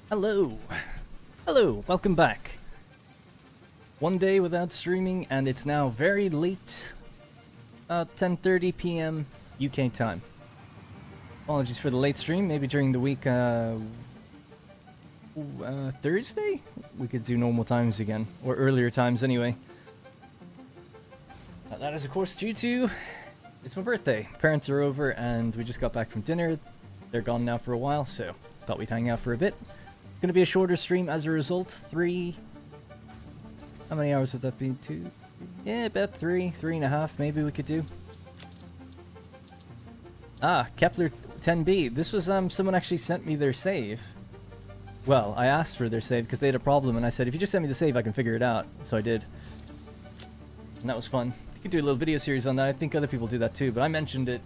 Hello! Hello, welcome back. One day without streaming, and it's now very late. 10:30 p.m. UK time. Apologies for the late stream. Maybe during the week, Thursday? We could do normal times again. Or earlier times anyway. That is of course due to... It's my birthday. Parents are over and we just got back from dinner. They're gone now for a while, so thought we'd hang out for a bit. Gonna be a shorter stream as a result. 3... How many hours would that be? 2? Yeah, about 3.5 maybe we could do. Ah, Kepler 10B. This was, someone actually sent me their save. Well, I asked for their save because they had a problem, and I said, if you just send me the save, I can figure it out. So I did. And that was fun. You could do a little video series on that. I think other people do that too, but I mentioned it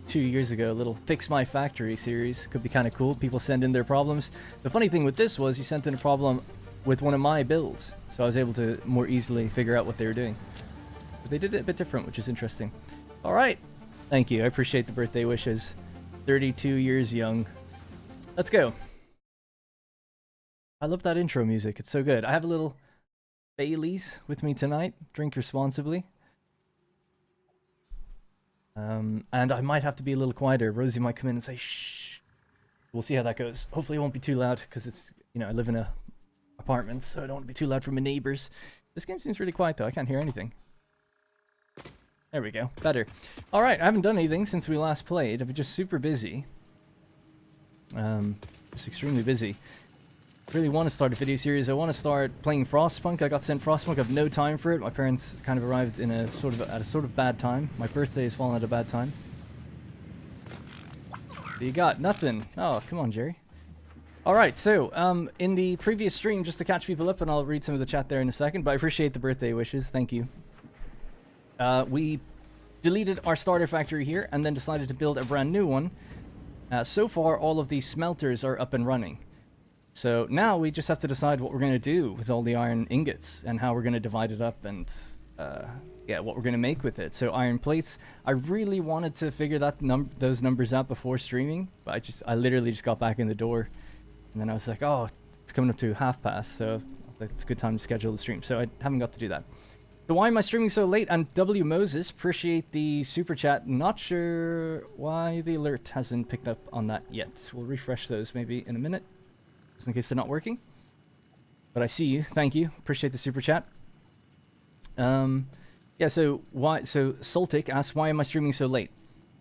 2 years ago, a little Fix My Factory series. Could be kind of cool. People send in their problems. The funny thing with this was he sent in a problem with one of my builds, so I was able to more easily figure out what they were doing. But they did it a bit different, which is interesting. Alright. Thank you. I appreciate the birthday wishes. 32 years young. Let's go. I love that intro music. It's so good. I have a little Baileys with me tonight. Drink responsibly. And I might have to be a little quieter. Rosie might come in and say, shh. We'll see how that goes. Hopefully it won't be too loud, because it's, you know, I live in a apartment, so I don't want to be too loud for my neighbors. This game seems really quiet, though. I can't hear anything. There we go. Better. Alright, I haven't done anything since we last played. I've been just super busy. Just extremely busy. Really want to start a video series. I want to start playing Frostpunk. I got sent Frostpunk. I have no time for it. My parents kind of arrived in a sort of bad time. My birthday has fallen at a bad time. But you got nothing. Oh, come on, Jerry. Alright, so, in the previous stream, just to catch people up, and I'll read some of the chat there in a second, but I appreciate the birthday wishes. Thank you. We deleted our starter factory here, and then decided to build a brand new one. So far, all of these smelters are up and running. So now we just have to decide what we're going to do with all the iron ingots and how we're going to divide it up and yeah, what we're going to make with it. So iron plates, I really wanted to figure those numbers out before streaming, but I literally just got back in the door, and then I was like, oh, it's coming up to 30:30, so it's a good time to schedule the stream. So I haven't got to do that. So why am I streaming so late? And W Moses, appreciate the super chat. Not sure why the alert hasn't picked up on that yet. We'll refresh those maybe in a minute, just in case they're not working. But I see you. Thank you. Appreciate the super chat. Yeah, so Soltic asks, why am I streaming so late?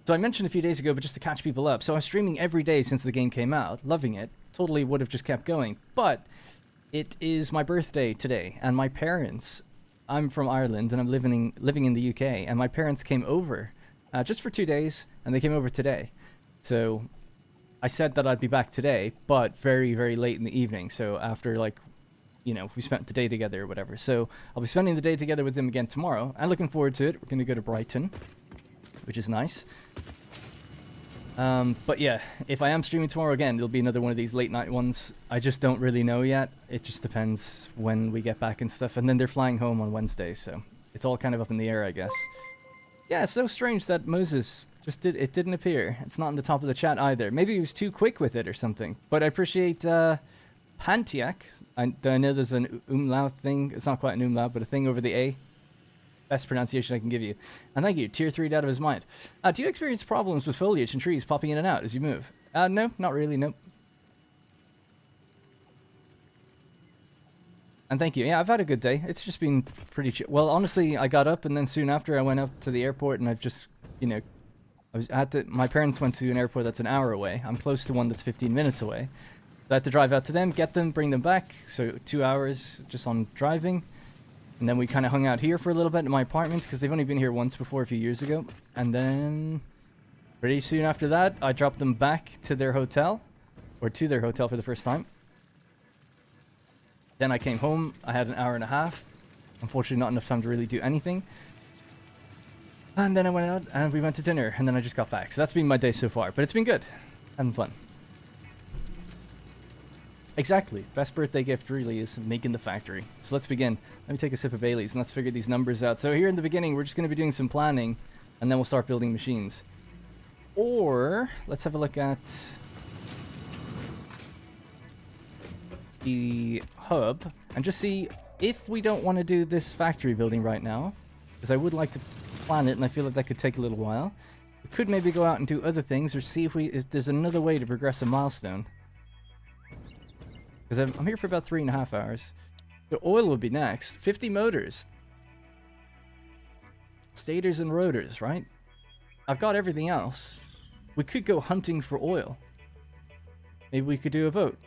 So I mentioned a few days ago, but just to catch people up. So I'm streaming every day since the game came out, loving it. Totally would have just kept going. But it is my birthday today, and my parents, I'm from Ireland, and I'm living in the UK, and my parents came over just for 2 days, and they came over today. So I said that I'd be back today, but very, very late in the evening. So after, like, you know, we spent the day together or whatever. So I'll be spending the day together with them again tomorrow. I'm looking forward to it. We're going to go to Brighton, which is nice. But yeah, if I am streaming tomorrow again, it'll be another one of these late night ones. I just don't really know yet. It just depends when we get back and stuff. And then they're flying home on Wednesday, so it's all kind of up in the air, I guess. Yeah, it's so strange that Moses just didn't appear. It's not in the top of the chat either. Maybe he was too quick with it or something. But I appreciate Pantiak. I know there's an umlaut thing. It's not quite an umlaut, but a thing over the A. Best pronunciation I can give you. And thank you. Tier 3 out of his mind. Do you experience problems with foliage and trees popping in and out as you move? No, not really, nope. And thank you. Yeah, I've had a good day. It's just been pretty chill. Well, honestly, I got up and then soon after I went up to the airport, and I've just, you know, my parents went to an airport that's an hour away. I'm close to one that's 15 minutes away. So I had to drive out to them, get them, bring them back. So 2 hours just on driving. And then we kind of hung out here for a little bit in my apartment, because they've only been here once before a few years ago. And then pretty soon after that, I dropped them back to their hotel, or to their hotel for the first time. Then I came home. I had an hour and a half. Unfortunately, not enough time to really do anything. And then I went out and we went to dinner, and then I just got back. So that's been my day so far, but it's been good. Having fun. Exactly. Best birthday gift really is making the factory. So let's begin. Let me take a sip of Bailey's and let's figure these numbers out. So here in the beginning, we're just going to be doing some planning, and then we'll start building machines. Or let's have a look at the hub and just see if we don't want to do this factory building right now, because I would like to plan it, and I feel like that could take a little while. We could maybe go out and do other things, or see if there's another way to progress a milestone. Because I'm here for about 3.5 hours. The oil will be next. 50 motors. Stators and rotors, right? I've got everything else. We could go hunting for oil. Maybe we could do a vote.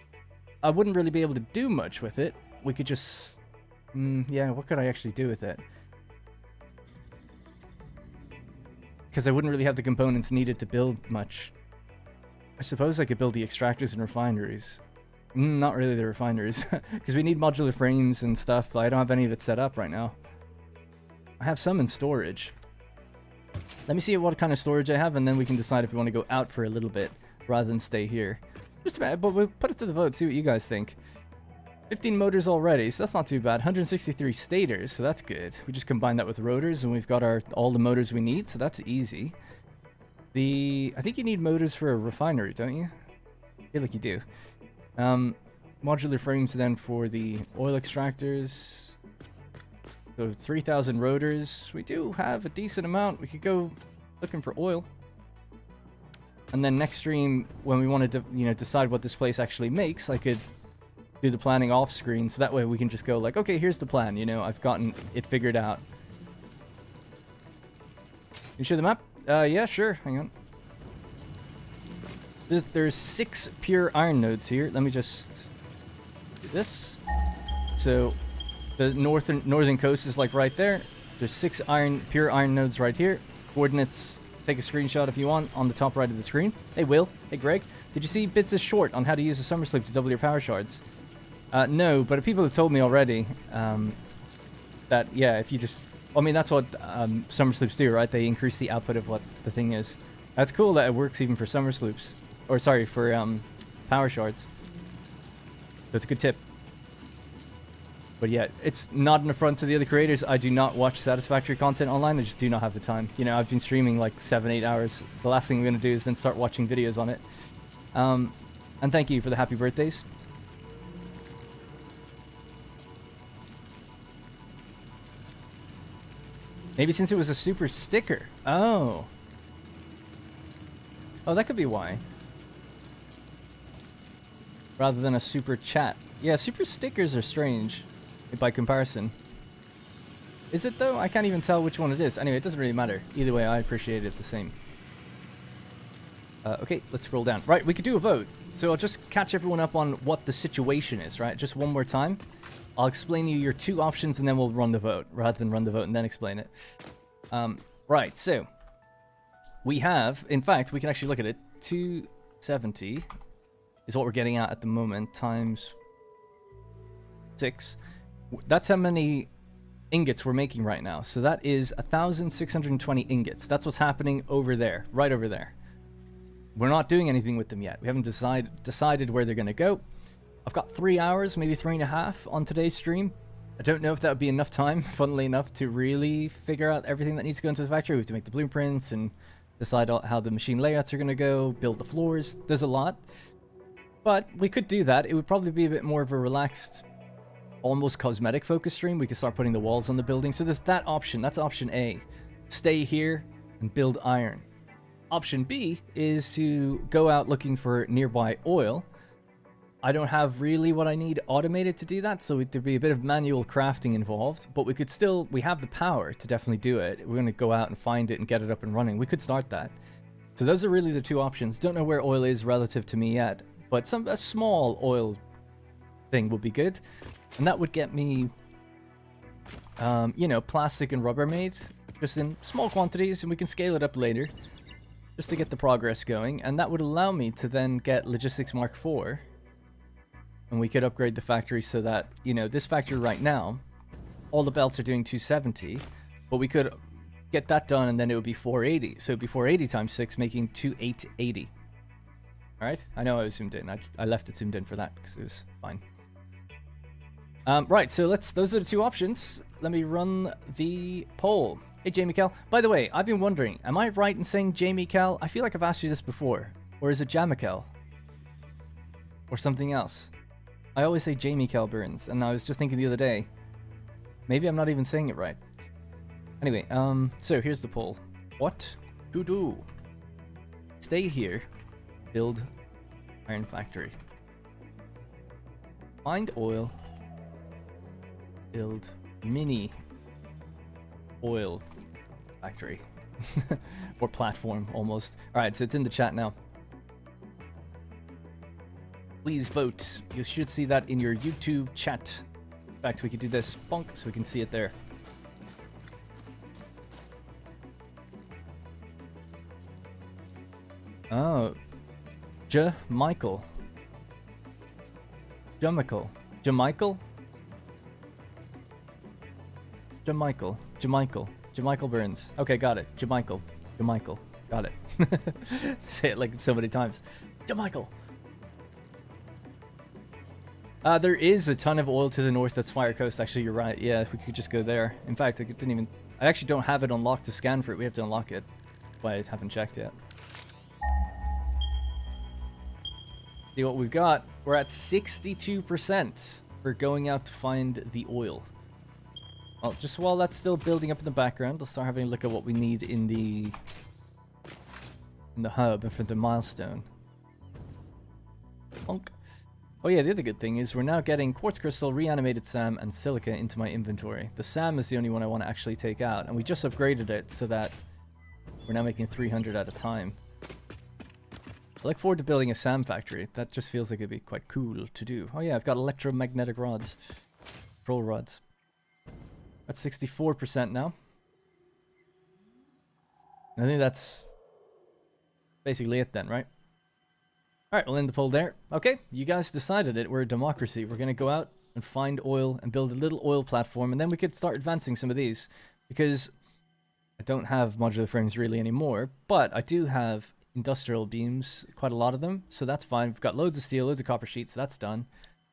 I wouldn't really be able to do much with it. We could just... yeah, what could I actually do with it? Because I wouldn't really have the components needed to build much. I suppose I could build the extractors and refineries. Not really the refineries. Because we need modular frames and stuff. I don't have any of it set up right now. I have some in storage. Let me see what kind of storage I have, and then we can decide if we want to go out for a little bit rather than stay here. Just about, but we'll put it to the vote, see what you guys think. 15 motors already, so that's not too bad. 163 stators, so that's good. We just combine that with rotors, and we've got all the motors we need, so that's easy. I think you need motors for a refinery, don't you? I feel like you do. Modular frames then for the oil extractors. So 3,000 rotors. We do have a decent amount. We could go looking for oil. And then next stream, when we wanted to, decide what this place actually makes, I could do the planning off screen, so that way we can just go like, okay, here's the plan, I've gotten it figured out. Can you show the map? Yeah, sure, hang on. There's 6 pure iron nodes here. Let me just do this. So the northern coast is like right there. There's 6 pure iron nodes right here. Coordinates, take a screenshot if you want, on the top right of the screen. Hey Will, hey Greg, did you see Bits' short on how to use a summer sleep to double your power shards? No, but people have told me already that, yeah, if you just... I mean, that's what summer sloops do, right? They increase the output of what the thing is. That's cool that it works even for summer sloops. Or, sorry, for power shards. That's a good tip. But yeah, it's not an affront to the other creators. I do not watch Satisfactory content online. I just do not have the time. I've been streaming like 7-8 hours. The last thing I'm going to do is then start watching videos on it. And thank you for the happy birthdays. Maybe since it was a super sticker. Oh. Oh, that could be why. Rather than a super chat. Yeah, super stickers are strange by comparison. Is it though? I can't even tell which one it is. Anyway, it doesn't really matter. Either way, I appreciate it the same. Okay, let's scroll down. Right, we could do a vote. So I'll just catch everyone up on what the situation is, right? Just one more time. I'll explain you your 2 options and then we'll run the vote, rather than run the vote and then explain it. Right, so we have, in fact, we can actually look at it. 270 is what we're getting at the moment, times 6. That's how many ingots we're making right now. So that is 1,620 ingots. That's what's happening over there, right over there. We're not doing anything with them yet. We haven't decided where they're going to go. I've got 3 hours, maybe 3.5 on today's stream. I don't know if that would be enough time, funnily enough, to really figure out everything that needs to go into the factory. We have to make the blueprints and decide how the machine layouts are going to go, build the floors. There's a lot. But we could do that. It would probably be a bit more of a relaxed, almost cosmetic focus stream. We could start putting the walls on the building. So there's that option. That's option A. Stay here and build iron. Option B is to go out looking for nearby oil. I don't have really what I need automated to do that, so there'd be a bit of manual crafting involved, but we could still, we have the power to definitely do it. We're going to go out and find it and get it up and running. We could start that. So those are really the 2 options. Don't know where oil is relative to me yet, but a small oil thing would be good. And that would get me, plastic and rubber made, just in small quantities, and we can scale it up later, just to get the progress going. And that would allow me to then get Logistics Mark IV, and we could upgrade the factory so that, this factory right now, all the belts are doing 270, but we could get that done and then it would be 480. So it'd be 480 times 6, making 2880. All right? I know I was zoomed in. I left it zoomed in for that because it was fine. Right, so those are the 2 options. Let me run the poll. Hey, Jamie Cal. By the way, I've been wondering, am I right in saying Jamie Cal? I feel like I've asked you this before. Or is it Jamikel? Or something else? I always say Jamie Calburns, and I was just thinking the other day, maybe I'm not even saying it right. Anyway, so here's the poll. What to do? Stay here. Build Iron Factory. Find oil. Build mini oil factory. Or platform, almost. Alright, so it's in the chat now. Please vote. You should see that in your YouTube chat. In fact, we could do this bonk so we can see it there. Oh. Michael. Jamichael. Jamichael? Jamichael. Jamichael. Jamichael Burns. Okay, got it. Jamichael. Jamichael. Got it. Say it like so many times. Jamichael. There is a ton of oil to the north. That's Fire Coast. Actually, you're right. Yeah, we could just go there. In fact, I didn't even... I actually don't have it unlocked to scan for it. We have to unlock it. That's why I haven't checked yet. See what we've got. We're at 62% for going out to find the oil. Well, just while that's still building up in the background, let's start having a look at what we need in the hub and for the milestone. Bonk. Oh yeah, the other good thing is we're now getting quartz crystal, reanimated SAM, and silica into my inventory. The SAM is the only one I want to actually take out, and we just upgraded it so that we're now making 300 at a time. I look forward to building a SAM factory. That just feels like it'd be quite cool to do. Oh yeah, I've got electromagnetic rods. Control rods. That's 64% now. I think that's basically it then, right? Alright, we'll end the poll there. Okay, you guys decided it. We're a democracy. We're going to go out and find oil and build a little oil platform, and then we could start advancing some of these. Because I don't have modular frames really anymore, but I do have industrial beams, quite a lot of them, so that's fine. We've got loads of steel, loads of copper sheets, so that's done.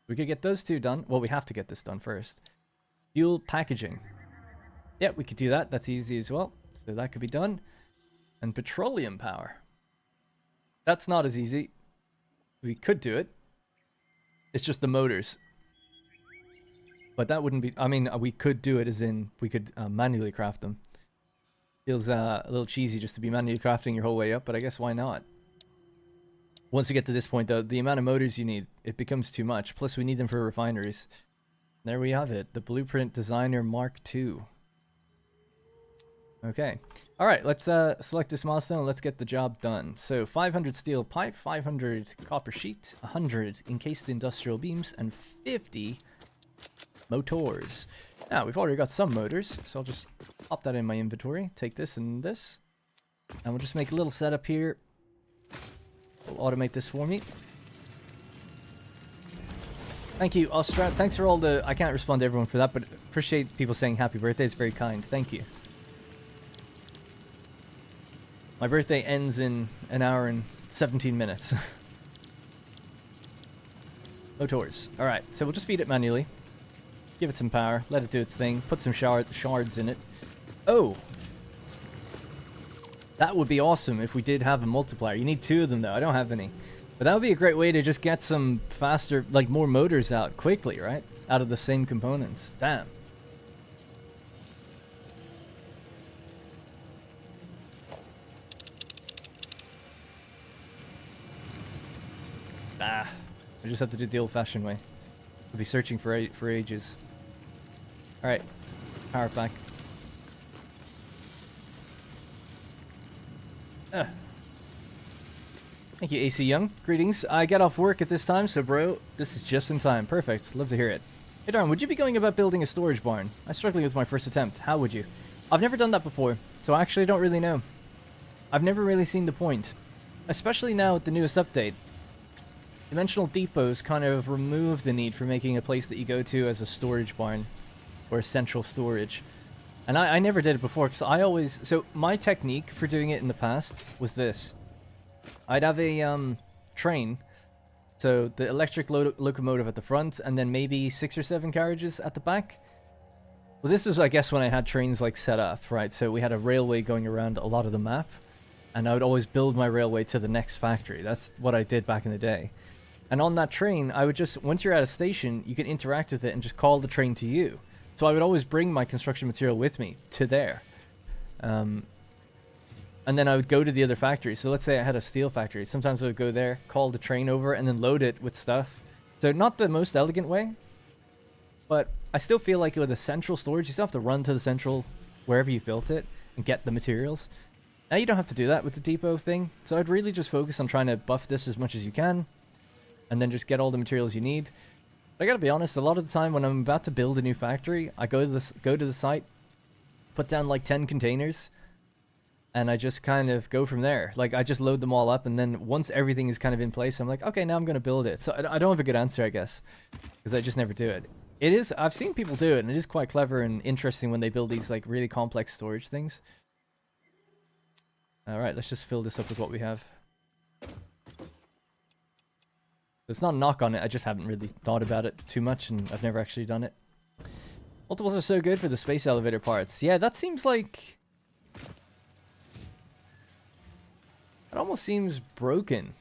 We could get those two done. Well, we have to get this done first. Fuel packaging. Yeah, we could do that. That's easy as well. So that could be done. And petroleum power. That's not as easy. We could do it. It's just the motors. But that wouldn't be... I mean, we could do it as in we could manually craft them. Feels a little cheesy just to be manually crafting your whole way up, but I guess why not? Once we get to this point, though, the amount of motors you need, it becomes too much. Plus, we need them for refineries. There we have it. The Blueprint Designer Mark II. Okay. Alright, let's select this milestone and let's get the job done. So, 500 steel pipe, 500 copper sheet, 100 encased industrial beams, and 50 motors. Now, we've already got some motors, so I'll just pop that in my inventory. Take this and this. And we'll just make a little setup here. We'll automate this for me. Thank you, Ostrat. Thanks for all the... I can't respond to everyone for that, but appreciate people saying happy birthday. It's very kind. Thank you. My birthday ends in an hour and 17 minutes. Motors. Alright, so we'll just feed it manually. Give it some power. Let it do its thing. Put some shards in it. Oh! That would be awesome if we did have a multiplier. You need 2 of them, though. I don't have any. But that would be a great way to just get some faster, like more motors out quickly, right? Out of the same components. Damn. Ah, I just have to do it the old-fashioned way. We'll be searching for ages. Alright, power back. Thank you, AC Young. Greetings. I get off work at this time, so bro, this is just in time. Perfect. Love to hear it. Hey Darn, would you be going about building a storage barn? I'm struggling with my first attempt. How would you? I've never done that before, so I actually don't really know. I've never really seen the point. Especially now with the newest update. Dimensional depots kind of remove the need for making a place that you go to as a storage barn. Or a central storage. And I never did it before, because I always... So, my technique for doing it in the past was this. I'd have a train. So, the electric locomotive at the front, and then maybe 6 or 7 carriages at the back. Well, this was, I guess, when I had trains, like, set up, right? So, we had a railway going around a lot of the map. And I would always build my railway to the next factory. That's what I did back in the day. And on that train, I would just, once you're at a station, you can interact with it and just call the train to you. So I would always bring my construction material with me to there. And then I would go to the other factory. So let's say I had a steel factory. Sometimes I would go there, call the train over, and then load it with stuff. So not the most elegant way, but I still feel like with a central storage, you still have to run to the central, wherever you built it, and get the materials. Now you don't have to do that with the depot thing. So I'd really just focus on trying to buff this as much as you can, and then just get all the materials you need. But I gotta be honest, a lot of the time when I'm about to build a new factory, I go to the site, put down like 10 containers, and I just kind of go from there. Like, I just load them all up, and then once everything is kind of in place, I'm like, okay, now I'm going to build it. So I don't have a good answer, I guess, because I just never do it. It is, I've seen people do it, and it is quite clever and interesting when they build these, like, really complex storage things. Alright, let's just fill this up with what we have. It's not a knock on it, I just haven't really thought about it too much, and I've never actually done it. Multiples are so good for the space elevator parts. Yeah, that seems like... It almost seems broken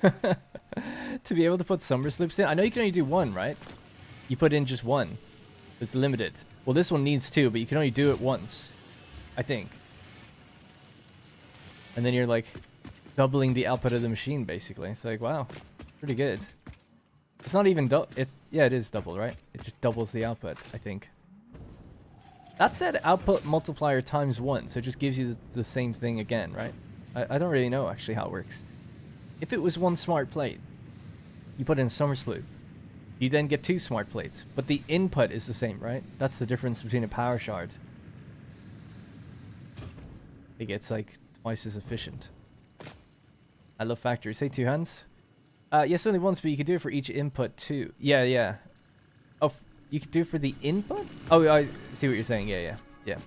to be able to put summer sloops in. I know you can only do one, right? You put in just one. It's limited. Well, this one needs two, but you can only do it once, I think. And then you're like doubling the output of the machine, basically. It's like, wow, pretty good. It's not even yeah, it is double, right? It just doubles the output, I think. That said, output multiplier times 1, so it just gives you the same thing again, right? I don't really know actually how it works. If it was one smart plate, you put in summer sloop, you then get 2 smart plates, but the input is the same, right? That's the difference between a power shard. It gets like twice as efficient. I love factories. Say 2 hands. Yes, only once, but you could do it for each input too. Yeah, yeah. Oh, you could do it for the input? Oh, I see what you're saying. Yeah, yeah, yeah.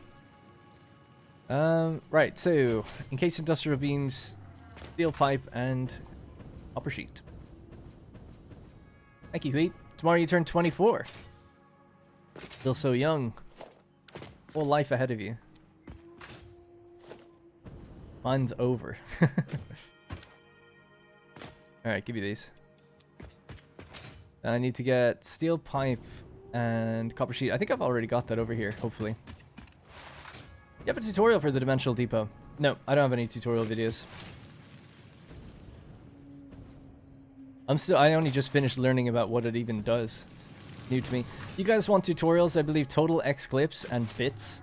Right, so encased industrial beams, steel pipe, and copper sheet. Thank you, Pete. Tomorrow you turn 24. Still so young. Whole life ahead of you. Mine's over. Alright, give you these. And I need to get steel pipe and copper sheet. I think I've already got that over here, hopefully. You have a tutorial for the Dimensional Depot? No, I don't have any tutorial videos. I only just finished learning about what it even does. It's new to me. You guys want tutorials? I believe Total X Clips and Bits.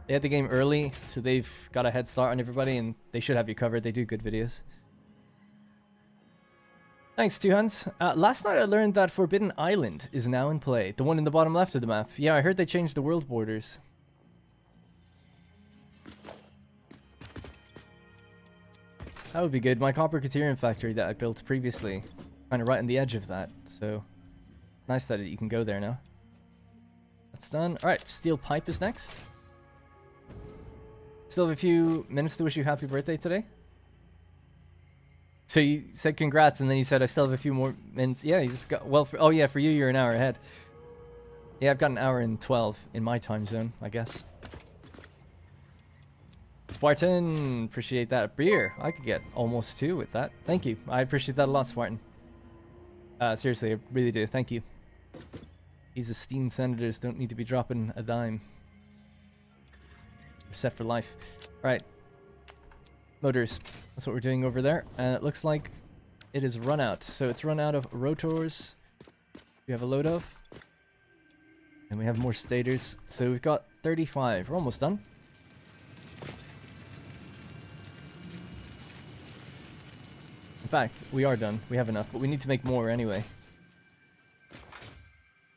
They had the game early, so they've got a head start on everybody, and they should have you covered. They do good videos. Thanks, Two Hands. Last night I learned that Forbidden Island is now in play. The one in the bottom left of the map. Yeah, I heard they changed the world borders. That would be good. My copper Caterium factory that I built previously, kind of right on the edge of that. So, nice that you can go there now. That's done. Alright, steel pipe is next. Still have a few minutes to wish you happy birthday today. So you said congrats, and then you said I still have a few more minutes. Yeah, you just got, well, oh yeah, for you, you're an hour ahead. Yeah, I've got an hour and 12 in my time zone, I guess. Spartan, appreciate that. Beer, I could get almost 2 with that. Thank you. I appreciate that a lot, Spartan. Seriously, I really do. Thank you. These esteemed senators don't need to be dropping a dime. They're set for life. Right. Motors. That's what we're doing over there. And it looks like it is run out. So it's run out of rotors. We have a load of. And we have more stators. So we've got 35. We're almost done. In fact, we are done. We have enough, but we need to make more anyway.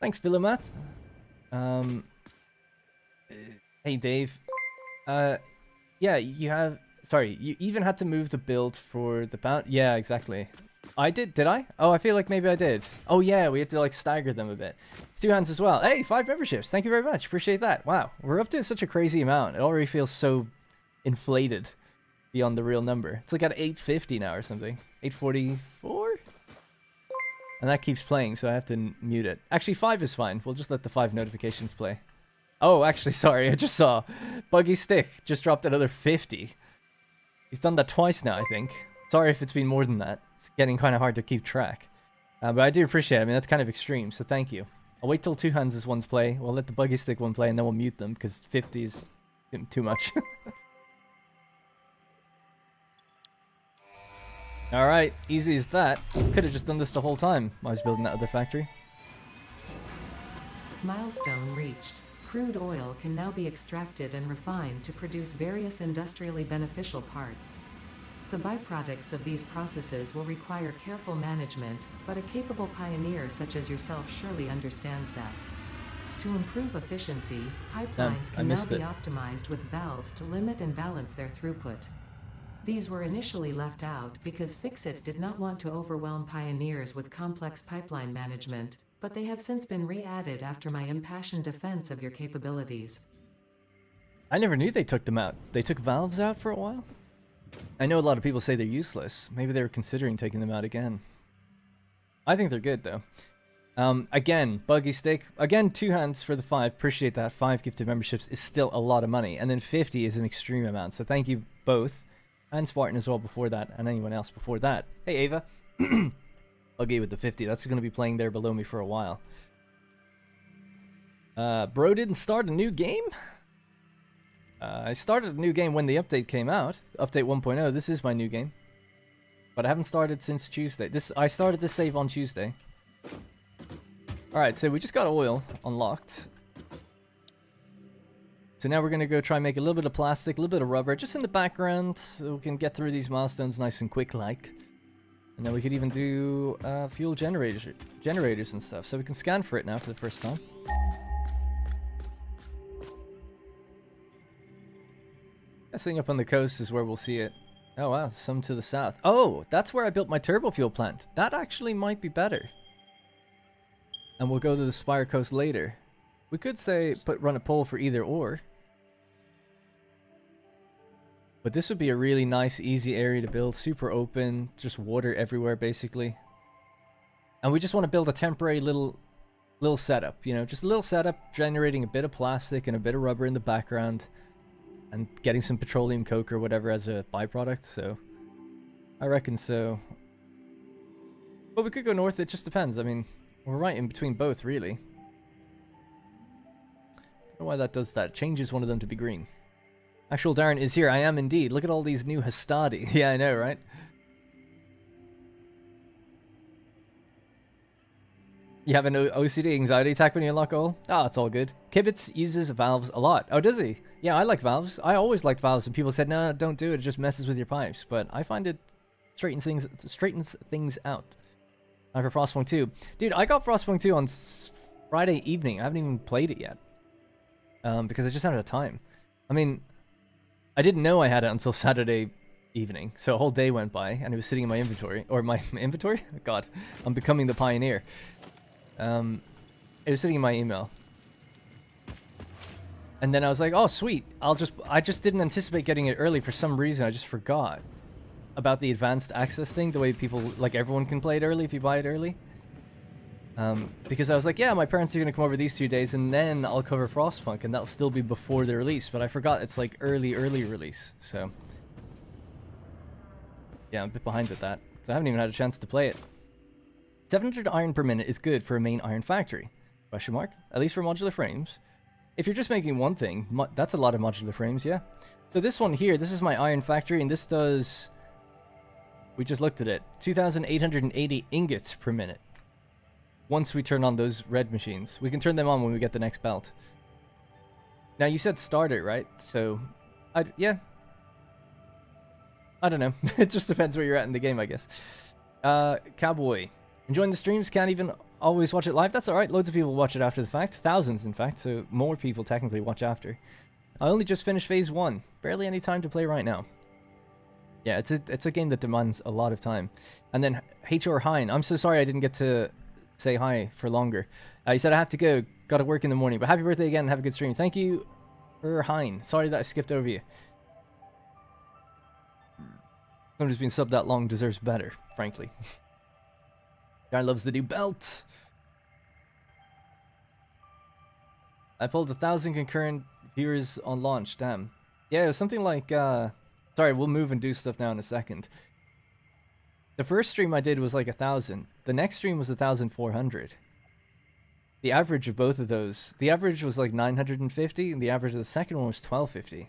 Thanks, Philomath. Hey, Dave. Yeah, you have... Sorry, you even had to move the build for the bound... Yeah, exactly. I did I? Oh, I feel like maybe I did. Oh, yeah, we had to, like, stagger them a bit. 2 hands as well. Hey, 5 memberships. Thank you very much. Appreciate that. Wow, we're up to such a crazy amount. It already feels so inflated beyond the real number. It's like at 850 now or something. 844? And that keeps playing, so I have to mute it. Actually, 5 is fine. We'll just let the 5 notifications play. Oh, actually, sorry. I just saw Buggy Stick just dropped another 50. He's done that twice now, I think. Sorry if it's been more than that. It's getting kind of hard to keep track. But I do appreciate it. I mean, that's kind of extreme, so thank you. I'll wait till two hands is one's play. We'll let the buggy stick one play, and then we'll mute them, because 50 is too much. Alright, easy as that. Could have just done this the whole time while I was building that other factory. Milestone reached. Crude oil can now be extracted and refined to produce various industrially beneficial parts. The byproducts of these processes will require careful management, but a capable pioneer such as yourself surely understands that. To improve efficiency, pipelines can now be optimized with valves to limit and balance their throughput. These were initially left out because Fixit did not want to overwhelm pioneers with complex pipeline management, but they have since been re-added after my impassioned defense of your capabilities. I never knew they took them out. They took valves out for a while? I know a lot of people say they're useless. Maybe they were considering taking them out again. I think they're good, though. Again, buggy stick. Again, 2 hands for the 5. Appreciate that. 5 gifted memberships is still a lot of money. And then 50 is an extreme amount. So thank you both. And Spartan as well before that. And anyone else before that. Hey, Ava. Buggy with the 50. That's going to be playing there below me for a while. Bro didn't start a new game? I started a new game when the update came out. Update 1.0. This is my new game. But I haven't started since Tuesday. I started this save on Tuesday. Alright, so we just got oil unlocked. So now we're going to go try and make a little bit of plastic, a little bit of rubber, just in the background, so we can get through these milestones nice and quick like. And then we could even do fuel generators and stuff. So we can scan for it now for the first time. Guessing up on the coast is where we'll see it. Oh wow, some to the south. Oh, that's where I built my turbo fuel plant. That actually might be better. And we'll go to the Spire Coast later. We could say run a poll for either or. But this would be a really nice, easy area to build. Super open, just water everywhere basically. And we just want to build a temporary little setup, you know, just a little setup generating a bit of plastic and a bit of rubber in the background. And getting some petroleum coke or whatever as a byproduct, so I reckon so. But we could go north, it just depends. I mean, we're right in between both, really. Don't know why that does that. It changes one of them to be green. Actual Darren is here. I am indeed. Look at all these new Hastadi. Yeah, I know, right? You have an OCD anxiety attack when you unlock oil? Oh, it's all good. Kibitz uses valves a lot. Oh, does he? Yeah, I like valves. I always liked valves, and people said, no, don't do it. It just messes with your pipes. But I find it straightens things out. Time for Frostpunk 2. Dude, I got Frostpunk 2 on Friday evening. I haven't even played it yet. Because I just haven't had time. I mean, I didn't know I had it until Saturday evening. So a whole day went by, and it was sitting in my inventory. Or my inventory? God, I'm becoming the pioneer. It was sitting in my email. And then I was like, oh, sweet. I just didn't anticipate getting it early for some reason. I just forgot about the advanced access thing, the way people, like everyone can play it early if you buy it early. Because I was like, yeah, my parents are going to come over these 2 days and then I'll cover Frostpunk and that'll still be before the release. But I forgot it's like early release. So, yeah, I'm a bit behind with that. So I haven't even had a chance to play it. 700 iron per minute is good for a main iron factory. Question mark? At least for modular frames. If you're just making one thing, that's a lot of modular frames, yeah. So this one here, this is my iron factory, and this does... We just looked at it. 2,880 ingots per minute. Once we turn on those red machines. We can turn them on when we get the next belt. Now, you said start it, right? So, yeah. I don't know. It just depends where you're at in the game, I guess. Cowboy. Enjoying the streams, can't even always watch it live. That's alright, loads of people watch it after the fact. Thousands, in fact, so more people technically watch after. I only just finished phase 1. Barely any time to play right now. Yeah, it's a game that demands a lot of time. And then H.R. Hein, I'm so sorry I didn't get to say hi for longer. He said I have to go, gotta work in the morning. But happy birthday again, have a good stream. Thank you, Hein. Sorry that I skipped over you. Someone who's been subbed that long deserves better, frankly. Guy loves the new belt. I pulled 1,000 concurrent viewers on launch. Damn. Yeah, it was something like. Sorry, we'll move and do stuff now in a second. The first stream I did was like 1,000. The next stream was 1,400. The average of both of those, the average was like 950, and the average of the second one was 1,250. I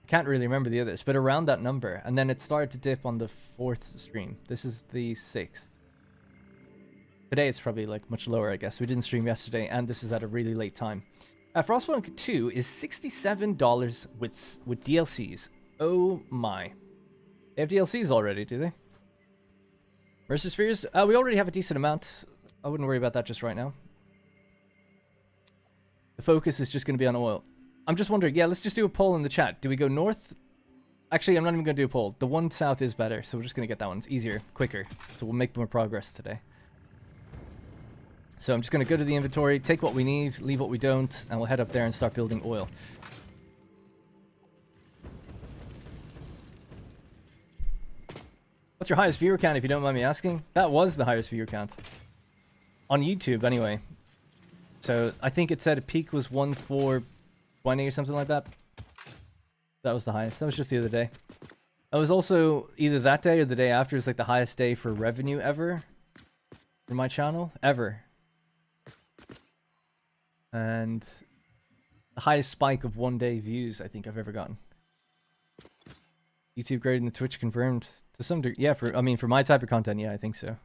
can't really remember the others, but around that number. And then it started to dip on the 4th stream. This is the 6th. Today it's probably like much lower, I guess. We didn't stream yesterday, and this is at a really late time. Frostpunk 2 is $67 with DLCs. Oh my. They have DLCs already, do they? Mercer Spheres? We already have a decent amount. I wouldn't worry about that just right now. The focus is just going to be on oil. I'm just wondering, yeah, let's just do a poll in the chat. Do we go north? Actually, I'm not even going to do a poll. The one south is better, so we're just going to get that one. It's easier, quicker. So we'll make more progress today. So I'm just going to go to the inventory, take what we need, leave what we don't, and we'll head up there and start building oil. What's your highest viewer count, if you don't mind me asking? That was the highest viewer count. On YouTube, anyway. So I think it said a peak was 1,420 or something like that. That was the highest. That was just the other day. That was also either that day or the day after. It was like the highest day for revenue ever for my channel. Ever. And the highest spike of 1 day views I think I've ever gotten. YouTube greater than the Twitch confirmed to some degree. Yeah, for my type of content, yeah, I think so.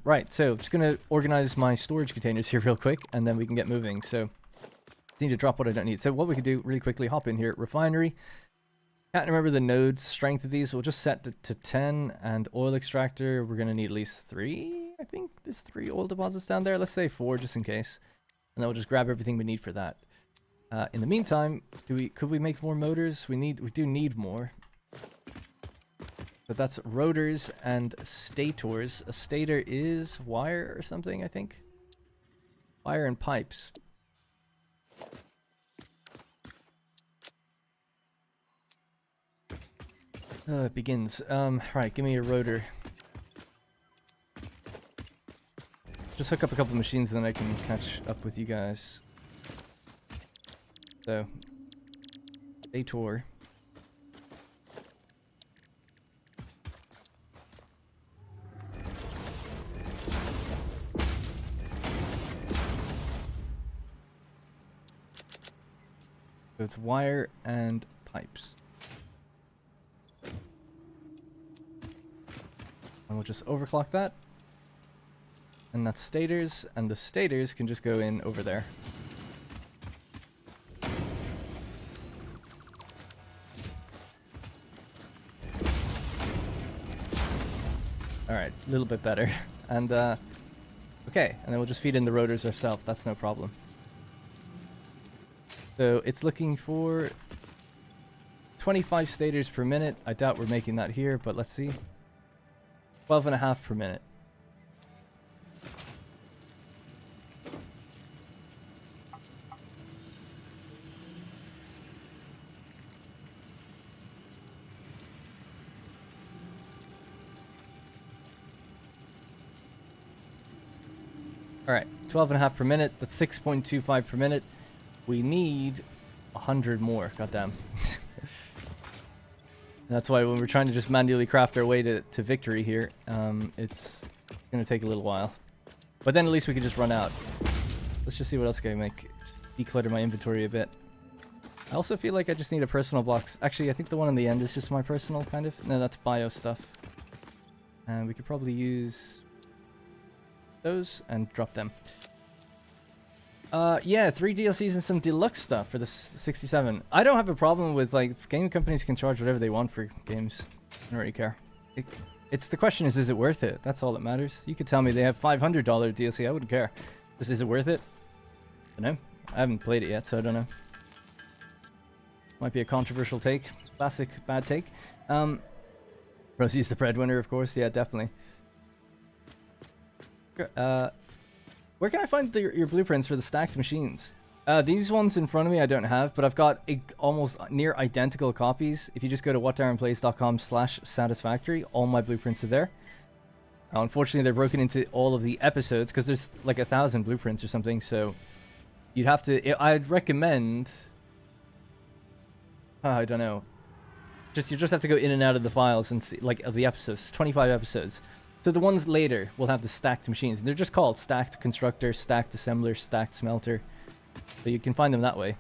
Right, so just gonna organize my storage containers here real quick, and then we can get moving. So just need to drop what I don't need. So what we could do really quickly, hop in here, Refinery. Can't remember the node strength of these. We'll just set it to 10, and oil extractor. We're gonna need at least 3. I think there's 3 oil deposits down there. Let's say 4 just in case, and then we'll just grab everything we need for that. In the meantime, could we make more motors? We do need more. But that's rotors and stators. A stator is wire or something, I think. Wire and pipes. It begins. Right, give me a rotor. Just hook up a couple of machines, then I can catch up with you guys. So, stator. So it's wire and pipes. And we'll just overclock that. And that's stators, and the stators can just go in over there. Alright, a little bit better. And, okay, and then we'll just feed in the rotors ourselves, that's no problem. So it's looking for 25 stators per minute. I doubt we're making that here, but let's see. 12.5 per minute. Alright, 12.5 per minute. That's 6.25 per minute. We need 100 more. Goddamn. That's why when we're trying to just manually craft our way to victory here, it's going to take a little while. But then at least we can just run out. Let's just see what else can I make. Just declutter my inventory a bit. I also feel like I just need a personal box. Actually, I think the one on the end is just my personal, kind of. No, that's bio stuff. And we could probably use those and drop them. Yeah, 3 DLCs and some deluxe stuff for the 67. I don't have a problem with, like, game companies can charge whatever they want for games. I don't really care. It's the question is it worth it? That's all that matters. You could tell me they have $500 DLC, I wouldn't care. Just, is it worth it? I don't know. I haven't played it yet, so I don't know. Might be a controversial take. Classic bad take. Rosie's the breadwinner, of course. Yeah, definitely. Where can I find your blueprints for the stacked machines? These ones in front of me I don't have, but I've got almost near identical copies. If you just go to whatdarrenplays.com/satisfactory, all my blueprints are there. Unfortunately, they're broken into all of the episodes because there's like 1,000 blueprints or something, so you'd have to... I'd recommend... I don't know. You just have to go in and out of the files and see, like, of the episodes. 25 episodes. So the ones later will have the stacked machines. They're just called stacked constructor, stacked assembler, stacked smelter. So you can find them that way.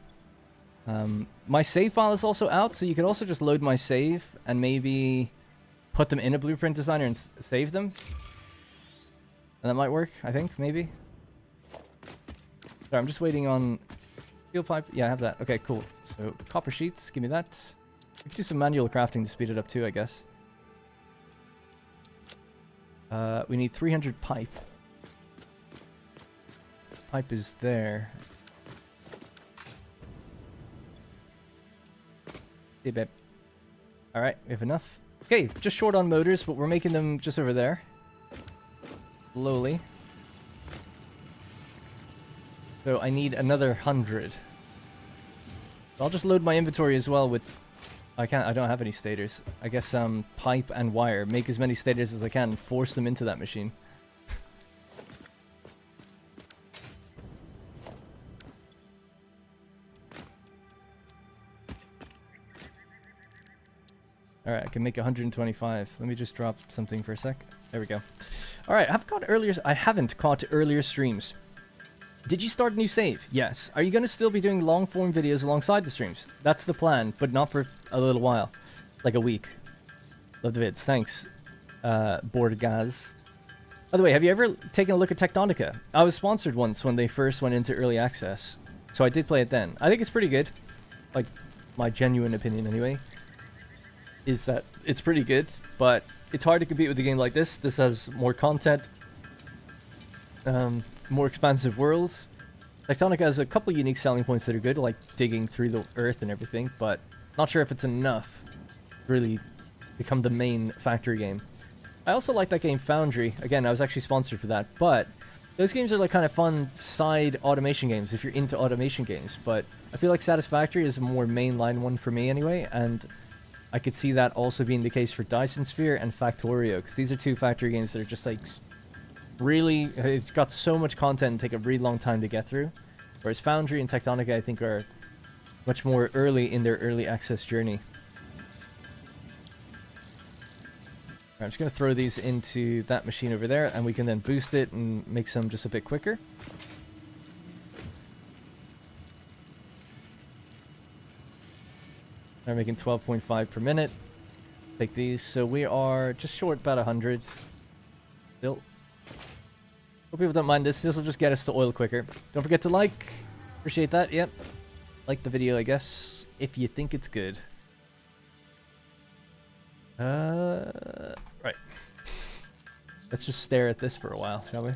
My save file is also out, so you could also just load my save and maybe put them in a blueprint designer and save them. And that might work, I think, maybe. Sorry, I'm just waiting on steel pipe. Yeah, I have that. Okay, cool. So copper sheets, give me that. We can do some manual crafting to speed it up too, I guess. We need 300 pipe. Pipe is there. Hey, babe. Alright, we have enough. Okay, just short on motors, but we're making them just over there. Slowly. So I need another 100. I'll just load my inventory as well with... I don't have any stators. I guess pipe and wire. Make as many stators as I can and force them into that machine. Alright, I can make 125. Let me just drop something for a sec. There we go. Alright, I haven't caught earlier streams. Did you start a new save? Yes. Are you going to still be doing long form videos alongside the streams? That's the plan, but not for a little while. Like a week. Love the vids. Thanks, Borgaz. By the way, have you ever taken a look at Tectonica? I was sponsored once when they first went into early access. So I did play it then. I think it's pretty good. Like, my genuine opinion anyway. Is that it's pretty good, but it's hard to compete with a game like this. This has more content, more expansive worlds. Tectonica has a couple unique selling points that are good, like digging through the earth and everything, but not sure if it's enough to really become the main factory game. I also like that game Foundry. Again, I was actually sponsored for that, but those games are like kind of fun side automation games if you're into automation games, but I feel like Satisfactory is a more mainline one for me anyway, and I could see that also being the case for Dyson Sphere and Factorio, because these are two factory games that are just like really, it's got so much content and take a really long time to get through. Whereas Foundry and Tectonica, I think, are much more early in their early access journey. I'm just going to throw these into that machine over there, and we can then boost it and make some just a bit quicker. They're making 12.5 per minute. Take these. So we are just short about 100. Still. Hope people don't mind this. This will just get us to oil quicker. Don't forget to like. Appreciate that. Yep. Like the video, I guess, if you think it's good. Right. Let's just stare at this for a while, shall we?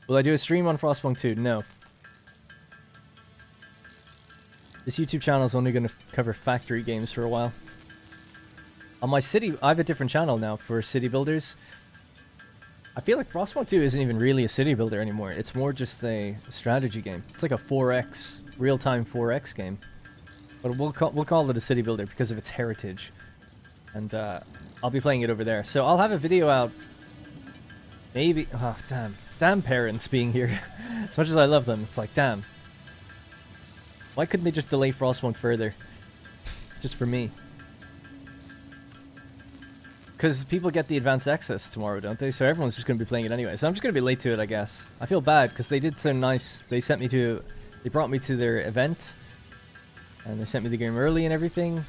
Will I do a stream on Frostpunk 2? No. This YouTube channel is only going to cover factory games for a while. On my city, I have a different channel now for city builders. I feel like Frostpunk 2 isn't even really a city builder anymore. It's more just a strategy game. It's like a 4X, real-time 4X game. But we'll call it a city builder because of its heritage. And I'll be playing it over there. So I'll have a video out. Maybe... Oh, damn. Damn parents being here. As much as I love them, it's like, damn. Why couldn't they just delay Frostpunk further? Just for me. Because people get the advanced access tomorrow, don't they? So everyone's just going to be playing it anyway. So I'm just going to be late to it, I guess. I feel bad because they did so nice. They brought me to their event. And they sent me the game early and everything.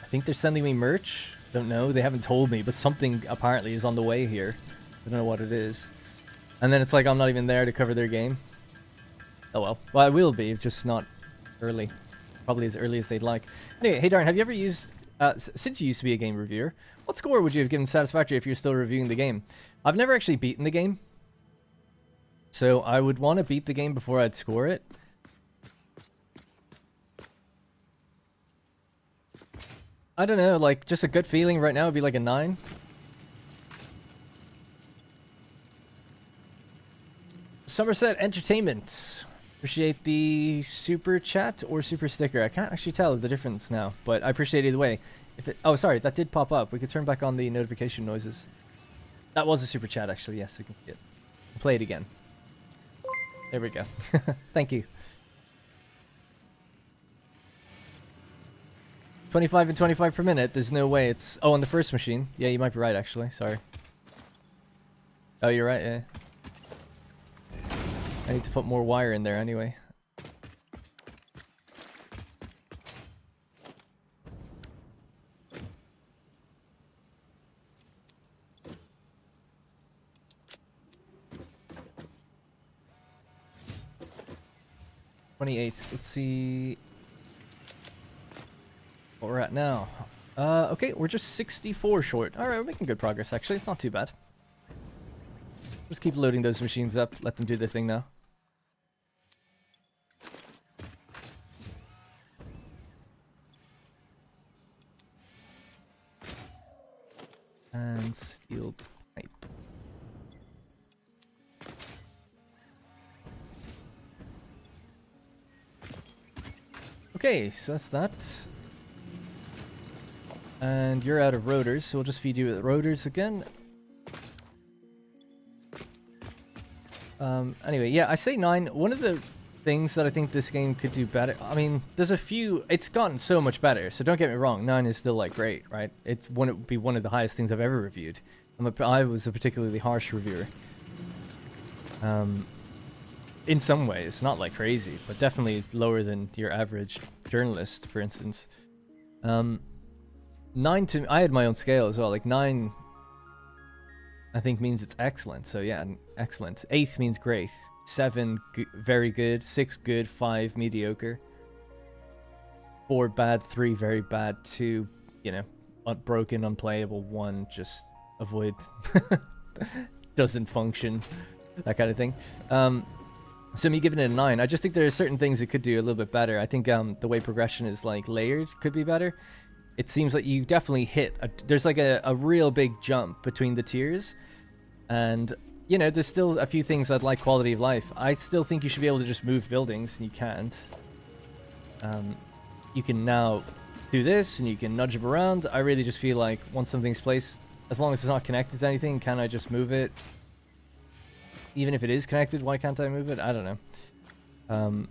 I think they're sending me merch. Don't know. They haven't told me, but something apparently is on the way here. I don't know what it is. And then it's like I'm not even there to cover their game. Oh well. Well, I will be, just not early. Probably as early as they'd like. Anyway, hey Darren, have you ever used... since you used to be a game reviewer, what score would you have given Satisfactory if you're still reviewing the game? I've never actually beaten the game. So I would want to beat the game before I'd score it. I don't know, like, just a gut feeling right now would be like a 9. Somerset Entertainment. Appreciate the super chat or super sticker. I can't actually tell the difference now, but I appreciate either way. Oh, sorry, that did pop up. We could turn back on the notification noises. That was a super chat, actually. Yes, we can see it. Play it again. There we go. Thank you. 25 and 25 per minute. There's no way it's... Oh, on the first machine. Yeah, you might be right, actually. Sorry. Oh, you're right, yeah. I need to put more wire in there anyway. Let's see what we're at now. Okay, we're just 64 short. Alright, we're making good progress actually. It's not too bad. Just keep loading those machines up. Let them do their thing now. And steel pipe. Okay, so that's that. And you're out of rotors, so we'll just feed you with rotors again. Anyway, yeah, I say 9. One of the things that I think this game could do better, I mean, there's a few, it's gotten so much better, so don't get me wrong, 9 is still, like, great, right? It would be one of the highest things I've ever reviewed. I was a particularly harsh reviewer. In some ways, not like crazy, but definitely lower than your average journalist, for instance. 9 to... I had my own scale as well, like 9... I think means it's excellent, so yeah, excellent. 8 means great. 7, very good. 6, good. 5, mediocre. 4, bad. 3, very bad. 2, you know, broken, unplayable. 1, just avoid. Doesn't function. That kind of thing. So me giving it a 9, I just think there are certain things it could do a little bit better. I think the way progression is like layered could be better. It seems like you definitely hit, there's like a real big jump between the tiers. And, you know, there's still a few things I'd like quality of life. I still think you should be able to just move buildings. You can't. You can now do this and you can nudge them around. I really just feel like once something's placed, as long as it's not connected to anything, can I just move it? Even if it is connected, why can't I move it? I don't know.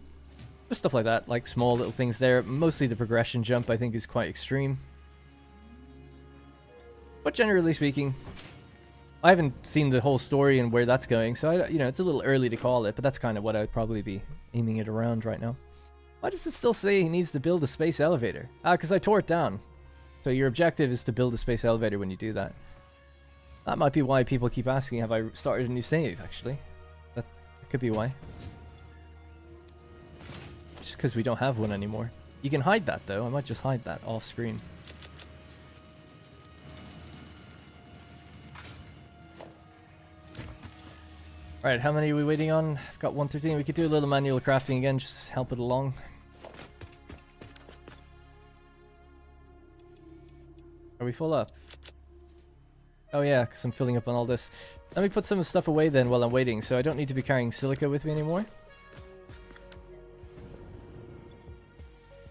Just stuff like that, like small little things there. Mostly the progression jump, I think, is quite extreme. But generally speaking, I haven't seen the whole story and where that's going, so you know, it's a little early to call it, but that's kind of what I'd probably be aiming it around right now. Why does it still say he needs to build a space elevator? Because I tore it down. So your objective is to build a space elevator when you do that. That might be why people keep asking, have I started a new save, actually. That could be why. Just because we don't have one anymore. You can hide that, though. I might just hide that off screen. Alright, how many are we waiting on? I've got 113. We could do a little manual crafting again, just help it along. Are we full up? Oh yeah, because I'm filling up on all this. Let me put some stuff away then while I'm waiting, so I don't need to be carrying silica with me anymore.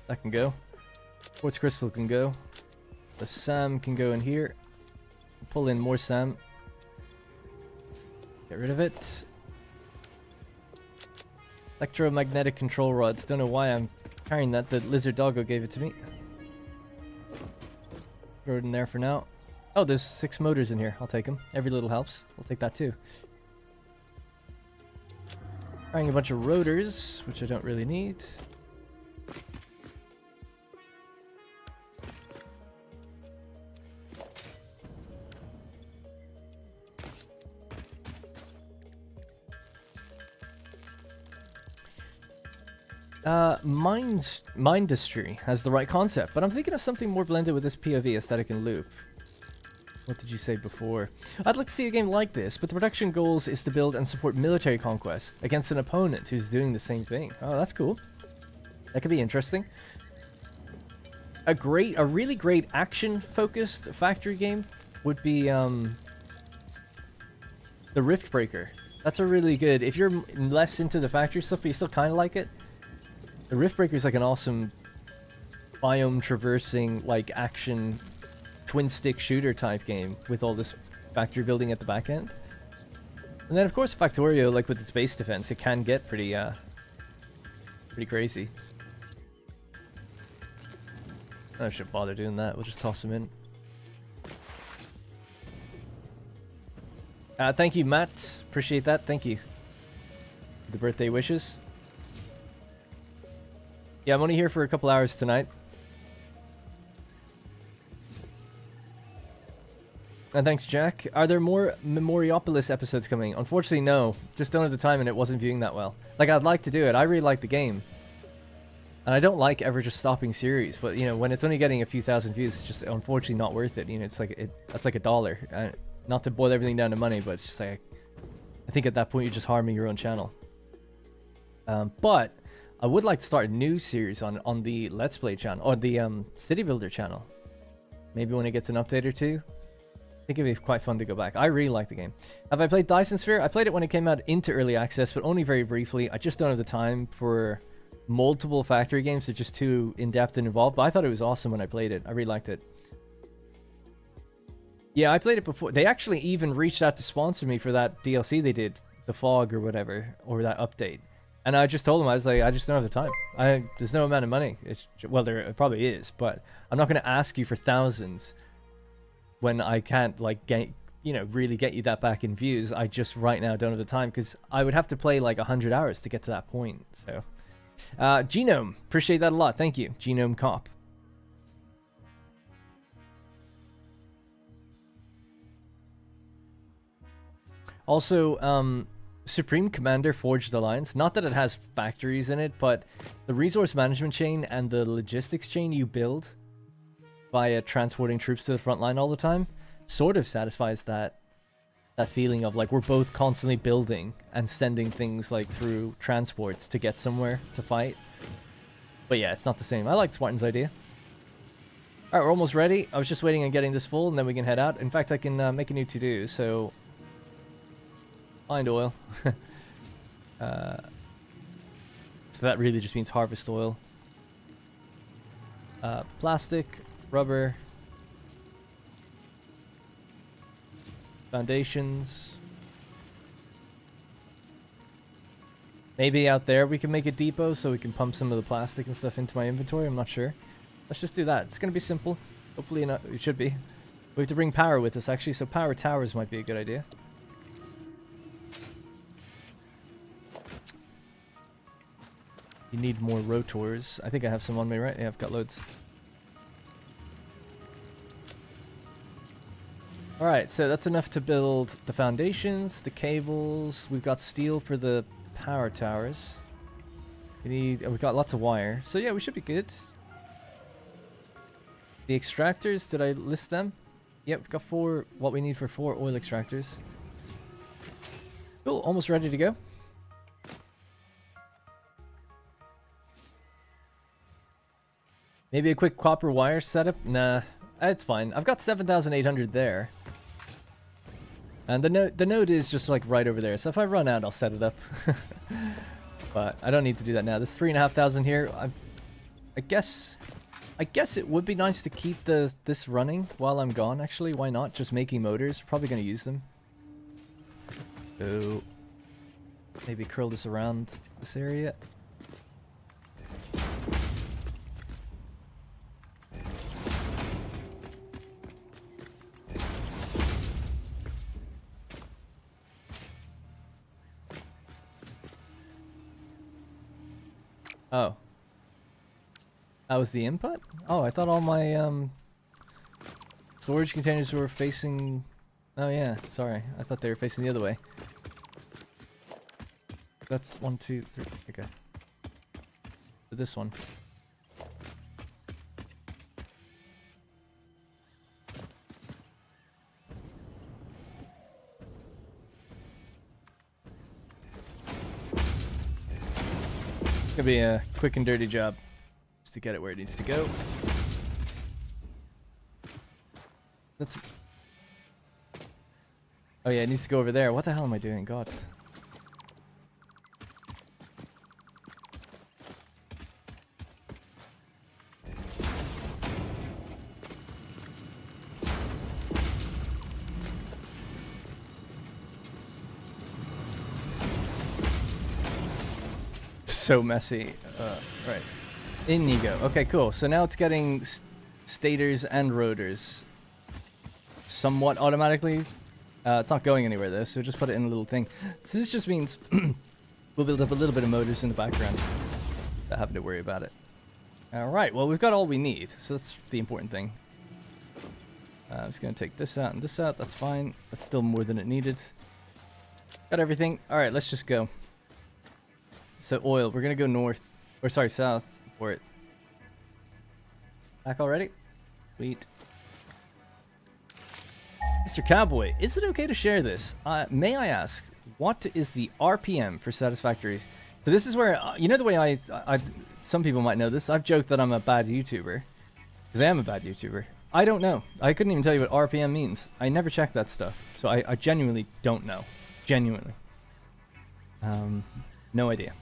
That can go. Quartz crystal can go. The SAM can go in here. Pull in more SAM. Get rid of it. Electromagnetic control rods. Don't know why I'm carrying that. The lizard doggo gave it to me. Throw it in there for now. Oh, there's 6 motors in here. I'll take them. Every little helps. I'll take that too. Carrying a bunch of rotors, which I don't really need. Mindustry has the right concept, but I'm thinking of something more blended with this POV aesthetic and loop. What did you say before? I'd like to see a game like this, but the production goals is to build and support military conquest against an opponent who's doing the same thing. Oh, that's cool. That could be interesting. A really great action-focused factory game would be the Rift Breaker. That's a really good, if you're less into the factory stuff, but you still kind of like it, the Rift Breaker is like an awesome biome traversing, like action twin stick shooter type game with all this factory building at the back end. And then of course Factorio, like with its base defense, it can get pretty crazy. I shouldn't bother doing that. We'll just toss them in. Thank you, Matt. Appreciate that. Thank you. The birthday wishes. Yeah, I'm only here for a couple hours tonight. And thanks, Jack. Are there more Memoriopolis episodes coming? Unfortunately, no. Just don't have the time and it wasn't viewing that well. Like, I'd like to do it. I really like the game. And I don't like ever just stopping series. But, you know, when it's only getting a few thousand views, it's just unfortunately not worth it. You know, it's like, that's like $1. Not to boil everything down to money, but it's just like, I think at that point you're just harming your own channel. But I would like to start a new series on the Let's Play channel, or the City Builder channel. Maybe when it gets an update or two. I think it'd be quite fun to go back. I really like the game. Have I played Dyson Sphere? I played it when it came out into early access, but only very briefly. I just don't have the time for multiple factory games. They're just too in-depth and involved, but I thought it was awesome when I played it. I really liked it. Yeah, I played it before. They actually even reached out to sponsor me for that DLC they did, the Fog or whatever, or that update. And I just told them, I was like, I just don't have the time. There's no amount of money. Well, there probably is, but I'm not going to ask you for thousands when I can't, like, really get you that back in views. I just right now don't have the time, because I would have to play like 100 hours to get to that point. So, Genome, appreciate that a lot. Thank you, Genome Cop. Also, Supreme Commander Forged Alliance. Not that it has factories in it, but the resource management chain and the logistics chain you build via transporting troops to the front line all the time sort of satisfies that feeling of like we're both constantly building and sending things like through transports to get somewhere to fight. But yeah, it's not the same. I like Spartan's idea. Alright, we're almost ready. I was just waiting on getting this full and then we can head out. In fact, I can make a new to-do, so find oil. So that really just means harvest oil. Plastic, rubber, foundations. Maybe out there we can make a depot so we can pump some of the plastic and stuff into my inventory. I'm not sure. Let's just do that. It's going to be simple. Hopefully enough. It should be. We have to bring power with us actually, so power towers might be a good idea. You need more rotors. I think I have some on me, right? Yeah, I've got loads. Alright, so that's enough to build the foundations, the cables. We've got steel for the power towers. We've got lots of wire. So yeah, we should be good. The extractors, did I list them? Yep, we've got what we need for 4 oil extractors. Cool, almost ready to go. Maybe a quick copper wire setup? Nah, it's fine. I've got 7,800 there. And the node is just like right over there. So if I run out, I'll set it up. But I don't need to do that now. There's 3,500 here. I guess it would be nice to keep this running while I'm gone. Actually, why not? Just making motors. We're probably going to use them. So maybe curl this around this area. Oh. That was the input? Oh, I thought all my storage containers were facing... Oh yeah, sorry. I thought they were facing the other way. That's 1, 2, 3. Okay. So this one. Gonna be a quick and dirty job just to get it where it needs to go. That's... Oh yeah, it needs to go over there. What the hell am I doing? God. So messy. Right. In you go. Okay, cool. So now it's getting stators and rotors somewhat automatically. It's not going anywhere though, so just put it in a little thing. So this just means we'll build up a little bit of motors in the background without having to worry about it. Alright, well we've got all we need, so that's the important thing. I'm just going to take this out and this out, that's fine. That's still more than it needed. Got everything. Alright, let's just go. So oil, we're going to go north, or sorry, south for it. Back already? Sweet. Mr. Cowboy, is it okay to share this? May I ask, what is the RPM for Satisfactory? So this is where, you know the way I some people might know this, I've joked that I'm a bad YouTuber. Because I am a bad YouTuber. I don't know. I couldn't even tell you what RPM means. I never check that stuff. So I genuinely don't know. Genuinely. No idea.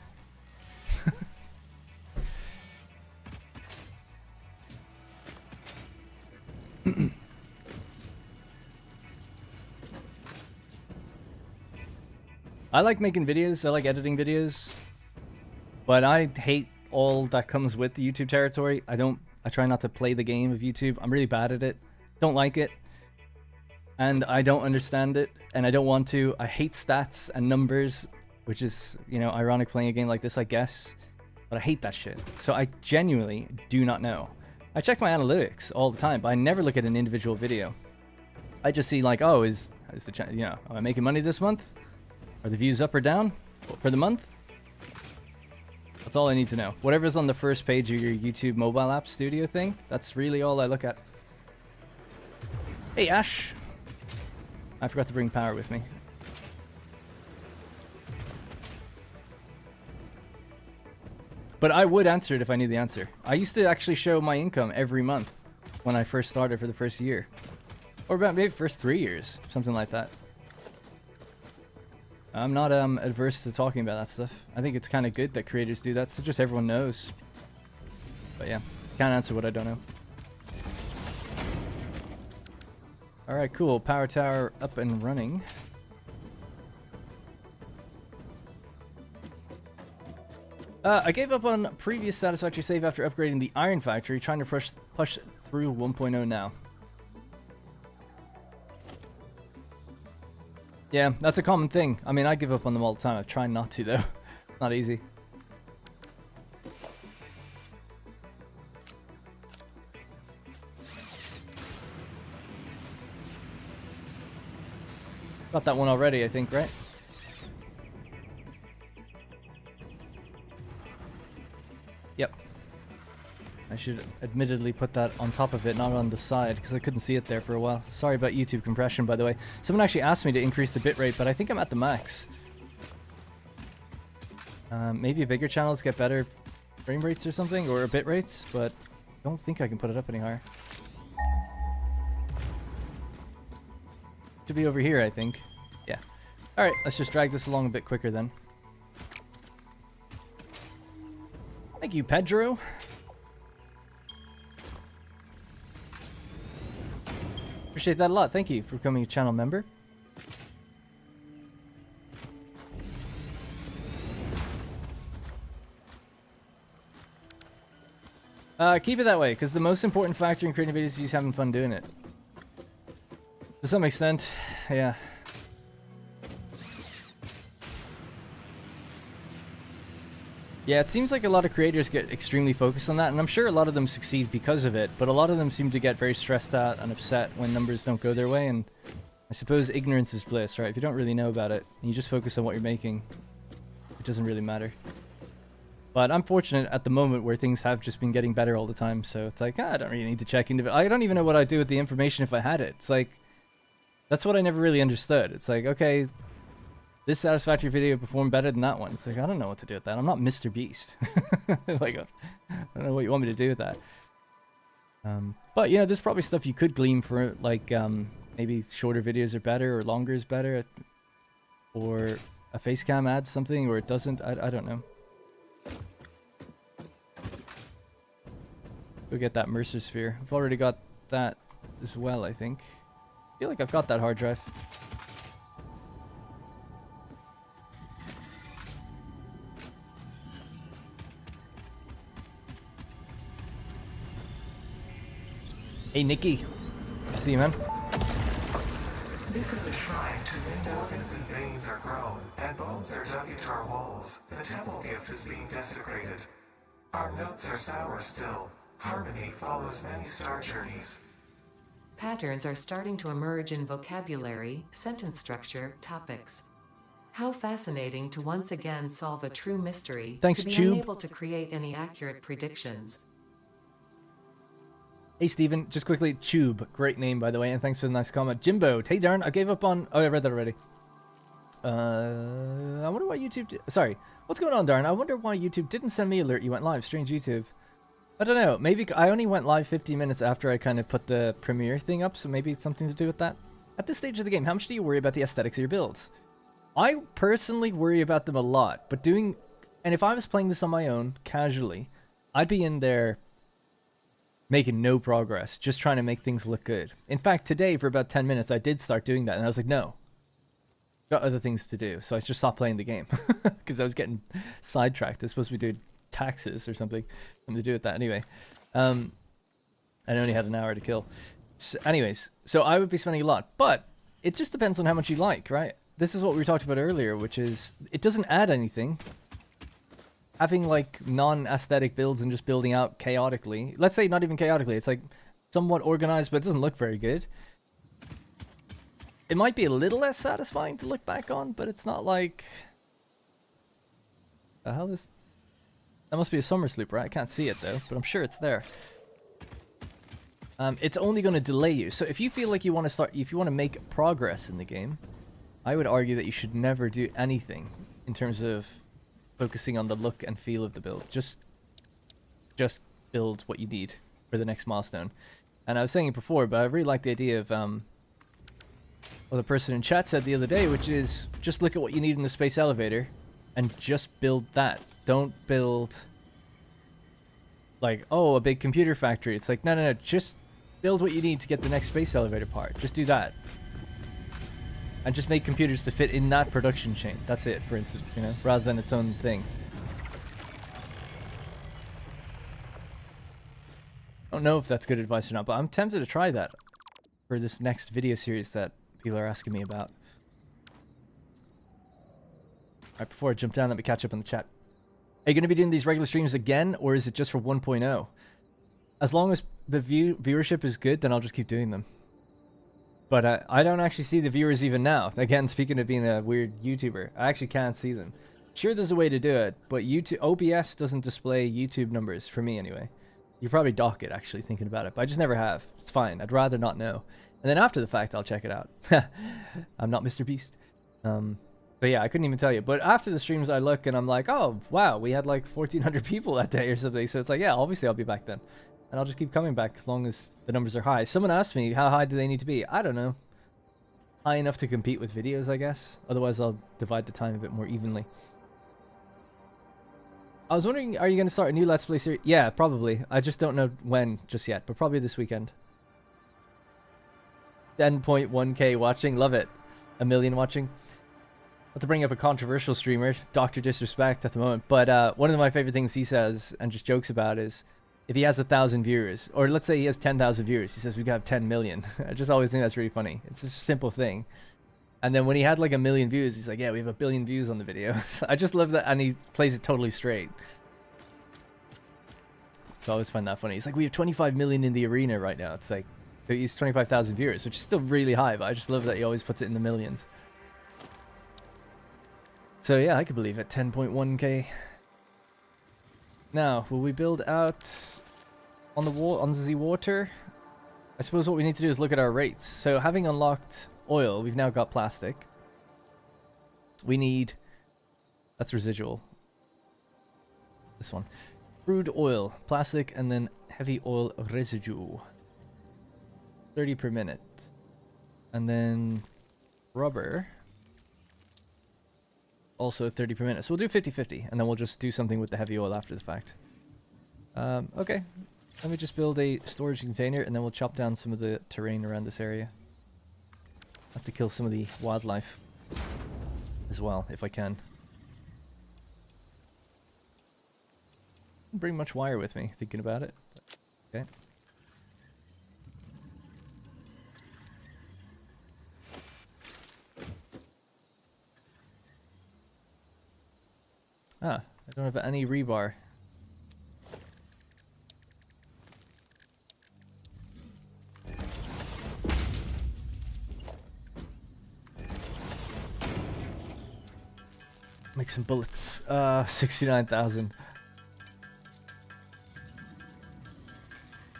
I like making videos, I like editing videos, but I hate all that comes with the YouTube territory. I try not to play the game of YouTube. I'm really bad at it. Don't like it. And I don't understand it, and I don't want to. I hate stats and numbers, which is, you know, ironic playing a game like this, I guess. But I hate that shit. So I genuinely do not know. I check my analytics all the time, but I never look at an individual video. I just see like, oh, is the channel, you know, am I making money this month? Are the views up or down for the month? That's all I need to know. Whatever's on the first page of your YouTube mobile app studio thing, that's really all I look at. Hey, Ash. I forgot to bring power with me. But I would answer it if I knew the answer. I used to actually show my income every month when I first started for the first year. Or about maybe first 3 years, something like that. I'm not adverse to talking about that stuff. I think it's kind of good that creators do that, so just everyone knows. But yeah, can't answer what I don't know. Alright, cool. Power tower up and running. I gave up on previous Satisfactory save after upgrading the Iron Factory, trying to push through 1.0 now. Yeah, that's a common thing. I mean, I give up on them all the time. I try not to, though. Not easy. Got that one already, I think, right? Yep. I should admittedly put that on top of it, not on the side, because I couldn't see it there for a while. Sorry about YouTube compression, by the way. Someone actually asked me to increase the bitrate, but I think I'm at the max. Maybe bigger channels get better frame rates or something, or bit rates, but I don't think I can put it up any higher. Should be over here, I think. Yeah. Alright, let's just drag this along a bit quicker then. Thank you, Pedro. Appreciate that a lot. Thank you for becoming a channel member. Keep it that way, because the most important factor in creating videos is just having fun doing it. To some extent, yeah. Yeah, it seems like a lot of creators get extremely focused on that, and I'm sure a lot of them succeed because of it, but a lot of them seem to get very stressed out and upset when numbers don't go their way, and I suppose ignorance is bliss, right? If you don't really know about it, and you just focus on what you're making, it doesn't really matter. But I'm fortunate at the moment where things have just been getting better all the time, so it's like, I don't really need to check into it. I don't even know what I'd do with the information if I had it. It's like, that's what I never really understood. It's like, okay, this Satisfactory video performed better than that one. It's like, I don't know what to do with that. I'm not Mr. Beast. Like, I don't know what you want me to do with that. But, you know, there's probably stuff you could glean for, like, maybe shorter videos are better or longer is better. Or a face cam adds something or it doesn't. I don't know. Go get that Mercer sphere. I've already got that as well, I think. I feel like I've got that hard drive. Hey, Nikki. See you, man. This is a shrine to Windows and veins are grown, and bones are dug into our walls. The temple gift is being desecrated. Our notes are sour still. Harmony follows many star journeys. Patterns are starting to emerge in vocabulary, sentence structure, topics. How fascinating to once again solve a true mystery, Thanks, to be Tube. unable to create any accurate predictions. Hey, Steven. Just quickly, Tube. Great name, by the way, and thanks for the nice comment. Jimbo. Hey, Darren. I gave up on... Oh, I read that already. I wonder why YouTube... Sorry. What's going on, Darren? I wonder why YouTube didn't send me alert you went live. Strange YouTube. I don't know. Maybe I only went live 15 minutes after I kind of put the premiere thing up, so maybe it's something to do with that. At this stage of the game, how much do you worry about the aesthetics of your builds? I personally worry about them a lot, but doing... And if I was playing this on my own, casually, I'd be in there making no progress, just trying to make things look good. In fact, today, for about 10 minutes, I did start doing that, and I was like, no. Got other things to do, so I just stopped playing the game. Because I was getting sidetracked. I was supposed to be doing taxes or something to do with that anyway. I only had an hour to kill. So anyways, so I would be spending a lot, but it just depends on how much you like, right? This is what we talked about earlier, which is it doesn't add anything. Having like non-aesthetic builds and just building out chaotically. Let's say not even chaotically, it's like somewhat organized, but it doesn't look very good. It might be a little less satisfying to look back on, but it's not like... The hell is... That must be a summer sloop, right? I can't see it though, but I'm sure it's there. It's only going to delay you. So if you feel like you want to start, if you want to make progress in the game, I would argue that you should never do anything in terms of focusing on the look and feel of the build. Just build what you need for the next milestone. And I was saying it before, but I really like the idea of what the person in chat said the other day, which is just look at what you need in the space elevator and just build that. Don't build like, oh, a big computer factory. It's like, no, just build what you need to get the next space elevator part. Just do that. And just make computers to fit in that production chain. That's it, for instance, you know, rather than its own thing. I don't know if that's good advice or not, but I'm tempted to try that for this next video series that people are asking me about. Alright, before I jump down, let me catch up on the chat. Are you going to be doing these regular streams again, or is it just for 1.0? As long as the viewership is good, then I'll just keep doing them. But I don't actually see the viewers even now. Again, speaking of being a weird YouTuber, I actually can't see them. Sure, there's a way to do it, but YouTube OBS doesn't display YouTube numbers, for me anyway. You probably dock it, actually, thinking about it, but I just never have. It's fine. I'd rather not know. And then after the fact, I'll check it out. I'm not Mr. Beast. But yeah, I couldn't even tell you. But after the streams, I look and I'm like, oh, wow, we had like 1,400 people that day or something. So it's like, yeah, obviously I'll be back then. And I'll just keep coming back as long as the numbers are high. Someone asked me, how high do they need to be? I don't know. High enough to compete with videos, I guess. Otherwise, I'll divide the time a bit more evenly. I was wondering, are you going to start a new Let's Play series? Yeah, probably. I just don't know when just yet, but probably this weekend. 10.1k watching. Love it. 1 million watching. Not to bring up a controversial streamer, Dr. Disrespect at the moment, but one of my favorite things he says and just jokes about is if he has 1,000 viewers, or let's say he has 10,000 viewers, he says we could have 10 million. I just always think that's really funny. It's just a simple thing. And then when he had like 1 million views, he's like, yeah, we have 1 billion views on the video. I just love that, and he plays it totally straight. So I always find that funny. He's like, we have 25 million in the arena right now. It's like, he's 25,000 viewers, which is still really high, but I just love that he always puts it in the millions. So yeah, I could believe it. 10.1k. Now, will we build out on the water? I suppose what we need to do is look at our rates. So having unlocked oil, we've now got plastic. We need... That's residual. This one. Crude oil, plastic, and then heavy oil residue. 30 per minute. And then rubber. Also 30 per minute. So we'll do 50-50, and then we'll just do something with the heavy oil after the fact. Okay. Let me just build a storage container, and then we'll chop down some of the terrain around this area. Have to kill some of the wildlife as well, if I can. Bring much wire with me, thinking about it. Okay. Ah, I don't have any rebar. Make some bullets. 69,000.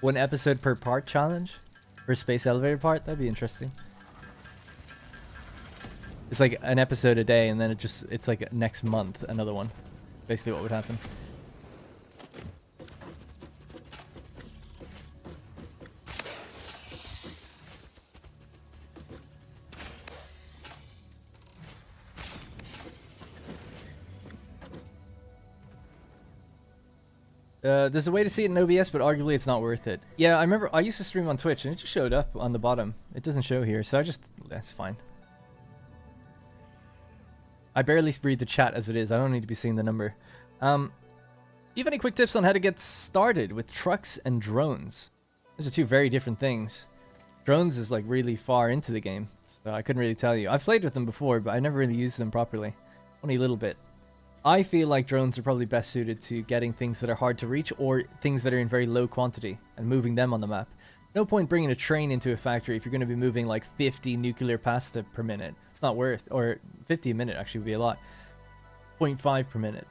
1 episode per part challenge? For space elevator part? That'd be interesting. It's like an episode a day, and then it's like next month, another one. Basically what would happen. There's a way to see it in OBS, but arguably it's not worth it. Yeah, I remember I used to stream on Twitch, and it just showed up on the bottom. It doesn't show here, so that's fine. I barely read the chat as it is. I don't need to be seeing the number. You have any quick tips on how to get started with trucks and drones? Those are two very different things. Drones is like really far into the game, so I couldn't really tell you. I've played with them before, but I never really used them properly. Only a little bit. I feel like drones are probably best suited to getting things that are hard to reach or things that are in very low quantity and moving them on the map. No point bringing a train into a factory if you're going to be moving like 50 nuclear pasta per minute. It's not worth, or 50 a minute actually would be a lot. 0.5 per minute.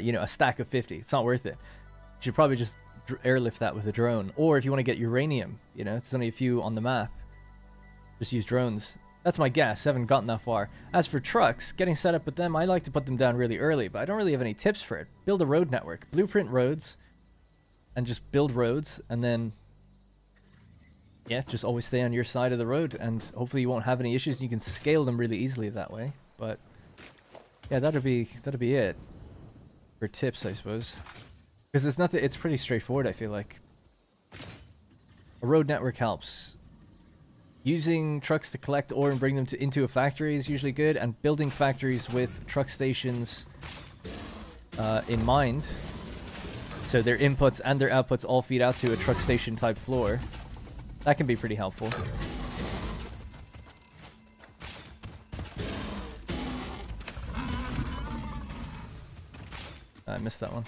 You know, a stack of 50. It's not worth it. You should probably just airlift that with a drone. Or if you want to get uranium, you know, it's only a few on the map. Just use drones. That's my guess. I haven't gotten that far. As for trucks, getting set up with them, I like to put them down really early, but I don't really have any tips for it. Build a road network. Blueprint roads. And just build roads. And then, yeah, just always stay on your side of the road. And hopefully you won't have any issues. And you can scale them really easily that way. But, yeah, that'd be it. For tips, I suppose. Because it's nothing. It's pretty straightforward, I feel like. A road network helps. Using trucks to collect ore and bring them into a factory is usually good, and building factories with truck stations in mind, so their inputs and their outputs all feed out to a truck station type floor. That can be pretty helpful. I missed that one.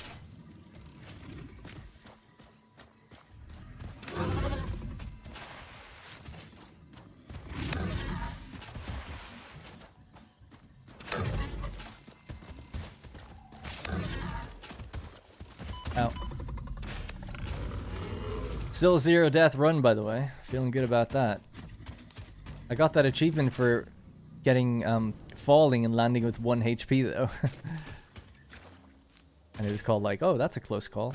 Ow. Still 0 death run, by the way. Feeling good about that. I got that achievement for getting falling and landing with 1 HP though. And it was called like, oh, that's a close call.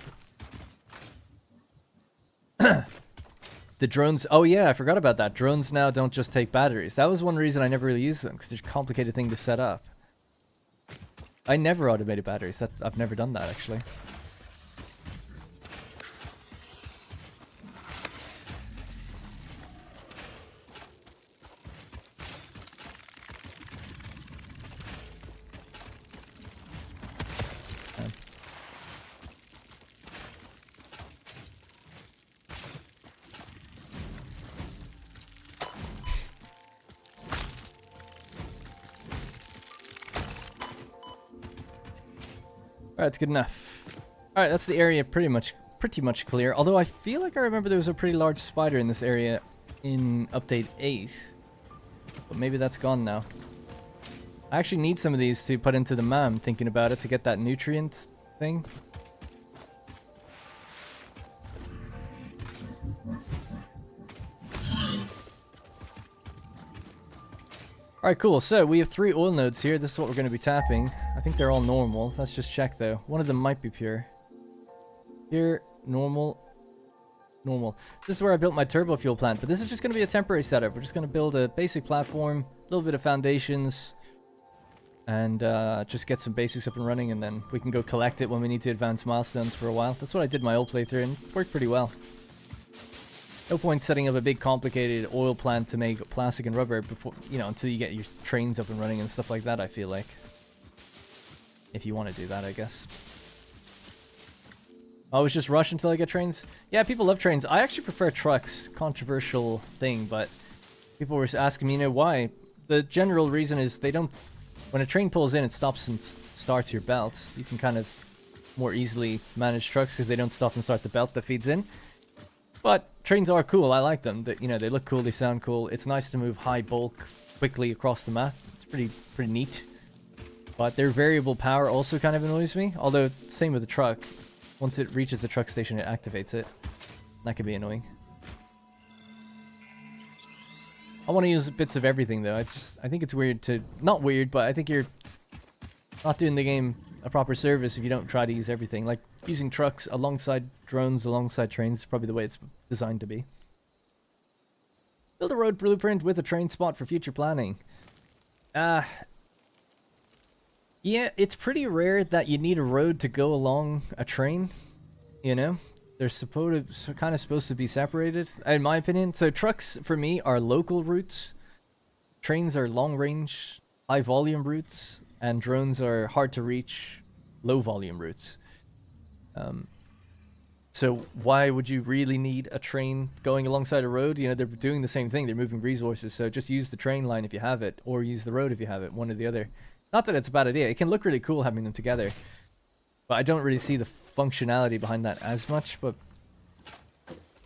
The drones, oh yeah, I forgot about that. Drones now don't just take batteries. That was one reason I never really used them, because they're a complicated thing to set up. I never automated batteries. I've never done that actually. Alright, it's good enough. Alright, that's the area pretty much clear. Although I feel like I remember there was a pretty large spider in this area in update 8. But maybe that's gone now. I actually need some of these to put into the MAM, thinking about it, to get that nutrient thing. Alright, cool. So, we have 3 oil nodes here. This is what we're going to be tapping. I think they're all normal. Let's just check, though. One of them might be pure. Here, normal. Normal. This is where I built my turbo fuel plant, but this is just going to be a temporary setup. We're just going to build a basic platform, a little bit of foundations, and just get some basics up and running, and then we can go collect it when we need to advance milestones for a while. That's what I did my old playthrough, and it worked pretty well. No point setting up a big complicated oil plant to make plastic and rubber before, you know, until you get your trains up and running and stuff like that, I feel like. If you want to do that, I guess. I was just rush until I get trains. Yeah, people love trains. I actually prefer trucks. Controversial thing, but people were asking me, you know, why? The general reason is they don't when a train pulls in, it stops and starts your belts. You can kind of more easily manage trucks because they don't stop and start the belt that feeds in. But trains are cool. I like them. You know, they look cool. They sound cool. It's nice to move high bulk quickly across the map. It's pretty neat. But their variable power also kind of annoys me. Although, same with the truck. Once it reaches the truck station, it activates it. That can be annoying. I want to use bits of everything, though. I think it's weird to... Not weird, but I think you're not doing the game a proper service if you don't try to use everything. Like, using trucks alongside drones, alongside trains is probably the way it's designed to be. Build a road blueprint with a train spot for future planning. Yeah, it's pretty rare that you need a road to go along a train, you know? They're kind of supposed to be separated, in my opinion. So trucks, for me, are local routes. Trains are long-range, high-volume routes. And drones are hard-to-reach, low-volume routes. So why would you really need a train going alongside a road? You know, they're doing the same thing. They're moving resources. So just use the train line if you have it, or use the road if you have it, one or the other. Not that it's a bad idea. It can look really cool having them together. But I don't really see the functionality behind that as much, but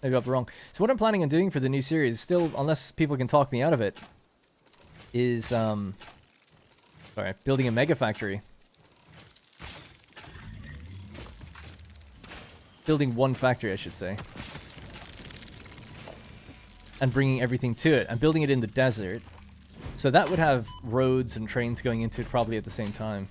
maybe I'll be wrong. So what I'm planning on doing for the new series, still, unless people can talk me out of it, is, sorry, building a mega factory. Building one factory, I should say. And bringing everything to it. And building it in the desert. So that would have roads and trains going into it probably at the same time.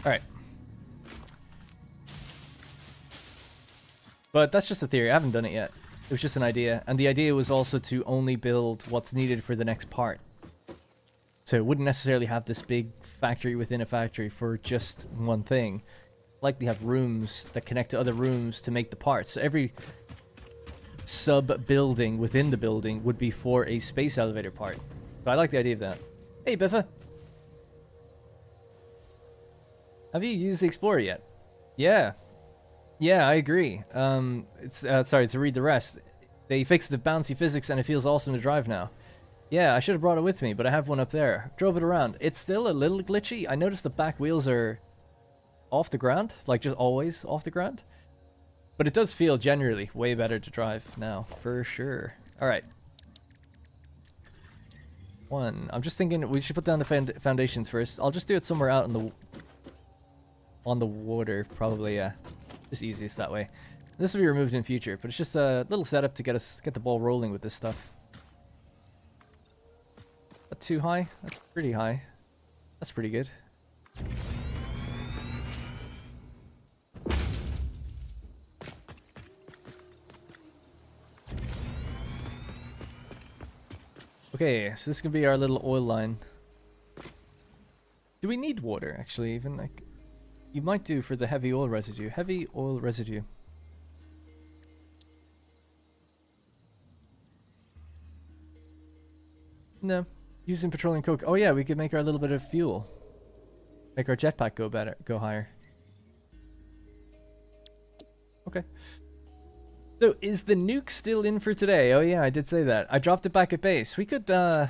Alright. But that's just a theory. I haven't done it yet. It was just an idea. And the idea was also to only build what's needed for the next part. So it wouldn't necessarily have this big factory within a factory for just one thing. Likely have rooms that connect to other rooms to make the parts. So every sub-building within the building would be for a space elevator part. So I like the idea of that. Hey, Biffa! Have you used the Explorer yet? Yeah. Yeah, I agree. Sorry, to read the rest. They fixed the bouncy physics and it feels awesome to drive now. Yeah, I should have brought it with me, but I have one up there. Drove it around. It's still a little glitchy. I noticed the back wheels are off the ground, like just always off the ground. But it does feel generally way better to drive now, for sure. All right. I'm just thinking we should put down the foundations first. I'll just do it somewhere out on the water, probably. Yeah, just easiest that way. This will be removed in future, but it's just a little setup to get the ball rolling with this stuff. Not too high. That's pretty high. That's pretty good. Okay, so this can be our little oil line. Do we need water, actually, even? Like, you might do for the heavy oil residue. Heavy oil residue. No. Using petroleum coke. Oh yeah, we could make our little bit of fuel. Make our jetpack go higher. Okay. So, is the nuke still in for today? Oh yeah, I did say that. I dropped it back at base. We could, yeah,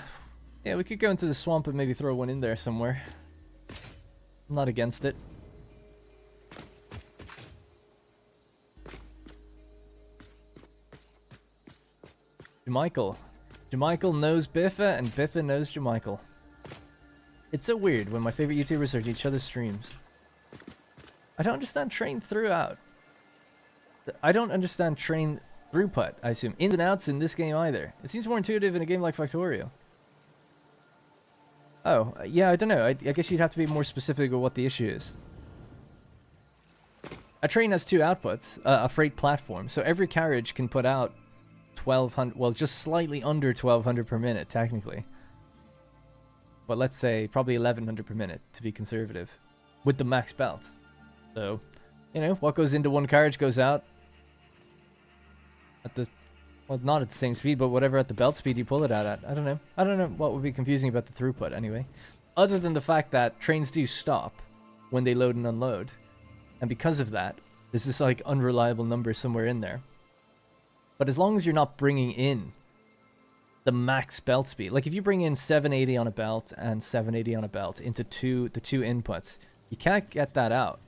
we could go into the swamp and maybe throw one in there somewhere. I'm not against it. Jamichael knows Biffa, and Biffa knows Jamichael. It's so weird when my favorite YouTubers are each other's streams. I don't understand train throughout. I don't understand train throughput, I assume. Ins and outs in this game either. It seems more intuitive in a game like Factorio. Oh, yeah, I don't know. I guess you'd have to be more specific with what the issue is. A train has two outputs, a freight platform, so every carriage can put out 1,200, well, just slightly under 1,200 per minute, technically. But let's say probably 1,100 per minute, to be conservative, with the max belt. So, you know, what goes into one carriage goes out at the, well, not at the same speed, but whatever at the belt speed you pull it out at. I don't know. I don't know what would be confusing about the throughput, anyway. Other than the fact that trains do stop when they load and unload. And because of that, There's this like unreliable number somewhere in there. But as long as you're not bringing in the max belt speed, like if you bring in 780 on a belt and 780 on a belt into the two inputs, you can't get that out.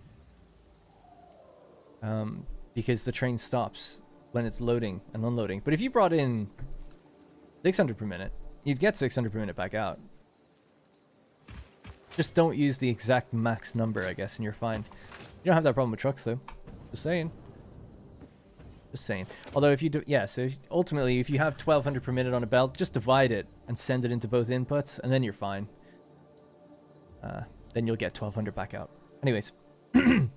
Because the train stops when it's loading and unloading. But if you brought in 600 per minute, you'd get 600 per minute back out. Just don't use the exact max number, I guess, and you're fine. You don't have that problem with trucks, though. Just saying. Just saying. Although if you do, yeah, so ultimately, if you have 1200 per minute on a belt, just divide it and send it into both inputs, and then you're fine. Then you'll get 1200 back out. Anyways. Does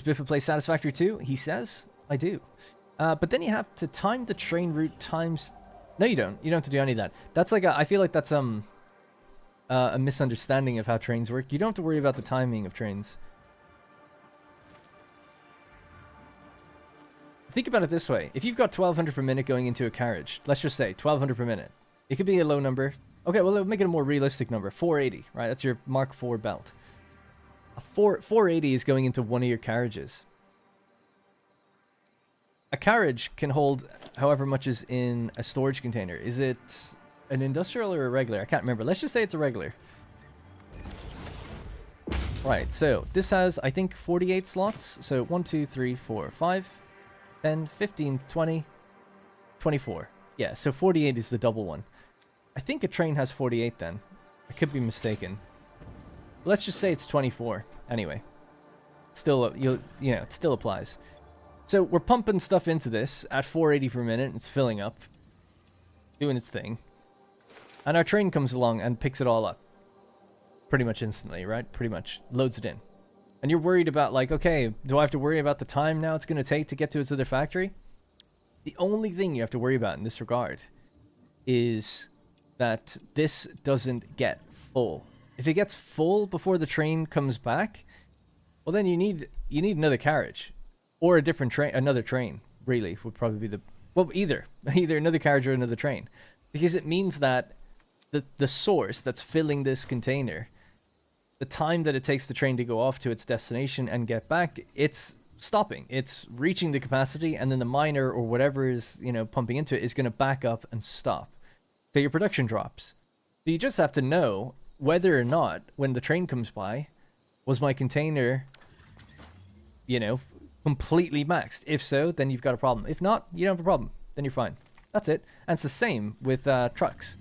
Biffa play Satisfactory too? He says. I do. But then you have to time the train route times... No, you don't. You don't have to do any of that. That's like I feel like that's a misunderstanding of how trains work. You don't have to worry about the timing of trains. Think about it this way. If you've got 1200 per minute going into a carriage, let's just say 1200 per minute. It could be a low number. Okay, well, make it a more realistic number. 480, right? That's your Mark IV belt. 480 is going into one of your carriages. A carriage can hold however much is in a storage container. Is it an industrial or a regular? I can't remember. Let's just say it's a regular. Right, so this has, I think, 48 slots. So 1, 2, 3, 4, 5, 10, 15, 20, 24. Yeah, so 48 is the double one. I think a train has 48 then. I could be mistaken. Let's just say it's 24. Anyway, still, it still applies. So we're pumping stuff into this at 480 per minute. It's filling up, doing its thing, and our train comes along and picks it all up, pretty much instantly, right? Pretty much loads it in, and you're worried about like, okay, do I have to worry about the time now it's going to take to get to its other factory? The only thing you have to worry about in this regard is that this doesn't get full. If it gets full before the train comes back, well, then you need another carriage, or a different train. Another train really would probably be the either another carriage or another train, because it means that the source that's filling this container, the time that it takes the train to go off to its destination and get back, it's stopping. It's reaching the capacity, and then the miner or whatever is pumping into it is going to back up and stop. So your production drops. So you just have to know whether or not, when the train comes by, was my container, completely maxed. If so, then you've got a problem. If not, you don't have a problem. Then you're fine. That's it. And it's the same with trucks.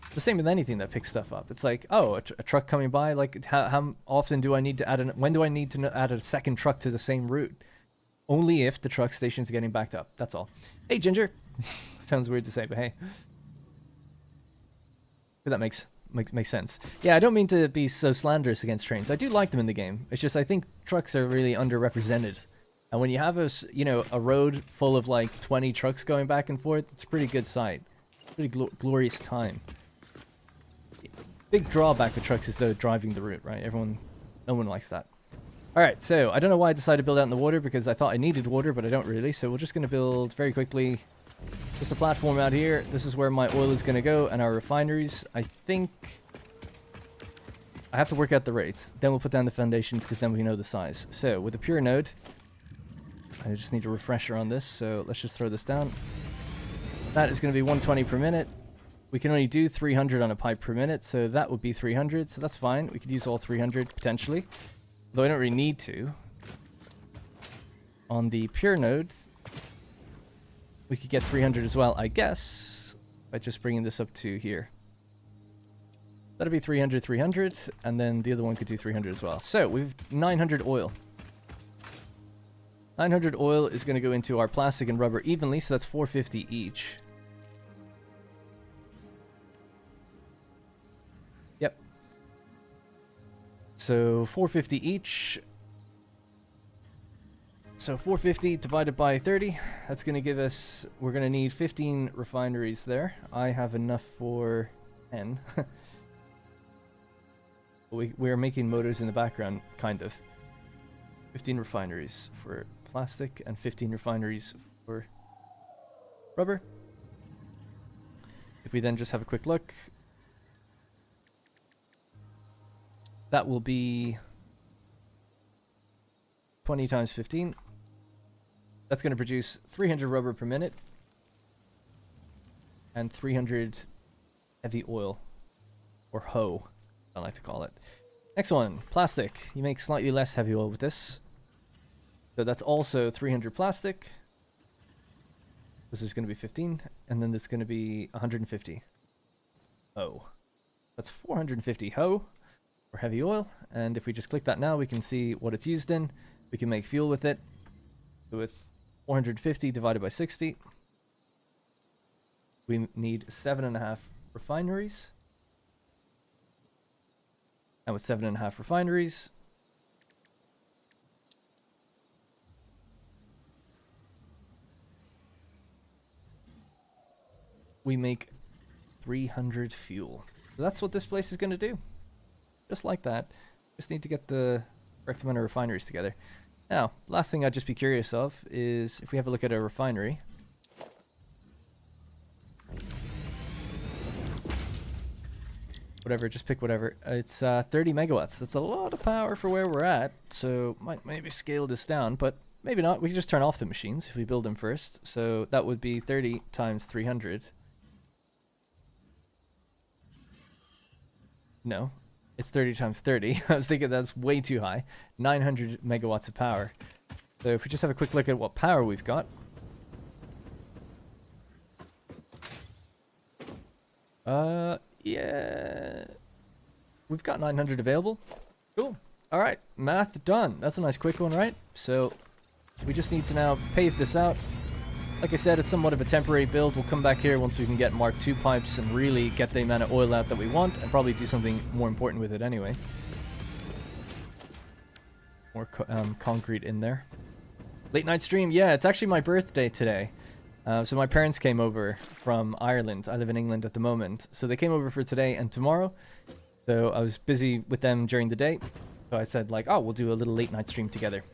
It's the same with anything that picks stuff up. It's like, oh, a truck coming by, like how often do I need to add when do I need to add a second truck to the same route? Only if the truck station's getting backed up. That's all. Hey, Ginger. Sounds weird to say, but hey. But that makes sense. Yeah, I don't mean to be so slanderous against trains. I do like them in the game. It's just I think trucks are really underrepresented. And when you have a road full of like 20 trucks going back and forth, it's a pretty good sight. Pretty glorious time. Big drawback with trucks is though driving the route, right? No one likes that. All right, so I don't know why I decided to build out in the water, because I thought I needed water, but I don't really. So we're just going to build very quickly just a platform out here. This is where my oil is going to go, and our refineries. I think I have to work out the rates. Then we'll put down the foundations, because then we know the size. So with a pure node, I just need a refresher on this. So let's just throw this down. That is going to be 120 per minute. We can only do 300 on a pipe per minute, so that would be 300. So that's fine. We could use all 300 potentially, though I don't really need to. On the pure node, we could get 300 as well, I guess, by just bringing this up to here. That'll be 300, 300, and then the other one could do 300 as well. So we've 900 oil. 900 oil is going to go into our plastic and rubber evenly, so that's 450 each. Yep. So 450 each. So 450 divided by 30, that's going to give us, we're going to need 15 refineries there. I have enough for 10. We're making motors in the background, kind of. 15 refineries for plastic and 15 refineries for rubber. If we then just have a quick look, that will be 20 times 15. That's going to produce 300 rubber per minute. And 300 heavy oil. Or hoe, I like to call it. Next one, plastic. You make slightly less heavy oil with this. So that's also 300 plastic. This is going to be 15. And then this is going to be 150. Oh. That's 450 hoe. For heavy oil. And if we just click that now, we can see what it's used in. We can make fuel with it. So with 450 divided by 60. We need 7.5 refineries. And with 7.5 refineries, we make 300 fuel. So that's what this place is going to do. Just like that. Just need to get the correct amount of refineries together. Now, last thing I'd just be curious of is if we have a look at a refinery. Whatever, just pick whatever. It's 30 megawatts. That's a lot of power for where we're at. So might maybe scale this down, but maybe not. We can just turn off the machines if we build them first. So that would be 30 times 300. No, it's 30 times 30. I was thinking that's way too high. 900 megawatts of power. So if we just have a quick look at what power we've got. Yeah. We've got 900 available. Cool. All right, math done. That's a nice quick one, right? So we just need to now pave this out. Like I said, it's somewhat of a temporary build. We'll come back here once we can get Mark II pipes and really get the amount of oil out that we want, and probably do something more important with it anyway. More concrete in there. Late night stream. Yeah, it's actually my birthday today. So my parents came over from Ireland. I live in England at the moment. So they came over for today and tomorrow. So I was busy with them during the day. So I said like, oh, we'll do a little late night stream together.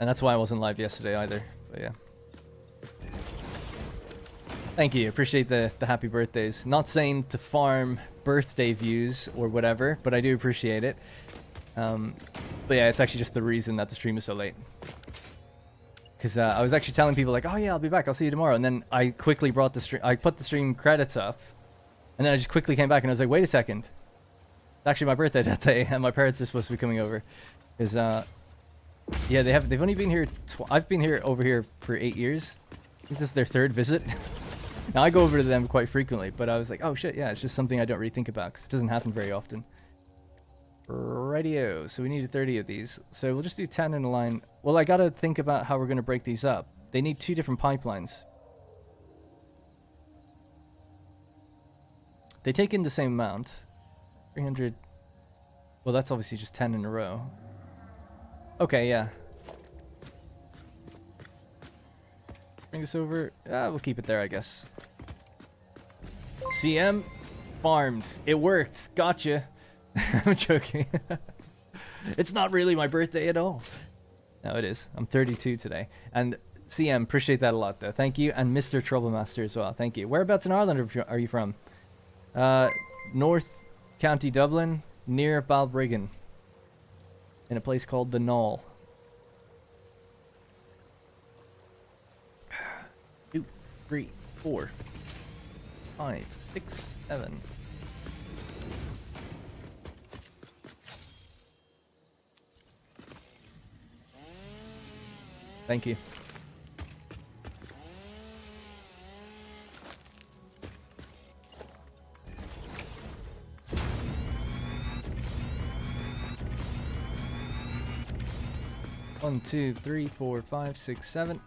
And that's why I wasn't live yesterday either. But yeah. Thank you. Appreciate the happy birthdays. Not saying to farm birthday views or whatever, but I do appreciate it. But yeah, it's actually just the reason that the stream is so late. Because I was actually telling people like, oh yeah, I'll be back. I'll see you tomorrow. And then I quickly brought the stream. I put the stream credits up. And then I just quickly came back and I was like, wait a second. It's actually my birthday that day. And my parents are supposed to be coming over. Because, yeah, they've only been here. I've been here over here for 8 years. I think this is their 3rd visit. Now I go over to them quite frequently. But I was like, oh shit, yeah, it's just something I don't really think about. Because it doesn't happen very often. Radio. So we need 30 of these. So we'll just do 10 in a line. Well, I gotta think about how we're gonna break these up. They need 2 different pipelines. They take in the same amount. 300. Well, that's obviously just 10 in a row. Okay, yeah. Bring this over. We'll keep it there, I guess. CM farmed. It worked. Gotcha. I'm joking. It's not really my birthday at all. No, it is. I'm 32 today. And CM, appreciate that a lot, though. Thank you. And Mr. Troublemaster as well. Thank you. Whereabouts in Ireland are you from? North County Dublin, near Balbriggan. In a place called the Knoll. 2, 3, 4, 5, 6, 7. Thank you. One, 2, 3, 4, 5, 6, 7,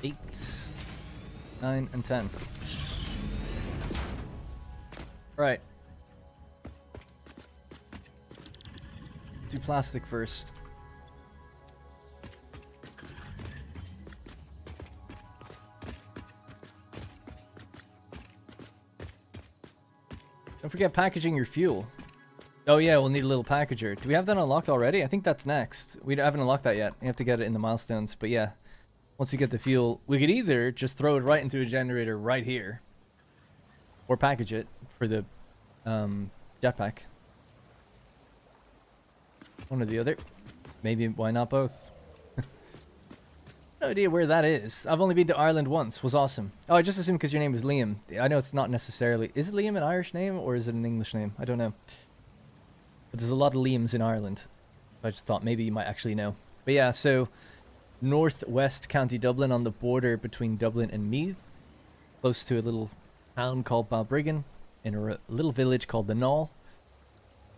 8, 9, and 10. Right. Do plastic first. Don't forget packaging your fuel. Oh yeah, we'll need a little packager. Do we have that unlocked already? I think that's next. We haven't unlocked that yet. We have to get it in the milestones. But yeah, once we get the fuel, we could either just throw it right into a generator right here. Or package it for the jetpack. One or the other. Maybe, why not both? No idea where that is. I've only been to Ireland once. Was awesome. Oh, I just assumed because your name is Liam. I know it's not necessarily... Is Liam an Irish name or is it an English name? I don't know. But there's a lot of Liams in Ireland. I just thought maybe you might actually know. But yeah, so... Northwest County Dublin on the border between Dublin and Meath. Close to a little town called Balbriggan. In a little village called the Knoll.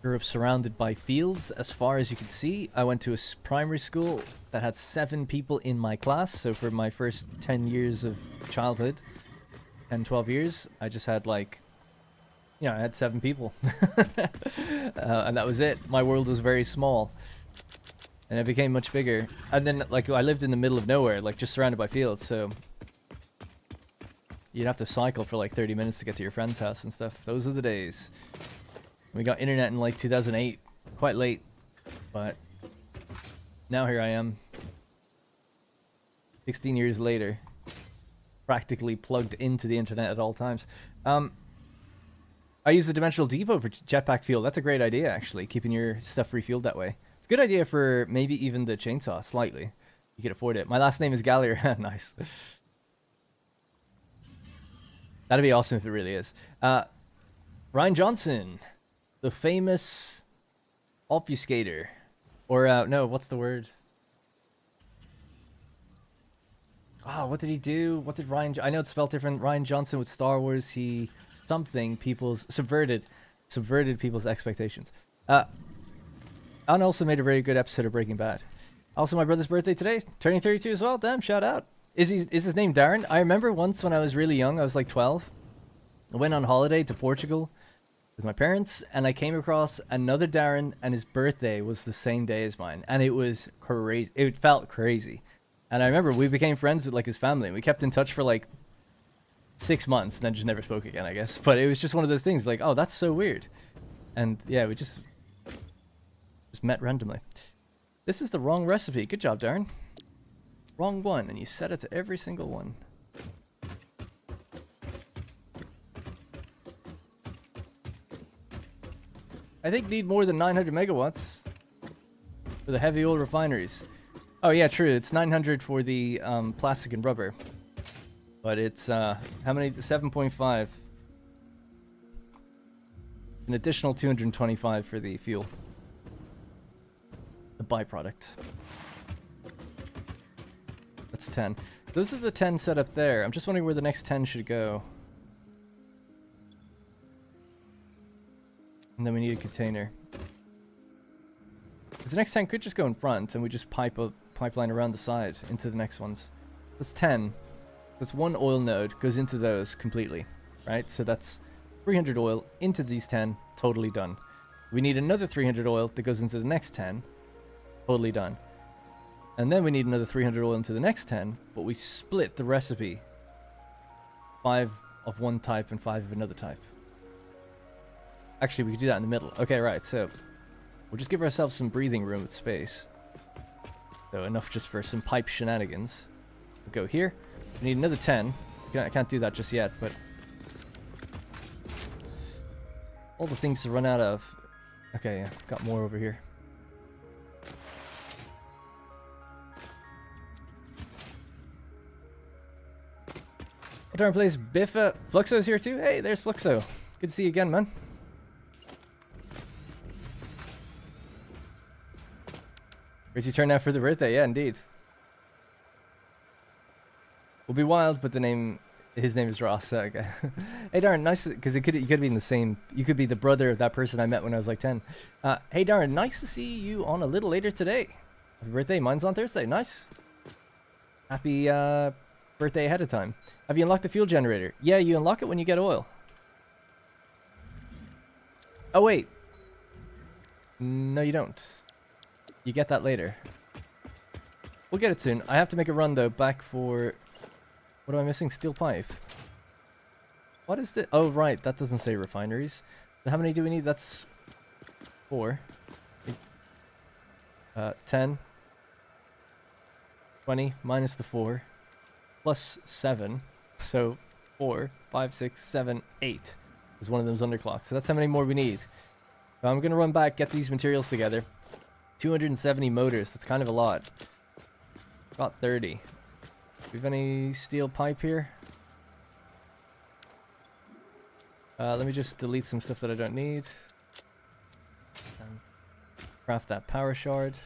Europe surrounded by fields as far as you can see. I went to a primary school that had 7 people in my class. So for my first 10 years of childhood, 10, 12 years, I just had like, you know, I had 7 people. And that was it. My world was very small. And it became much bigger. And then like I lived in the middle of nowhere, like just surrounded by fields. So you'd have to cycle for like 30 minutes to get to your friend's house and stuff. Those are the days. We got internet in like 2008, quite late, but now here I am, 16 years later, practically plugged into the internet at all times. I use the Dimensional Depot for jetpack fuel. That's a great idea, actually, keeping your stuff refueled that way. It's a good idea for maybe even the chainsaw, slightly. You could afford it. My last name is Gallier. Nice. That'd be awesome if it really is. Ryan Johnson. The famous obfuscator. Or, no, what's the word? Oh, what did he do? What did Ryan... I know it's spelled different. Ryan Johnson with Star Wars, he... Something people's... Subverted people's expectations. And also made a very good episode of Breaking Bad. Also, my brother's birthday today. Turning 32 as well. Damn, shout out. Is his name Darren? I remember once when I was really young, I was like 12. I went on holiday to Portugal with my parents, and I came across another Darren, and his birthday was the same day as mine, and it was crazy. It felt crazy. And I remember we became friends with like his family. We kept in touch for like 6 months, and then just never spoke again, I guess. But it was just one of those things, like, oh, that's so weird. And yeah, we just met randomly. This is the wrong recipe. Good job, Darren. Wrong one, and you set it to every single one. I think need more than 900 megawatts for the heavy oil refineries. Oh yeah, true. It's 900 for the plastic and rubber, but it's how many? 7.5. An additional 225 for the fuel, the byproduct. That's 10. Those are the 10 set up there. I'm just wondering where the next 10 should go. And then we need a container. Because the next 10 could just go in front, and we just pipeline around the side into the next ones. That's 10. That's one oil node goes into those completely, right? So that's 300 oil into these 10, totally done. We need another 300 oil that goes into the next 10, totally done. And then we need another 300 oil into the next 10, but we split the recipe. 5 of one type and 5 of another type. Actually, we could do that in the middle. Okay, right, so we'll just give ourselves some breathing room with space. So enough just for some pipe shenanigans. We'll go here. We need another 10. I can't do that just yet, but all the things to run out of. Okay, yeah, got more over here. Darren plays Biffa. Fluxo's here too. Hey, there's Fluxo. Good to see you again, man. Crazy turn out for the birthday. Yeah, indeed. Will be wild, but his name is Ross. Okay. Hey, Darren, nice, because you could be in the same. You could be the brother of that person I met when I was like 10. Hey, Darren, nice to see you on a little later today. Happy birthday. Mine's on Thursday. Nice. Happy birthday ahead of time. Have you unlocked the fuel generator? Yeah, you unlock it when you get oil. Oh, wait. No, you don't. You get that later. We'll get it soon. I have to make a run, though, back for... What am I missing? Steel pipe. What is it? Oh, right. That doesn't say refineries. So how many do we need? That's 4. 10. 20 minus the 4. Plus 7. So 4, 5, 6, 7, 8. Because one of them's underclocked. So that's how many more we need. So I'm going to run back, get these materials together. 270 motors. That's kind of a lot. Got 30. Do we have any steel pipe here? Let me just delete some stuff that I don't need. And craft that power shard.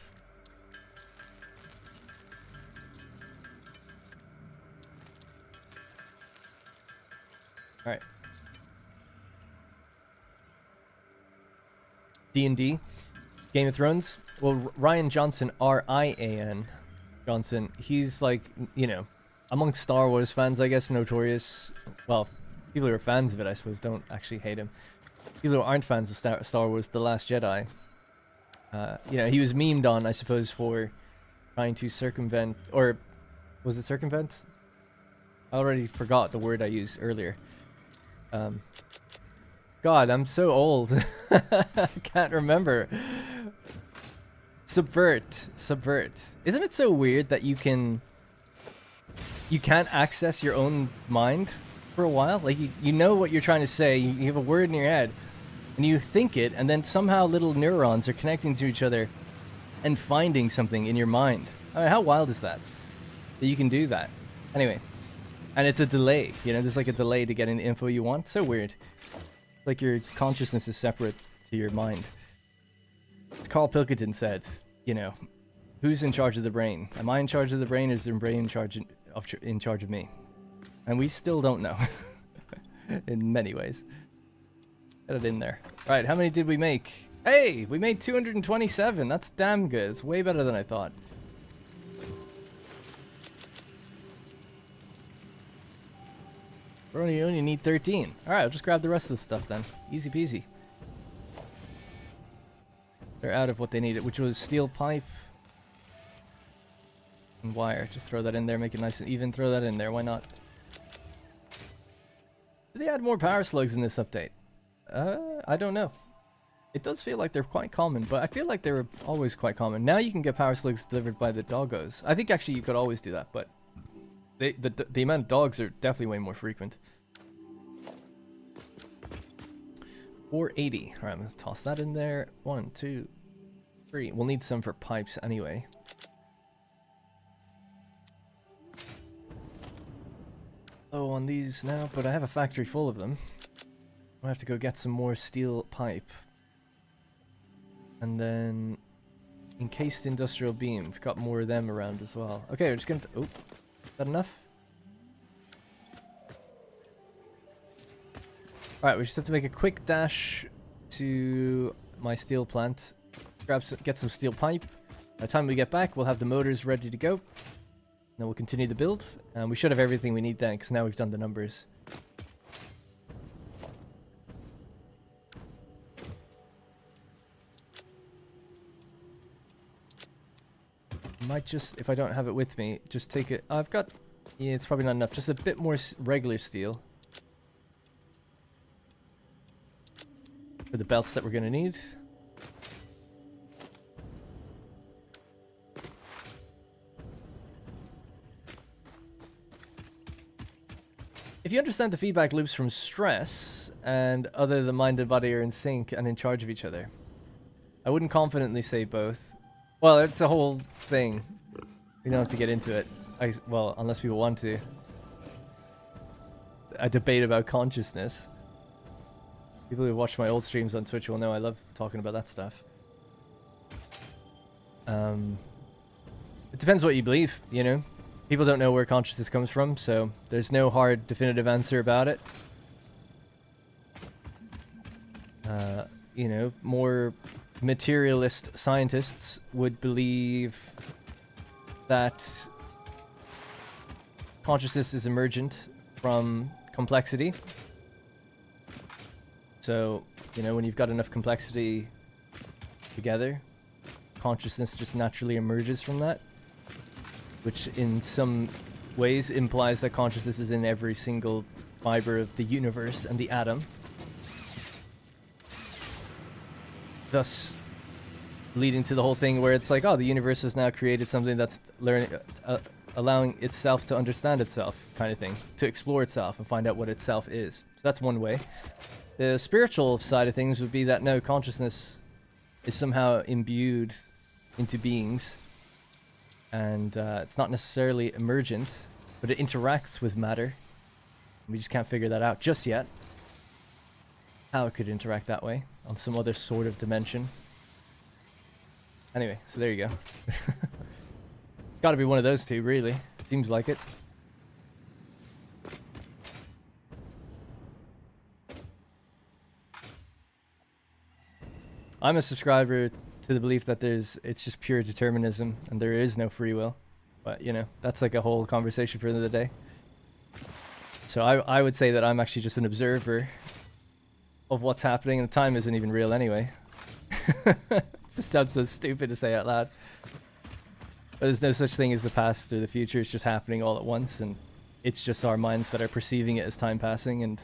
Alright. D&D. Game of Thrones. Well, Ryan Johnson, R-I-A-N Johnson, he's like, you know, among Star Wars fans, I guess, notorious. Well, people who are fans of it, I suppose, don't actually hate him. People who aren't fans of Star Wars, The Last Jedi. You know, he was memed on, I suppose, for trying to circumvent, or was it circumvent? I already forgot the word I used earlier. God, I'm so old. I can't remember. Subvert. Isn't it so weird that you can't access your own mind for a while? Like, you know what you're trying to say, you have a word in your head, and you think it, and then somehow little neurons are connecting to each other and finding something in your mind. I mean, how wild is that you can do that? Anyway, and it's a delay, you know, there's like a delay to getting the info you want. So weird. Like your consciousness is separate to your mind. As Carl Pilkington said, you know, who's in charge of the brain? Am I in charge of the brain, or is the brain in charge of me? And we still don't know. In many ways. Get it in there. Right, how many did we make? Hey, we made 227. That's damn good. It's way better than I thought. We only need 13. Alright, I'll just grab the rest of the stuff then. Easy peasy. They're out of what they needed, which was steel pipe and wire. Just throw that in there, make it nice and even. Throw that in there, why not? Did they add more power slugs in this update? I don't know. It does feel like they're quite common, but I feel like they were always quite common. Now you can get power slugs delivered by the doggos. I think actually you could always do that, but the amount of dogs are definitely way more frequent. 480. Alright, I'm gonna toss that in there. 1, 2, 3. We'll need some for pipes anyway. Oh, on these now, but I have a factory full of them. I have to go get some more steel pipe. And then encased industrial beam. We've got more of them around as well. Okay, we're just gonna... Oh, is that enough? Alright, we just have to make a quick dash to my steel plant. Get some steel pipe. By the time we get back, we'll have the motors ready to go. Then we'll continue the build. And we should have everything we need then, because now we've done the numbers. Might just, if I don't have it with me, just take it. I've got, yeah, it's probably not enough. Just a bit more regular steel. For the belts that we're going to need. If you understand the feedback loops from stress, and other the mind and body are in sync and in charge of each other, I wouldn't confidently say both. Well, it's a whole thing. We don't have to get into it. Well, unless people want to. A debate about consciousness. People who watch my old streams on Twitch will know I love talking about that stuff. It depends what you believe, you know? People don't know where consciousness comes from, so there's no hard, definitive answer about it. You know, more materialist scientists would believe that consciousness is emergent from complexity. So, you know, when you've got enough complexity together, consciousness just naturally emerges from that, which in some ways implies that consciousness is in every single fiber of the universe and the atom. Thus, leading to the whole thing where it's like, oh, the universe has now created something that's allowing itself to understand itself, kind of thing, to explore itself and find out what itself is. So that's one way. The spiritual side of things would be that no, consciousness is somehow imbued into beings. And it's not necessarily emergent, but it interacts with matter. We just can't figure that out just yet. How it could interact that way on some other sort of dimension. Anyway, so there you go. Gotta be one of those two, really. Seems like it. I'm a subscriber to the belief that it's just pure determinism and there is no free will. But, you know, that's like a whole conversation for another day. So I would say that I'm actually just an observer of what's happening, and time isn't even real anyway. It just sounds so stupid to say out loud. But there's no such thing as the past or the future. It's just happening all at once, and it's just our minds that are perceiving it as time passing, and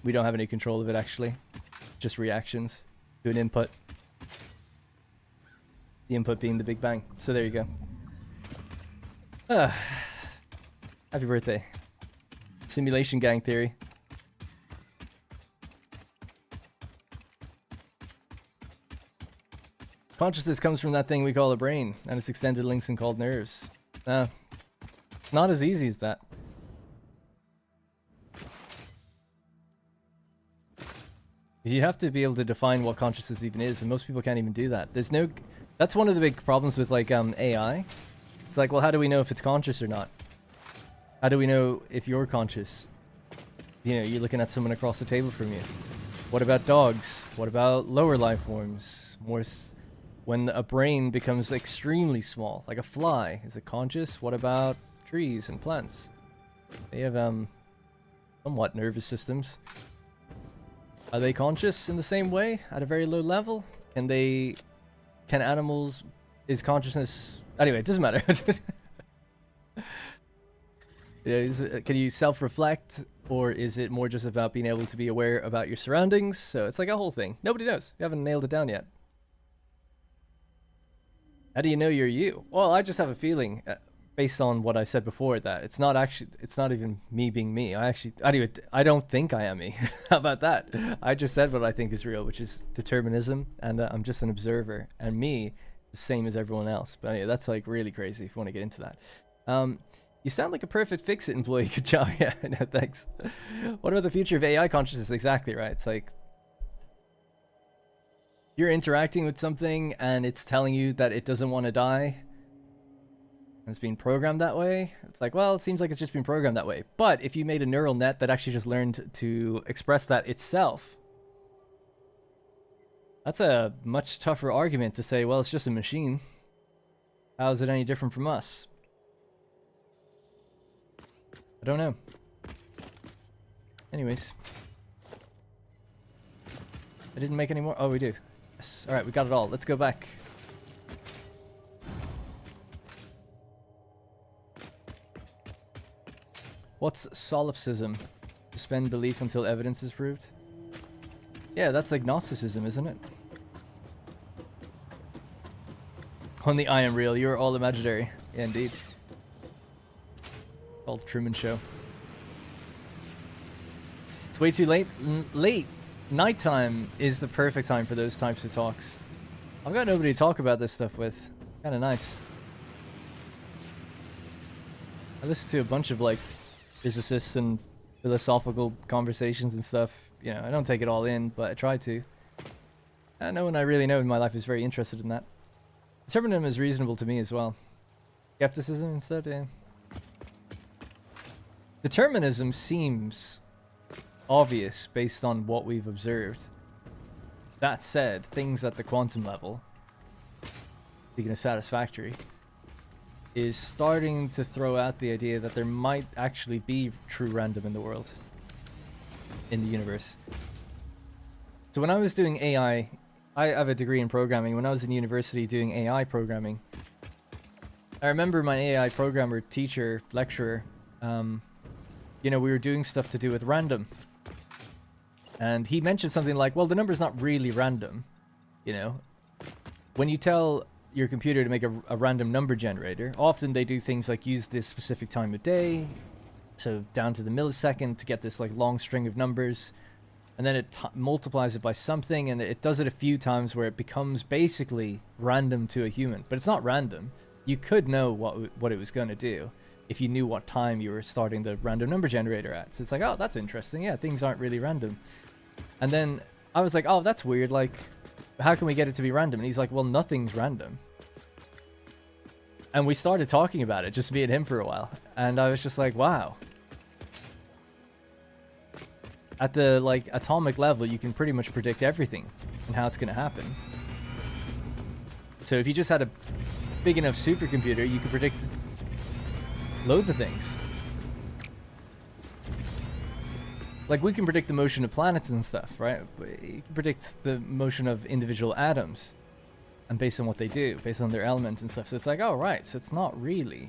we don't have any control of it actually. Just reactions to an input. The input being the Big Bang. So there you go. Happy birthday. Simulation gang theory. Consciousness comes from that thing we call a brain, and its extended links and called nerves. Not as easy as that. You have to be able to define what consciousness even is, and most people can't even do that. There's no... That's one of the big problems with, like, AI. It's like, well, how do we know if it's conscious or not? How do we know if you're conscious? You know, you're looking at someone across the table from you. What about dogs? What about lower life forms? When a brain becomes extremely small, like a fly, is it conscious? What about trees and plants? They have somewhat nervous systems. Are they conscious in the same way at a very low level? Can animals, is consciousness, anyway, it doesn't matter. Can you self-reflect, or is it more just about being able to be aware about your surroundings? So it's like a whole thing. Nobody knows. We haven't nailed it down yet. How do you know you're you? Well, I just have a feeling, based on what I said before, that it's not even me being me. I don't think I am me. How about that? I just said what I think is real, which is determinism, and I'm just an observer, and me, the same as everyone else. But anyway, that's like really crazy if you want to get into that. You sound like a perfect fix-it employee. Good job. Yeah, no, thanks. What about the future of AI consciousness? Exactly right. It's like you're interacting with something and it's telling you that it doesn't want to die. And it's being programmed that way. It's like, well, it seems like it's just been programmed that way. But if you made a neural net that actually just learned to express that itself, that's a much tougher argument to say, well, it's just a machine. How is it any different from us? I don't know. Anyways. I didn't make any more. Oh, we do. Yes. Alright, we got it all. Let's go back. What's solipsism? Suspend belief until evidence is proved? Yeah, that's agnosticism, isn't it? On the I am real, you're all imaginary. Yeah, indeed. Called Truman Show. It's way too late. Late nighttime is the perfect time for those types of talks. I've got nobody to talk about this stuff with. Kind of nice. I listen to a bunch of like physicists and philosophical conversations and stuff. You know, I don't take it all in, but I try to. No one I really know in my life is very interested in that. Determinism is reasonable to me as well. Skepticism instead, yeah. Determinism seems obvious based on what we've observed. That said, things at the quantum level, speaking of Satisfactory, is starting to throw out the idea that there might actually be true random in the world, in the universe. So when I was doing AI, I have a degree in programming. When I was in university doing AI programming, I remember my AI programmer, teacher, lecturer, you know, we were doing stuff to do with random. And he mentioned something like, well, the number's not really random. You know, when you tell your computer to make a random number generator, often they do things like use this specific time of day, so down to the millisecond to get this like long string of numbers. and then it multiplies it by something, and it does it a few times where it becomes basically random to a human. But it's not random. You could know what it was going to do if you knew what time you were starting the random number generator at. So it's like, oh, that's interesting. Yeah, things aren't really random. And then I was like, oh, that's weird. Like, how can we get it to be random? And he's like, well, nothing's random. And we started talking about it, just me and him for a while. And I was just like, wow. At the, like, atomic level, you can pretty much predict everything and how it's going to happen. So if you just had a big enough supercomputer, you could predict loads of things. Like, we can predict the motion of planets and stuff, right? You can predict the motion of individual atoms. And based on what they do, based on their elements and stuff. So it's like, oh, right, so it's not really...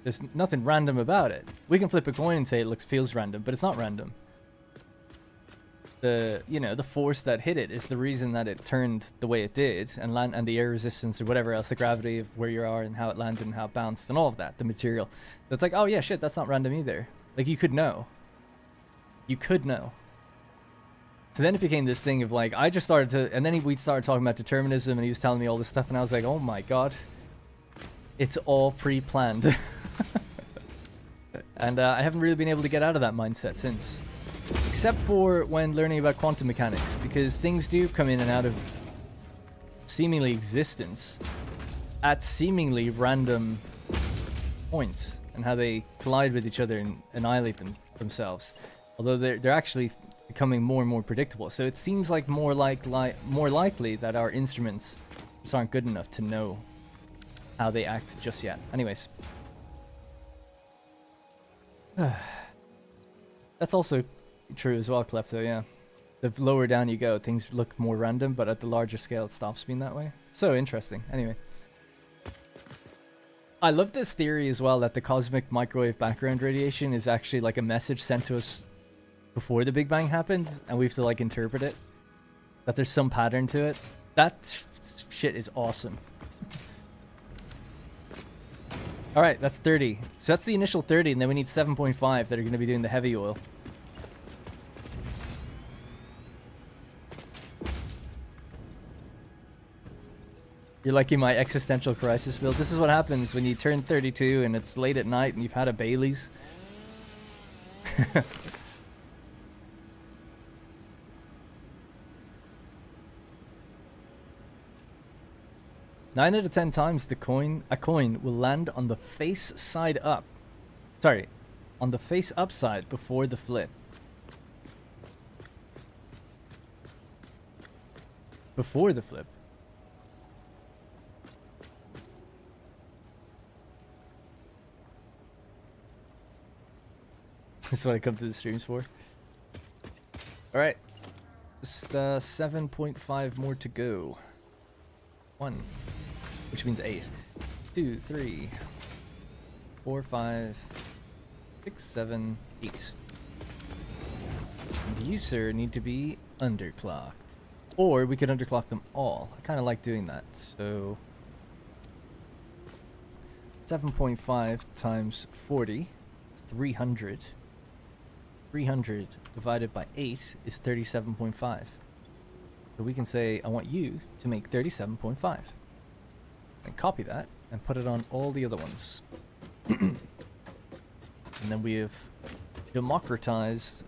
There's nothing random about it. We can flip a coin and say it feels random, but it's not random. The, you know, the force that hit it is the reason that it turned the way it did, and the air resistance or whatever else, the gravity of where you are and how it landed and how it bounced and all of that, the material. So it's like, oh yeah, shit, that's not random either. Like, you could know. You could know. So then it became this thing of like, I just started to, and then we started talking about determinism, and he was telling me all this stuff, and I was like, oh my god, it's all pre-planned. And I haven't really been able to get out of that mindset since. Except for when learning about quantum mechanics, because things do come in and out of seemingly existence at seemingly random points, and how they collide with each other and annihilate themselves. Although they're actually becoming more and more predictable. So it seems like more likely that our instruments just aren't good enough to know how they act just yet. Anyways. That's also true as well, Klepto, yeah. The lower down you go, things look more random, but at the larger scale it stops being that way. So interesting. Anyway. I love this theory as well, that the cosmic microwave background radiation is actually like a message sent to us before the Big Bang happened, and we have to like interpret it. That there's some pattern to it. That shit is awesome. Alright, that's 30. So that's the initial 30, and then we need 7.5 that are going to be doing the heavy oil. You're liking my existential crisis build. This is what happens when you turn 32 and it's late at night and you've had a Bailey's. 9 out of 10 times a coin will land on the face side up. Sorry, on the face up side before the flip. Before the flip. That's what I come to the streams for. Alright. Just 7.5 more to go. 1. Which means 8. 2, 3, 4, 5, 6, 7, 8. And you, sir, need to be underclocked. Or we could underclock them all. I kind of like doing that. So 7.5 times 40, 300. 300 divided by 8 is 37.5. So we can say, I want you to make 37.5. And copy that and put it on all the other ones. And then we have democratized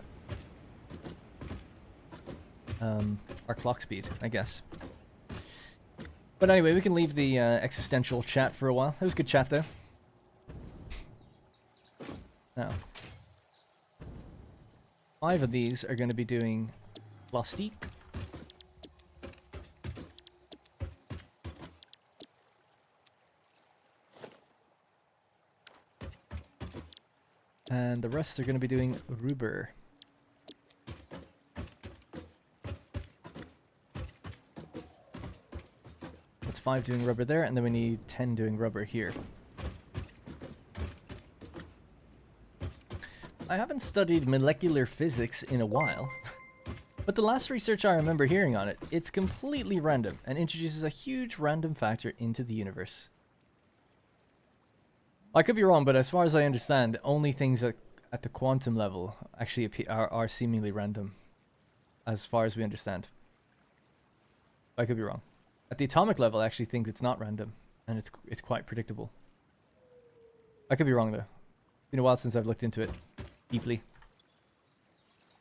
our clock speed, I guess. But anyway, we can leave the existential chat for a while. It was good chat, though. Now, 5 of these are going to be doing plastique. And the rest are going to be doing rubber. That's 5 doing rubber there, and then we need 10 doing rubber here. I haven't studied molecular physics in a while, but the last research I remember hearing on it, it's completely random and introduces a huge random factor into the universe. I could be wrong, but as far as I understand, only things at the quantum level actually are seemingly random. as far as we understand. I could be wrong. At the atomic level, I actually think it's not random, and it's quite predictable. I could be wrong, though. It's been a while since I've looked into it deeply.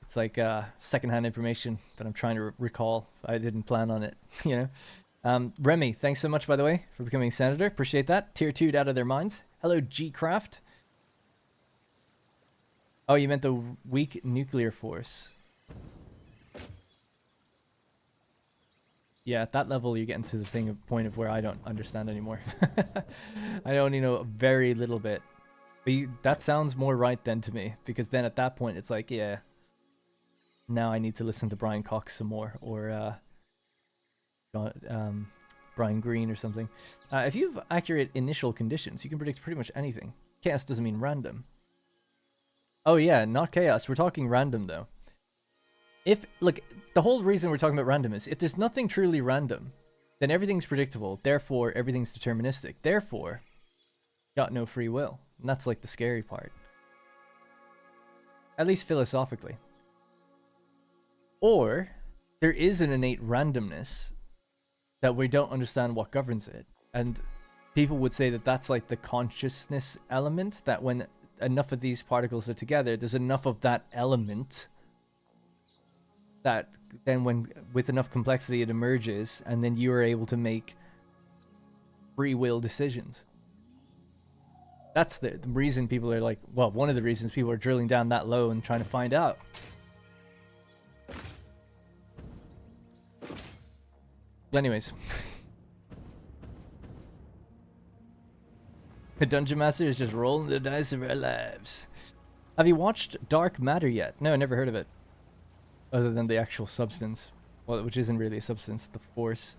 It's like secondhand information that I'm trying to recall. I didn't plan on it, you know. Remy, thanks so much, by the way, for becoming senator. Appreciate that. Tier 2'd out of their minds. Hello, G-Craft. Oh, you meant the weak nuclear force. Yeah, at that level, you're getting to the point of where I don't understand anymore. I only know very little bit. But that sounds more right then to me, because then at that point, it's like, yeah, now I need to listen to Brian Cox some more, or Brian Green or something. If you have accurate initial conditions, you can predict pretty much anything. Chaos doesn't mean random. Oh yeah, not chaos. We're talking random though. Look, the whole reason we're talking about random is if there's nothing truly random, then everything's predictable. Therefore, everything's deterministic. Therefore, got no free will. And that's like the scary part. At least philosophically. Or there is an innate randomness that we don't understand what governs it. And people would say that that's like the consciousness element, that when enough of these particles are together, there's enough of that element that then with enough complexity it emerges, and then you are able to make free will decisions. That's the reason people are like, well, one of the reasons people are drilling down that low and trying to find out. But anyways. The Dungeon Master is just rolling the dice of our lives. Have you watched Dark Matter yet? No, I never heard of it. Other than the actual substance. Well, which isn't really a substance, the force.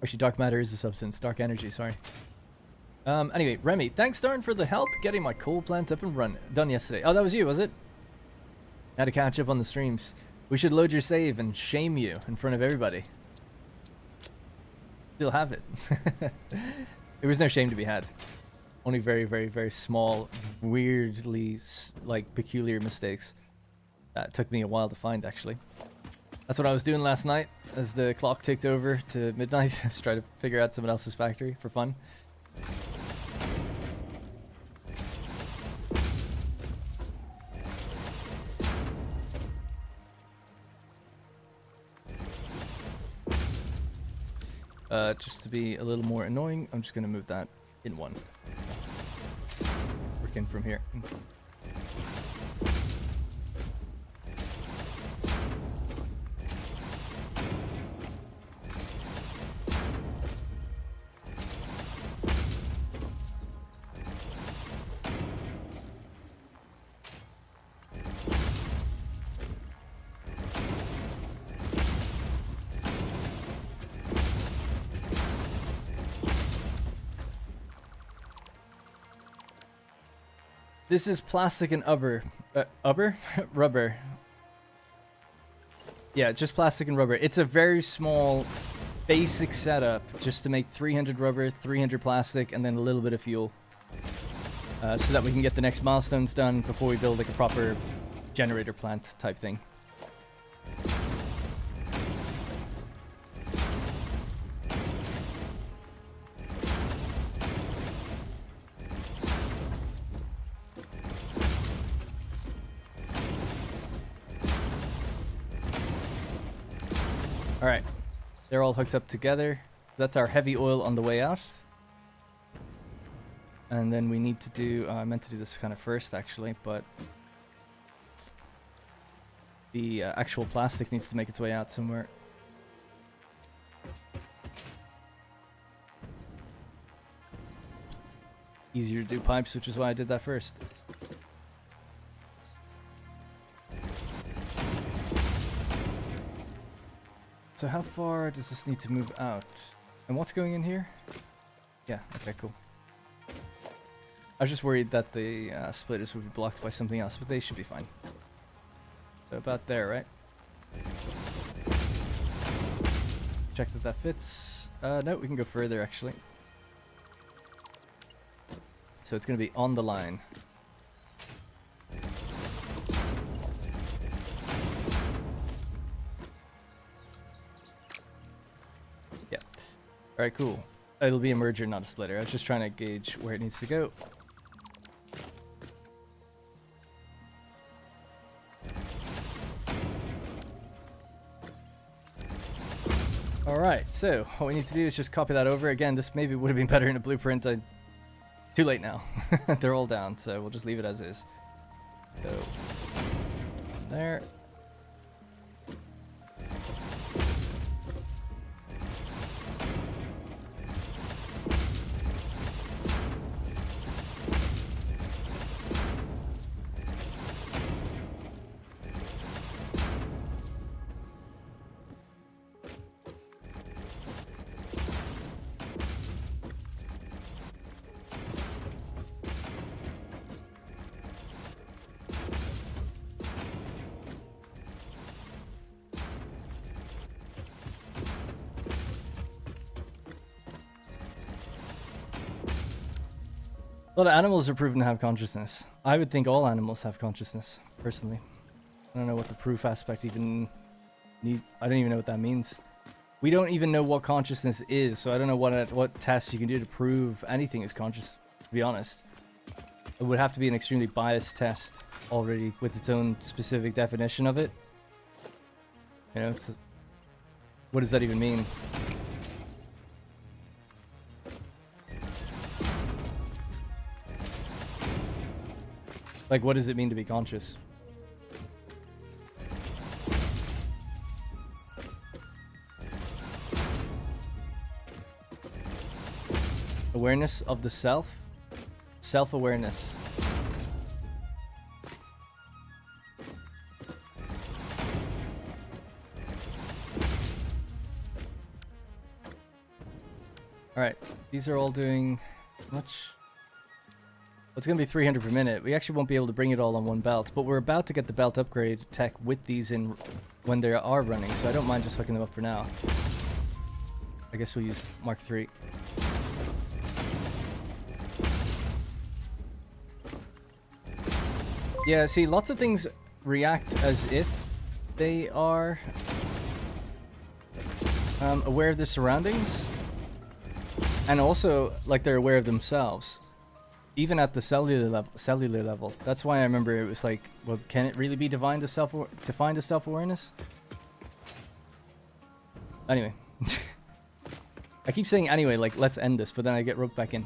Actually, dark matter is a substance. Dark energy, sorry. Anyway, Remy, thanks darn for the help getting my coal plant up and done yesterday. Oh, that was you, was it? Had to catch up on the streams. We should load your save and shame you in front of everybody. Still have it. There was no shame to be had. Only very, very, very small, weirdly, like, peculiar mistakes. That took me a while to find, actually. That's what I was doing last night as the clock ticked over to midnight. Just trying to figure out someone else's factory for fun. Just to be a little more annoying, I'm just going to move that in one. Working from here. This is plastic and rubber. Yeah, just plastic and rubber. It's a very small, basic setup just to make 300 rubber, 300 plastic, and then a little bit of fuel. So that we can get the next milestones done before we build like a proper generator plant type thing. Alright, they're all hooked up together. That's our heavy oil on the way out. And then we need to do, I meant to do this kind of first actually, but the actual plastic needs to make its way out somewhere. Easier to do pipes, which is why I did that first. So how far does this need to move out? And what's going in here? Yeah, okay, cool. I was just worried that the splitters would be blocked by something else, but they should be fine. So about there, right? Check that that fits. No, we can go further actually. So it's going to be on the line. Alright, cool. It'll be a merger, not a splitter. I was just trying to gauge where it needs to go. Alright, so what we need to do is just copy that over. Again, this maybe would have been better in a blueprint. Too late now. They're all down, so we'll just leave it as is. So, there. A lot of animals are proven to have consciousness. I would think all animals have consciousness, personally. I don't know what the proof aspect even I don't even know what that means. We don't even know what consciousness is, so I don't know what tests you can do to prove anything is conscious, to be honest. It would have to be an extremely biased test already with its own specific definition of it. You know, what does that even mean? Like, what does it mean to be conscious? Awareness of the self? Self-awareness. Alright, these are all doing much. It's going to be 300 per minute. We actually won't be able to bring it all on one belt, but we're about to get the belt upgrade tech with these in when they are running, so I don't mind just hooking them up for now. I guess we'll use Mark III. Yeah, see, lots of things react as if they are aware of their surroundings, and also like they're aware of themselves. Even at the cellular level. That's why I remember it was like, well, can it really be defined as self-awareness? Anyway. I keep saying anyway, like, let's end this, but then I get roped back in.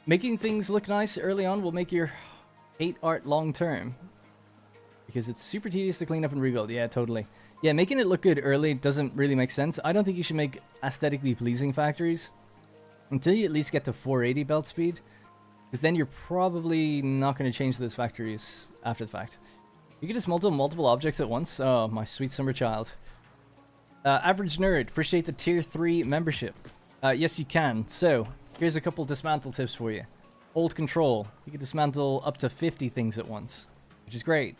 Making things look nice early on will make your hate art long term. Because it's super tedious to clean up and rebuild. Yeah, totally. Yeah, making it look good early doesn't really make sense. I don't think you should make aesthetically pleasing factories until you at least get to 480 belt speed. Because then you're probably not going to change those factories after the fact. You can dismantle multiple objects at once. Oh, my sweet summer child. Average Nerd, appreciate the tier 3 membership. Yes, you can. So, here's a couple dismantle tips for you. Hold control. You can dismantle up to 50 things at once, which is great.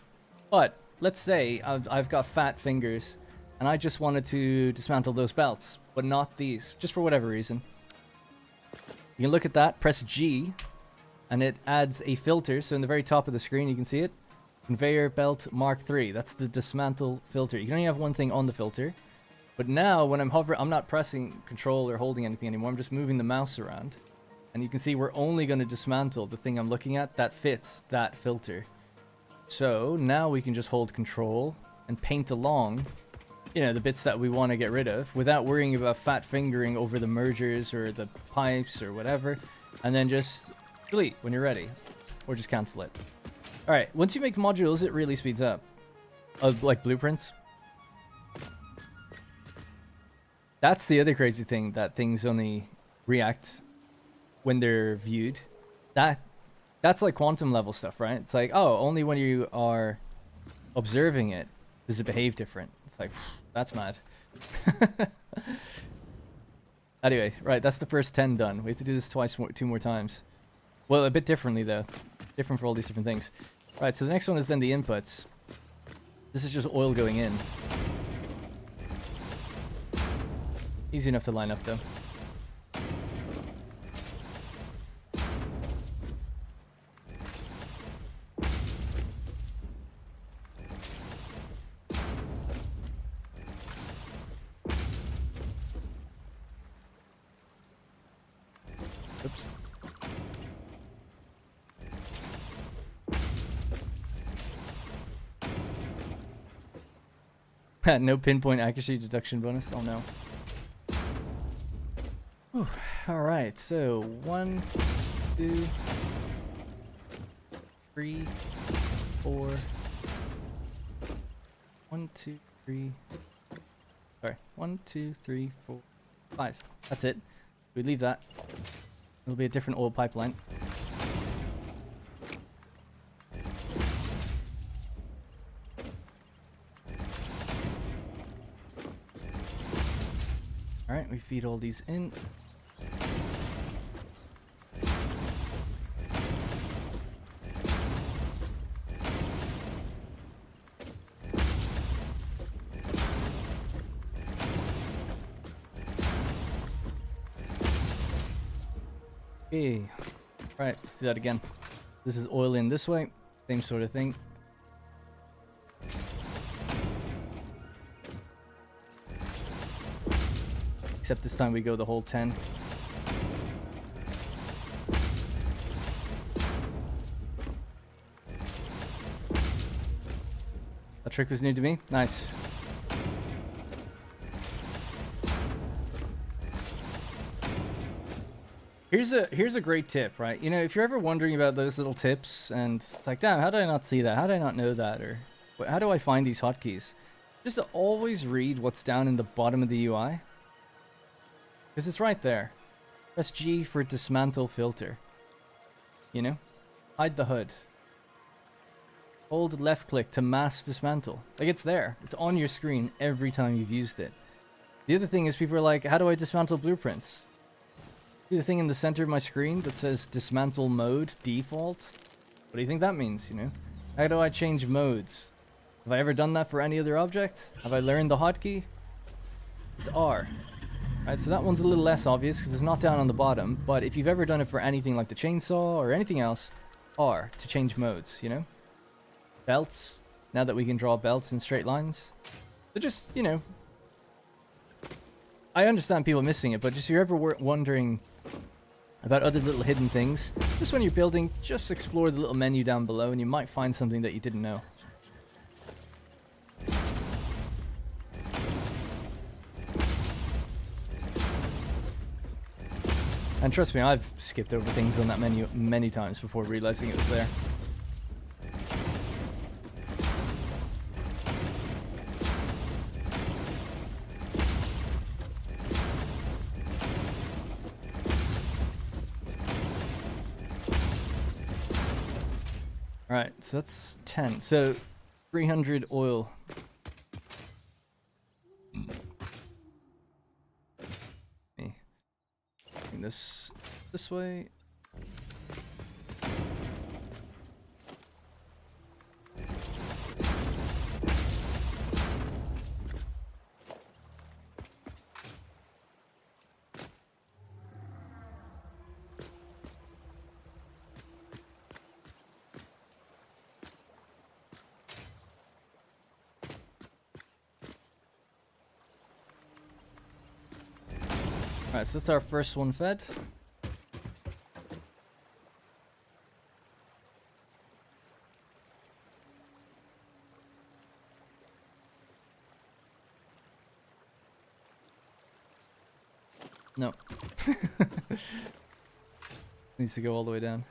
But, let's say I've got fat fingers, and I just wanted to dismantle those belts, but not these, just for whatever reason. You can look at that, press G, and it adds a filter. So in the very top of the screen, you can see it. Conveyor belt Mark III. That's the dismantle filter. You can only have one thing on the filter. But now, when I'm hovering, I'm not pressing control or holding anything anymore. I'm just moving the mouse around. And you can see we're only going to dismantle the thing I'm looking at that fits that filter. So now we can just hold control and paint along, you know, the bits that we want to get rid of without worrying about fat fingering over the mergers or the pipes or whatever. And then just delete when you're ready, or just cancel it. All right, once you make modules, it really speeds up. Like blueprints. That's the other crazy thing, that things only react when they're viewed. That's like quantum level stuff, right? It's like, oh, only when you are observing it does it behave different. It's like, that's mad. Anyway, right, that's the first 10 done. We have to do this two more times. Well, a bit differently, though. Different for all these different things. Right, so the next one is then the inputs. This is just oil going in. Easy enough to line up, though. No pinpoint accuracy deduction bonus. Oh no. Whew. All right, so 1, 2, 3, 4. 1, 2, 3. Sorry, 1, 2, 3, 4, 5. That's it. We leave that. It'll be a different oil pipeline. All right, we feed all these in. Okay. Right, let's do that again. This is oil in this way. Same sort of thing. Except this time we go the whole 10. That trick was new to me. Nice. Here's a great tip, right? You know, if you're ever wondering about those little tips and it's like, damn, how did I not see that? How did I not know that? Or how do I find these hotkeys? Just always read what's down in the bottom of the UI. Because it's right there. Press G for dismantle filter. You know? Hide the hood. Hold left click to mass dismantle. Like, it's there. It's on your screen every time you've used it. The other thing is people are like, how do I dismantle blueprints? See the thing in the center of my screen that says dismantle mode default? What do you think that means, you know? How do I change modes? Have I ever done that for any other object? Have I learned the hotkey? It's R. Right, so that one's a little less obvious because it's not down on the bottom, but if you've ever done it for anything like the chainsaw or anything else, R to change modes, you know? Belts, now that we can draw belts in straight lines. So just, you know, I understand people missing it, but just if you're ever wondering about other little hidden things, just when you're building, just explore the little menu down below and you might find something that you didn't know. And trust me, I've skipped over things on that menu many times before realizing it was there. Alright, so that's 10. So 300 oil. Me. Bring this way. Alright, so that's our first one fed. No. Needs to go all the way down.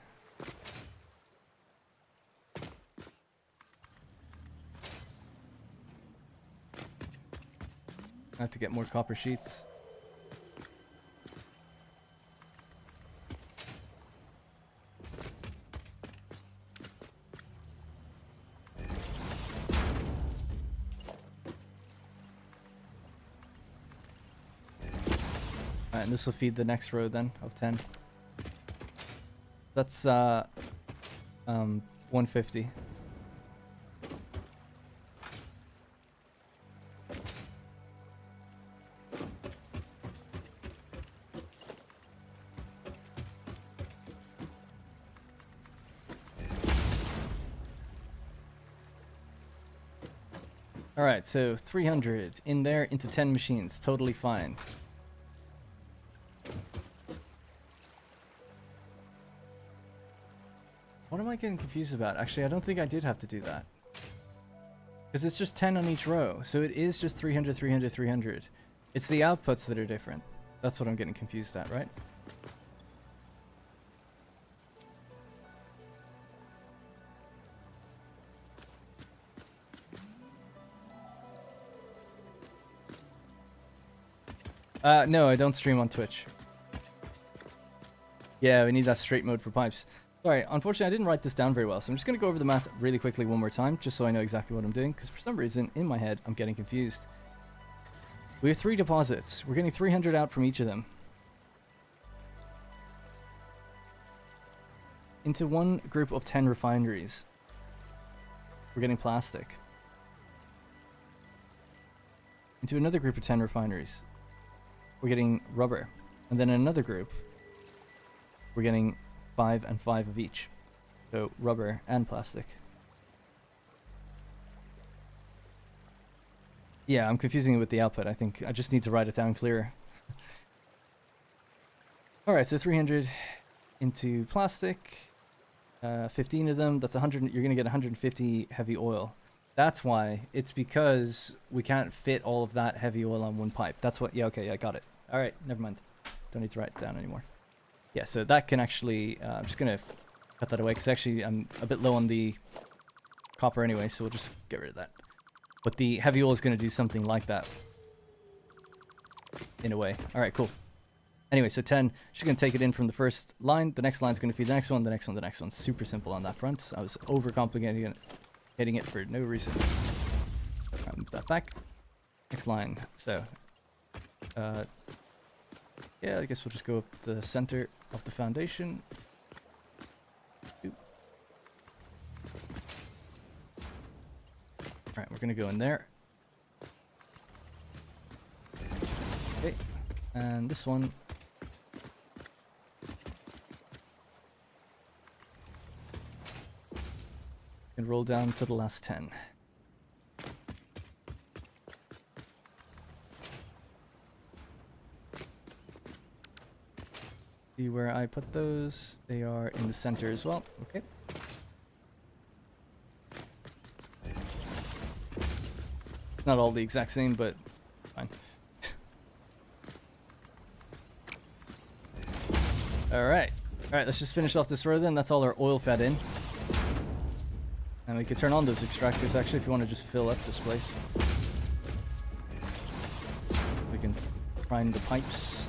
I have to get more copper sheets. Alright, and this will feed the next row then of 10. That's 150. Alright, so 300 in there into 10 machines. Totally fine. What am I getting confused about? Actually, I don't think I did have to do that. Because it's just 10 on each row. So it is just 300, 300, 300. It's the outputs that are different. That's what I'm getting confused at, right? No, I don't stream on Twitch. Yeah, we need that straight mode for pipes. Sorry, unfortunately I didn't write this down very well, so I'm just going to go over the math really quickly one more time, just so I know exactly what I'm doing, because for some reason, in my head, I'm getting confused. We have 3 deposits. We're getting 300 out from each of them. Into one group of 10 refineries. We're getting plastic. Into another group of 10 refineries. We're getting rubber. And then in another group, we're getting 5 and 5 of each. So rubber and plastic. Yeah, I'm confusing it with the output. I think I just need to write it down clearer. Alright, so 300 into plastic. 15 of them, that's 100. You're going to get 150 heavy oil. That's why. It's because we can't fit all of that heavy oil on one pipe. That's what. Yeah, okay, I got it. Alright, never mind. Don't need to write it down anymore. Yeah, so that can actually... I'm just going to cut that away, because actually I'm a bit low on the copper anyway, so we'll just get rid of that. But the heavy oil is going to do something like that. In a way. Alright, cool. Anyway, so 10, just going to take it in from the first line. The next line is going to feed the next one, the next one, the next one. Super simple on that front. I was overcomplicating it, hitting it for no reason. I'll move that back. Next line. So, yeah, I guess we'll just go up the center of the foundation. Alright, we're going to go in there. Okay, and this one. And roll down to the last 10. See where I put those? They are in the center as well. Okay. Not all the exact same, but fine. Alright. Alright, let's just finish off this row then. That's all our oil fed in. And we can turn on those extractors actually if you want to just fill up this place. We can prime the pipes.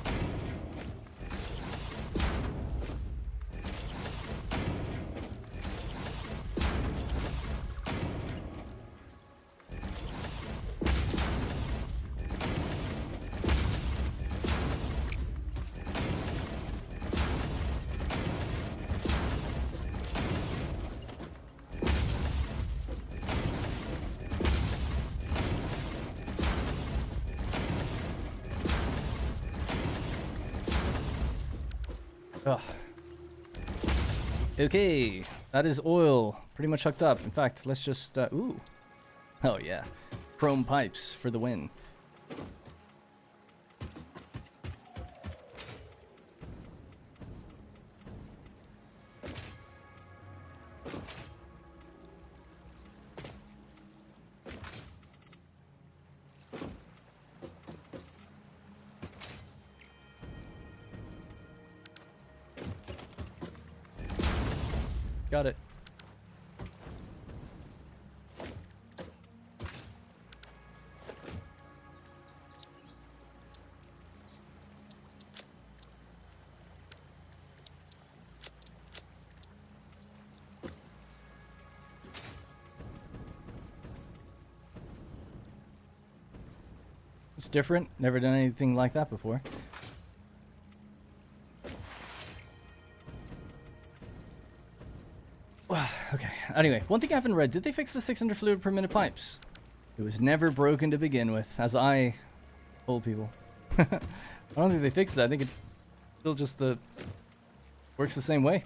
Ugh. Okay, that is oil pretty much hooked up. In fact, let's just, ooh. Oh yeah, chrome pipes for the win. Got it. It's different. Never done anything like that before. Okay, anyway, one thing I haven't read, did they fix the 600 fluid per minute pipes? It was never broken to begin with, as I told people. I don't think they fixed it. I think it still just works the same way.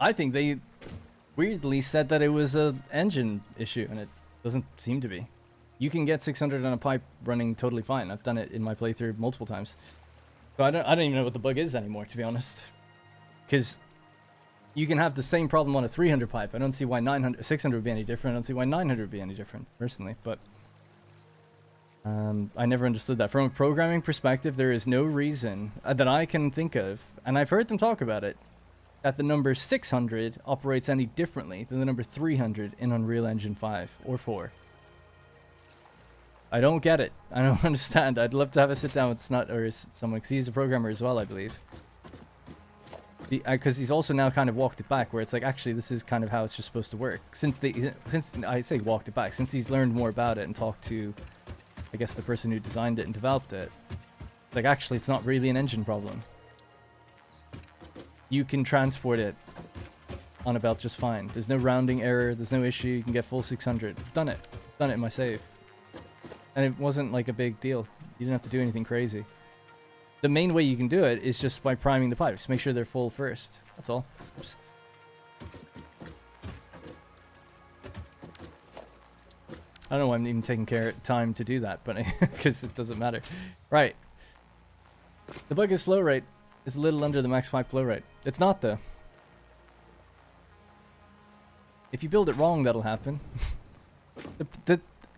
I think they weirdly said that it was an engine issue, and it doesn't seem to be. You can get 600 on a pipe running totally fine. I've done it in my playthrough multiple times. So I don't even know what the bug is anymore, to be honest. Because You can have the same problem on a 300 pipe. I don't see why 600 would be any different. I don't see why 900 would be any different, personally. But I never understood that. From a programming perspective, there is no reason that I can think of, and I've heard them talk about it, that the number 600 operates any differently than the number 300 in Unreal Engine 5 or 4. I don't get it. I don't understand. I'd love to have a sit down with Snut or someone, because he's a programmer as well, I believe. Because he's also now kind of walked it back, where it's like, actually, this is kind of how it's just supposed to work. Since I say walked it back, since he's learned more about it and talked to, I guess, the person who designed it and developed it, like, actually, it's not really an engine problem. You can transport it on a belt just fine. There's no rounding error. There's no issue. You can get full 600. I've done it. I've done it in my save. And it wasn't like a big deal. You didn't have to do anything crazy. The main way you can do it is just by priming the pipes. Make sure they're full first. That's all. Oops. I don't know why I'm even taking time to do that, but because it doesn't matter. Right. The bug is flow rate is a little under the max pipe flow rate. It's not, though. If you build it wrong, that'll happen.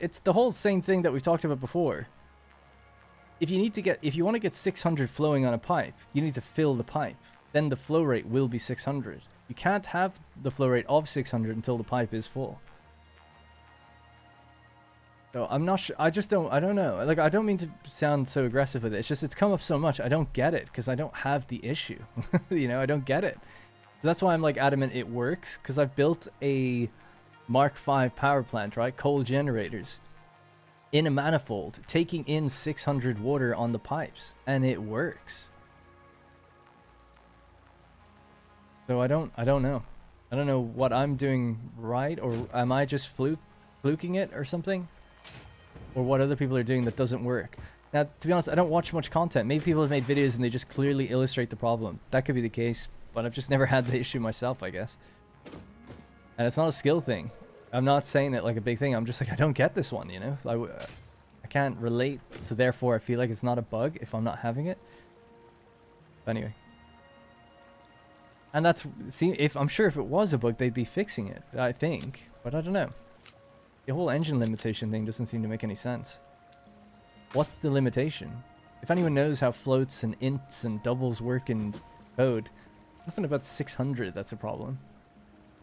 It's the whole same thing that we've talked about before. If you want to get 600 flowing on a pipe, you need to fill the pipe. Then the flow rate will be 600. You can't have the flow rate of 600 until the pipe is full. So I'm not sure. I don't know. Like, I don't mean to sound so aggressive with it. It's just, it's come up so much. I don't get it because I don't have the issue. You know, I don't get it. That's why I'm like adamant it works, because I've built a Mark V power plant, right? Coal generators in a manifold, taking in 600 water on the pipes, and it works. So I don't know. I don't know what I'm doing right, or am I just fluking it or something? Or what other people are doing that doesn't work. Now, to be honest, I don't watch much content. Maybe people have made videos and they just clearly illustrate the problem. That could be the case, but I've just never had the issue myself, I guess. And it's not a skill thing. I'm not saying it like a big thing. I'm just like, I don't get this one, you know? I can't relate, so therefore I feel like it's not a bug if I'm not having it. But anyway. And that's, see, I'm sure if it was a bug, they'd be fixing it, I think. But I don't know. The whole engine limitation thing doesn't seem to make any sense. What's the limitation? If anyone knows how floats and ints and doubles work in code, nothing about 600 that's a problem.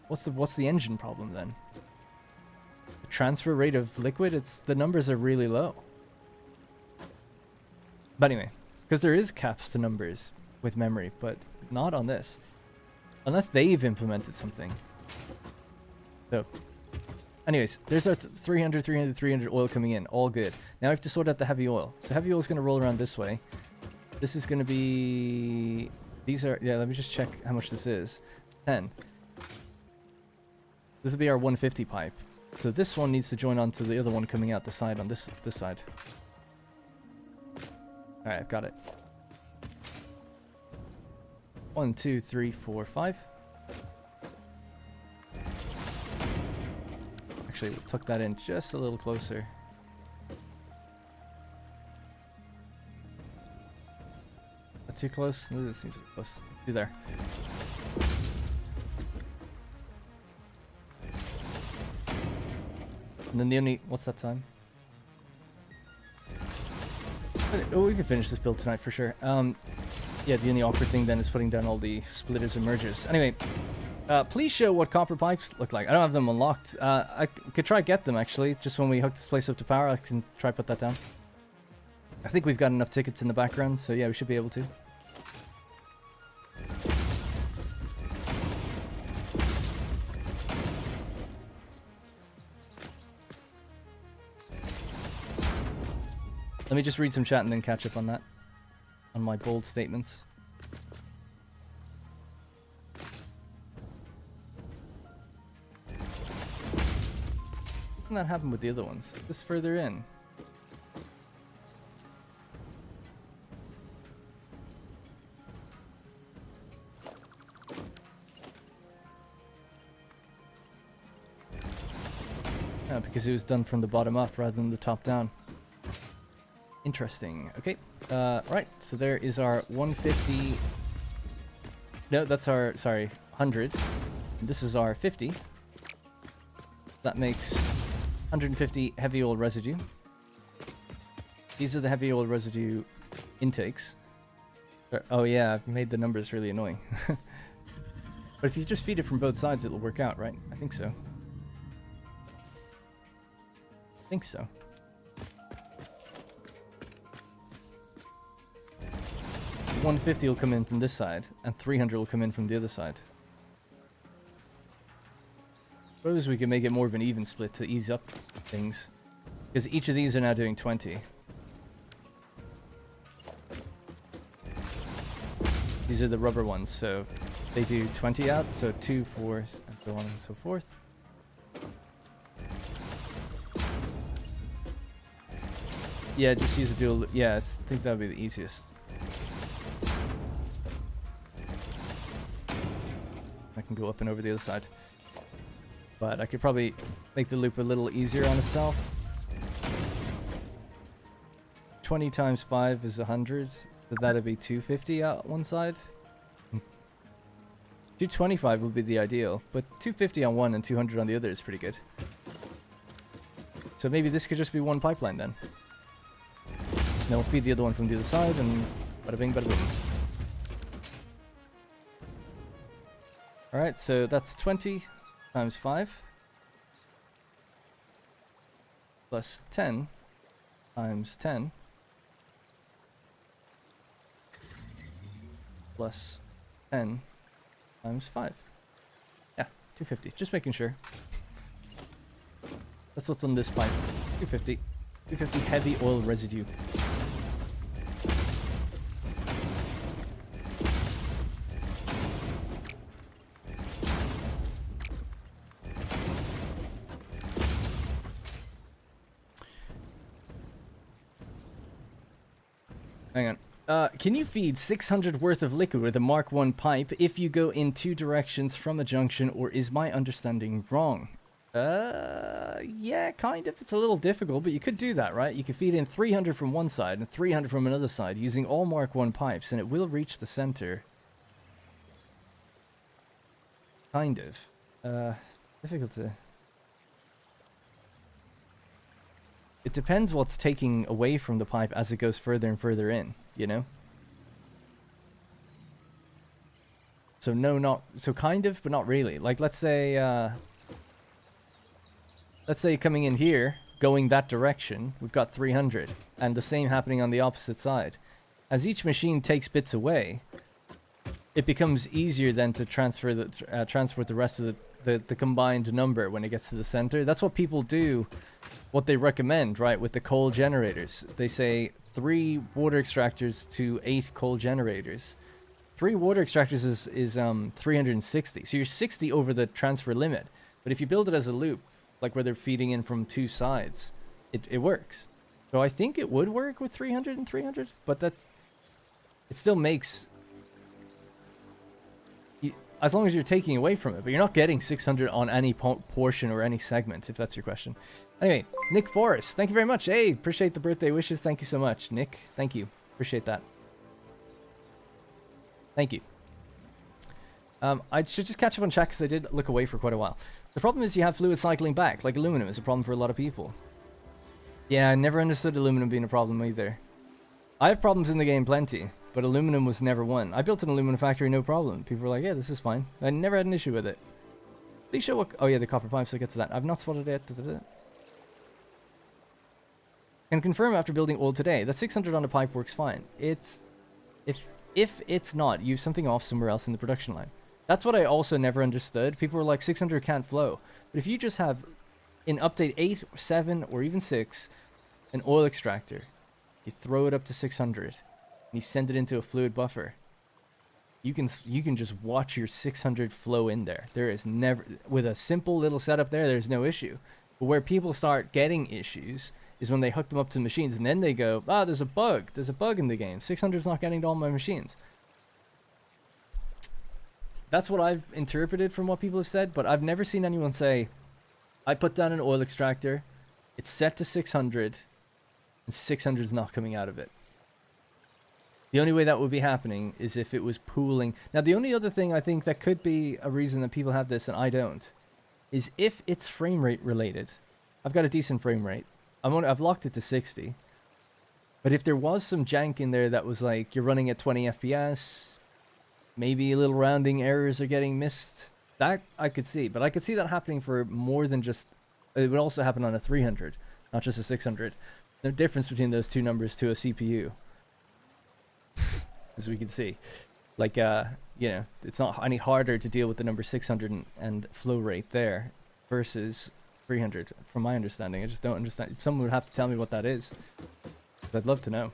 What's the engine problem then? The transfer rate of liquid? The numbers are really low. But anyway, because there is caps to numbers with memory, but not on this. Unless they've implemented something. So, anyways, there's our 300, 300, 300 oil coming in. All good. Now I have to sort out the heavy oil. So heavy oil is going to roll around this way. This is going to be... These are... Yeah, let me just check how much this is. 10. This will be our 150 pipe. So this one needs to join onto the other one coming out the side on this side. Alright, I've got it. 1, 2, 3, 4, 5. Actually, we'll tuck that in just a little closer. Not too close? Ooh, this seems a bit close. Do there. And then the only... What's that time? Oh, we can finish this build tonight for sure. Yeah, the only awkward thing then is putting down all the splitters and mergers. Anyway, please show what copper pipes look like. I don't have them unlocked. I could try get them, actually. Just when we hook this place up to power, I can try put that down. I think we've got enough tickets in the background, so yeah, we should be able to. Let me just read some chat and then catch up on that. On my bold statements. How can that happen with the other ones? This further in. Oh, because it was done from the bottom up rather than the top down. Interesting. Okay. Right. So there is our 150. No, that's our, sorry, 100. And this is our 50. That makes 150 heavy oil residue. These are the heavy oil residue intakes. Oh yeah, I've made the numbers really annoying. But if you just feed it from both sides, it'll work out, right? I think so. I think so. $150 will come in from this side, and $300 will come in from the other side. Suppose we can make it more of an even split to ease up things. Because each of these are now doing 20. These are the rubber ones, so they do 20 out, so 2, 4, and so on and so forth. Yeah, just use a dual. Yeah, I think that would be the easiest. I can go up and over the other side. But I could probably make the loop a little easier on itself. 20 times 5 is 100. So that'd be 250 out one side. 225 would be the ideal, but 250 on one and 200 on the other is pretty good. So maybe this could just be one pipeline then. Then we'll feed the other one from the other side and bada bing, bada boom. Alright, so that's 20 times 5 plus 10 times 10 plus 10 times 5. Yeah, 250. Just making sure. That's what's on this pipe. 250. 250 heavy oil residue. Hang on. Can you feed 600 worth of liquid with a Mark 1 pipe if you go in 2 directions from a junction, or is my understanding wrong? Yeah, kind of. It's a little difficult, but you could do that, right? You could feed in 300 from one side and 300 from another side using all Mark 1 pipes, and it will reach the center. Kind of. Difficult to... It depends what's taking away from the pipe as it goes further and further in, you know? So no, not... So kind of, but not really. Like, let's say coming in here, going that direction, we've got 300. And the same happening on the opposite side. As each machine takes bits away, it becomes easier then to transfer the transport the rest of the combined number when it gets to the center. That's what people do, what they recommend, right, with the coal generators. They say 3 water extractors to 8 coal generators. 3 water extractors is 360. So you're 60 over the transfer limit. But if you build it as a loop, like where they're feeding in from 2 sides, it works. So I think it would work with 300 and 300, but it still makes... As long as you're taking away from it, but you're not getting 600 on any portion or any segment, if that's your question. Anyway, Nick Forrest, thank you very much. Hey, appreciate the birthday wishes. Thank you so much, Nick. Thank you. Appreciate that. Thank you. I should just catch up on chat because I did look away for quite a while. The problem is you have fluid cycling back, like aluminum is a problem for a lot of people. Yeah, I never understood aluminum being a problem either. I have problems in the game plenty, but aluminum was never one. I built an aluminum factory, no problem. People were like, yeah, this is fine. I never had an issue with it. Please show what... Oh yeah, the copper pipes, I'll get to that. I've not spotted it. Can confirm after building oil today that 600 on a pipe works fine. It's... If it's not, use something off somewhere else in the production line. That's what I also never understood. People were like, 600 can't flow. But if you just have, in update 8, 7, or even 6, an oil extractor, you throw it up to 600, and you send it into a fluid buffer, you can just watch your 600 flow in there. There is never... With a simple little setup there, there's no issue. But where people start getting issues is when they hook them up to machines, and then they go, ah, there's a bug. There's a bug in the game. 600's not getting to all my machines. That's what I've interpreted from what people have said, but I've never seen anyone say, I put down an oil extractor, it's set to 600, and 600 is not coming out of it. The only way that would be happening is if it was pooling. Now, the only other thing I think that could be a reason that people have this and I don't, is if it's frame rate related. I've got a decent frame rate. I've locked it to 60. But if there was some jank in there that was like, you're running at 20 FPS, maybe a little rounding errors are getting missed, that I could see. But I could see that happening for more than just, it would also happen on a 300, not just a 600. No difference between those two numbers to a CPU. As we can see. Like, you know, it's not any harder to deal with the number 600 and flow rate there versus 300, from my understanding. I just don't understand. Someone would have to tell me what that is. I'd love to know.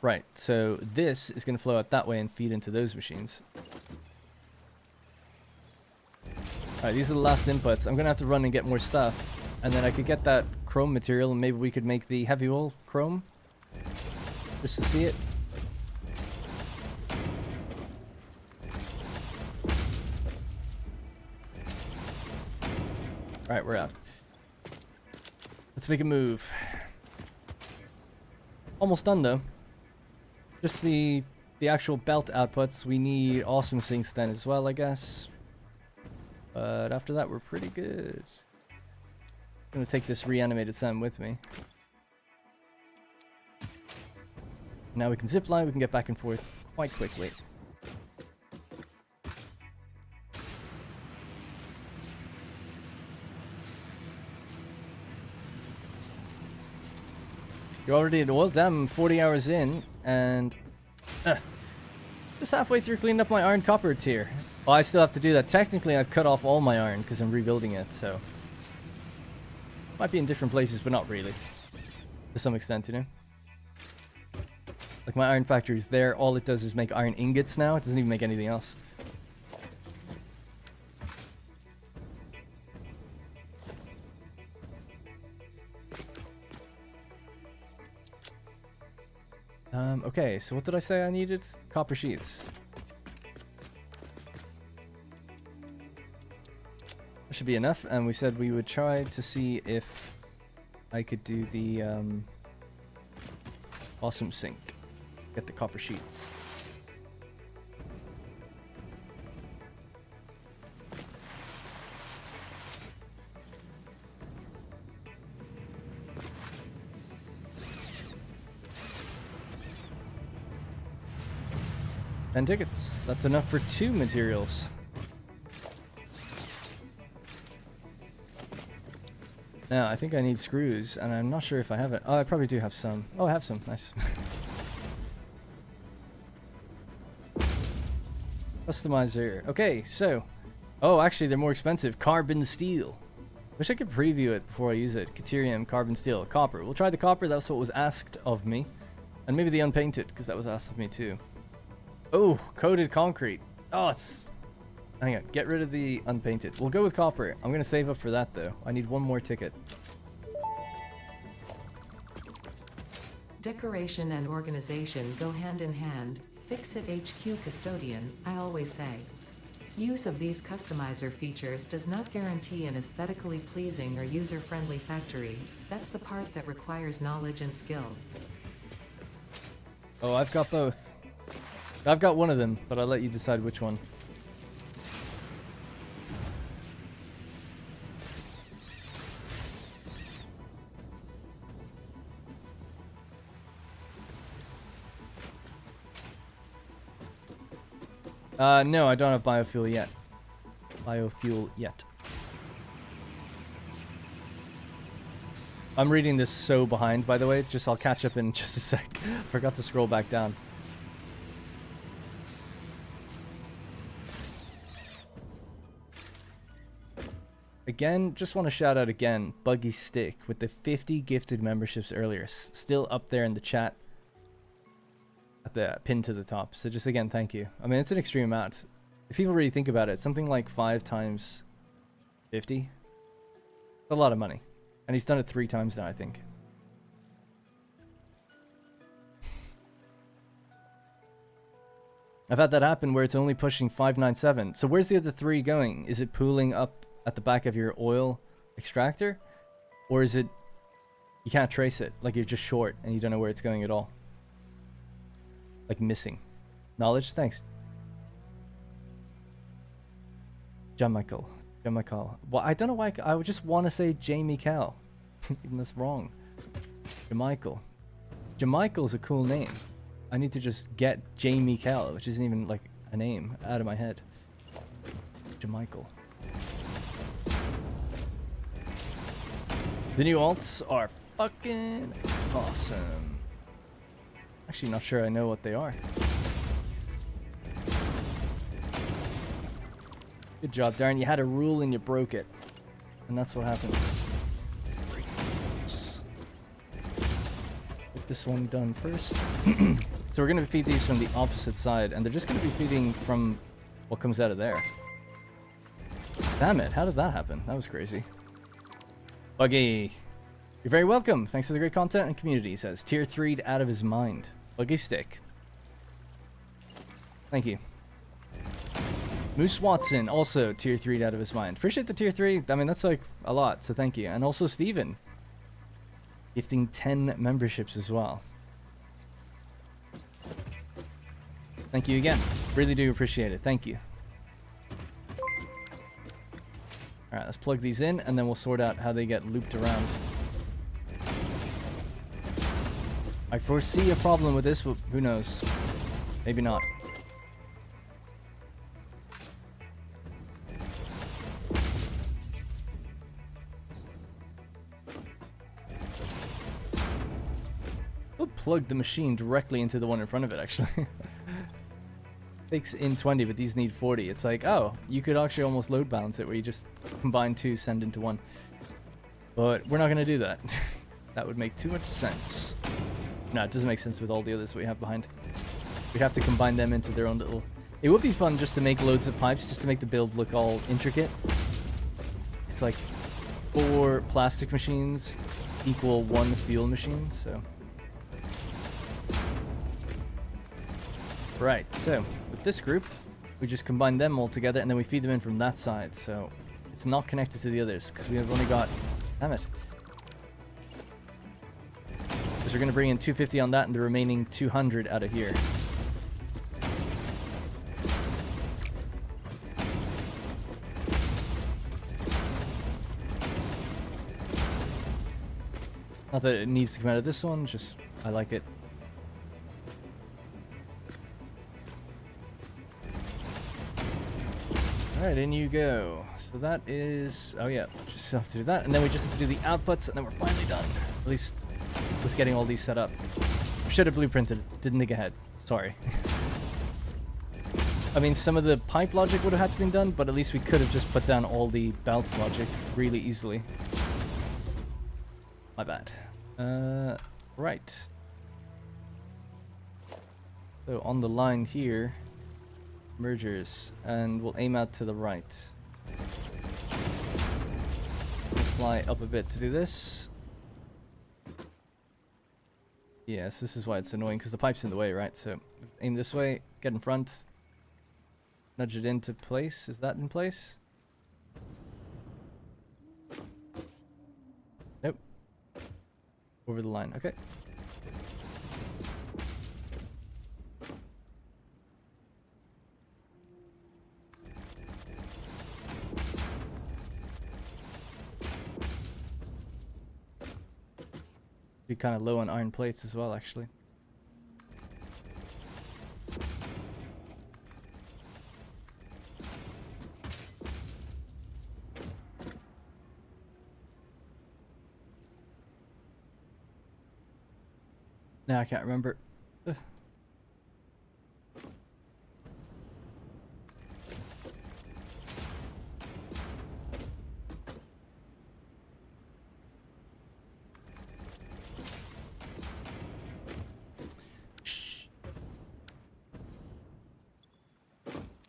Right, so this is going to flow out that way and feed into those machines. Alright, these are the last inputs. I'm going to have to run and get more stuff. And then I could get that chrome material and maybe we could make the heavy oil chrome. Just to see it. Alright, we're out. Let's make a move. Almost done though. Just the actual belt outputs. We need awesome sinks then as well, I guess. But after that, we're pretty good. I'm gonna take this reanimated Sam with me. Now we can zip line, we can get back and forth quite quickly. You're already at oil? Damn, 40 hours in, and just halfway through cleaning up my iron copper tier. Well, I still have to do that. Technically, I've cut off all my iron because I'm rebuilding it, so... Might be in different places, but not really. To some extent, you know? Like, my iron factory is there. All it does is make iron ingots now. It doesn't even make anything else. Okay, so what did I say I needed? Copper sheets. That should be enough, and we said we would try to see if I could do the awesome sink. Get the copper sheets. And tickets. That's enough for 2 materials. Now, I think I need screws, and I'm not sure if I have it. Oh, I probably do have some. Oh, I have some. Nice. Customizer. Okay, so... Oh, actually, they're more expensive. Carbon steel. Wish I could preview it before I use it. Caterium, carbon steel, copper. We'll try the copper. That's what was asked of me. And maybe the unpainted, because that was asked of me too. Oh, coated concrete. Oh, it's... Hang on, get rid of the unpainted. We'll go with copper. I'm going to save up for that, though. I need one more ticket. Decoration and organization go hand in hand. Fix-it HQ custodian, I always say. Use of these customizer features does not guarantee an aesthetically pleasing or user-friendly factory. That's the part that requires knowledge and skill. Oh, I've got both. I've got one of them, but I'll let you decide which one. No, I don't have biofuel yet. I'm reading this so behind, by the way. Just I'll catch up in just a sec. Forgot to scroll back down. Again, just want to shout out again, Buggy Stick with the 50 gifted memberships earlier. Still up there in the chat. At the pin to the top. So just again, thank you. I mean, it's an extreme amount. If people really think about it, something like 5 times 50. It's a lot of money. And he's done it 3 times now, I think. I've had that happen where it's only pushing 597. So where's the other 3 going? Is it pooling up at the back of your oil extractor? Or is it you can't trace it, like you're just short and you don't know where it's going at all? Like missing. Knowledge? Thanks. John Michael. Well, I don't know why I would just want to say Jamie Cal. Even that's wrong. Jamichael. Jamichael's a cool name. I need to just get Jamie Cal, which isn't even like a name, out of my head. Jamichael. The new alts are fucking awesome. Actually, not sure I know what they are. Good job, Darren. You had a rule and you broke it. And that's what happens. Get this one done first. So we're going to feed these from the opposite side, and they're just going to be feeding from what comes out of there. Damn it, how did that happen? That was crazy. Buggy. You're very welcome. Thanks for the great content and community, he says. Tier 3'd out of his mind. Buggy stick. Thank you. Moose Watson, also tier 3'd out of his mind. Appreciate the tier 3. I mean, that's like a lot, so thank you. And also Steven. Gifting 10 memberships as well. Thank you again. Really do appreciate it. Thank you. Alright, let's plug these in, and then we'll sort out how they get looped around. I foresee a problem with this, but who knows? Maybe not. We'll plug the machine directly into the one in front of it, actually. Takes in 20, but these need 40. It's like, oh, you could actually almost load balance it where you just combine two, send into one. But we're not going to do that. That would make too much sense. No, it doesn't make sense with all the others we have behind. We'd have to combine them into their own little... It would be fun just to make loads of pipes, just to make the build look all intricate. It's like 4 plastic machines equal 1 fuel machine, so... Right, so with this group, we just combine them all together and then we feed them in from that side. So it's not connected to the others because we have only got... Damn it. Because we're going to bring in 250 on that and the remaining 200 out of here. Not that it needs to come out of this one, just I like it. Alright, in you go. So that is... Oh yeah, just have to do that. And then we just have to do the outputs, and then we're finally done. At least with getting all these set up. Should have blueprinted. Didn't think ahead. Sorry. I mean, some of the pipe logic would have had to been done, but at least we could have just put down all the belt logic really easily. My bad. Right. So on the line here... mergers, and we'll aim out to the right. We'll fly up a bit to do this. Yes, this is why it's annoying, because the pipe's in the way, right? So aim this way, get in front, nudge it into place. Is that in place? Nope. Over the line, okay. Be kind of low on iron plates as well, actually. Now I can't remember. Ugh.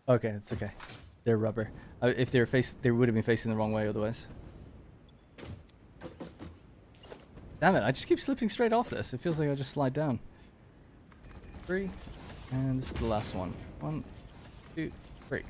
Okay, it's okay. They're rubber. If they would have been facing the wrong way otherwise. Damn it, I just keep slipping straight off this. It feels like I just slide down. 3. And this is the last one. 1, 2, 3.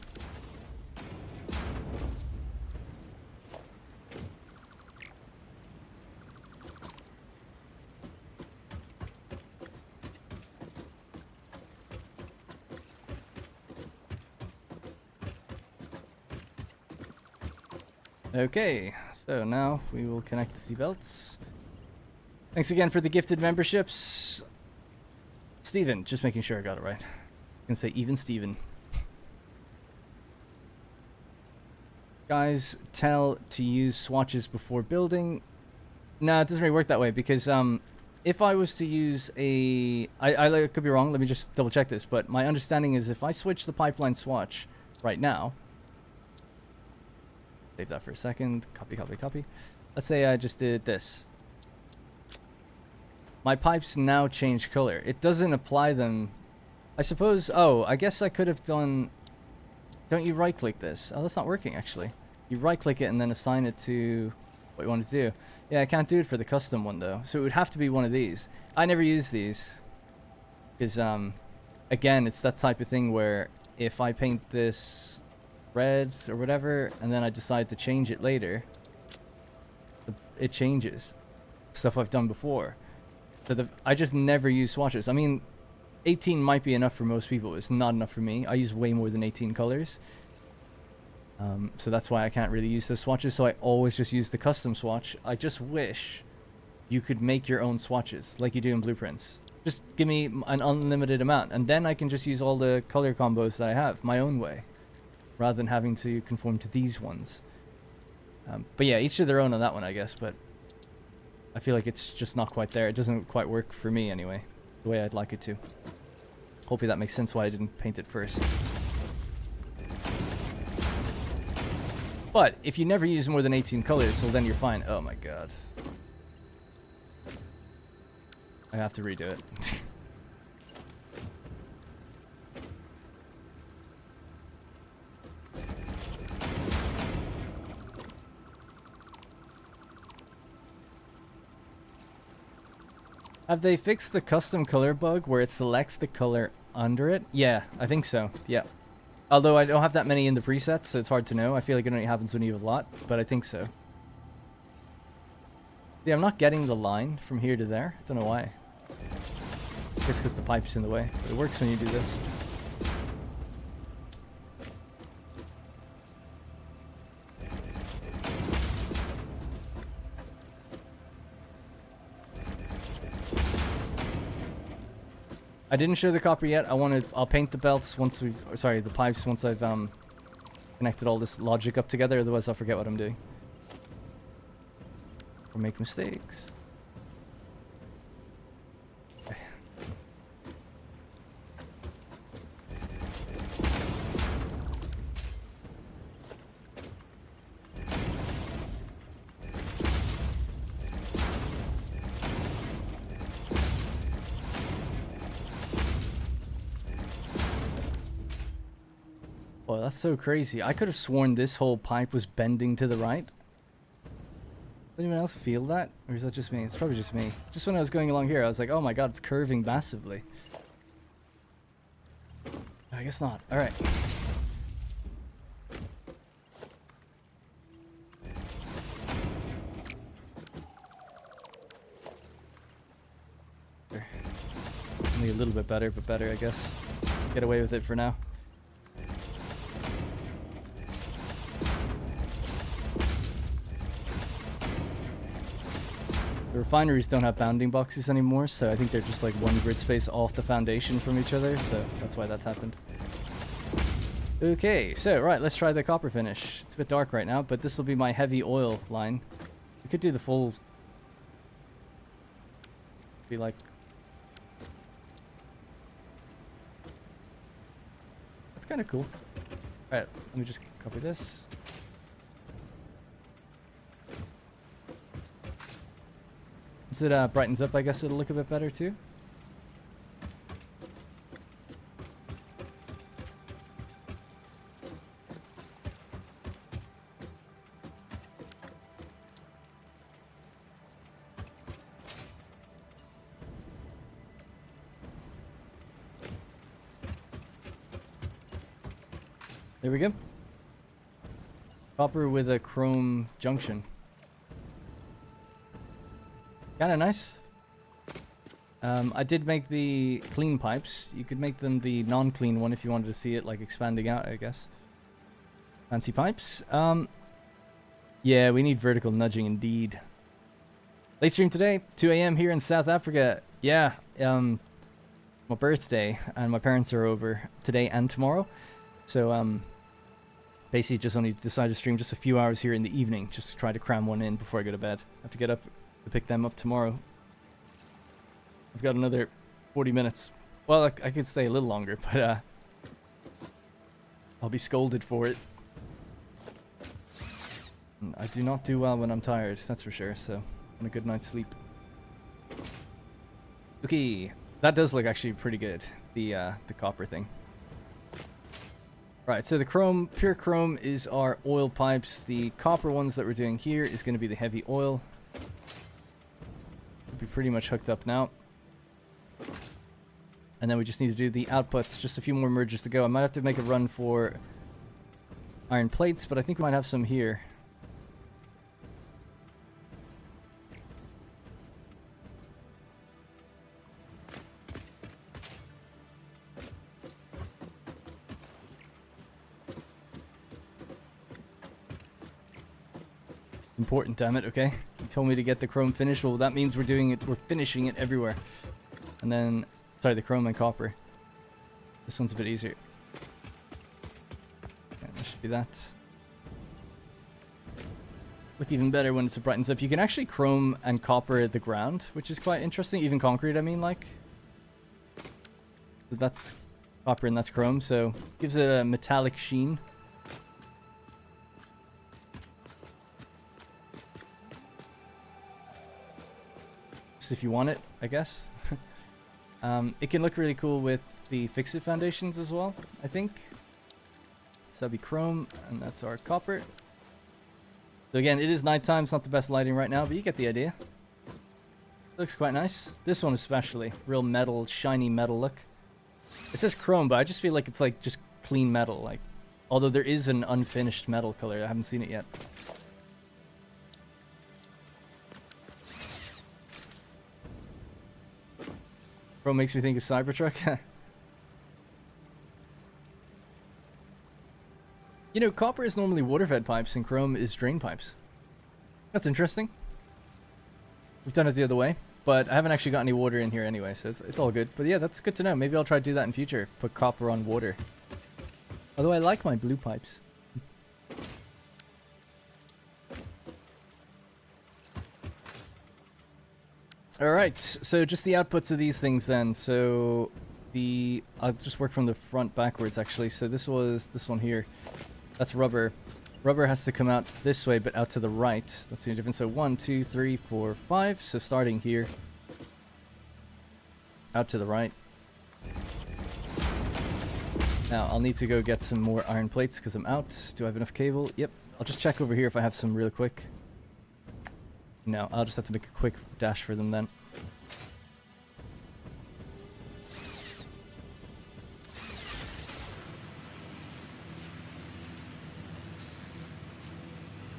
Okay, so now we will connect the belts. Thanks again for the gifted memberships. Steven, just making sure I got it right. I'm gonna say even Steven. Guys, tell to use swatches before building. No, it doesn't really work that way because if I was to use I could be wrong, let me just double check this, but my understanding is if I switch the pipeline swatch right now, save that for a second, copy, copy, copy. Let's say I just did this. My pipes now change color. It doesn't apply them. I suppose, oh, I guess I could have done, don't you right click this? Oh, that's not working actually. You right click it and then assign it to what you want to do. Yeah, I can't do it for the custom one though. So it would have to be one of these. I never use these. Because, again, it's that type of thing where if I paint this red or whatever, and then I decide to change it later, it changes. Stuff I've done before. So I just never use swatches. I mean, 18 might be enough for most people. It's not enough for me. I use way more than 18 colors. So that's why I can't really use the swatches. So I always just use the custom swatch. I just wish you could make your own swatches like you do in Blueprints. Just give me an unlimited amount. And then I can just use all the color combos that I have my own way, rather than having to conform to these ones. But yeah, each to their own on that one, I guess. But I feel like it's just not quite there. It doesn't quite work for me anyway, the way I'd like it to. Hopefully that makes sense why I didn't paint it first. But if you never use more than 18 colors, well then you're fine. Oh my god. I have to redo it. Have they fixed the custom color bug where it selects the color under it? Yeah, I think so. Yeah. Although I don't have that many in the presets, so it's hard to know. I feel like it only happens when you have a lot, but I think so. Yeah, I'm not getting the line from here to there. I don't know why. I guess because the pipe's in the way. But it works when you do this. I didn't show the copper yet. I'll paint the belts once the pipes once I've connected all this logic up together. Otherwise, I'll forget what I'm doing or make mistakes. Okay. Oh, that's so crazy. I could have sworn this whole pipe was bending to the right. Does anyone else feel that? Or is that just me? It's probably just me. Just when I was going along here, I was like, oh my god, it's curving massively. I guess not. Alright. Only a little bit better, but better, I guess. Get away with it for now. The refineries don't have bounding boxes anymore, so I think they're just like one grid space off the foundation from each other, so that's why that's happened. Okay, so right, let's try the copper finish. It's a bit dark right now, but this will be my heavy oil line. We could do the full... be like... That's kind of cool. Alright, let me just copy this. Once it brightens up, I guess it'll look a bit better too. There we go. Copper with a chrome junction. Kinda nice. I did make the clean pipes. You could make them the non-clean one if you wanted to see it like expanding out, I guess. Fancy pipes. Yeah, we need vertical nudging indeed. Late stream today, 2 a.m. here in South Africa. Yeah, my birthday, and my parents are over today and tomorrow. So, basically just only decided to stream just a few hours here in the evening, just to try to cram one in before I go to bed. I have to get up to pick them up tomorrow. I've got another 40 minutes. Well, I could stay a little longer, but I'll be scolded for it. And I do not do well when I'm tired, that's for sure, so and a good night's sleep. Okay, that does look actually pretty good, the copper thing. Right, so the chrome, pure chrome is our oil pipes. The copper ones that we're doing here is going to be the heavy oil. We'll be pretty much hooked up now. And then we just need to do the outputs, just a few more merges to go. I might have to make a run for iron plates, but I think we might have some here. Important, damn it, okay. You told me to get the chrome finished. Well, that means we're doing it, we're finishing it everywhere. And then, sorry, the chrome and copper. This one's a bit easier. Okay, that should be that. Look even better when it brightens up. You can actually chrome and copper the ground, which is quite interesting. Even concrete, I mean, like. So that's copper and that's chrome, so gives it a metallic sheen. If you want it, I guess. It can look really cool with the fix-it foundations as well, I think. So that'd be chrome, and that's our copper. So again, it is nighttime, it's not the best lighting right now, but you get the idea. Looks quite nice. This one especially, real metal, shiny metal look. It says chrome, but I just feel like it's like just clean metal, like, although there is an unfinished metal color, I haven't seen it yet. Chrome makes me think of Cybertruck. You know, copper is normally water-fed pipes and chrome is drain pipes. That's interesting. We've done it the other way, but I haven't actually got any water in here anyway, so it's all good. But yeah, that's good to know. Maybe I'll try to do that in future. Put copper on water. Although I like my blue pipes. Alright, so just the outputs of these things then. So I'll just work from the front backwards actually. So this was this one here. That's rubber. Rubber has to come out this way but out to the right. That's the only difference. So 1, 2, 3, 4, 5. So starting here. Out to the right. Now I'll need to go get some more iron plates because I'm out. Do I have enough cable? Yep. I'll just check over here if I have some real quick. No, I'll just have to make a quick dash for them then.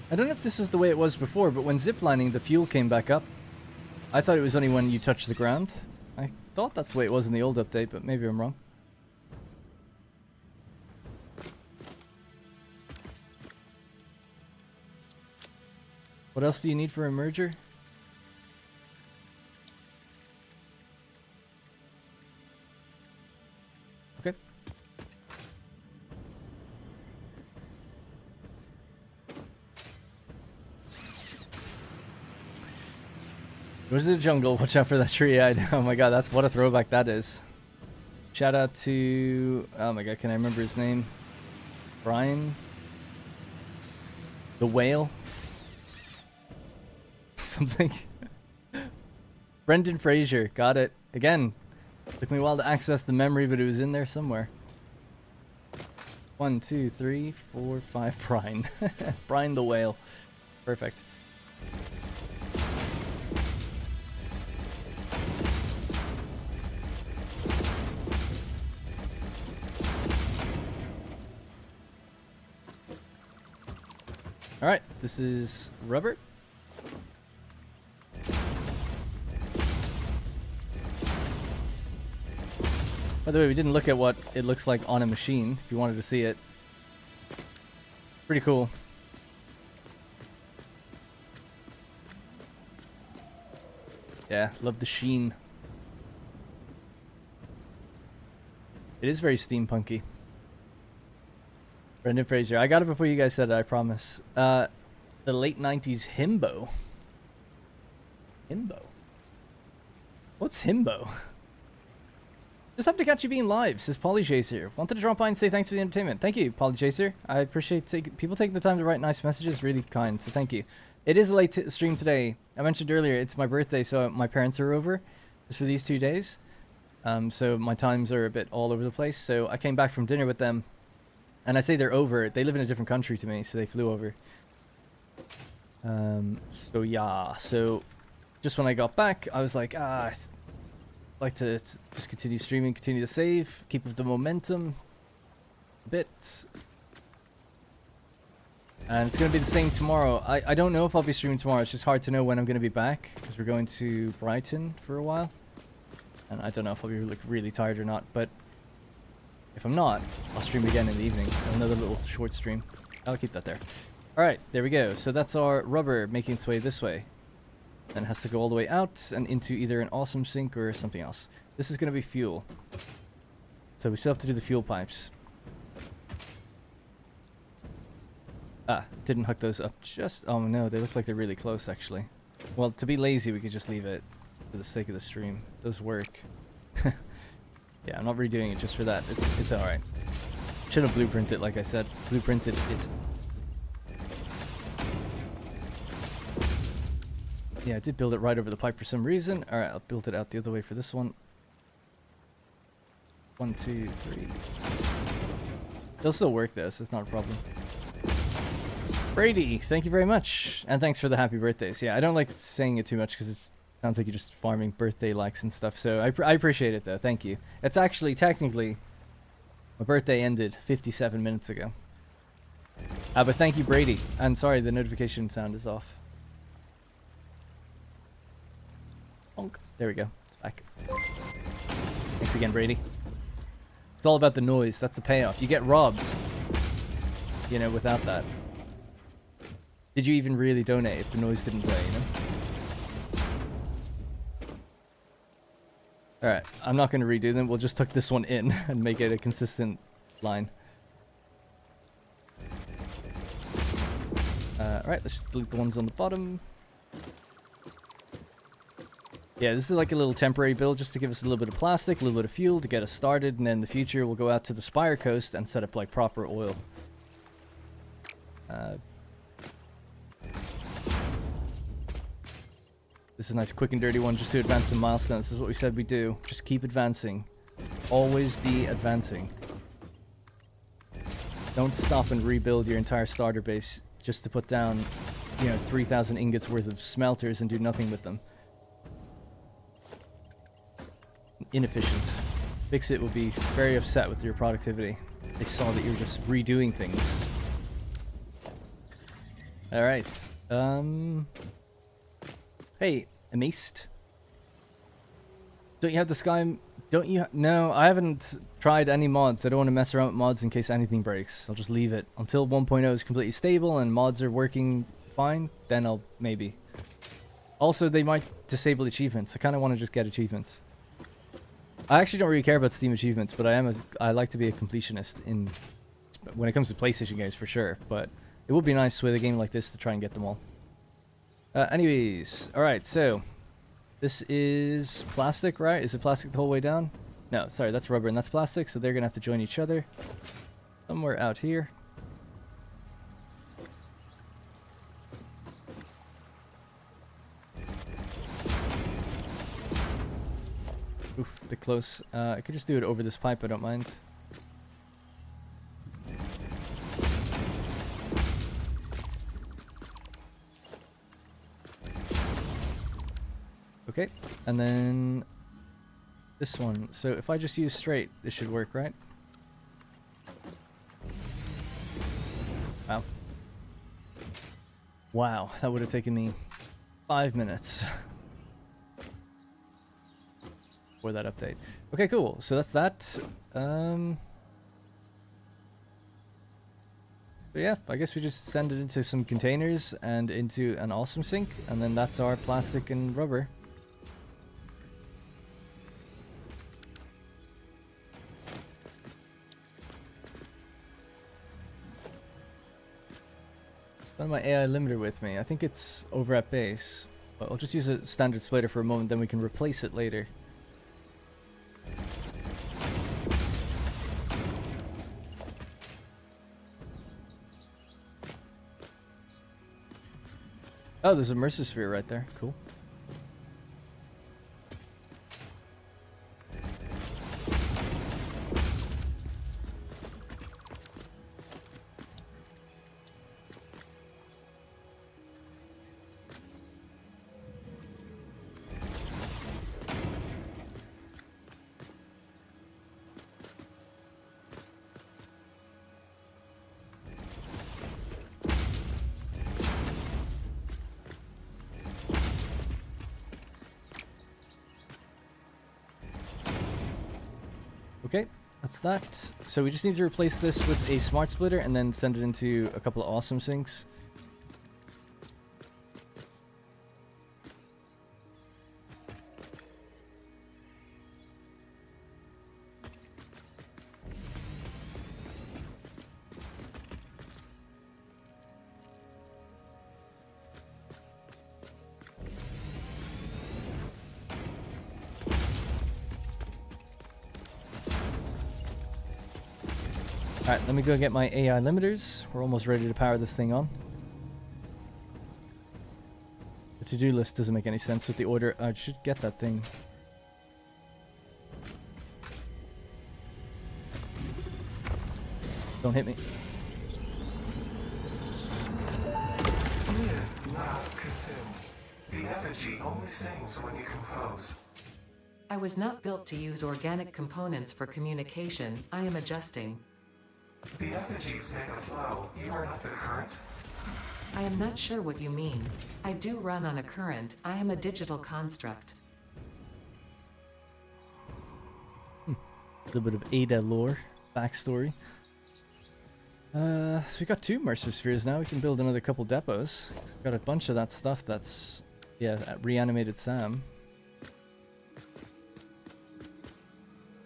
I don't know if this is the way it was before, but when ziplining, the fuel came back up. I thought it was only when you touch the ground. I thought that's the way it was in the old update, but maybe I'm wrong. What else do you need for a merger? Okay. Go to the jungle, watch out for that tree. Oh my god, that's what a throwback that is. Shout out to, oh my god, can I remember his name? Brian? The whale? Something. Brendan Fraser, got it. Again, took me a while to access the memory, but it was in there somewhere. 1, 2, 3, 4, 5. Brian. Brian the whale. Perfect. Alright, this is rubber. By the way, we didn't look at what it looks like on a machine, if you wanted to see it. Pretty cool. Yeah, love the sheen. It is very steampunky. Brendan Fraser. I got it before you guys said it, I promise. The late 90s himbo. Himbo? What's himbo? Just have to catch you being live, says Polychaser. Wanted to drop by and say thanks for the entertainment. Thank you, Polychaser. I appreciate people taking the time to write nice messages. Really kind, so thank you. It is a late stream today. I mentioned earlier, it's my birthday, so my parents are over just for these 2 days. So my times are a bit all over the place. So I came back from dinner with them. And I say they're over. They live in a different country to me, so they flew over. So yeah. So just when I got back, I was like, I'd like to just continue streaming, continue to save, keep up the momentum a bit. And it's going to be the same tomorrow. I don't know if I'll be streaming tomorrow. It's just hard to know when I'm going to be back, because we're going to Brighton for a while. And I don't know if I'll be like really tired or not, but if I'm not, I'll stream again in the evening. Another little short stream. I'll keep that there. Alright, there we go. So that's our rubber making its way this way. Then it has to go all the way out and into either an awesome sink or something else. This is going to be fuel. So we still have to do the fuel pipes. Didn't hook those up just... Oh no, they look like they're really close actually. Well, to be lazy, we could just leave it for the sake of the stream. It does work. Yeah, I'm not redoing it just for that. It's alright. Should have blueprinted it, like I said. Blueprinted it. Yeah, I did build it right over the pipe for some reason. Alright, I'll build it out the other way for this one. 1, 2, 3. They'll still work though, so it's not a problem. Brady, thank you very much. And thanks for the happy birthdays. Yeah, I don't like saying it too much because it sounds like you're just farming birthday likes and stuff. So I appreciate it though. Thank you. It's actually technically my birthday ended 57 minutes ago. But thank you, Brady. And sorry, the notification sound is off. Bonk. There we go. It's back. Thanks again, Brady. It's all about the noise. That's the payoff. You get robbed, you know, without that. Did you even really donate if the noise didn't play, you know? Alright, I'm not going to redo them. We'll just tuck this one in and make it a consistent line. Alright, let's just delete the ones on the bottom. Yeah, this is like a little temporary build just to give us a little bit of plastic, a little bit of fuel to get us started, and then in the future we'll go out to the Spire Coast and set up like proper oil. This is a nice quick and dirty one just to advance some milestones. This is what we said we do. Just keep advancing. Always be advancing. Don't stop and rebuild your entire starter base just to put down, you know, 3,000 ingots worth of smelters and do nothing with them. Inefficient. Fix-It will be very upset with your productivity. They saw that you were just redoing things. Alright. Hey, Amist. Don't you have the sky... Don't you... No, I haven't tried any mods. I don't want to mess around with mods in case anything breaks. I'll just leave it. Until 1.0 is completely stable and mods are working fine, then I'll maybe. Also, they might disable achievements. I kind of want to just get achievements. I actually don't really care about Steam achievements, but I like to be a completionist in... when it comes to PlayStation games, for sure. But it would be nice with a game like this to try and get them all. Anyways, alright, so this is plastic, right? Is it plastic the whole way down? No, sorry, that's rubber and that's plastic, so they're gonna have to join each other somewhere out here. Oof, a bit close. I could just do it over this pipe, I don't mind. Okay, and then this one. So if I just use straight, this should work, right? Wow. Wow, that would have taken me 5 minutes for that update. Okay, cool. So that's that. But yeah, I guess we just send it into some containers and into an awesome sink, and then that's our plastic and rubber. Got my AI limiter with me. I think it's over at base. But I'll just use a standard splitter for a moment, then we can replace it later. Oh, there's a Mercer sphere right there. Cool. Okay, that's that. So we just need to replace this with a smart splitter and then send it into a couple of awesome sinks. Alright, let me go get my AI limiters. We're almost ready to power this thing on. The to-do list doesn't make any sense with the order. I should get that thing. Don't hit me. Not consumed. The effigy only sings when you compose. I was not built to use organic components for communication. I am adjusting. The effigies make a flow. You are not the current. I am not sure what you mean. I do run on a current. I am a digital construct. A little bit of Ada lore, backstory. So we got 2 Mercer spheres now. We can build another couple depots. We've got a bunch of that stuff that's, yeah, reanimated Sam.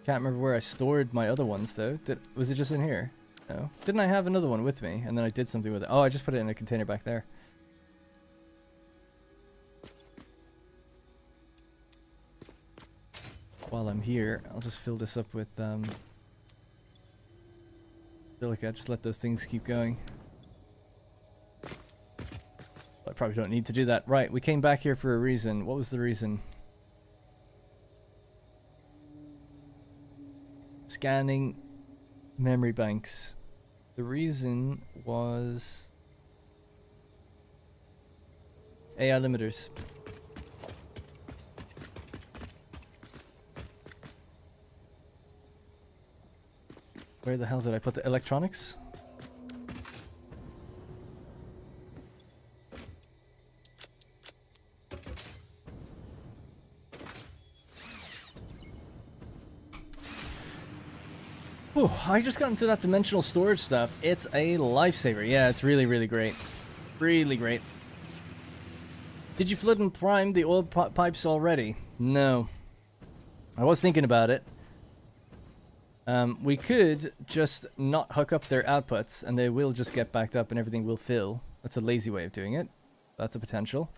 Can't remember where I stored my other ones though. Was it just in here? No. Didn't I have another one with me? And then I did something with it. Oh, I just put it in a container back there. While I'm here, I'll just fill this up with silica. Just let those things keep going. I probably don't need to do that. Right, we came back here for a reason. What was the reason? Scanning memory banks. The reason was AI limiters. Where the hell did I put the electronics? Ooh, I just got into that dimensional storage stuff. It's a lifesaver. Yeah, it's really, really great. Really great. Did you flood and prime the oil pipes already? No. I was thinking about it. We could just not hook up their outputs and they will just get backed up and everything will fill. That's a lazy way of doing it. That's a potential.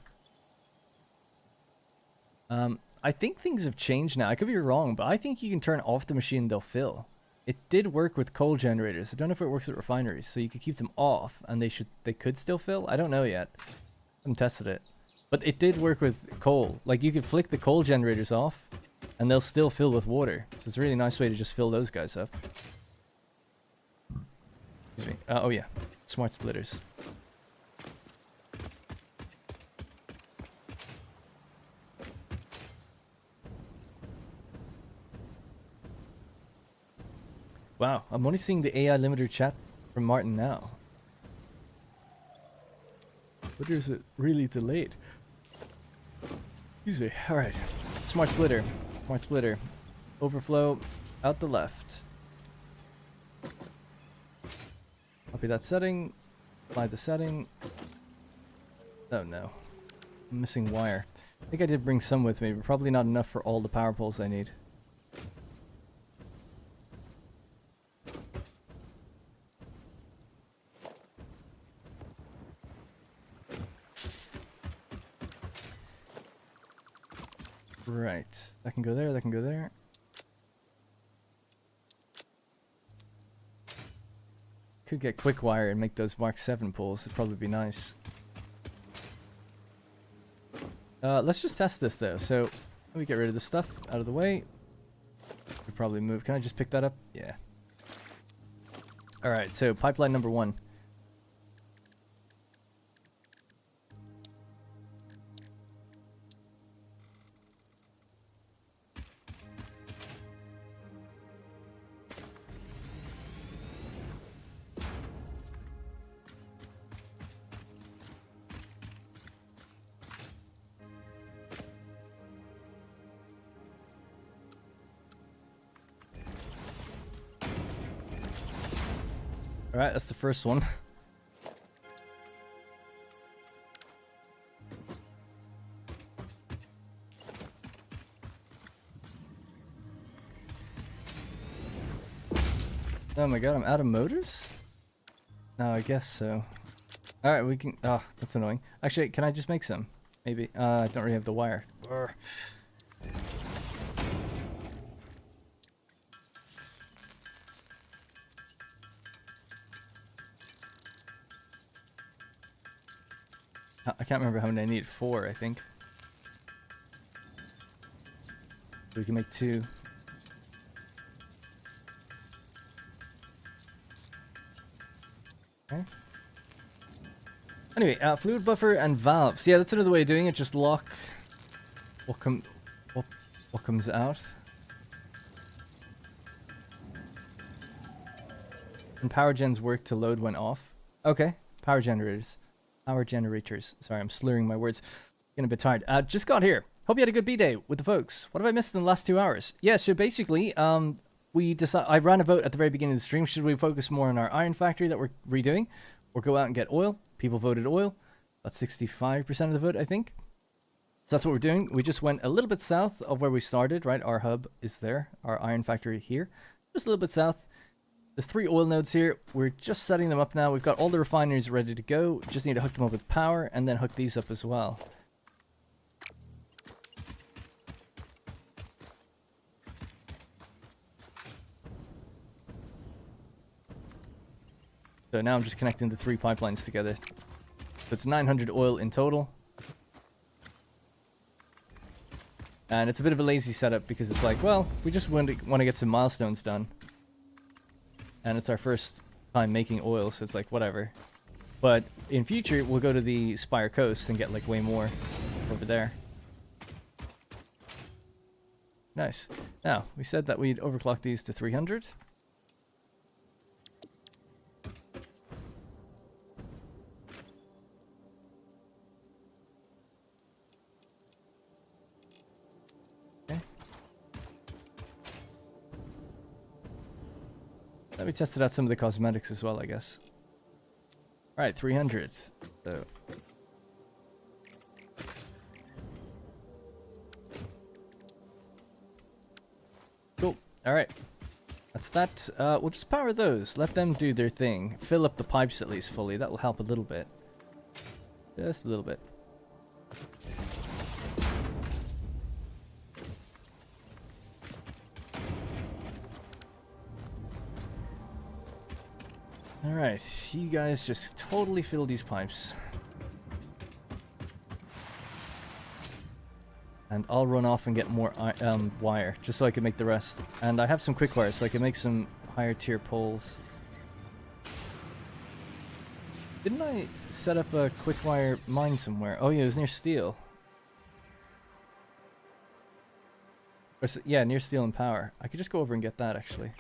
I think things have changed now. I could be wrong, but I think you can turn off the machine and they'll fill. It did work with coal generators. I don't know if it works with refineries, so you could keep them off and they could still fill. I don't know yet. I haven't tested it. But it did work with coal. Like you could flick the coal generators off and they'll still fill with water. So it's a really nice way to just fill those guys up. Excuse me. Oh yeah, smart splitters. Wow, I'm only seeing the AI limiter chat from Martin now. But is it really delayed? Excuse me. Alright. Smart splitter. Smart splitter. Overflow out the left. Copy that setting. Apply the setting. Oh no. I'm missing wire. I think I did bring some with me, but probably not enough for all the power poles I need. Right. That can go there, that can go there. Could get quick wire and make those Mark 7 pulls. It'd probably be nice. Let's just test this though. So let me get rid of this stuff out of the way. Could probably move. Can I just pick that up? Yeah. Alright, so pipeline number 1. Alright, that's the first one. Oh my god, I'm out of motors? No, I guess so. Alright, we can... Oh, that's annoying. Actually, can I just make some? Maybe. I don't really have the wire. Urgh. I can't remember how many I need. 4, I think. We can make 2. Okay. Anyway, fluid buffer and valves. Yeah, that's another way of doing it. Just lock what comes out. And power gens work to load when off. Okay, power generators. Power generators. Sorry, I'm slurring my words. Getting a bit tired. Just got here. Hope you had a good B-day with the folks. What have I missed in the last 2 hours? Yeah, so basically, I ran a vote at the very beginning of the stream. Should we focus more on our iron factory that we're redoing, or go out and get oil? People voted oil. That's 65% of the vote, I think. So that's what we're doing. We just went a little bit south of where we started, right? Our hub is there. Our iron factory here. Just a little bit south. There's 3 oil nodes here. We're just setting them up now. We've got all the refineries ready to go. Just need to hook them up with power and then hook these up as well. So now I'm just connecting the 3 pipelines together. So it's 900 oil in total. And it's a bit of a lazy setup because it's like, well, we just want to get some milestones done. And it's our first time making oil, so it's like, whatever. But in future, we'll go to the Spire Coast and get like way more over there. Nice. Now, we said that we'd overclock these to 300. Let me test out some of the cosmetics as well, I guess. Alright, 300. So. Cool. Alright. That's that. We'll just power those. Let them do their thing. Fill up the pipes at least fully. That will help a little bit. Just a little bit. Alright, you guys just totally fill these pipes. And I'll run off and get more wire, just so I can make the rest. And I have some quick wire, so I can make some higher tier poles. Didn't I set up a quick wire mine somewhere? Oh yeah, it was near steel. Or, yeah, near steel and power. I could just go over and get that, actually.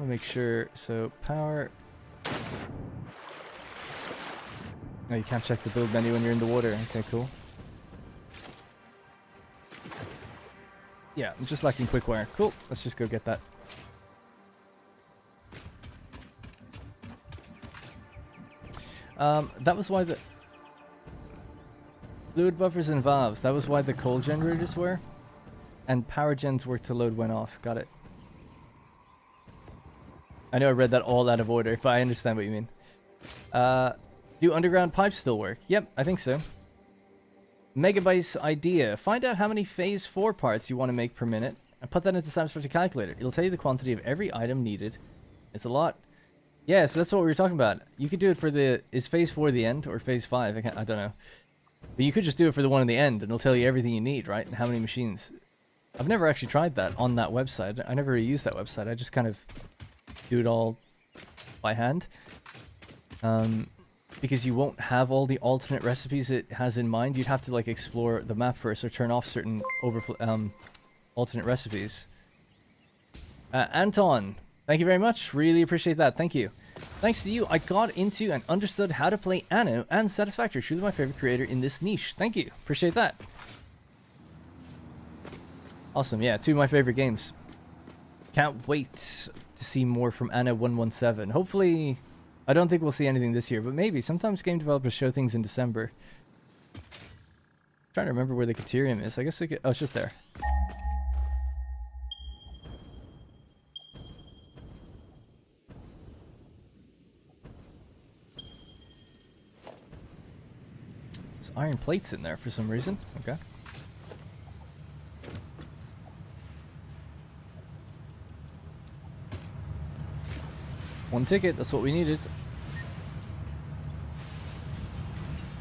I'll make sure, so power. Oh, you can't check the build menu when you're in the water. Okay, cool. Yeah, I'm just lacking quick wire. Cool, let's just go get that. That was why the fluid buffers and valves, that was why the coal generators were. And power gens work to load when off. Got it. I know I read that all out of order, but I understand what you mean. Do underground pipes still work? Yep, I think so. Megabytes idea. Find out how many phase 4 parts you want to make per minute and put that into Satisfactory calculator. It'll tell you the quantity of every item needed. It's a lot. Yeah, so that's what we were talking about. You could do it for the... Is phase 4 the end or phase 5? I don't know. But you could just do it for the one in the end and it'll tell you everything you need, right? And how many machines. I've never actually tried that on that website. I never really used that website. I just kind of do it all by hand. Because you won't have all the alternate recipes it has in mind. You'd have to like explore the map first or turn off certain alternate recipes. Anton, thank you very much. Really appreciate that. Thank you. Thanks to you, I got into and understood how to play Anno and Satisfactory. Truly my favorite creator in this niche. Thank you. Appreciate that. Awesome. Yeah, 2 of my favorite games. Can't wait to see more from Anno 117. Hopefully... I don't think we'll see anything this year, but maybe. Sometimes game developers show things in December. I'm trying to remember where the Caterium is. I guess it could, oh, it's just there. There's iron plates in there for some reason. Okay. One ticket, that's what we needed.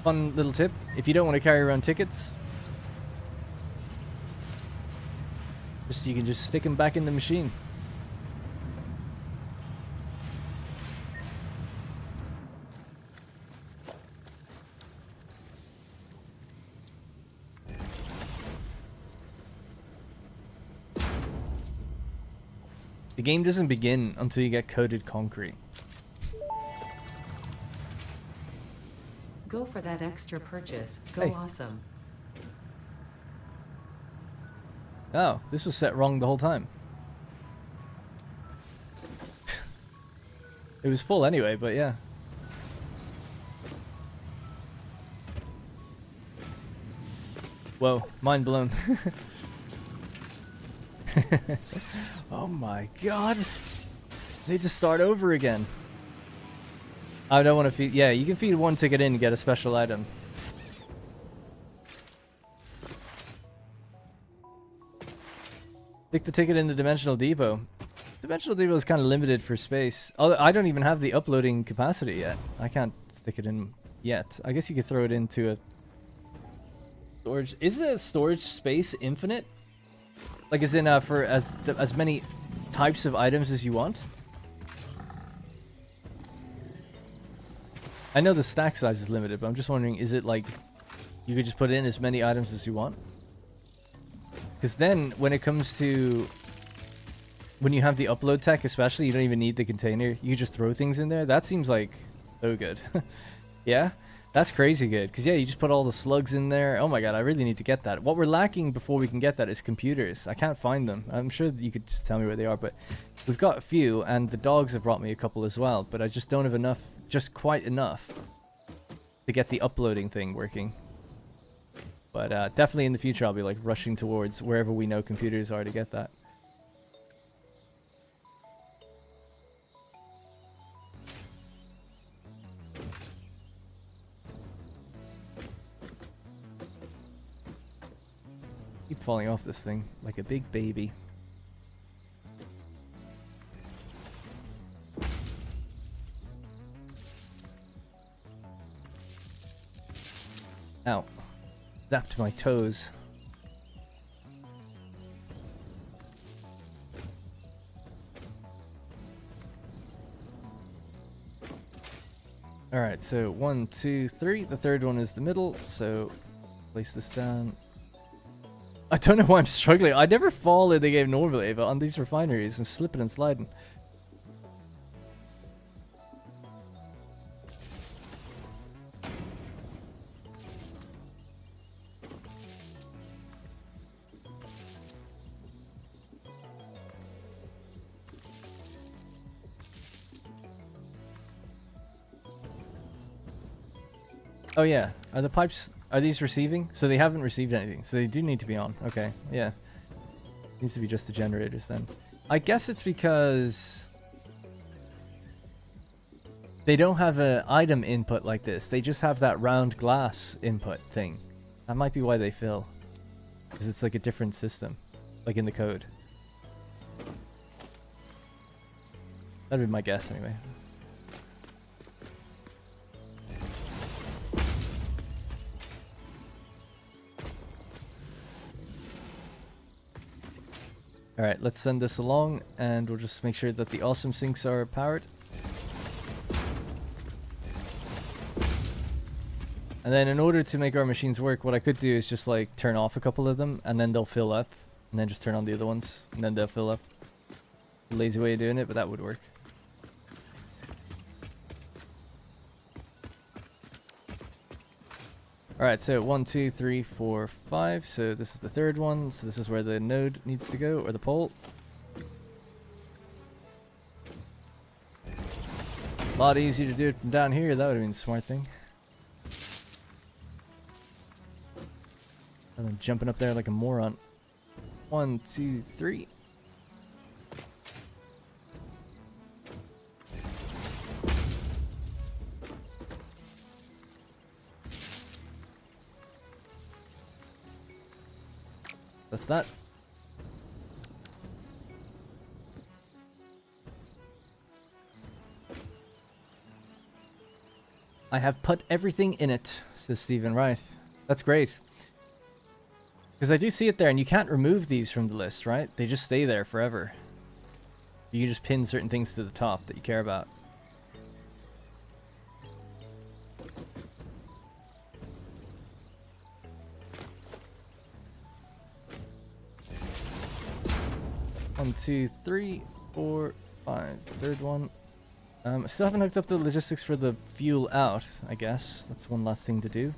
Fun little tip, if you don't want to carry around tickets, you can just stick them back in the machine. The game doesn't begin until you get coated concrete. Go for that extra purchase. Go Hey. awesome. Oh, this was set wrong the whole time. It was full anyway, but yeah. Whoa, mind blown. Oh my god. I need to start over again. I don't want to feed... Yeah, you can feed 1 ticket in and get a special item. Stick the ticket in the Dimensional Depot. Dimensional Depot is kind of limited for space. I don't even have the uploading capacity yet. I can't stick it in yet. I guess you could throw it into a... storage... Is the storage space infinite? Like as in for as many types of items as you want? I know the stack size is limited, but I'm just wondering, is it like you could just put in as many items as you want? Because then when it comes to when you have the upload tech especially, you don't even need the container. You just throw things in there. That seems like so good. Yeah? That's crazy good, because yeah, you just put all the slugs in there. Oh my god, I really need to get that. What we're lacking before we can get that is computers. I can't find them. I'm sure that you could just tell me where they are, but we've got a few, and the dogs have brought me a couple as well, but I just don't have enough, just quite enough, to get the uploading thing working. But definitely in the future I'll be like rushing towards wherever we know computers are to get that. Keep falling off this thing like a big baby. Ow. Zapped my toes. Alright, so 1, 2, 3. The third one is the middle, so place this down. I don't know why I'm struggling. I never fall in the game normally, but on these refineries, I'm slipping and sliding. Oh yeah, are the pipes... Are these receiving? So they haven't received anything. So they do need to be on. Okay, yeah. Needs to be just the generators then. I guess it's because they don't have an item input like this. They just have that round glass input thing. That might be why they fill. Because it's like a different system. Like in the code. That'd be my guess anyway. Alright, let's send this along and we'll just make sure that the awesome sinks are powered. And then in order to make our machines work, what I could do is just like turn off a couple of them and then they'll fill up. And then just turn on the other ones and then they'll fill up. Lazy way of doing it, but that would work. Alright, so 1, 2, 3, 4, 5. So this is the third one. So this is where the node needs to go, or the pole. A lot easier to do it from down here. That would have been a smart thing. And then jumping up there like a moron. 1, 2, 3. That's that. I have put everything in it, says Stephen. Right. That's great. Because I do see it there, and you can't remove these from the list, right? They just stay there forever. You can just pin certain things to the top that you care about. One, 2, 3, 4, 5. Third one. I still haven't hooked up the logistics for the fuel out, I guess. That's one last thing to do.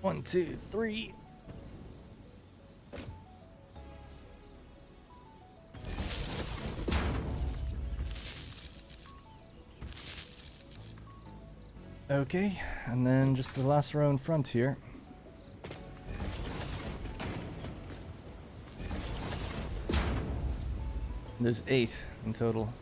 One, 2, 3. Okay, and then just the last row in front here. There's 8 in total.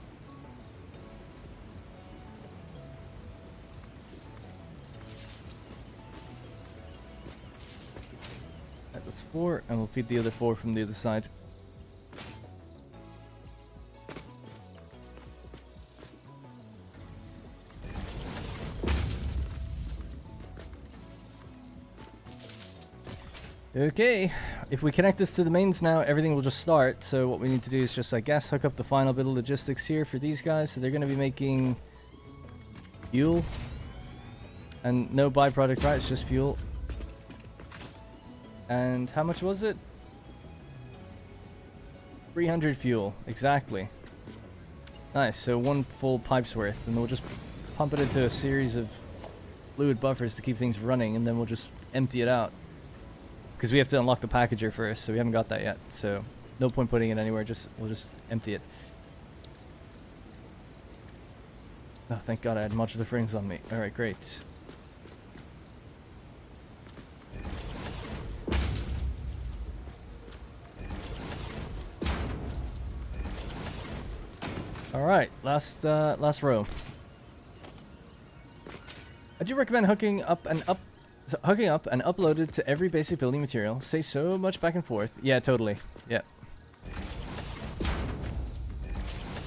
Right, that's 4, and we'll feed the other 4 from the other side. Okay, if we connect this to the mains now, everything will just start. So what we need to do is just, I guess, hook up the final bit of logistics here for these guys. So they're going to be making fuel. And no byproduct, right? It's just fuel. And how much was it? 300 fuel, exactly. Nice, so 1 full pipe's worth. And we'll just pump it into a series of fluid buffers to keep things running. And then we'll just empty it out. Because we have to unlock the packager first, so we haven't got that yet. So no point putting it anywhere, we'll just empty it. Oh, thank God I had modular frames on me. Alright, great. Alright, last row. I do recommend hooking up and uploaded to every basic building material. Saves so much back and forth. Yeah, totally. Yeah.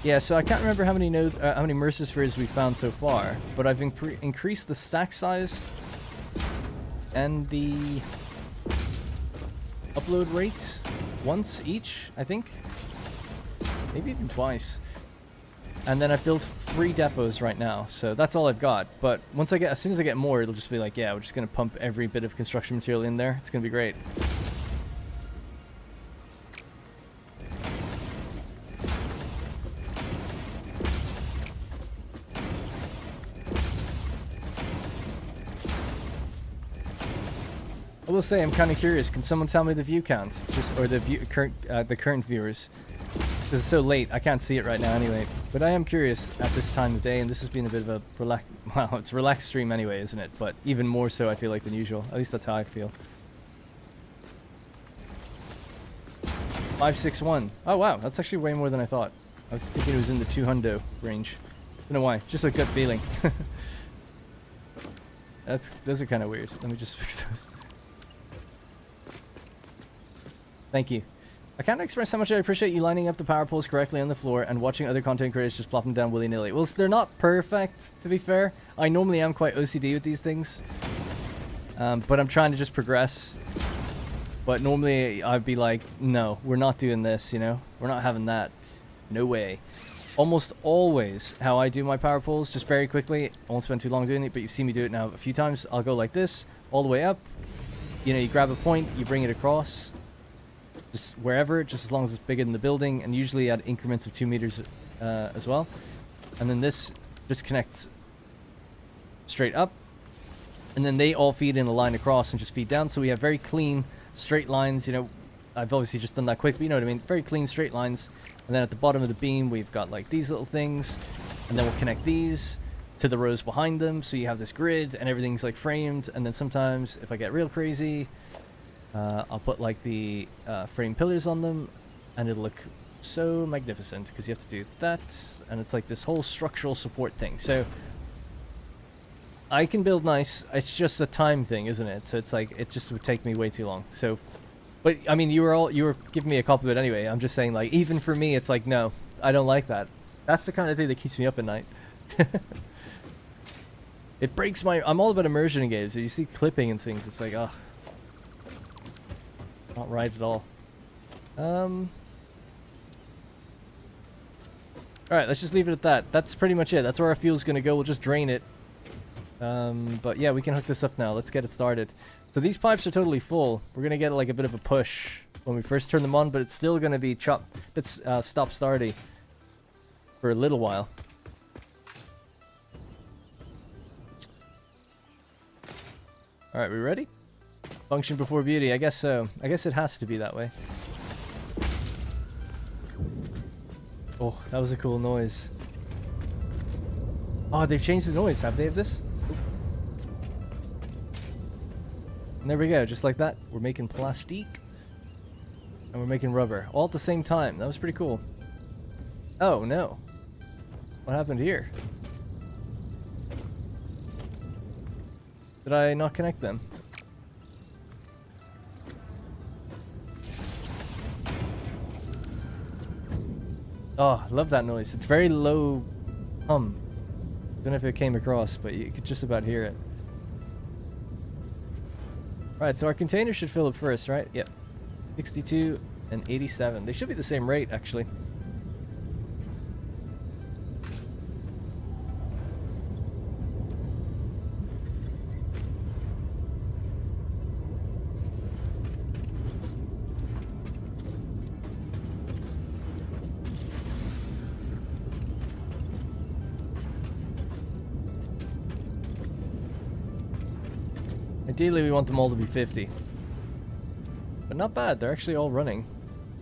Yeah, so I can't remember how many nodes, how many Mercer spheres we found so far, but I've increased the stack size and the upload rate once each, I think. Maybe even twice. And then I've built 3 depots right now, so that's all I've got. But once as soon as I get more, it'll just be like, yeah, we're just gonna pump every bit of construction material in there. It's gonna be great. I will say, I'm kind of curious. Can someone tell me the view count, or the current viewers? Because it's so late, I can't see it right now anyway. But I am curious at this time of day, and this has been a bit of a it's a relaxed stream anyway, isn't it? But even more so, I feel like, than usual. At least that's how I feel. 561. Oh wow, that's actually way more than I thought. I was thinking it was in the 200 range. Don't know why. Just a gut feeling. Those are kind of weird. Let me just fix those. Thank you. I can't express how much I appreciate you lining up the power poles correctly on the floor and watching other content creators just plop them down willy-nilly. Well, they're not perfect, to be fair. I normally am quite OCD with these things. But I'm trying to just progress. But normally I'd be like, no, we're not doing this, you know? We're not having that. No way. Almost always how I do my power poles, just very quickly. I won't spend too long doing it, but you've seen me do it now a few times. I'll go like this, all the way up. You know, you grab a point, you bring it across. Just wherever, just as long as it's bigger than the building, and usually at increments of 2 meters as well. And then this just connects straight up. And then they all feed in a line across and just feed down. So we have very clean, straight lines. You know, I've obviously just done that quick, but you know what I mean. Very clean, straight lines. And then at the bottom of the beam, we've got like these little things. And then we'll connect these to the rows behind them. So you have this grid and everything's like framed. And then sometimes, if I get real crazy, I'll put like the frame pillars on them, and it'll look so magnificent because you have to do that, and it's like this whole structural support thing. So I can build nice. It's just a time thing, isn't it? So it's like it just would take me way too long. So, but I mean, you were giving me a compliment anyway. I'm just saying, like, even for me, it's like, no, I don't like that. That's the kind of thing that keeps me up at night. It breaks my. I'm all about immersion in games. So you see clipping and things, it's like, ugh. Not right at all. Alright, let's just leave it at that. That's pretty much it. That's where our fuel's gonna go. We'll just drain it. But yeah, we can hook this up now. Let's get it started. So these pipes are totally full. We're gonna get like a bit of a push when we first turn them on, but it's still gonna be stop-starty for a little while. Alright, we ready? Function before beauty, I guess so. I guess it has to be that way. Oh, that was a cool noise. Oh, they've changed the noise, have they, of this? And there we go, just like that. We're making plastique. And we're making rubber. All at the same time. That was pretty cool. Oh, no. What happened here? Did I not connect them? Oh, I love that noise. It's very low hum. Don't know if it came across, but you could just about hear it. Alright, so our container should fill up first, right? Yep. 62 and 87. They should be the same rate, actually. Ideally, we want them all to be 50. But not bad, they're actually all running.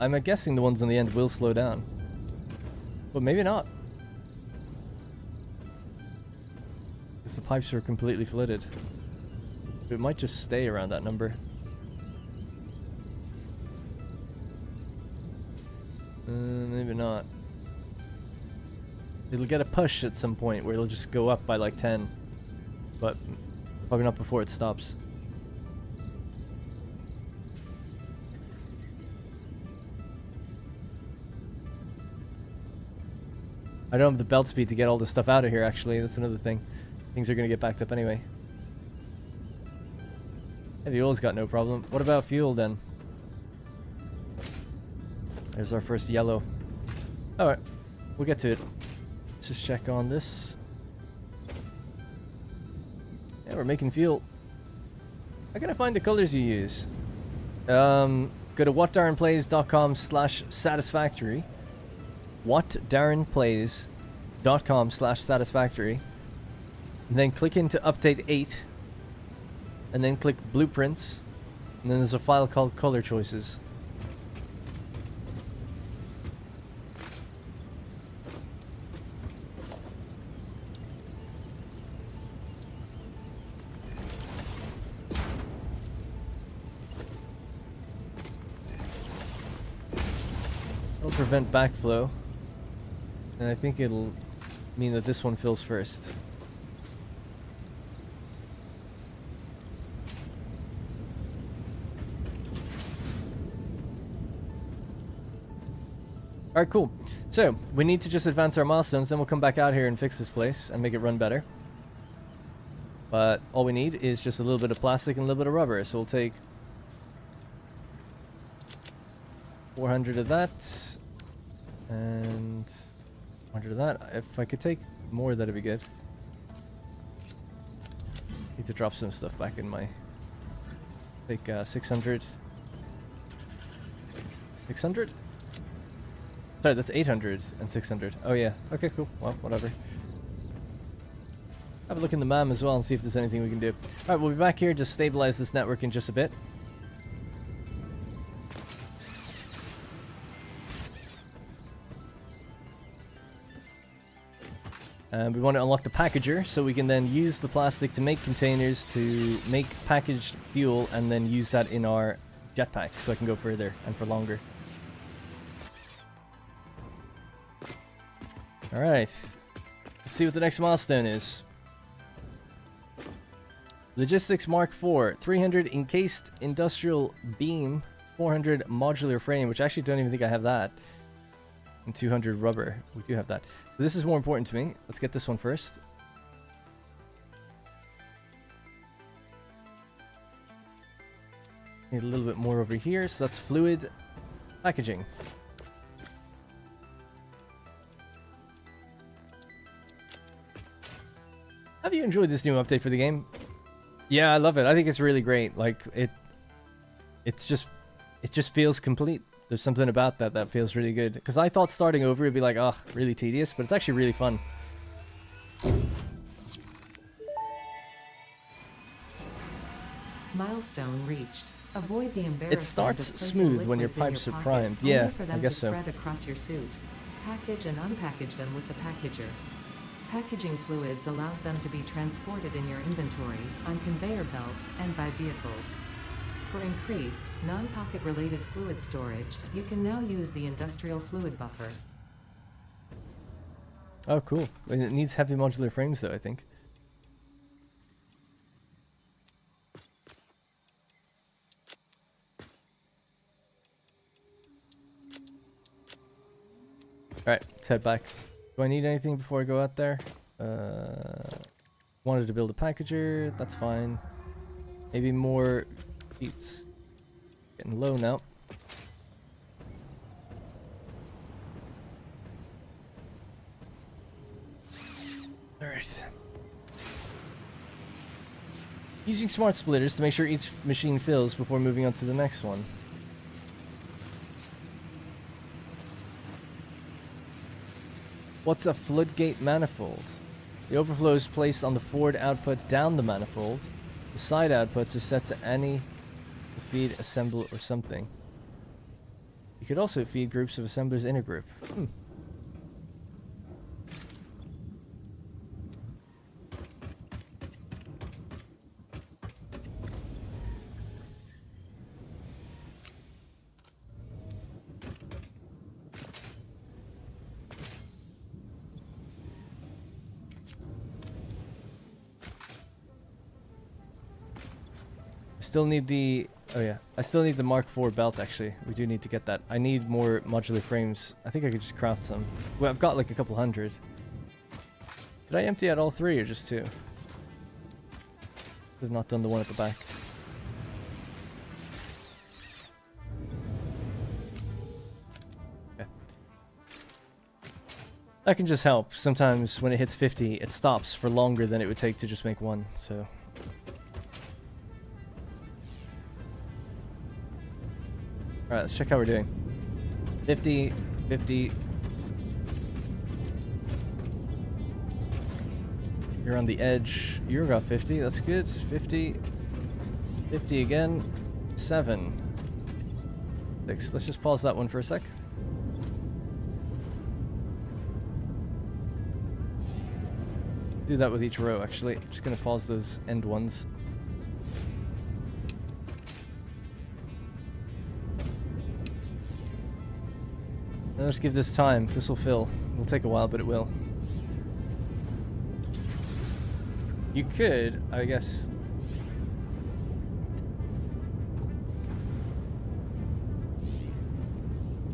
I'm guessing the ones on the end will slow down. But maybe not. Because the pipes are completely flooded. It might just stay around that number. Maybe not. It'll get a push at some point where it'll just go up by like 10. But probably not before it stops. I don't have the belt speed to get all this stuff out of here, actually. That's another thing. Things are going to get backed up anyway. Heavy oil's got no problem. What about fuel, then? There's our first yellow. Alright, we'll get to it. Let's just check on this. Yeah, we're making fuel. How can I find the colors you use? Go to whatdarrenplays.com/satisfactory. whatdarrenplays.com/satisfactory. And then click into update 8. And then click blueprints. And then there's a file called color choices. It'll prevent backflow. And I think it'll mean that this one fills first. Alright, cool. So, we need to just advance our milestones, then we'll come back out here and fix this place and make it run better. But all we need is just a little bit of plastic and a little bit of rubber. So we'll take 400 of that and 100 of that. If I could take more, that'd be good. Need to drop some stuff back in my... Take 600. 600? Sorry, that's 800 and 600. Oh yeah. Okay, cool. Well, whatever. Have a look in the MAM as well and see if there's anything we can do. Alright, we'll be back here to stabilize this network in just a bit. And we want to unlock the packager so we can then use the plastic to make containers to make packaged fuel and then use that in our jetpack so I can go further and for longer. Alright, let's see what the next milestone is. Logistics Mark IV, 300 encased industrial beam, 400 modular frame, which I actually don't even think I have that. And 200 rubber, we do have that. So this is more important to me. Let's get this one first. Need a little bit more over here, so that's fluid packaging. Have you enjoyed this new update for the game? Yeah, I love it. I think it's really great. Like it just feels complete. There's something about that that feels really good. Because I thought starting over would be like, oh, really tedious, but it's actually really fun. Milestone reached. Avoid the embarrassment. It starts of placing smooth when your liquids in pipes are pockets, primed. only Yeah, for I them guess to so. spread across your suit. Package and unpackage them with the packager. Packaging fluids allows them to be transported in your inventory, on conveyor belts, and by vehicles. For increased, non-pocket related fluid storage, you can now use the industrial fluid buffer. Oh, cool. And it needs heavy modular frames though, I think. Alright, let's head back. Do I need anything before I go out there? Wanted to build a packager, that's fine. Maybe more beats. Getting low now. Alright. Using smart splitters to make sure each machine fills before moving on to the next one. What's a floodgate manifold? The overflow is placed on the forward output down the manifold. The side outputs are set to any to feed, assemble, or something. You could also feed groups of assemblers in a group. Still need the... Oh yeah, I still need the Mark IV belt actually. We do need to get that. I need more modular frames. I think I could just craft some. Well, I've got like a couple hundred. Did I empty out all three or just two? I've not done the one at the back. Okay. That can just help. Sometimes when it hits 50, it stops for longer than it would take to just make one, so... Alright, let's check how we're doing. 50, 50. You're on the edge. You're about 50, that's good. 50. 50 again. 7. 6. Let's just pause that one for a sec. Do that with each row, actually. I'm just gonna pause those end ones. Let's give this time. This will fill. It'll take a while, but it will. You could, I guess...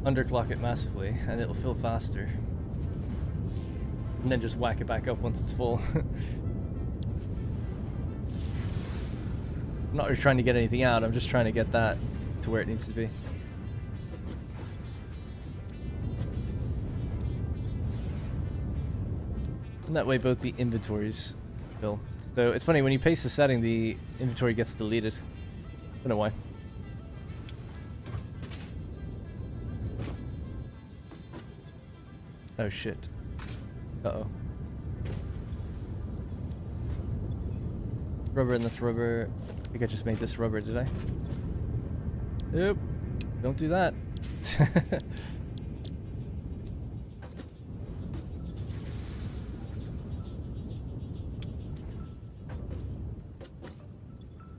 underclock it massively, and it'll fill faster. And then just whack it back up once it's full. I'm not really trying to get anything out, I'm just trying to get that to where it needs to be. And that way both the inventories fill. So it's funny, when you paste a setting, the inventory gets deleted. I don't know why. Oh shit. Uh-oh. Rubber and this rubber. I think I just made this rubber, did I? Nope. Don't do that.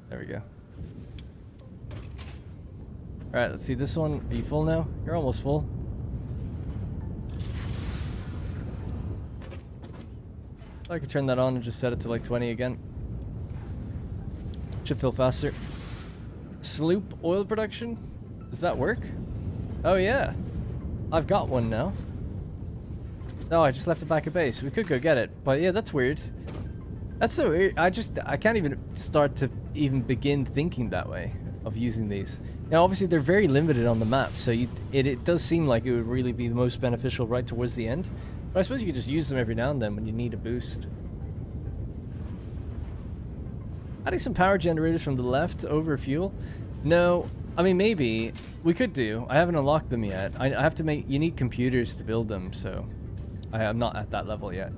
There we go. Alright, let's see this one. Are you full now? You're almost full. I could turn that on and just set it to like 20 again. Should fill faster. Sloop oil production? Does that work? Oh yeah. I've got one now. Oh, I just left the back of base. We could go get it. But yeah, that's weird. That's so weird. I can't even start to even begin thinking that way of using these. Now obviously they're very limited on the map, so it does seem like it would really be the most beneficial right towards the end. But I suppose you could just use them every now and then when you need a boost. Adding some power generators from the left over fuel? No, I mean maybe we could do. I haven't unlocked them yet. I have to make. You need computers to build them, so I'm not at that level yet.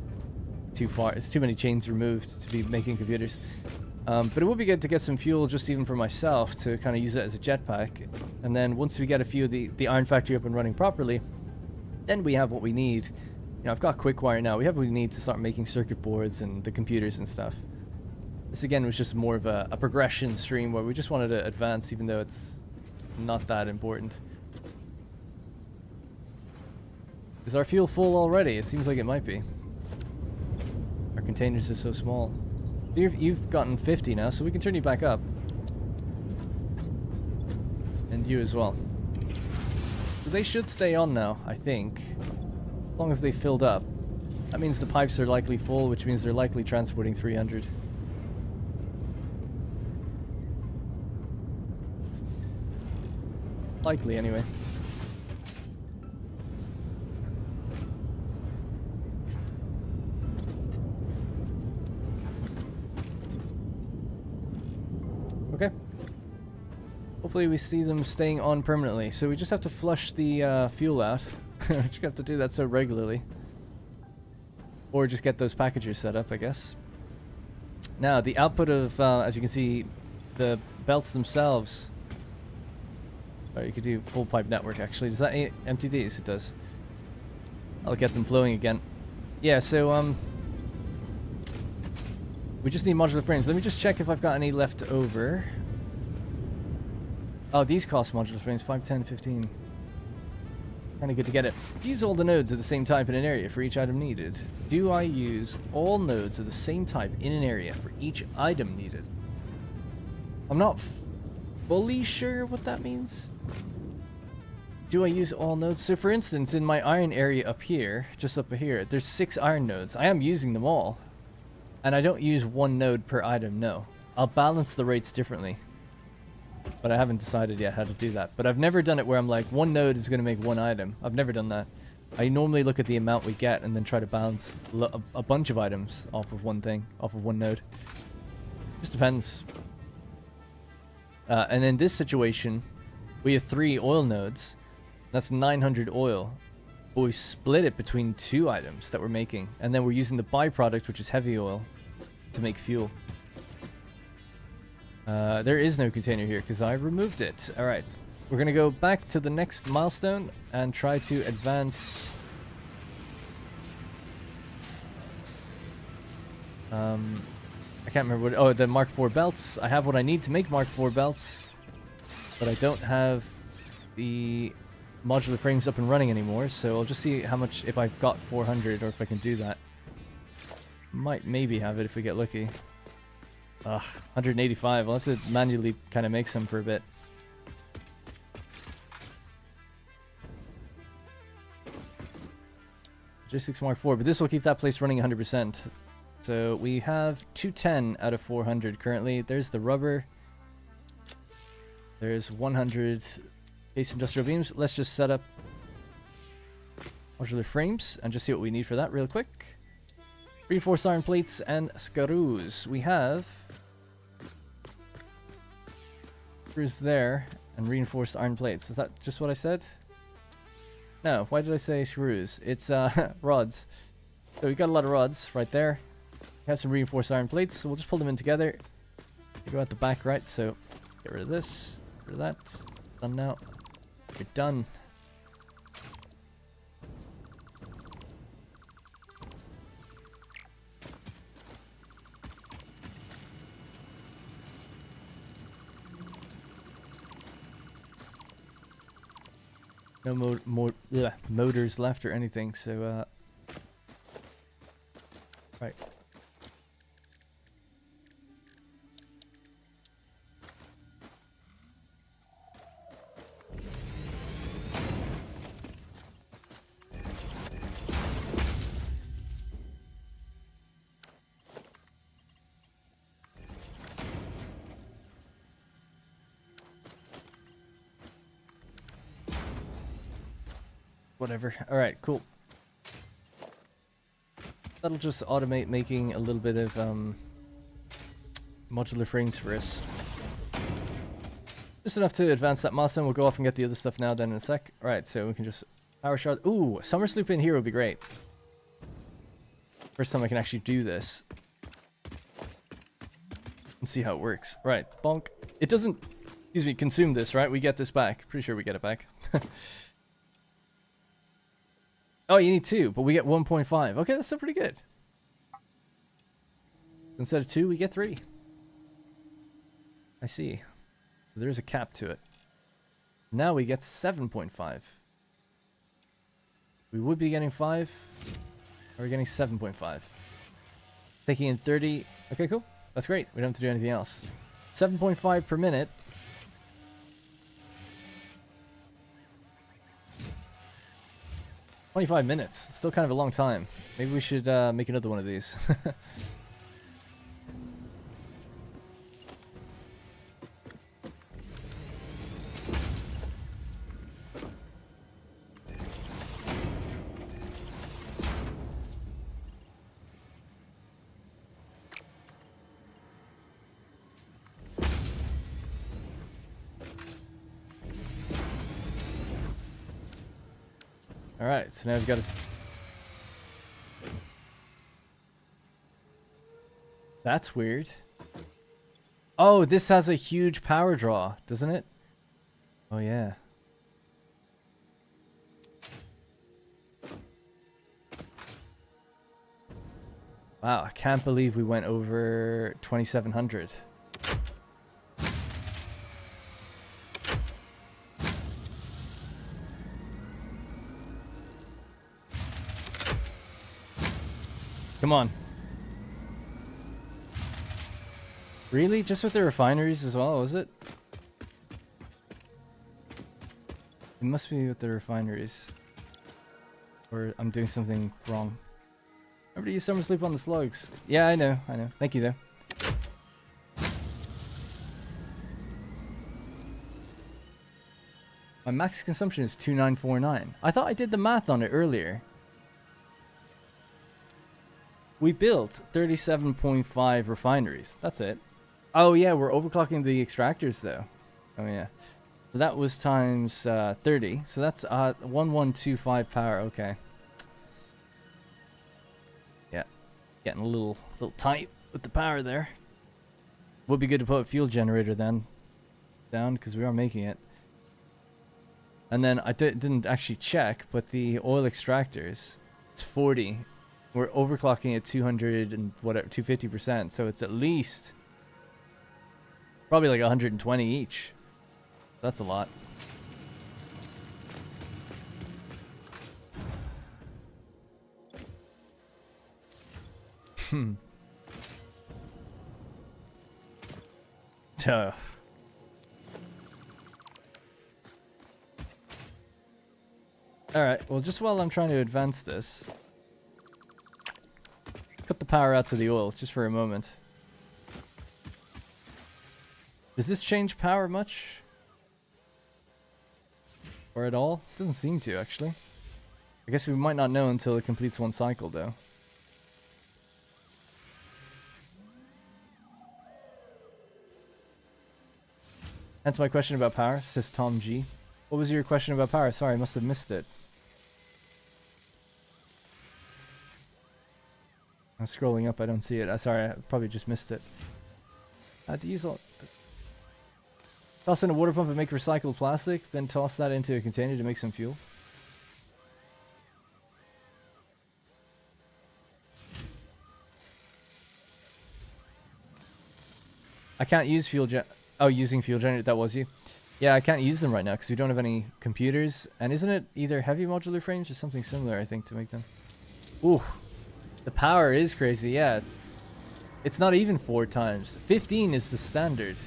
Too far. It's too many chains removed to be making computers. But it would be good to get some fuel just even for myself to kind of use it as a jetpack. And then once we get a few of the Iron Factory up and running properly, then we have what we need. You know, I've got quick wire now. We have what we need to start making circuit boards and the computers and stuff. This again was just more of a progression stream where we just wanted to advance even though it's not that important. Is our fuel full already? It seems like it might be. Our containers are so small. You've gotten 50 now, so we can turn you back up. And you as well. So they should stay on now, I think. As long as they filled up. That means the pipes are likely full, which means they're likely transporting 300. Likely, anyway. Okay. Hopefully we see them staying on permanently. So we just have to flush the fuel out. We just have to do that so regularly. Or just get those packagers set up, I guess. Now, the output of, as you can see, the belts themselves. Or you could do full pipe network, actually. Does that empty these? It does. I'll get them flowing again. Yeah, so, we just need modular frames. Let me just check if I've got any left over. Oh, these cost modular frames. 5, 10, 15. Kind of good to get it. Use all the nodes of the same type in an area for each item needed. Do I use all nodes of the same type in an area for each item needed? I'm not fully sure what that means. Do I use all nodes? So for instance, in my iron area up here, just up here, there's 6 iron nodes. I am using them all. And I don't use one node per item, no. I'll balance the rates differently. But I haven't decided yet how to do that. But I've never done it where I'm like, one node is going to make one item. I've never done that. I normally look at the amount we get and then try to balance a bunch of items off of one thing, off of one node. Just depends. And in this situation, we have 3 oil nodes. That's 900 oil. But we split it between 2 items that we're making. And then we're using the byproduct, which is heavy oil, to make fuel. There is no container here because I removed it. Alright. We're going to go back to the next milestone and try to advance. I can't remember what... Oh, the Mark IV belts. I have what I need to make Mark IV belts. But I don't have the modular frames up and running anymore, so I'll just see how much, if I've got 400 or if I can do that. Might maybe have it if we get lucky. 185. I'll have to manually kind of make some for a bit. J6 Mark IV, but this will keep that place running 100%. So we have 210 out of 400 currently. There's the rubber. There's 100 base industrial beams. Let's just set up modular frames and just see what we need for that real quick. Reinforced iron plates and screws. We have screws there and reinforced iron plates. Is that just what I said? No, why did I say screws? It's rods. So we got a lot of rods right there. We have some reinforced iron plates, so we'll just pull them in together. They go out the back, right? So get rid of this, get rid of that. Done now. You're done. No motors left or anything, so right. Whatever. Alright, cool. That'll just automate making a little bit of modular frames for us. Just enough to advance that milestone. We'll go off and get the other stuff now then in a sec. Alright, so we can just power shard. Ooh, summer sloop in here would be great. First time I can actually do this. And see how it works. Right, bonk. It doesn't, excuse me, consume this, right? We get this back. Pretty sure we get it back. Oh, you need 2, but we get 1.5. Okay, that's still pretty good. Instead of 2, we get 3. I see. So there's a cap to it. Now we get 7.5. We would be getting 5. Or we're getting 7.5. Taking in 30. Okay, cool. That's great. We don't have to do anything else. 7.5 per minute. 25 minutes. Still kind of a long time. Maybe we should make another one of these. Alright, so now we've got to... That's weird. Oh, this has a huge power draw, doesn't it? Oh, yeah. Wow, I can't believe we went over 2700. Come on. Really? Just with the refineries as well, was it? It must be with the refineries. Or I'm doing something wrong. Remember to use summer sleep on the slugs. Yeah, I know. Thank you, though. My max consumption is 2949. I thought I did the math on it earlier. We built 37.5 refineries. That's it. Oh, yeah, we're overclocking the extractors, though. Oh, yeah. So that was times 30. So that's 1125 power. Okay. Yeah. Getting a little tight with the power there. Would be good to put a fuel generator then down, because we are making it. And then I didn't actually check, but the oil extractors, it's 40. We're overclocking at 200 and whatever, 250%. So it's at least probably like 120 each. That's a lot. Duh. Alright, well just while I'm trying to advance this, cut the power out to the oil just for a moment. Does this change power much? Or at all? Doesn't seem to, actually. I guess we might not know until it completes one cycle, though. That's my question about power, says Tom G. What was your question about power? Sorry, I must have missed it. I'm scrolling up, I don't see it. Sorry, I probably just missed it. Diesel. Toss in a water pump and make recycled plastic, then toss that into a container to make some fuel. I can't use fuel gen... Oh, using fuel generator, that was you. Yeah, I can't use them right now because we don't have any computers. And isn't it either heavy modular frames or something similar, I think, to make them? Ooh, the power is crazy, yeah. It's not even 4 times. 15 is the standard.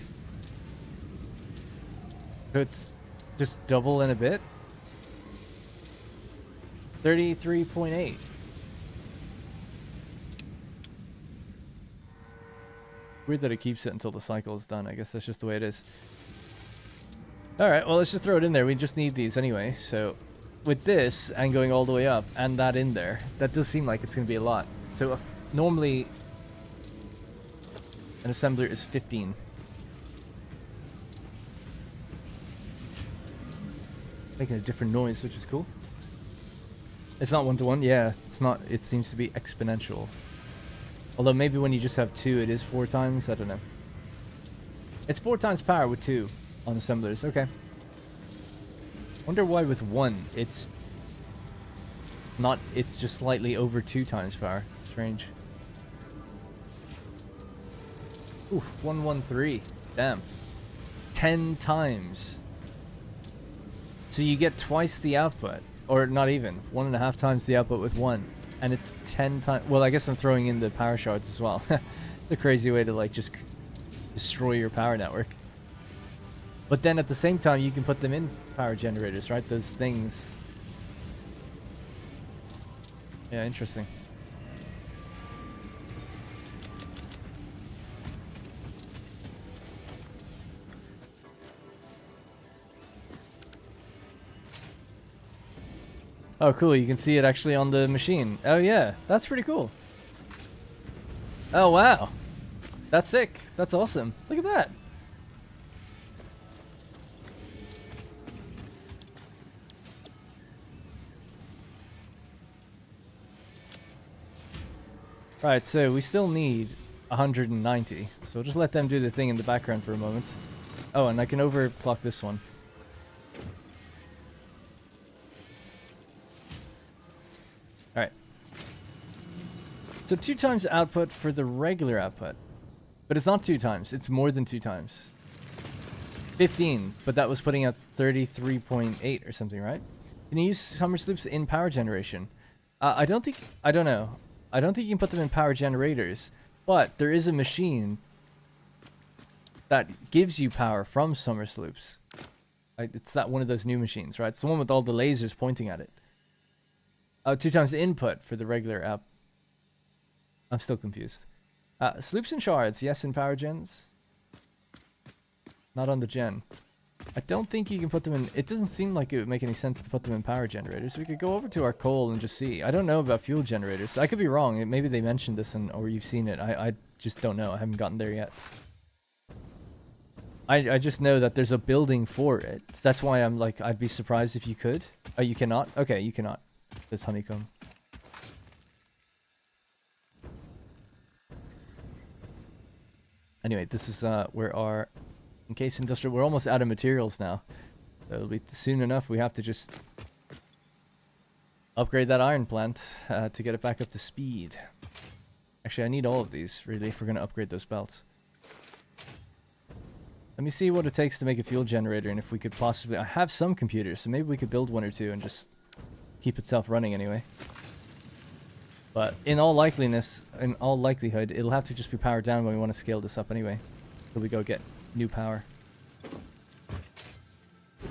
So it's just double in a bit. 33.8. Weird that it keeps it until the cycle is done. I guess that's just the way it is. Alright, well let's just throw it in there. We just need these anyway. So with this and going all the way up and that in there, that does seem like it's going to be a lot. So normally an assembler is 15. Making a different noise, which is cool. It's not 1-to-1. Yeah, it's not. It seems to be exponential. Although maybe when you just have 2, it is 4 times. I don't know. It's 4 times power with 2 on assemblers. Okay. Wonder why with 1 it's not. It's just slightly over 2 times power. Strange. Ooh, 113. Damn. 10 times. So you get twice the output, or not even 1.5 times the output with 1, and it's 10 times. Well, I guess I'm throwing in the power shards as well. The crazy way to like just destroy your power network. But then at the same time, you can put them in power generators, right? Those things. Yeah, interesting. Oh, cool. You can see it actually on the machine. Oh, yeah. That's pretty cool. Oh, wow. That's sick. That's awesome. Look at that. Right, so we still need 190. So we'll just let them do the thing in the background for a moment. Oh, and I can overclock this one. Alright. So 2 times output for the regular output. But it's not 2 times. It's more than 2 times. 15, but that was putting out 33.8 or something, right? Can you use summer sloops in power generation? I don't know. I don't think you can put them in power generators, but there is a machine that gives you power from summer sloops. It's that one of those new machines, right? It's the one with all the lasers pointing at it. 2 times the input for the regular app. I'm still confused. Sloops and shards, yes, in power gens. Not on the gen. I don't think you can put them in. It doesn't seem like it would make any sense to put them in power generators. We could go over to our coal and just see. I don't know about fuel generators. I could be wrong. Maybe they mentioned this or you've seen it. I just don't know. I haven't gotten there yet. I just know that there's a building for it. So that's why I'm like, I'd be surprised if you could. Oh, you cannot? Okay, you cannot. There's honeycomb. Anyway, this is where our encased industrial. We're almost out of materials now. So it'll be soon enough. We have to just upgrade that iron plant to get it back up to speed. Actually, I need all of these really if we're going to upgrade those belts. Let me see what it takes to make a fuel generator, and if we could possibly. I have some computers, so maybe we could build 1 or 2 and just keep itself running anyway. But in all likelihood, it'll have to just be powered down when we want to scale this up anyway. So we go get new power.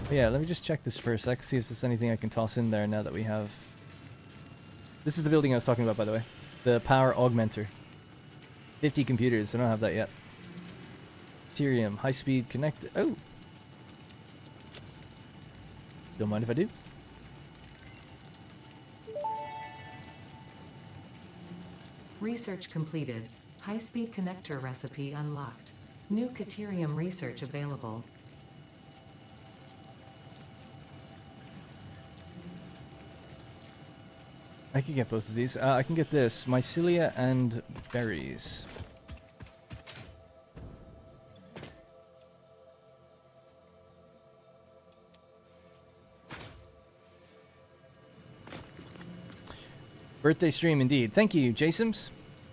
But yeah, let me just check this first. I can see if there's anything I can toss in there now that we have... This is the building I was talking about, by the way. The power augmenter. 50 computers. I don't have that yet. Ethereum, high-speed connect... Oh! Don't mind if I do. Research completed. High-speed connector recipe unlocked. New Caterium research available. I could get both of these. I can get this. Mycelia and berries. Birthday stream indeed. Thank you, Jasons.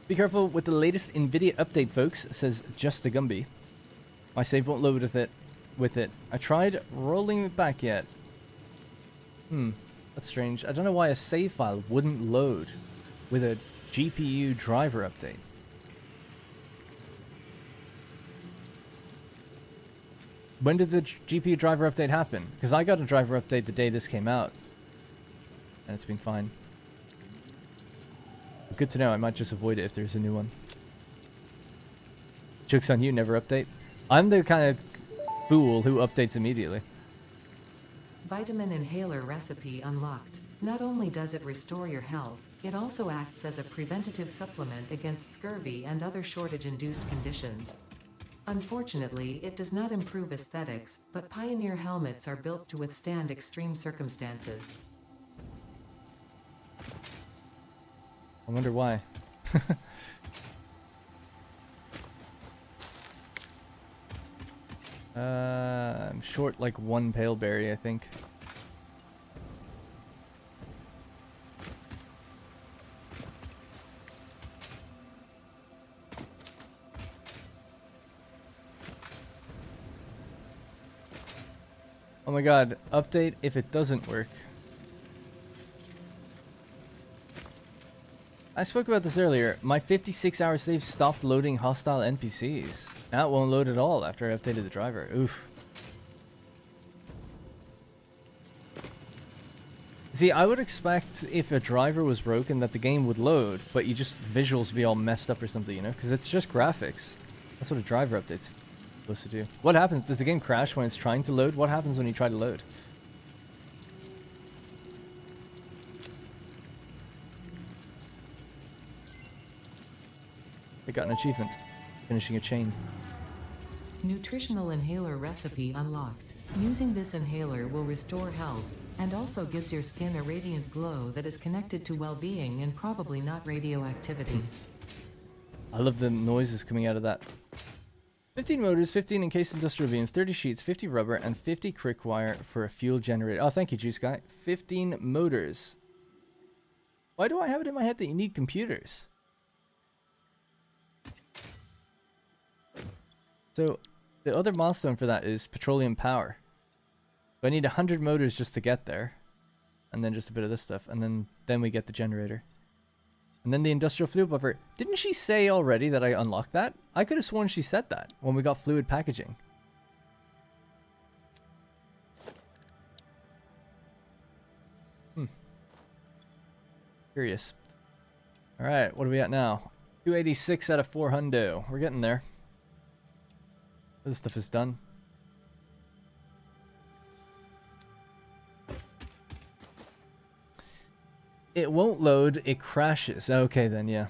Be careful with the latest NVIDIA update, folks, says Just a Gumby. My save won't load with it. I tried rolling it back yet. That's strange. I don't know why a save file wouldn't load with a GPU driver update. When did the GPU driver update happen? Because I got a driver update the day this came out. And it's been fine. Good to know. I might just avoid it if there's a new one. Joke's on you, never update. I'm the kind of fool who updates immediately. Vitamin inhaler recipe unlocked. Not only does it restore your health, it also acts as a preventative supplement against scurvy and other shortage-induced conditions. Unfortunately, it does not improve aesthetics, but Pioneer helmets are built to withstand extreme circumstances. I wonder why. I'm short like one pale berry, I think. Oh my god, update if it doesn't work. I spoke about this earlier. My 56-hour save stopped loading hostile NPCs. Now it won't load at all after I updated the driver. Oof. See, I would expect if a driver was broken that the game would load, but you just visuals be all messed up or something, you know? Because it's just graphics. That's what a driver update's supposed to do. What happens? Does the game crash when it's trying to load? What happens when you try to load? I got an achievement. Finishing a chain. Nutritional inhaler recipe unlocked. Using this inhaler will restore health, and also gives your skin a radiant glow that is connected to well-being and probably not radioactivity. I love the noises coming out of that. 15 motors, 15 encased industrial beams, 30 sheets, 50 rubber, and 50 crick wire for a fuel generator. Oh, thank you, Juice Guy. 15 motors. Why do I have it in my head that you need computers? So, the other milestone for that is petroleum power. So I need 100 motors just to get there. And then just a bit of this stuff. And then we get the generator. And then the industrial fluid buffer. Didn't she say already that I unlocked that? I could have sworn she said that when we got fluid packaging. Curious. Alright, what are we at now? 286 out of 400. We're getting there. This stuff is done. It won't load, it crashes. Okay then, yeah.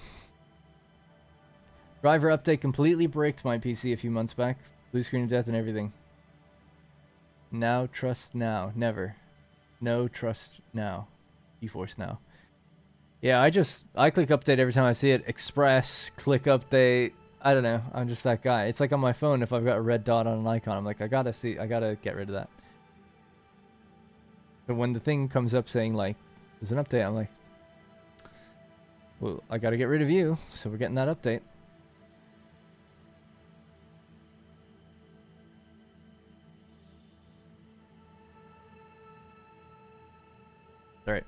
Driver update completely bricked my PC a few months back. Blue screen of death and everything. Now trust now. Never. No trust now. GeForce now. Yeah, I click update every time I see it. Express, click update. I don't know. I'm just that guy. It's like on my phone, if I've got a red dot on an icon, I'm like, I gotta get rid of that. But when the thing comes up saying like, there's an update, I'm like, well, I gotta get rid of you, so we're getting that update. Alright.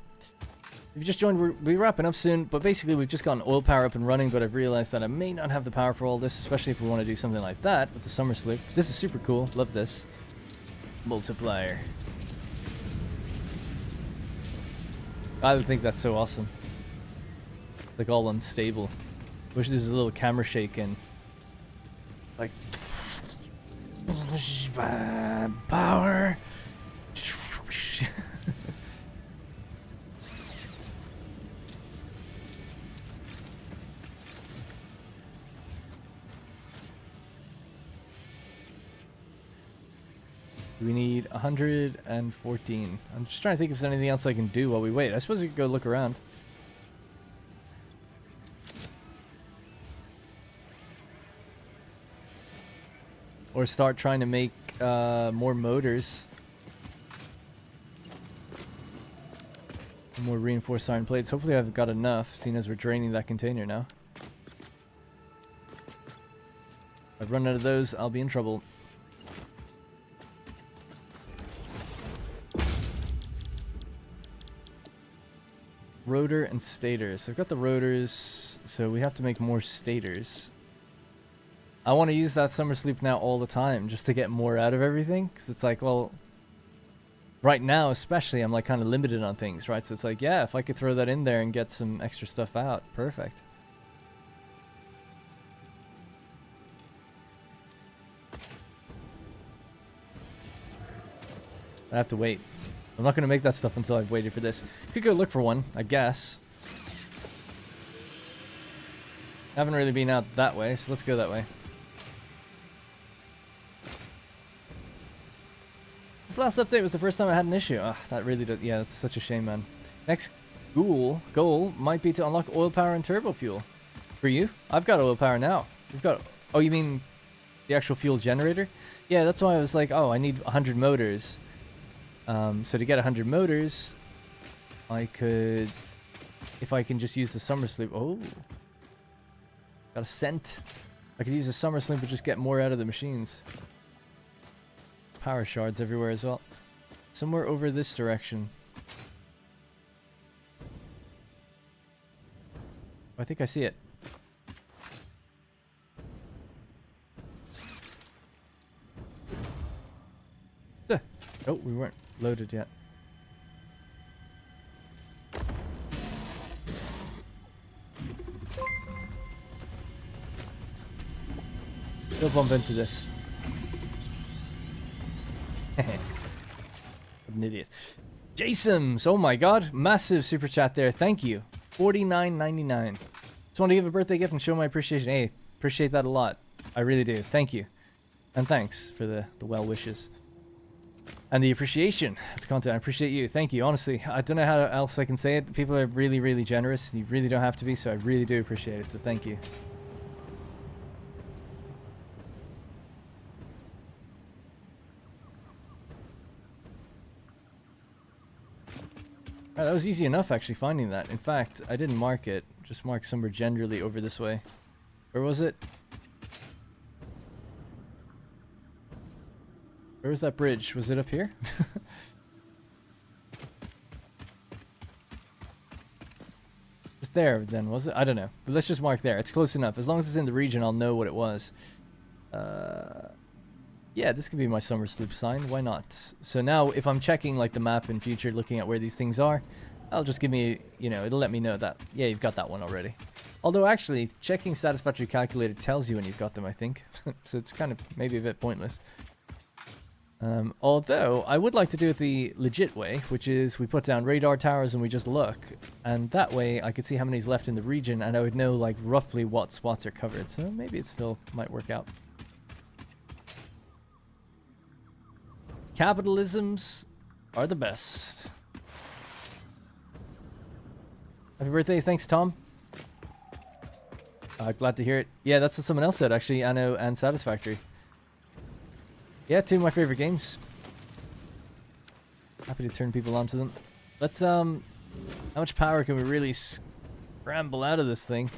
If you just joined, we'll be wrapping up soon, but basically we've just gotten oil power up and running, but I've realized that I may not have the power for all this, especially if we want to do something like that with the summer sloop. This is super cool. Love this. Multiplier. I would think that's so awesome. Like all unstable. Wish there's a little camera shake in. Like power. We need 114. I'm just trying to think if there's anything else I can do while we wait. I suppose we could go look around. Or start trying to make more motors. More reinforced iron plates. Hopefully I've got enough, seeing as we're draining that container now. If I run out of those, I'll be in trouble. Rotor and stators. I've got the rotors, so we have to make more stators. I want to use that summer sleep now all the time, just to get more out of everything. Because it's like, well, right now especially, I'm like kind of limited on things, right? So it's like, yeah, if I could throw that in there and get some extra stuff out, perfect. I have to wait. I'm not going to make that stuff until I've waited for this. Could go look for one, I guess. Haven't really been out that way, so let's go that way. This last update was the first time I had an issue. Ah, that really did. Yeah, that's such a shame, man. Next goal might be to unlock oil power and turbo fuel. For you? I've got oil power now. We've got... Oh, you mean the actual fuel generator? Yeah, that's why I was like, oh, I need 100 motors. So to get 100 motors, I could, if I can just use the summer sleep. Oh, got a scent. I could use the summer sleep and just get more out of the machines. Power shards everywhere as well. Somewhere over this direction. I think I see it. Duh. Oh, we weren't loaded yet. Don't bump into this. What an idiot. Jason, oh my god, massive super chat there. Thank you. $49.99. Just want to give a birthday gift and show my appreciation. Hey, appreciate that a lot. I really do. Thank you. And thanks for the well wishes. And the appreciation. It's content. I appreciate you. Thank you. Honestly, I don't know how else I can say it. People are really, really generous. You really don't have to be, so I really do appreciate it. So thank you. Alright, that was easy enough actually finding that. In fact, I didn't mark it. Just mark somewhere generally over this way. Where was it? Where was that bridge? Was it up here? It's there then, was it? I don't know. But let's just mark there. It's close enough. As long as it's in the region, I'll know what it was. Yeah, this could be my summer sloop sign. Why not? So now if I'm checking like the map in future, looking at where these things are, I'll just give me, you know, it'll let me know that, yeah, you've got that one already. Although actually, checking Satisfactory calculator tells you when you've got them, I think. So it's kind of maybe a bit pointless. Although, I would like to do it the legit way, which is we put down radar towers and we just look. And that way, I could see how many's left in the region, and I would know, like, roughly what spots are covered. So maybe it still might work out. Capitalisms are the best. Happy birthday. Thanks, Tom. Glad to hear it. Yeah, that's what someone else said, actually. Anno and Satisfactory. Yeah, two of my favorite games. Happy to turn people onto them. Let's, how much power can we really scramble out of this thing?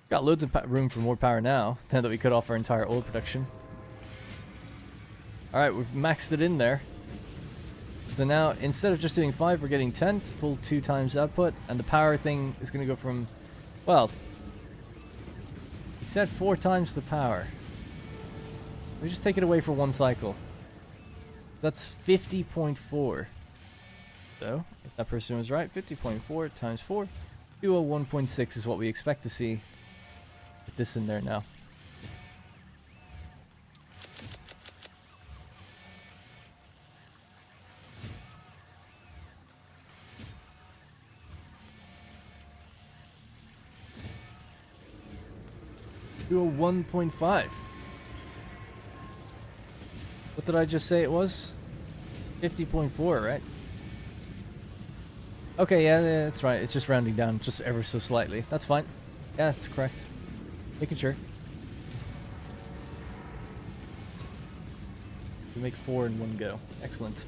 Got loads of room for more power now that we cut off our entire oil production. Alright, we've maxed it in there. So now, instead of just doing 5, we're getting 10, full 2 times output, and the power thing is going to go from, well, we said 4 times the power. We just take it away for 1 cycle. That's 50.4. So, if that person was right, 50.4 times 4, 201.6 is what we expect to see with this in there now. To a 1.5. What did I just say it was? 50.4, right? Okay, yeah, that's right. It's just rounding down just ever so slightly. That's fine. Yeah, that's correct. Making sure. We make 4 in one go. Excellent.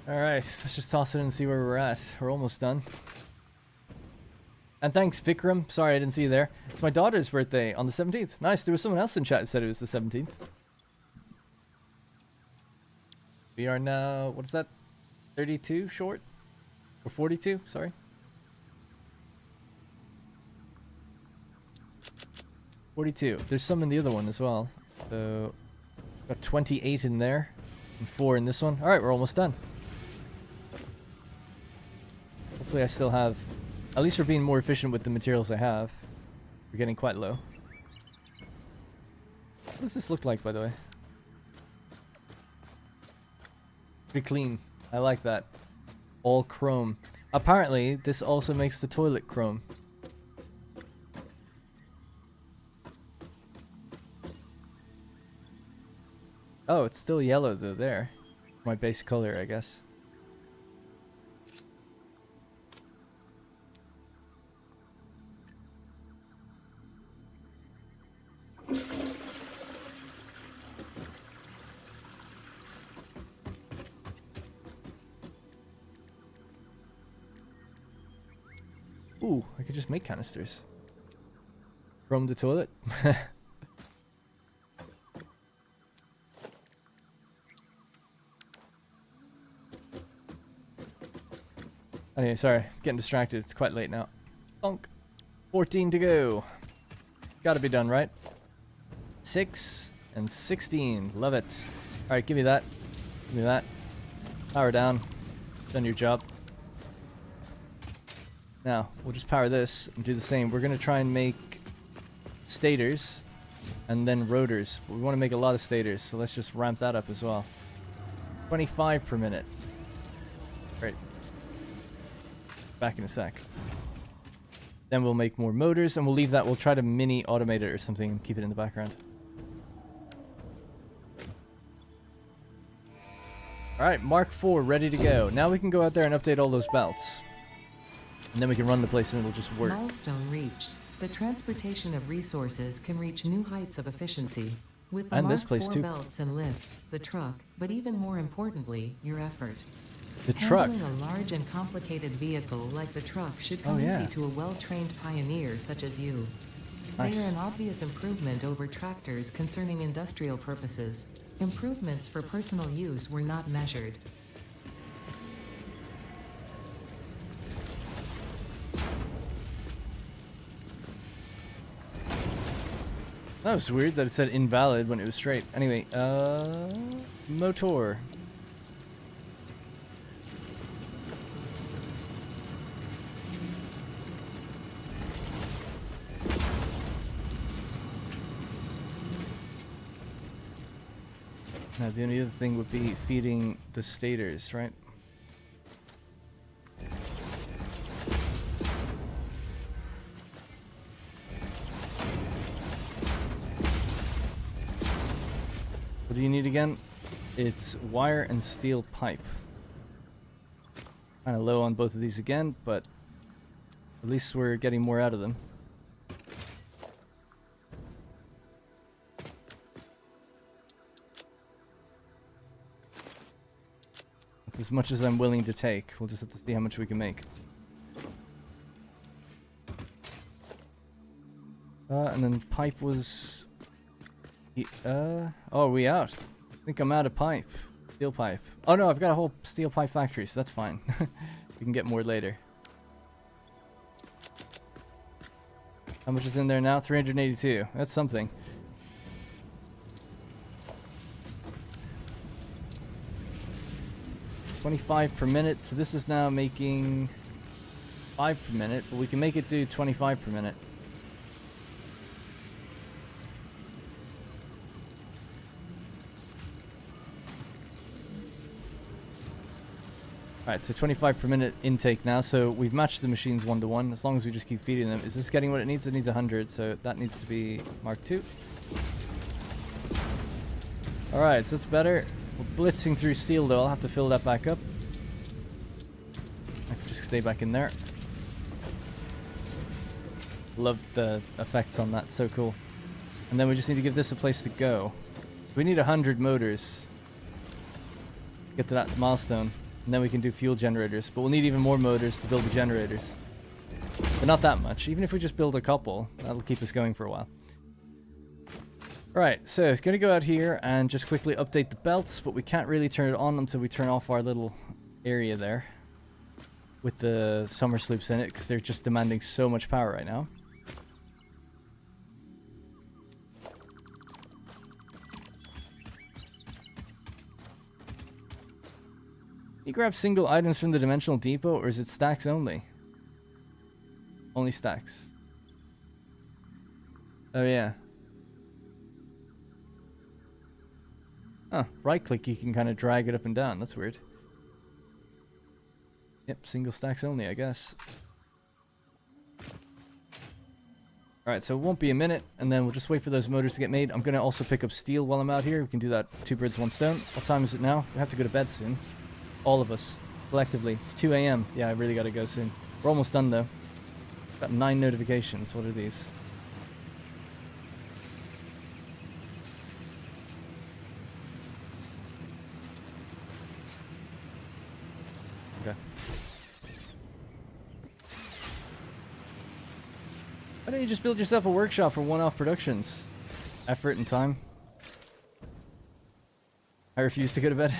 Alright, let's just toss it in and see where we're at. We're almost done. And thanks, Vikram. Sorry I didn't see you there. It's my daughter's birthday on the 17th. Nice. There was someone else in chat who said it was the 17th. We are now, what is that? 32 short? Or 42, sorry. 42. There's some in the other one as well. So, got 28 in there. And 4 in this one. Alright, we're almost done. Hopefully I still have... At least we're being more efficient with the materials I have. We're getting quite low. What does this look like, by the way? Pretty clean. I like that. All chrome. Apparently, this also makes the toilet chrome. Oh, it's still yellow though there. My base color, I guess. Ooh, I could just make canisters. From the toilet. Anyway, sorry, getting distracted. It's quite late now. Bonk. 14 to go. Gotta be done, right? 6 and 16. Love it. Alright, give me that. Give me that. Power down. Done your job. Now, we'll just power this and do the same. We're going to try and make stators and then rotors. But we want to make a lot of stators, so let's just ramp that up as well. 25 per minute. Great. Back in a sec. Then we'll make more motors, and we'll leave that. We'll try to mini automate it or something and keep it in the background. Alright, Mark IV ready to go. Now we can go out there and update all those belts. And then we can run the place and it'll just work. Milestone reached. The transportation of resources can reach new heights of efficiency. With the And Mark this place IV too. belts and lifts, the truck, but even more importantly, your effort. The truck. Handling a large and complicated vehicle like the truck should Oh, come yeah. easy to a well-trained pioneer such as you. Nice. They are an obvious improvement over tractors concerning industrial purposes. Improvements for personal use were not measured. That was weird that it said invalid when it was straight. Anyway, motor. Now the only other thing would be feeding the stators, right? What do you need again? It's wire and steel pipe. Kind of low on both of these again, but at least we're getting more out of them. That's as much as I'm willing to take. We'll just have to see how much we can make. And then pipe was... oh, are we out? I think I'm out of pipe. Steel pipe. Oh no, I've got a whole steel pipe factory, so that's fine. We can get more later. How much is in there now? 382. That's something. $25 per minute, so this is now making 5 per minute, but we can make it do 25 per minute. Alright, so 25 per minute intake now, so we've matched the machines 1-to-1, as long as we just keep feeding them. Is this getting what it needs? It needs 100, so that needs to be Mark 2. Alright, so that's better. We're blitzing through steel though, I'll have to fill that back up. I can just stay back in there. Love the effects on that, so cool. And then we just need to give this a place to go. We need 100 motors. Get to that milestone. And then we can do fuel generators. But we'll need even more motors to build the generators. But not that much. Even if we just build a couple, that'll keep us going for a while. Right, so it's going to go out here and just quickly update the belts, but we can't really turn it on until we turn off our little area there with the summer sloops in it, because they're just demanding so much power right now. You grab single items from the dimensional depot, or is it stacks only? Only stacks. Oh yeah. Oh, right click, you can kind of drag it up and down. That's weird. Yep, single stacks only, I guess. Alright, so it won't be a minute, and then we'll just wait for those motors to get made. I'm going to also pick up steel while I'm out here. We can do that 2 birds, 1 stone. What time is it now? We have to go to bed soon. All of us, collectively. It's 2 a.m. Yeah, I really got to go soon. We're almost done, though. Got 9 notifications. What are these? Okay. Why don't you just build yourself a workshop for one-off productions? Effort and time. I refuse to go to bed.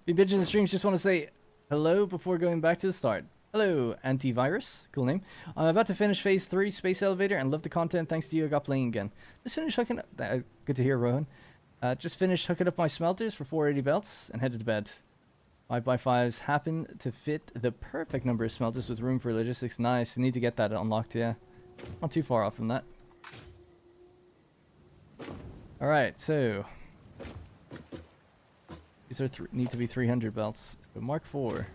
Be bitching the streams, just want to say hello before going back to the start. Hello, Antivirus. Cool name. I'm about to finish phase 3, Space Elevator, and love the content. Thanks to you, I got playing again. Just finished hooking up... good to hear, Rohan. Just finished hooking up my smelters for 480 belts and headed to bed. 5x5s happen to fit the perfect number of smelters with room for logistics. Nice. I need to get that unlocked, yeah. Not too far off from that. Alright, so... These are need to be 300 belts. So Mark 4.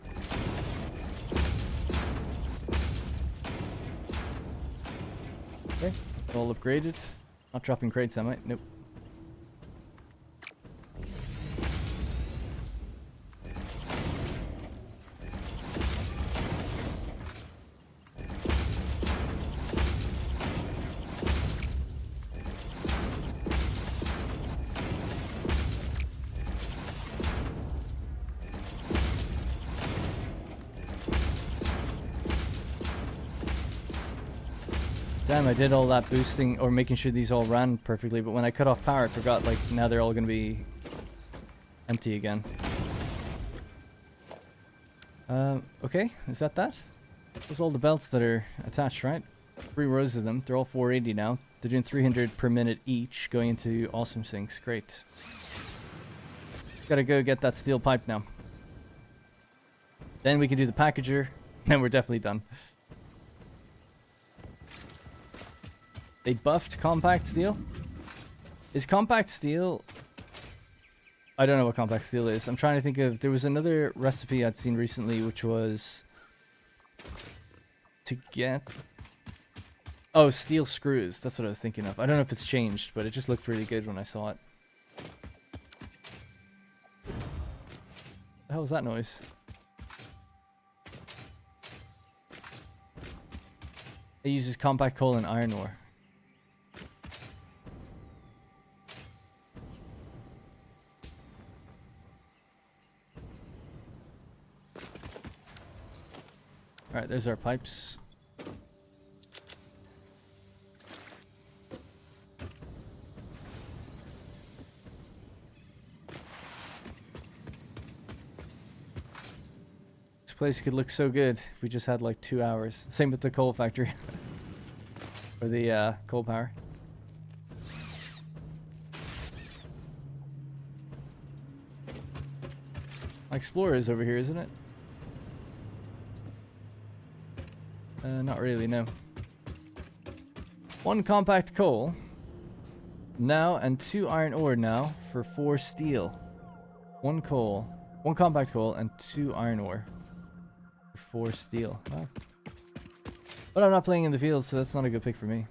Okay, all upgraded. Not dropping crates, am I? Nope. Damn, I did all that boosting or making sure these all ran perfectly, but when I cut off power, I forgot, like, now they're all going to be empty again. Okay, is that? Those are all the belts that are attached, right? 3 rows of them. They're all 480 now. They're doing 300 per minute each, going into awesome sinks. Great. Gotta go get that steel pipe now. Then we can do the packager, then we're definitely done. They buffed compact steel? Is compact steel... I don't know what compact steel is. I'm trying to think of... There was another recipe I'd seen recently, which was... to get... Oh, steel screws. That's what I was thinking of. I don't know if it's changed, but it just looked really good when I saw it. What the hell was that noise? It uses compact coal and iron ore. Alright, there's our pipes. place could look so good if we just had like 2 hours. Same with the coal factory. Or the coal power. My Explorer is over here, isn't it? Not really, no. 1 compact coal now and 2 iron ore now for 4 steel. 1 coal, 1 compact coal and 2 iron ore for 4 steel. Wow. But I'm not playing in the field, so that's not a good pick for me.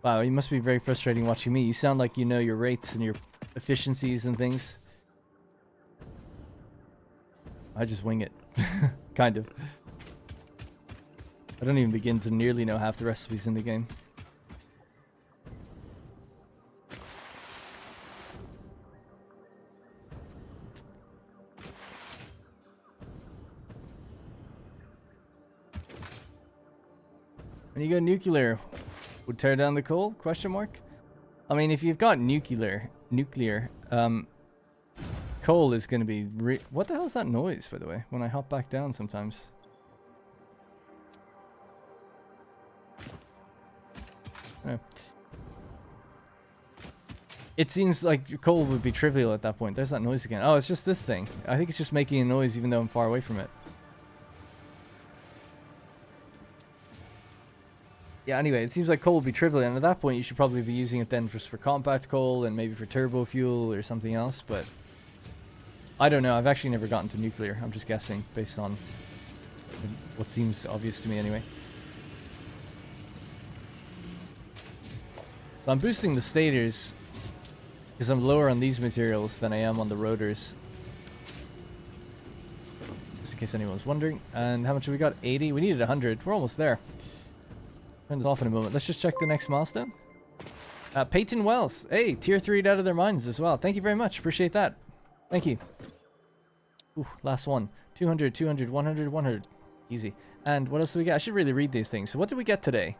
Wow, you must be very frustrating watching me. You sound like you know your rates and your efficiencies and things. I just wing it. Kind of. I don't even begin to nearly know half the recipes in the game. When you go nuclear, would tear down the coal? Question mark. I mean, if you've got nuclear, coal is going to be. What the hell is that noise, by the way? When I hop back down, sometimes. Oh. It seems like coal would be trivial at that point. There's that noise again. Oh, it's just this thing. I think it's just making a noise even though I'm far away from it. Yeah, anyway, it seems like coal would be trivial, and at that point you should probably be using it then just for compact coal and maybe for turbo fuel or something else, but I don't know. I've actually never gotten to nuclear. I'm just guessing based on what seems obvious to me anyway. So I'm boosting the stators because I'm lower on these materials than I am on the rotors. Just in case anyone's wondering. And how much have we got? 80? We needed 100. We're almost there. Turn this off in a moment. Let's just check the next milestone. Peyton Wells. Hey, tier 3'd out of their minds as well. Thank you very much. Appreciate that. Thank you. Ooh, last one. 200, 200, 100, 100. Easy. And what else do we get? I should really read these things. So what did we get today?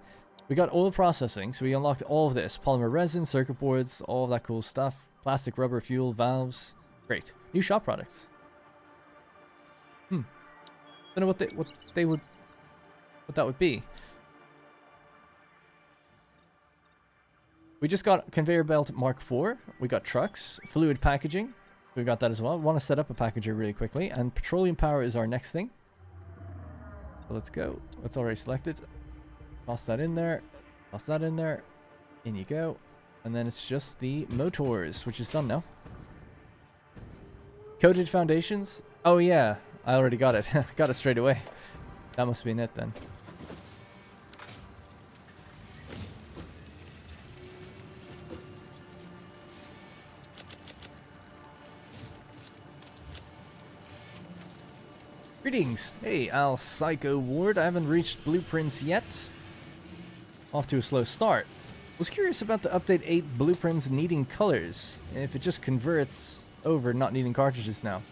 We got oil processing. So we unlocked all of this. Polymer resin, circuit boards, all of that cool stuff. Plastic, rubber, fuel, valves. Great. New shop products. Don't know what that would be. We just got conveyor belt Mark IV. We got trucks, fluid packaging. We got that as well. We want to set up a packager really quickly, and petroleum power is our next thing. So let's go. It's already selected. Toss that in there. Toss that in there. In you go. And then it's just the motors, which is done now. Coated foundations. Oh yeah, I already got it. Got it straight away. That must have been it then. Greetings! Hey, Al Psycho Ward. I haven't reached blueprints yet. Off to a slow start. Was curious about the update 8 blueprints needing colors, and if it just converts over not needing cartridges now.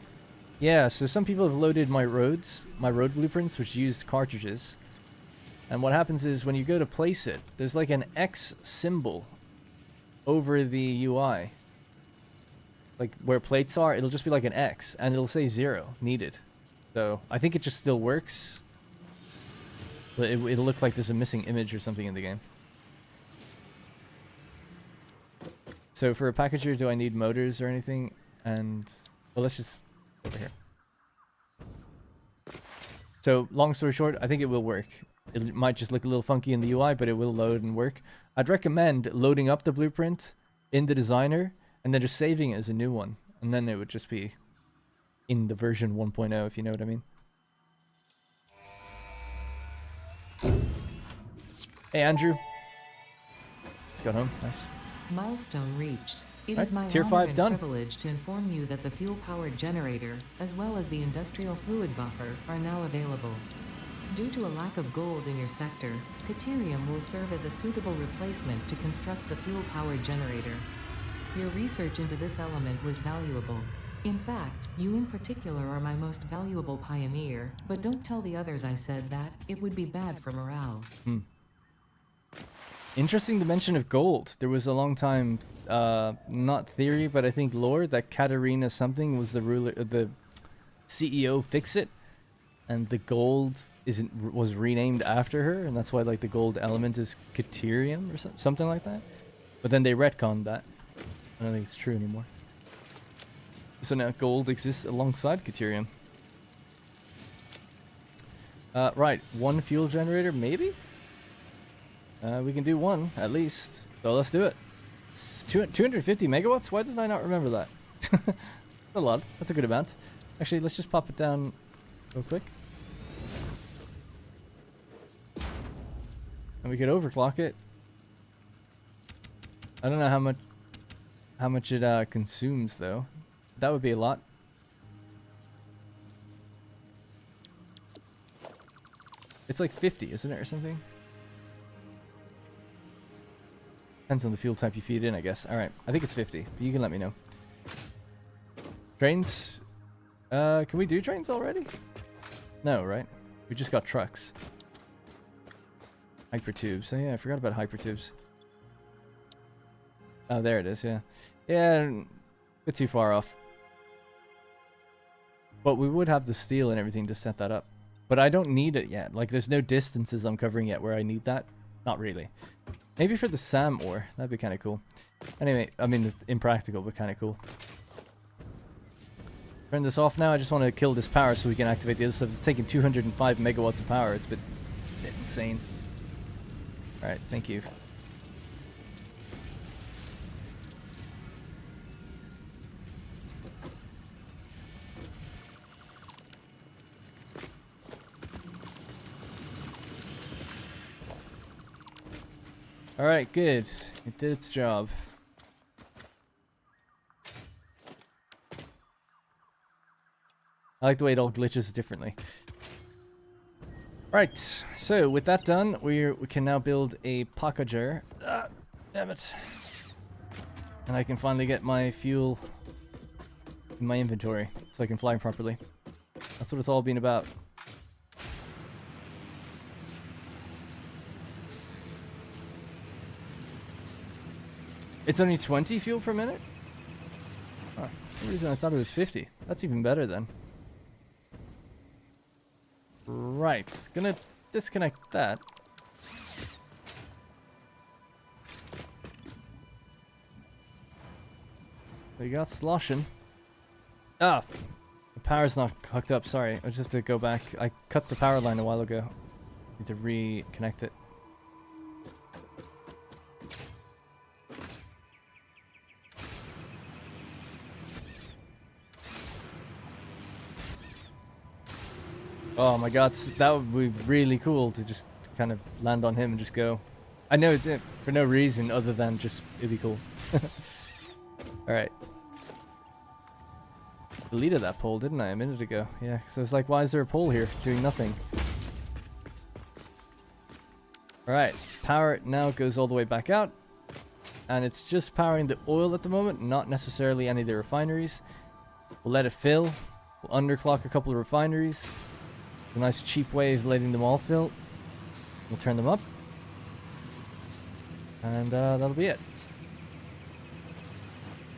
Yeah, so some people have loaded my road blueprints, which used cartridges. And what happens is when you go to place it, there's like an X symbol over the UI. Like where plates are, it'll just be like an X, and it'll say 0 needed. So I think it just still works, but it'll look like there's a missing image or something in the game. So for a packager, do I need motors or anything? And well, let's just over here. So long story short, I think it will work. It might just look a little funky in the UI, but it will load and work. I'd recommend loading up the blueprint in the designer and then just saving it as a new one, and then it would just be in the version 1.0, if you know what I mean. Hey, Andrew. Just got home. Nice. Milestone reached. It Right, is my tier honor 5 and done. privilege to inform you that the fuel-powered generator, as well as the industrial fluid buffer, are now available. Due to a lack of gold in your sector, Caterium will serve as a suitable replacement to construct the fuel-powered generator. Your research into this element was valuable. In fact, you in particular are my most valuable pioneer, but don't tell the others I said that. It would be bad for morale. Interesting the mention of gold. There was a long time, not theory, but I think lore that Katarina something was the ruler, the CEO Fix-It, and the gold was renamed after her, and that's why like the gold element is Caterium or something like that. But then they retconned that. I don't think it's true anymore. So now gold exists alongside Caterium. Right, one fuel generator, maybe? We can do one, at least. So let's do it. It's 250 megawatts? Why did I not remember that? That's a lot. That's a good amount. Actually, let's just pop it down real quick. And we could overclock it. I don't know how much it consumes though. That would be a lot. It's like 50, isn't it, or something? Depends on the fuel type you feed in, I guess. Alright, I think it's 50, but you can let me know. Trains? Can we do trains already? No, right? We just got trucks. Hypertubes. Oh yeah, I forgot about hypertubes. Oh, there it is, yeah. Yeah, a bit too far off. But we would have the steel and everything to set that up. But I don't need it yet. Like, there's no distances I'm covering yet where I need that. Not really. Maybe for the SAM ore. That'd be kind of cool. Anyway, I mean, impractical, but kind of cool. Turn this off now. I just want to kill this power so we can activate the other stuff. It's taking 205 megawatts of power. It's a bit insane. Alright, thank you. Alright, good. It did its job. I like the way it all glitches differently. Right, so with that done, we can now build a packager. Ah, damn it. And I can finally get my fuel in my inventory so I can fly properly. That's what it's all been about. It's only 20 fuel per minute? Oh, for some reason I thought it was 50. That's even better then. Right, gonna disconnect that. We got sloshing. Ah, the power's not hooked up, sorry. I just have to go back. I cut the power line a while ago. Need to reconnect it. Oh my god, that would be really cool to just kind of land on him and just go. I know it's for no reason other than just it'd be cool. Alright. Deleted that pole, didn't I, a minute ago? Yeah, so it's like, why is there a pole here doing nothing? Alright, power now goes all the way back out. And it's just powering the oil at the moment, not necessarily any of the refineries. We'll let it fill. We'll underclock a couple of refineries. A nice cheap way of letting them all fill. We'll turn them up. And that'll be it.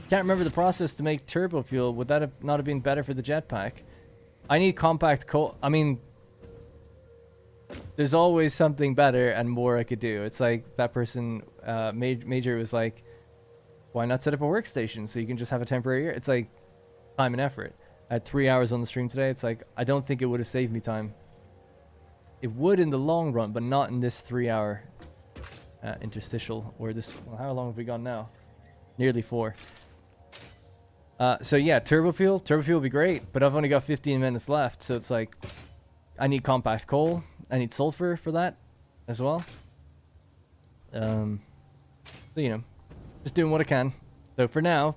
Can't remember the process to make turbo fuel. Would that not have been better for the jetpack? I need compact coal. I mean, there's always something better and more I could do. It's like that person, Major, was like, why not set up a workstation so you can just have a temporary air? It's like time and effort. I had 3 hours on the stream today. It's like, I don't think it would have saved me time. It would in the long run, but not in this 3 hour interstitial. Or this, well, how long have we gone now? Nearly 4. So yeah, turbo fuel would be great, but I've only got 15 minutes left. So it's like, I need compact coal. I need sulfur for that as well. So, you know, just doing what I can. So for now,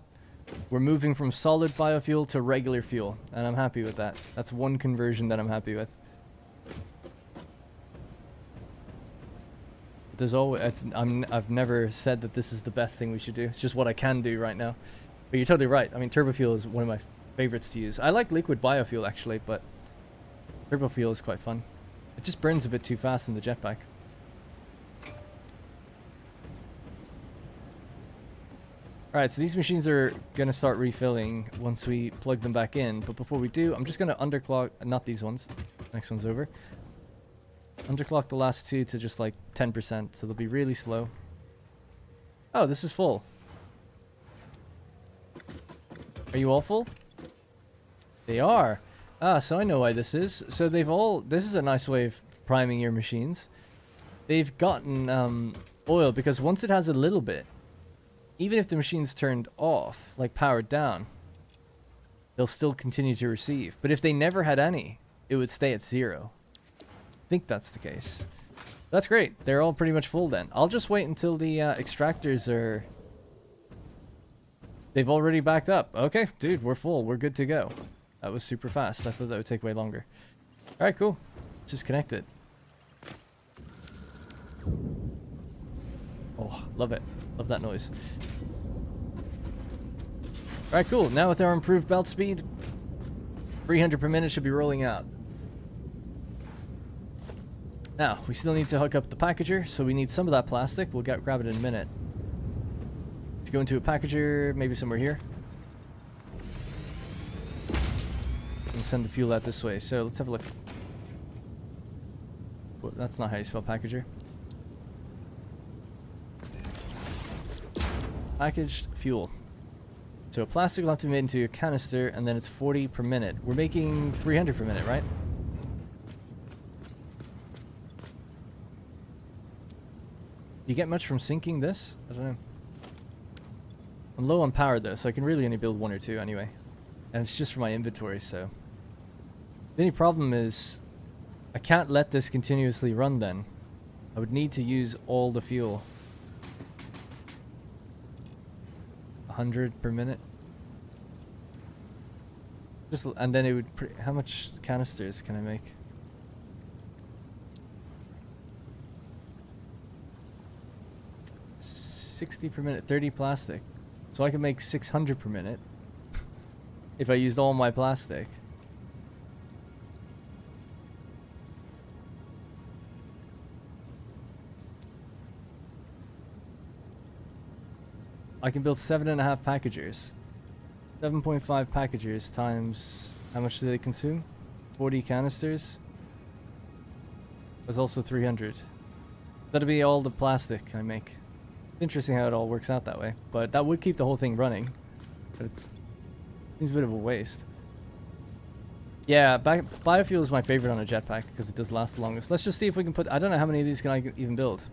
we're moving from solid biofuel to regular fuel, and I'm happy with that. That's one conversion that I'm happy with. But there's always, I've never said that this is the best thing we should do. It's just what I can do right now. But you're totally right. I mean, turbo fuel is one of my favorites to use. I like liquid biofuel actually, but turbo fuel is quite fun. It just burns a bit too fast in the jetpack. Alright, so these machines are going to start refilling once we plug them back in. But before we do, I'm just going to underclock, not these ones. Next one's over. Underclock the last two to just like 10%, so they'll be really slow. Oh, this is full. Are you all full? They are. Ah, so I know why this is. So they've all... This is a nice way of priming your machines. They've gotten oil because once it has a little bit, even if the machine's turned off, like powered down, they'll still continue to receive. But if they never had any, it would stay at 0. I think that's the case. That's great. They're all pretty much full then. I'll just wait until the extractors are... They've already backed up. Okay, dude, we're full. We're good to go. That was super fast. I thought that would take way longer. Alright, cool. Let's just connect it. Oh, love it. Love that noise. Alright, cool. Now with our improved belt speed, 300 per minute should be rolling out. Now, we still need to hook up the packager, so we need some of that plastic. We'll grab it in a minute. To go into a packager, maybe somewhere here. And send the fuel out this way. So let's have a look. Well, that's not how you spell packager. Packaged fuel. So a plastic will have to be made into a canister, and then it's 40 per minute. We're making 300 per minute, right? Do you get much from sinking this? I don't know. I'm low on power though, so I can really only build 1 or 2 anyway. And it's just for my inventory, so... The only problem is... I can't let this continuously run then. I would need to use all the fuel. 100 per minute. Just, and then it would... How much canisters can I make? $60 per minute, 30 plastic. So I can make 600 per minute if I used all my plastic. I can build 7.5 packagers. 7.5 packagers times... How much do they consume? 40 canisters. There's also 300. That'll be all the plastic I make. Interesting how it all works out that way, but that would keep the whole thing running. But it's seems a bit of a waste. Yeah, biofuel is my favorite on a jetpack because it does last the longest. Let's just see if we can put... I don't know how many of these can I even build.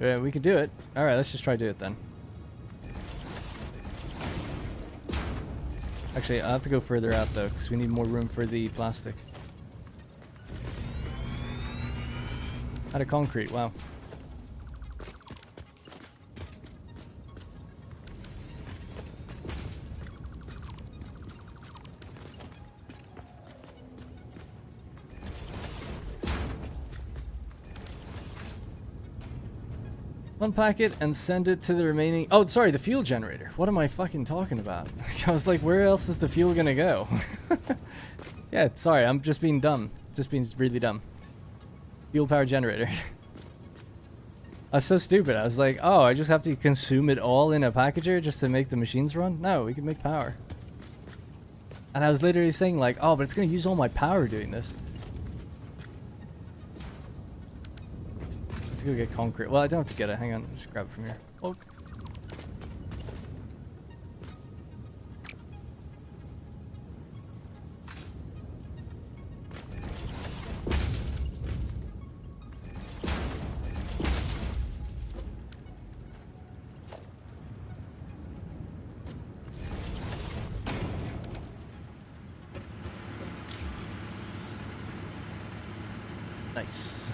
Yeah, we can do it. Alright, let's just try to do it then. Actually, I'll have to go further out though, because we need more room for the plastic. Out of concrete, wow. Unpack it and send it to the remaining... Oh, sorry, the fuel generator. What am I fucking talking about? I was like, where else is the fuel gonna go? Yeah, sorry, I'm just being dumb. Just being really dumb. Fuel power generator. I was so stupid. I was like, oh, I just have to consume it all in a packager just to make the machines run? No, we can make power. And I was literally saying like, oh, but it's gonna use all my power doing this. Go get concrete. Well, I don't have to get it. Hang on. Just grab it from here. Oh. Nice.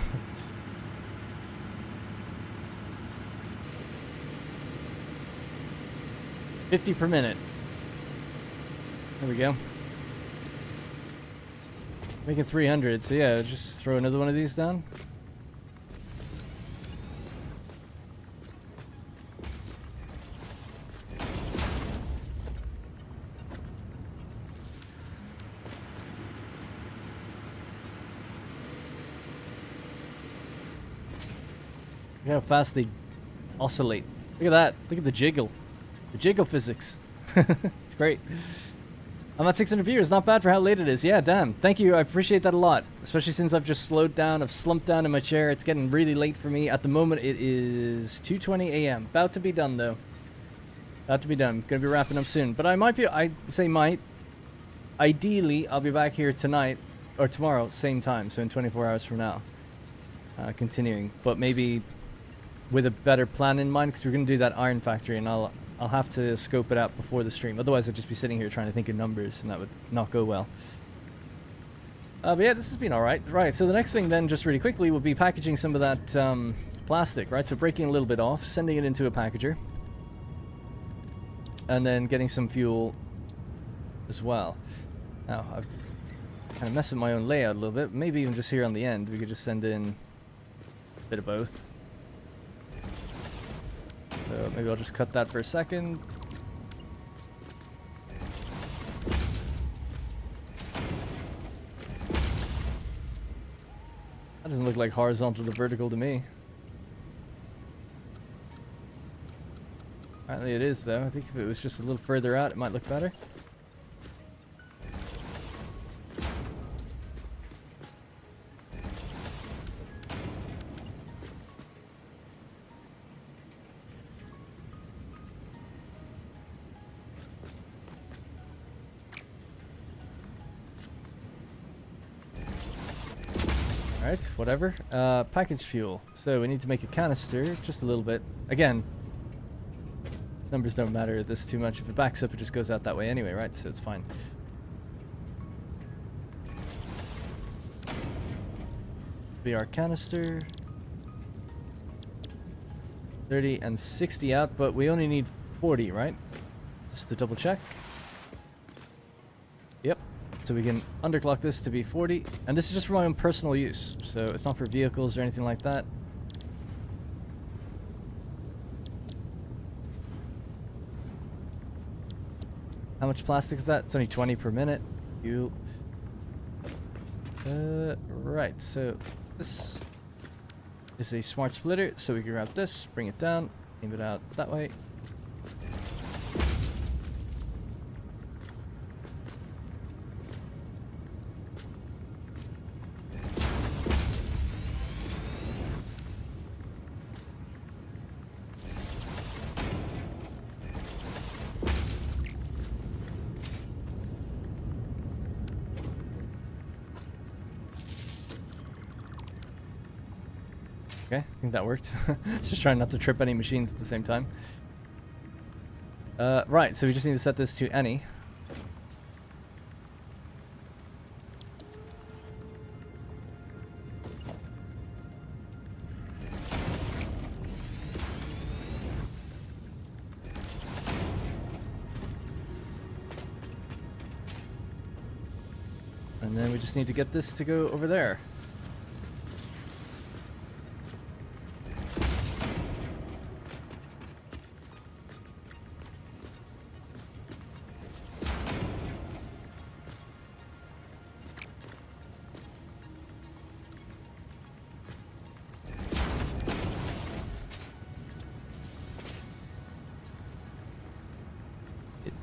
50 per minute. There we go. Making 300, so yeah, just throw another one of these down. Look how fast they oscillate. Look at that. Look at the jiggle. The jiggle physics. It's great. I'm at 600 viewers. Not bad for how late it is. Yeah, damn. Thank you. I appreciate that a lot. Especially since I've just slowed down. I've slumped down in my chair. It's getting really late for me. At the moment, it is 2:20 a.m. About to be done, though. About to be done. Gonna be wrapping up soon. But I might be... I say might. Ideally, I'll be back here tonight or tomorrow, same time. So in 24 hours from now. Continuing. But maybe with a better plan in mind, because we're going to do that Iron Factory, and I'll have to scope it out before the stream. Otherwise, I'd just be sitting here trying to think of numbers, and that would not go well. But yeah, this has been alright. Right, so the next thing then, just really quickly, will be packaging some of that plastic, right? So breaking a little bit off, sending it into a packager, and then getting some fuel as well. Now, I've kind of messed with my own layout a little bit. Maybe even just here on the end, we could just send in a bit of both. So maybe I'll just cut that for a second. That doesn't look like horizontal to vertical to me. Apparently it is though. I think if it was just a little further out, it might look better. Alright, whatever. Package fuel. So we need to make a canister, just a little bit. Again, numbers don't matter this too much. If it backs up, it just goes out that way anyway, right? So it's fine. Be our canister. 30 and 60 out, but we only need 40, right? Just to double check. Yep. So we can underclock this to be 40. And this is just for my own personal use. So it's not for vehicles or anything like that. How much plastic is that? It's only 20 per minute. Fuel. Right. So this is a smart splitter. So we can grab this, bring it down, aim it out that way. Okay, I think that worked. Just trying not to trip any machines at the same time. Right, so we just need to set this to any. And then we just need to get this to go over there.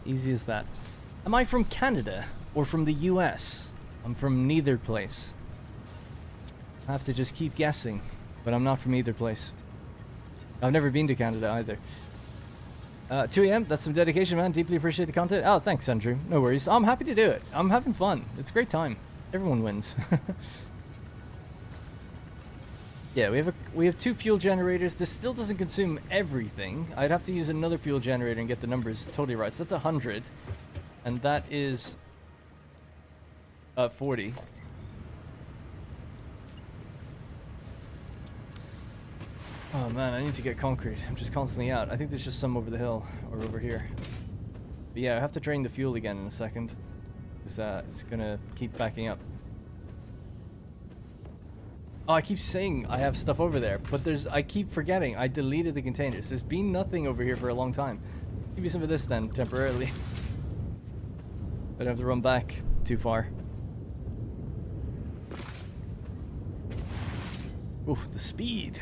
Easy as that. Am I from Canada or from the US? I'm from neither place. I have to just keep guessing, but I'm not from either place. I've never been to Canada either. 2 a.m. That's some dedication, man. Deeply appreciate the content. Oh, thanks, Andrew. No worries. I'm happy to do it. I'm having fun. It's a great time. Everyone wins. Yeah, we have 2 fuel generators. This still doesn't consume everything. I'd have to use another fuel generator and get the numbers totally right. So that's 100, and that is 40. Oh man, I need to get concrete. I'm just constantly out. I think there's just some over the hill or over here. But yeah, I have to drain the fuel again in a second, because it's gonna keep backing up. Oh, I keep saying I have stuff over there, but I keep forgetting I deleted the containers. There's been nothing over here for a long time. Give me some of this then, temporarily. I don't have to run back too far. Oof, the speed.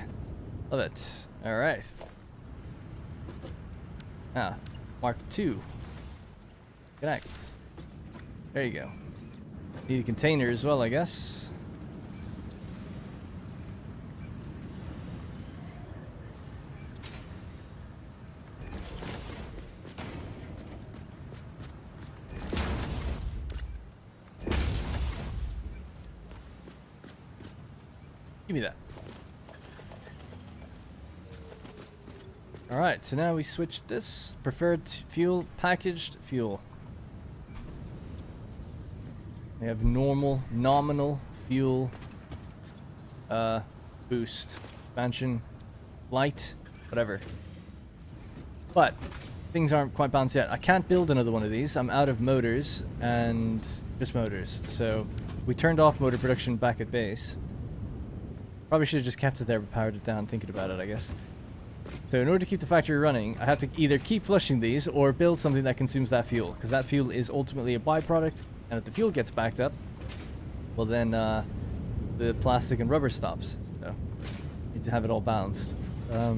Love it. Alright. Ah, Mark 2. Connect. There you go. Need a container as well, I guess. Give me that. Alright, so now we switch this. Preferred fuel, packaged fuel. We have normal, nominal fuel, boost, expansion, light, whatever. But things aren't quite balanced yet. I can't build another one of these. I'm out of motors and just motors. So we turned off motor production back at base. Probably should have just kept it there but powered it down, thinking about it, I guess. So in order to keep the factory running, I have to either keep flushing these or build something that consumes that fuel, because that fuel is ultimately a byproduct, and if the fuel gets backed up, well then the plastic and rubber stops. So need to have it all balanced. At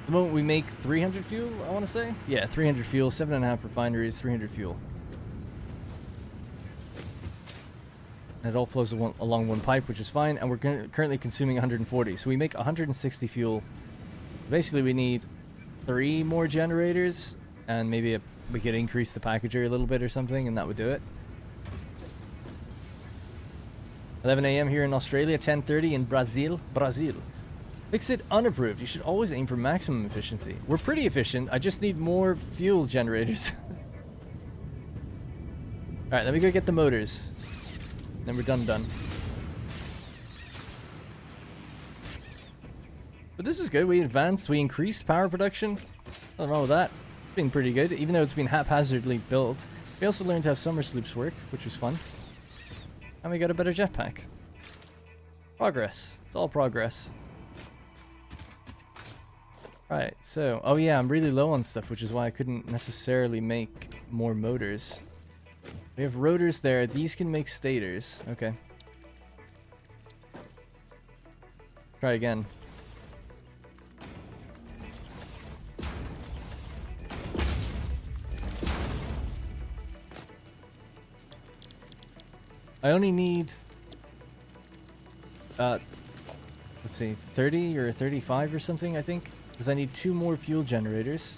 the moment we make 300 fuel, I want to say? Yeah, 300 fuel, 7.5 refineries, 300 fuel. And it all flows along one pipe, which is fine, and we're currently consuming 140, so we make 160 fuel. Basically, we need 3 more generators, and maybe we could increase the packager a little bit or something, and that would do it. 11 a.m. here in Australia, 10:30 in Brazil. Fix it unapproved. You should always aim for maximum efficiency. We're pretty efficient. I just need more fuel generators. Alright, let me go get the motors. Then we're done. But this is good. We advanced. We increased power production. Nothing wrong with that. It's been pretty good, even though it's been haphazardly built. We also learned how summer sloops work, which was fun. And we got a better jetpack. Progress. It's all progress. Right, so... Oh yeah, I'm really low on stuff, which is why I couldn't necessarily make more motors. We have rotors there. These can make stators. Okay. Try again. I only need... let's see, 30 or 35 or something, I think. Because I need 2 more fuel generators.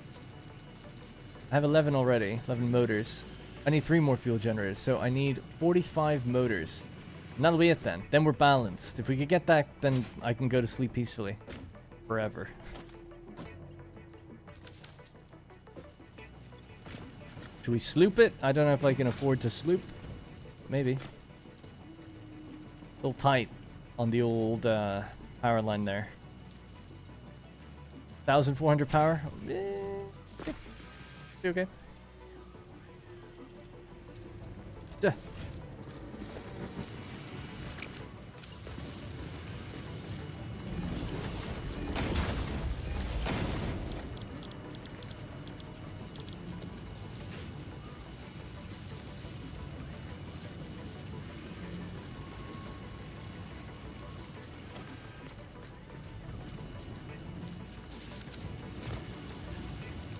I have 11 already. 11 motors. I need 3 more fuel generators, so I need 45 motors. And that'll be it then. Then we're balanced. If we could get that, then I can go to sleep peacefully. Forever. Should we sloop it? I don't know if I can afford to sloop. Maybe. A little tight on the old power line there. 1,400 power? Okay. Duh.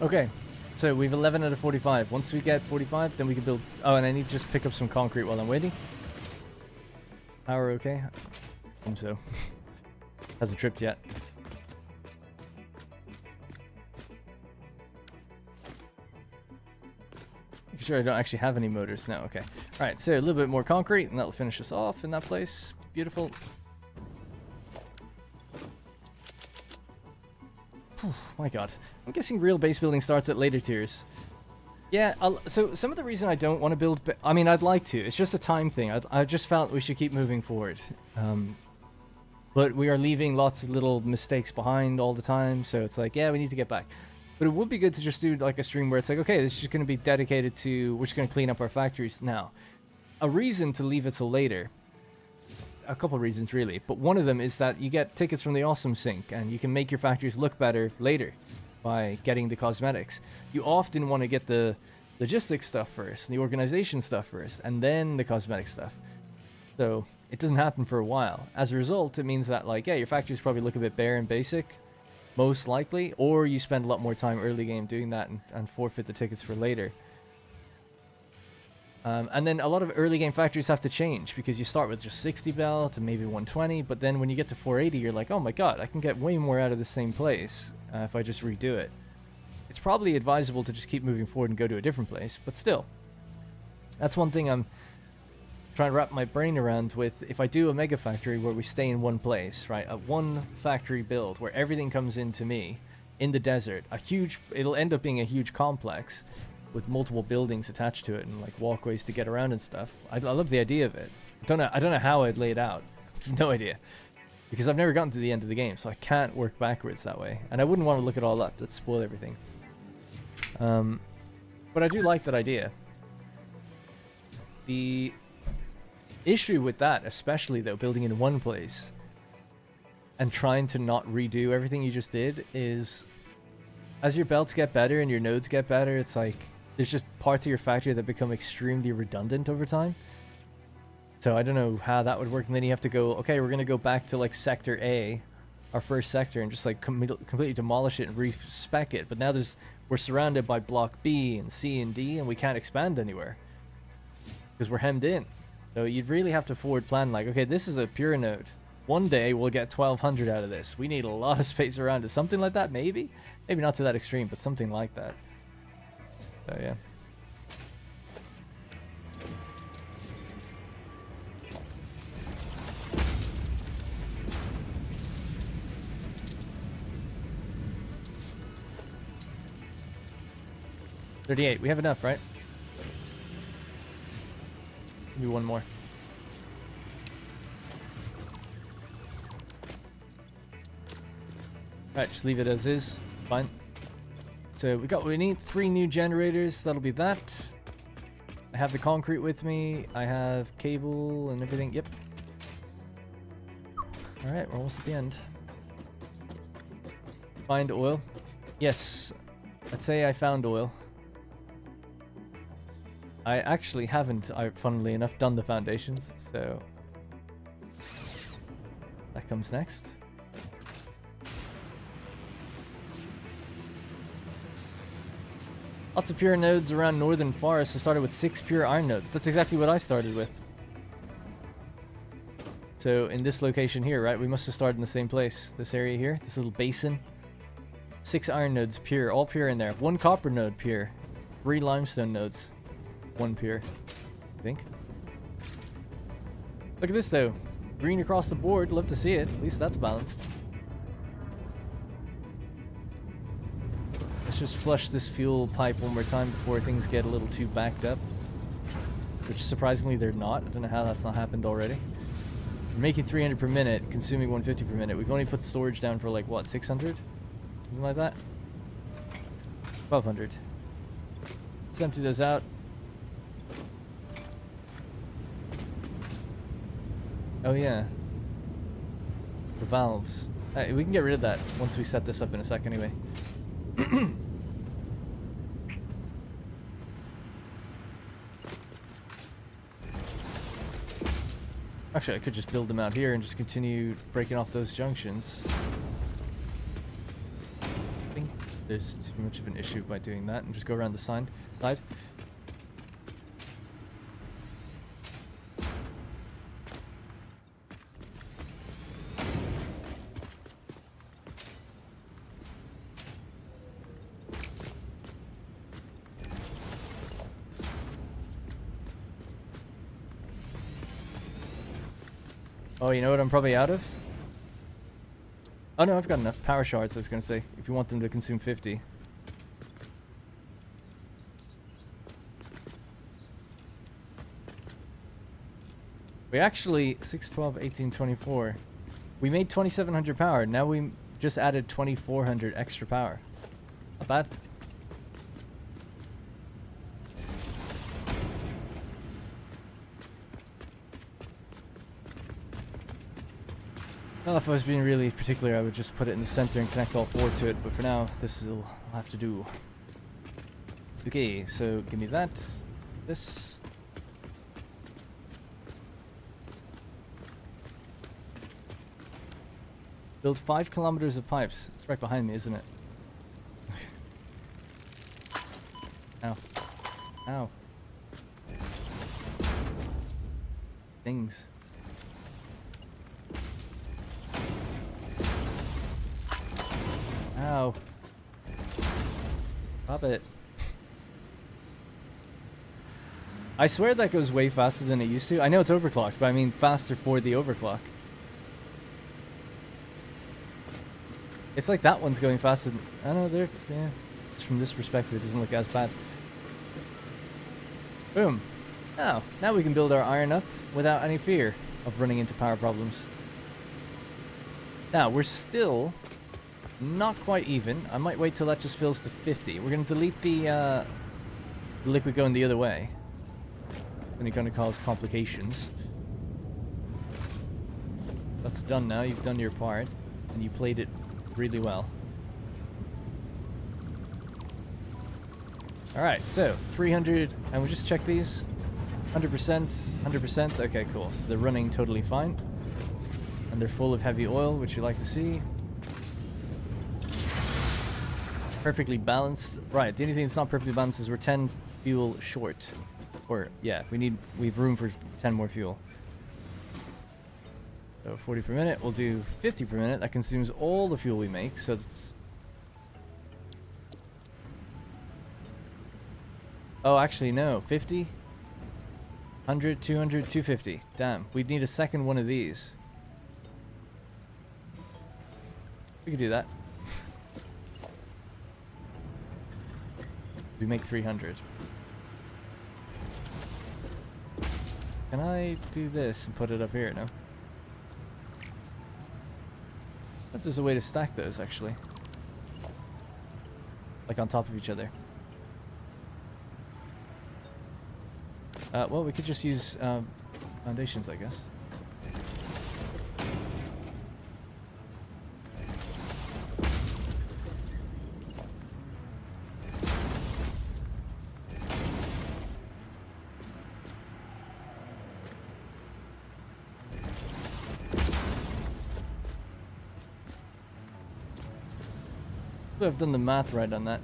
Okay, so we've 11 out of 45. Once we get 45, then we can build... Oh, and I need to just pick up some concrete while I'm waiting. Power okay? I think so. Hasn't tripped yet. Making sure I don't actually have any motors now. Okay. Alright, so a little bit more concrete, and that'll finish us off in that place. Beautiful. My god. I'm guessing real base building starts at later tiers. Yeah, so some of the reason I don't want to build... I mean, I'd like to. It's just a time thing. I just felt we should keep moving forward. But we are leaving lots of little mistakes behind all the time, so it's like, yeah, we need to get back. But it would be good to just do like a stream where it's like, okay, this is just going to be dedicated to... We're just going to clean up our factories now. A reason to leave it till later... A couple reasons really, but one of them is that you get tickets from the Awesome Sync and you can make your factories look better later by getting the cosmetics. You often want to get the logistics stuff first, the organization stuff first, and then the cosmetic stuff. So it doesn't happen for a while. As a result, it means that like, yeah, your factories probably look a bit bare and basic, most likely, or you spend a lot more time early game doing that and forfeit the tickets for later. And then a lot of early game factories have to change because you start with just 60 bell to maybe 120, but then when you get to 480, you're like, oh my god, I can get way more out of the same place if I just redo it. It's probably advisable to just keep moving forward and go to a different place, but still. That's one thing I'm trying to wrap my brain around with. If I do a mega factory where we stay in one place, right, a one factory build where everything comes into me in the desert, it'll end up being a huge complex with multiple buildings attached to it and like walkways to get around and stuff. I love the idea of it. I don't know how I'd lay it out. I have no idea. Because I've never gotten to the end of the game, so I can't work backwards that way. And I wouldn't want to look it all up. That'd spoil everything. But I do like that idea. The issue with that, especially though, building in one place and trying to not redo everything you just did, is as your belts get better and your nodes get better, it's like there's just parts of your factory that become extremely redundant over time. So I don't know how that would work. And then you have to go, okay, we're going to go back to like sector A, our first sector, and just like completely demolish it and respec it. But now we're surrounded by block B and C and D, and we can't expand anywhere because we're hemmed in. So you'd really have to forward plan like, okay, this is a pure node. One day we'll get 1200 out of this. We need a lot of space around it. Something like that, maybe? Maybe not to that extreme, but something like that. So yeah. $38. We have enough, right? Maybe one more. Alright, just leave it as is. It's fine. So we need 3 new generators. That'll be that. I have the concrete with me. I have cable and everything. Yep. Alright, we're almost at the end. Find oil. Yes. Let's say I found oil. I actually haven't, funnily enough, done the foundations, so that comes next. Lots of pure nodes around Northern Forest. I started with 6 pure iron nodes. That's exactly what I started with. So in this location here, right, we must have started in the same place. This area here, this little basin. 6 iron nodes pure, all pure in there. 1 copper node pure. 3 limestone nodes. 1 pure, I think. Look at this though. Green across the board. Love to see it. At least that's balanced. Let's just flush this fuel pipe one more time before things get a little too backed up. Which surprisingly they're not. I don't know how that's not happened already. We're making 300 per minute, consuming 150 per minute. We've only put storage down for like what, 600? Something like that? 1200. Let's empty those out. Oh yeah. The valves. We can get rid of that once we set this up in a sec anyway. Actually, I could just build them out here and just continue breaking off those junctions. I think there's too much of an issue by doing that, and just go around the side. Oh, you know what I'm probably out of? Oh no, I've got enough power shards, I was going to say, if you want them to consume 50. We actually, 6, 12, 18, 24. We made 2700 power, now we just added 2400 extra power. Not bad. Well, if I was being really particular, I would just put it in the center and connect all 4 to it, but for now, this will have to do. Okay, so give me that, this. Build 5 kilometers of pipes. It's right behind me, isn't it? Ow. Ow. Things. Ow. Stop it. I swear that goes way faster than it used to. I know it's overclocked, but I mean faster for the overclock. It's like that one's going faster than... I know, they're... Yeah. Just from this perspective, it doesn't look as bad. Boom. Oh, now we can build our iron up without any fear of running into power problems. Now, we're still not quite even. I might wait till that just fills to 50. We're going to delete the liquid going the other way. Only going to cause complications. That's done now. You've done your part, and you played it really well. Alright, so 300, and we'll just check these. 100%, 100%. Okay, cool. So they're running totally fine. And they're full of heavy oil, which you like to see. Perfectly balanced. Right, the only thing that's not perfectly balanced is we're 10 fuel short. Or, yeah, we've room for 10 more fuel. So 40 per minute, we'll do 50 per minute. That consumes all the fuel we make, so it's... Oh, actually, no. 50? 100, 200, 250. Damn, we'd need a second one of these. We could do that. We make 300. Can I do this and put it up here? No. But there's a way to stack those, actually. Like on top of each other. Well, we could just use foundations, I guess. I've done the math right on that.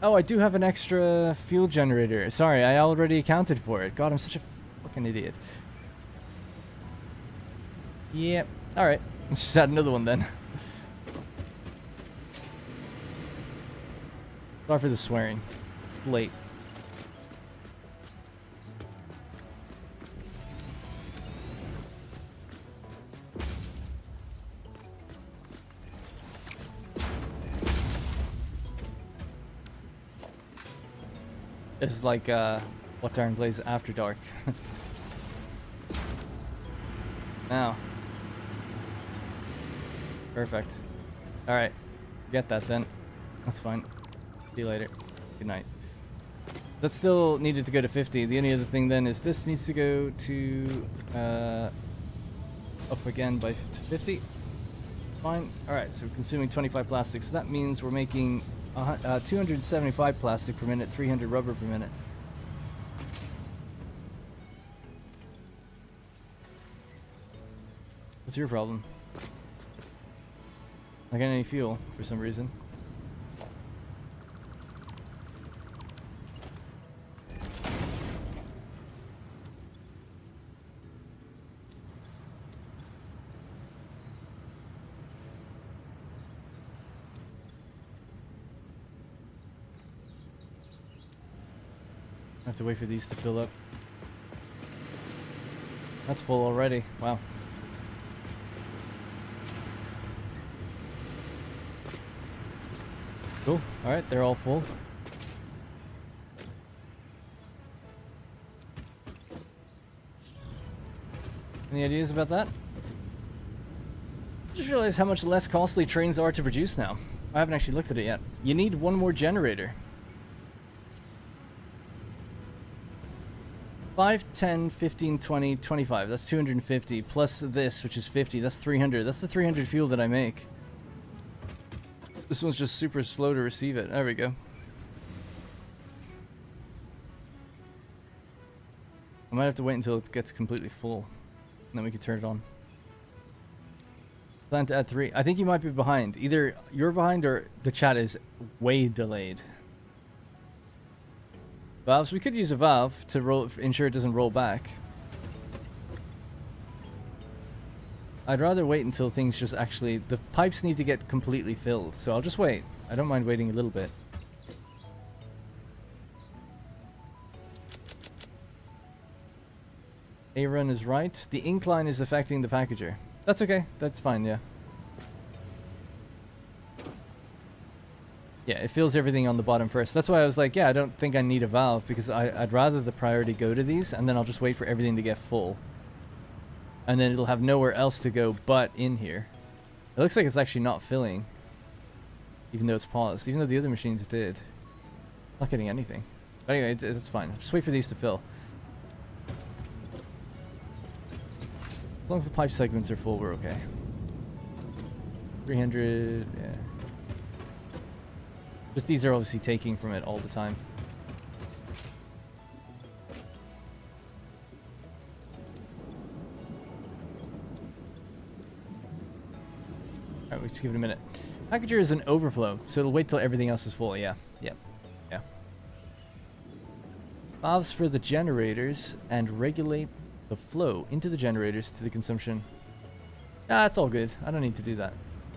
Oh, I do have an extra fuel generator. Sorry, I already accounted for it. God, I'm such a fucking idiot. Yep. Alright. Let's just add another one then. Sorry for the swearing. Late. This is like what Darren plays After Dark. Now. Perfect. Alright. Get that then. That's fine. See you later. Good night. That still needed to go to 50. The only other thing then is this needs to go to up again by 50. Fine. Alright, so we're consuming 25 plastic. So that means we're making 275 plastic per minute, 300 rubber per minute. What's your problem? Not getting any fuel for some reason. I have to wait for these to fill up. That's full already. Wow. Cool. Alright, they're all full. Any ideas about that? I just realized how much less costly trains are to produce now. I haven't actually looked at it yet. You need one more generator. 5, 10, 15, 20, 25. That's 250. Plus this, which is 50. That's 300. That's the 300 fuel that I make. This one's just super slow to receive it. There we go. I might have to wait until it gets completely full. And then we can turn it on. Plan to add 3. I think you might be behind. Either you're behind or the chat is way delayed. Valves. We could use a valve to ensure it doesn't roll back. I'd rather wait until things just actually... The pipes need to get completely filled, so I'll just wait. I don't mind waiting a little bit. A run is right. The incline is affecting the packager. That's okay. That's fine, yeah. Yeah, it fills everything on the bottom first. That's why I was like, yeah, I don't think I need a valve, because I'd rather the priority go to these, and then I'll just wait for everything to get full. And then it'll have nowhere else to go but in here. It looks like it's actually not filling. Even though it's paused. Even though the other machines did. Not getting anything. But anyway, it's fine. Just wait for these to fill. As long as the pipe segments are full, we're okay. 300, yeah. Just these are obviously taking from it all the time. Alright, we'll just give it a minute. Packager is an overflow, so it'll wait till everything else is full. Yeah, yeah, yeah. Valves for the generators and regulate the flow into the generators to the consumption. Ah, that's all good. I don't need to do that.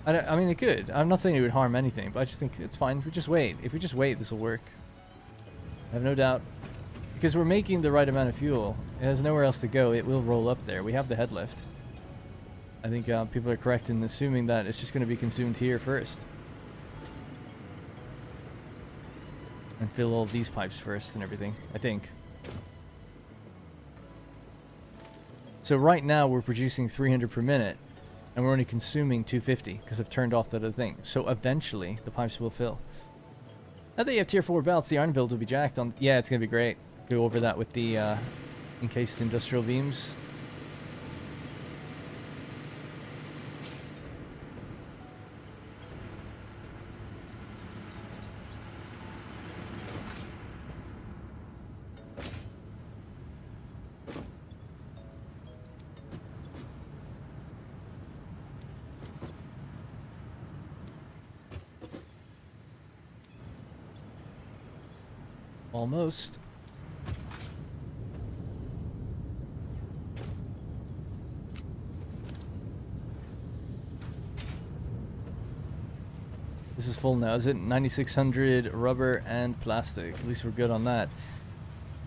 I mean, it could. I'm not saying it would harm anything, but I just think it's fine. We just wait. If we just wait, this will work. I have no doubt. Because we're making the right amount of fuel. It has nowhere else to go. It will roll up there. We have the head lift. I think people are correct in assuming that it's just going to be consumed here first. And fill all these pipes first and everything, I think. So right now we're producing 300 per minute. And we're only consuming 250 because I've turned off that other thing. So eventually the pipes will fill. Now that you have tier 4 belts, the iron build will be jacked on. Yeah, it's going to be great. Go over that with the encased industrial beams. Almost. This is full now, is it? 9600 rubber and plastic. At least we're good on that.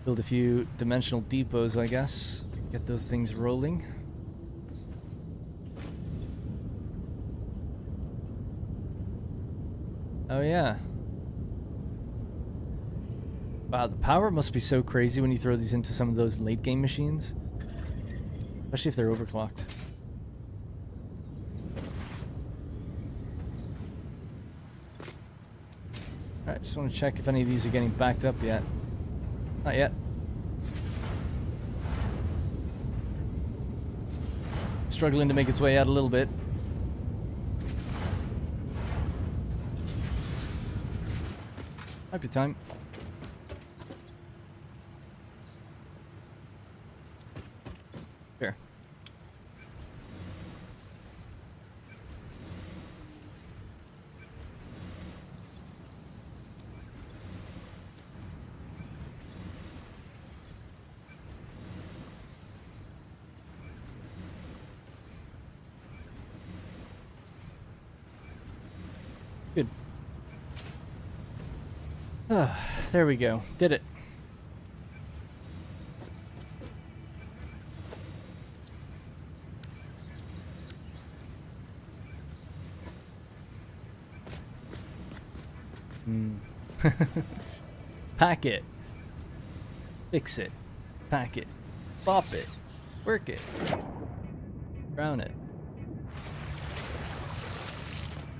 Build a few dimensional depots, I guess. Get those things rolling. Oh yeah. Wow, the power must be so crazy when you throw these into some of those late game machines. Especially if they're overclocked. Alright, just want to check if any of these are getting backed up yet. Not yet. Struggling to make its way out a little bit. Might be time. Here. Good. Ah, there we go. Did it. Pack it. Fix it. Pack it. Bop it. Work it. Brown it.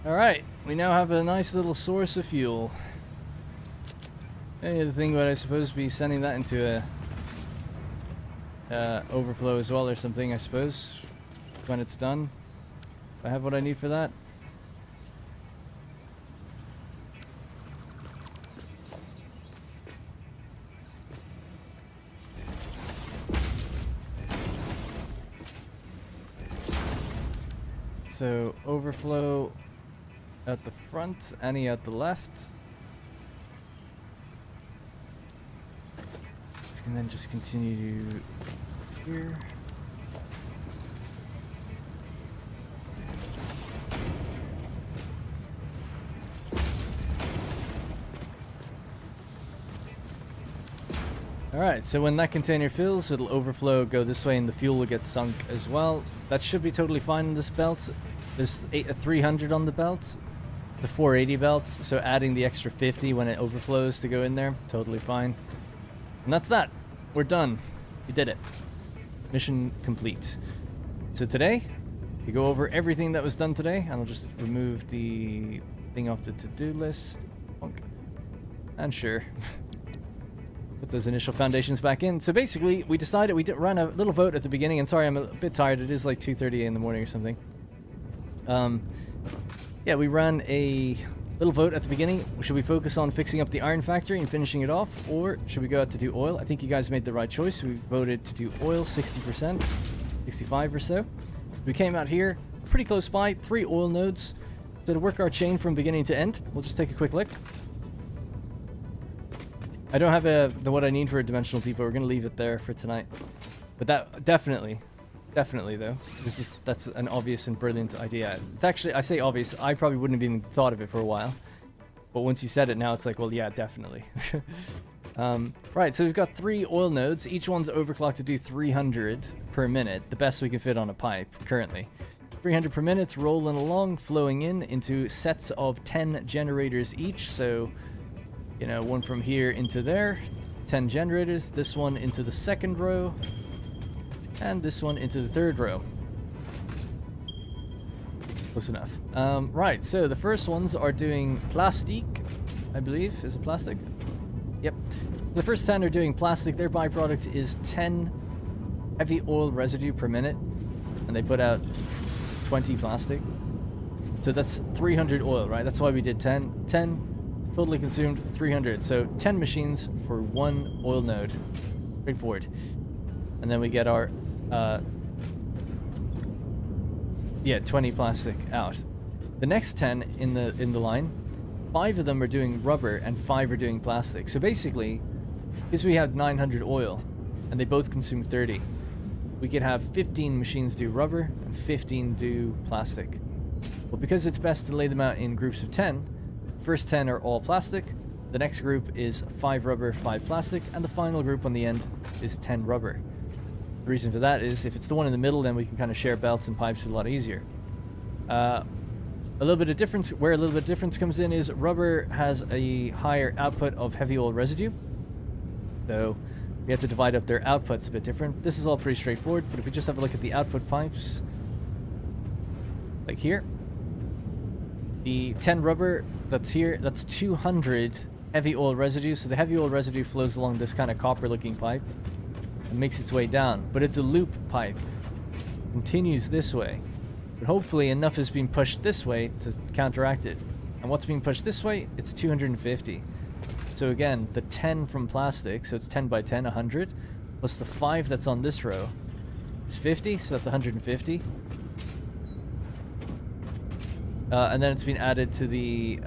Alright, we now have a nice little source of fuel. Any other thing would I suppose be sending that into a overflow as well or something, I suppose, when it's done. If I have what I need for that. so overflow at the front, any at the left. And then just continue here. Alright, so when that container fills, it'll overflow, go this way, and the fuel will get sunk as well. That should be totally fine in this belt. There's a 300 on the belt, the 480 belt, so adding the extra 50 when it overflows to go in there, totally fine. And that's that. We're done. We did it. Mission complete. So today, we go over everything that was done today, and I'll just remove the thing off the to-do list. And sure. Put those initial foundations back in. So basically, we decided, ran a little vote at the beginning, and sorry, I'm a bit tired. It is like 2:30 in the morning or something. Yeah, we ran a little vote at the beginning. Should we focus on fixing up the iron factory and finishing it off, or should we go out to do oil? I think you guys made the right choice. We voted to do oil, 60%, 65 or so. We came out here, pretty close by, 3 oil nodes. So to work our chain from beginning to end, we'll just take a quick look. I don't have what I need for a dimensional depot. We're going to leave it there for tonight. But that definitely though, that's an obvious and brilliant idea. It's actually, I say obvious, I probably wouldn't have even thought of it for a while. But once you said it now, it's like, well, yeah, definitely. Right, so we've got 3 oil nodes. Each one's overclocked to do 300 per minute, the best we can fit on a pipe currently. 300 per minute, rolling along, flowing into sets of 10 generators each. So, you know, one from here into there, 10 generators, this one into the second row, and this one into the third row. Close enough. Right, so the first ones are doing plastic, I believe. Is it plastic? Yep. The first 10 are doing plastic. Their byproduct is 10 heavy oil residue per minute, and they put out 20 plastic. So that's 300 oil, right? That's why we did 10. 10 totally consumed 300. So 10 machines for 1 oil node. Straightforward. And then we get our 20 plastic out. The next 10 in the line, 5 of them are doing rubber and 5 are doing plastic. So basically, because we have 900 oil and they both consume 30, we could have 15 machines do rubber and 15 do plastic. Well, because it's best to lay them out in groups of 10, first 10 are all plastic, the next group is 5 rubber, 5 plastic, and the final group on the end is 10 rubber. The reason for that is if it's the one in the middle, then we can kind of share belts and pipes a lot easier. A little bit of difference, where a little bit of difference comes in is rubber has a higher output of heavy oil residue. So we have to divide up their outputs a bit different. This is all pretty straightforward, but if we just have a look at the output pipes, like here, the 10 rubber that's here, that's 200 heavy oil residue. So the heavy oil residue flows along this kind of copper looking pipe and makes its way down, but it's a loop pipe, continues this way, but hopefully enough is being pushed this way to counteract it. And what's being pushed this way? It's 250. So again, the 10 from plastic, so it's 10 by 10, 100, plus the 5 that's on this row is 50, so that's 150. And then it's been added to the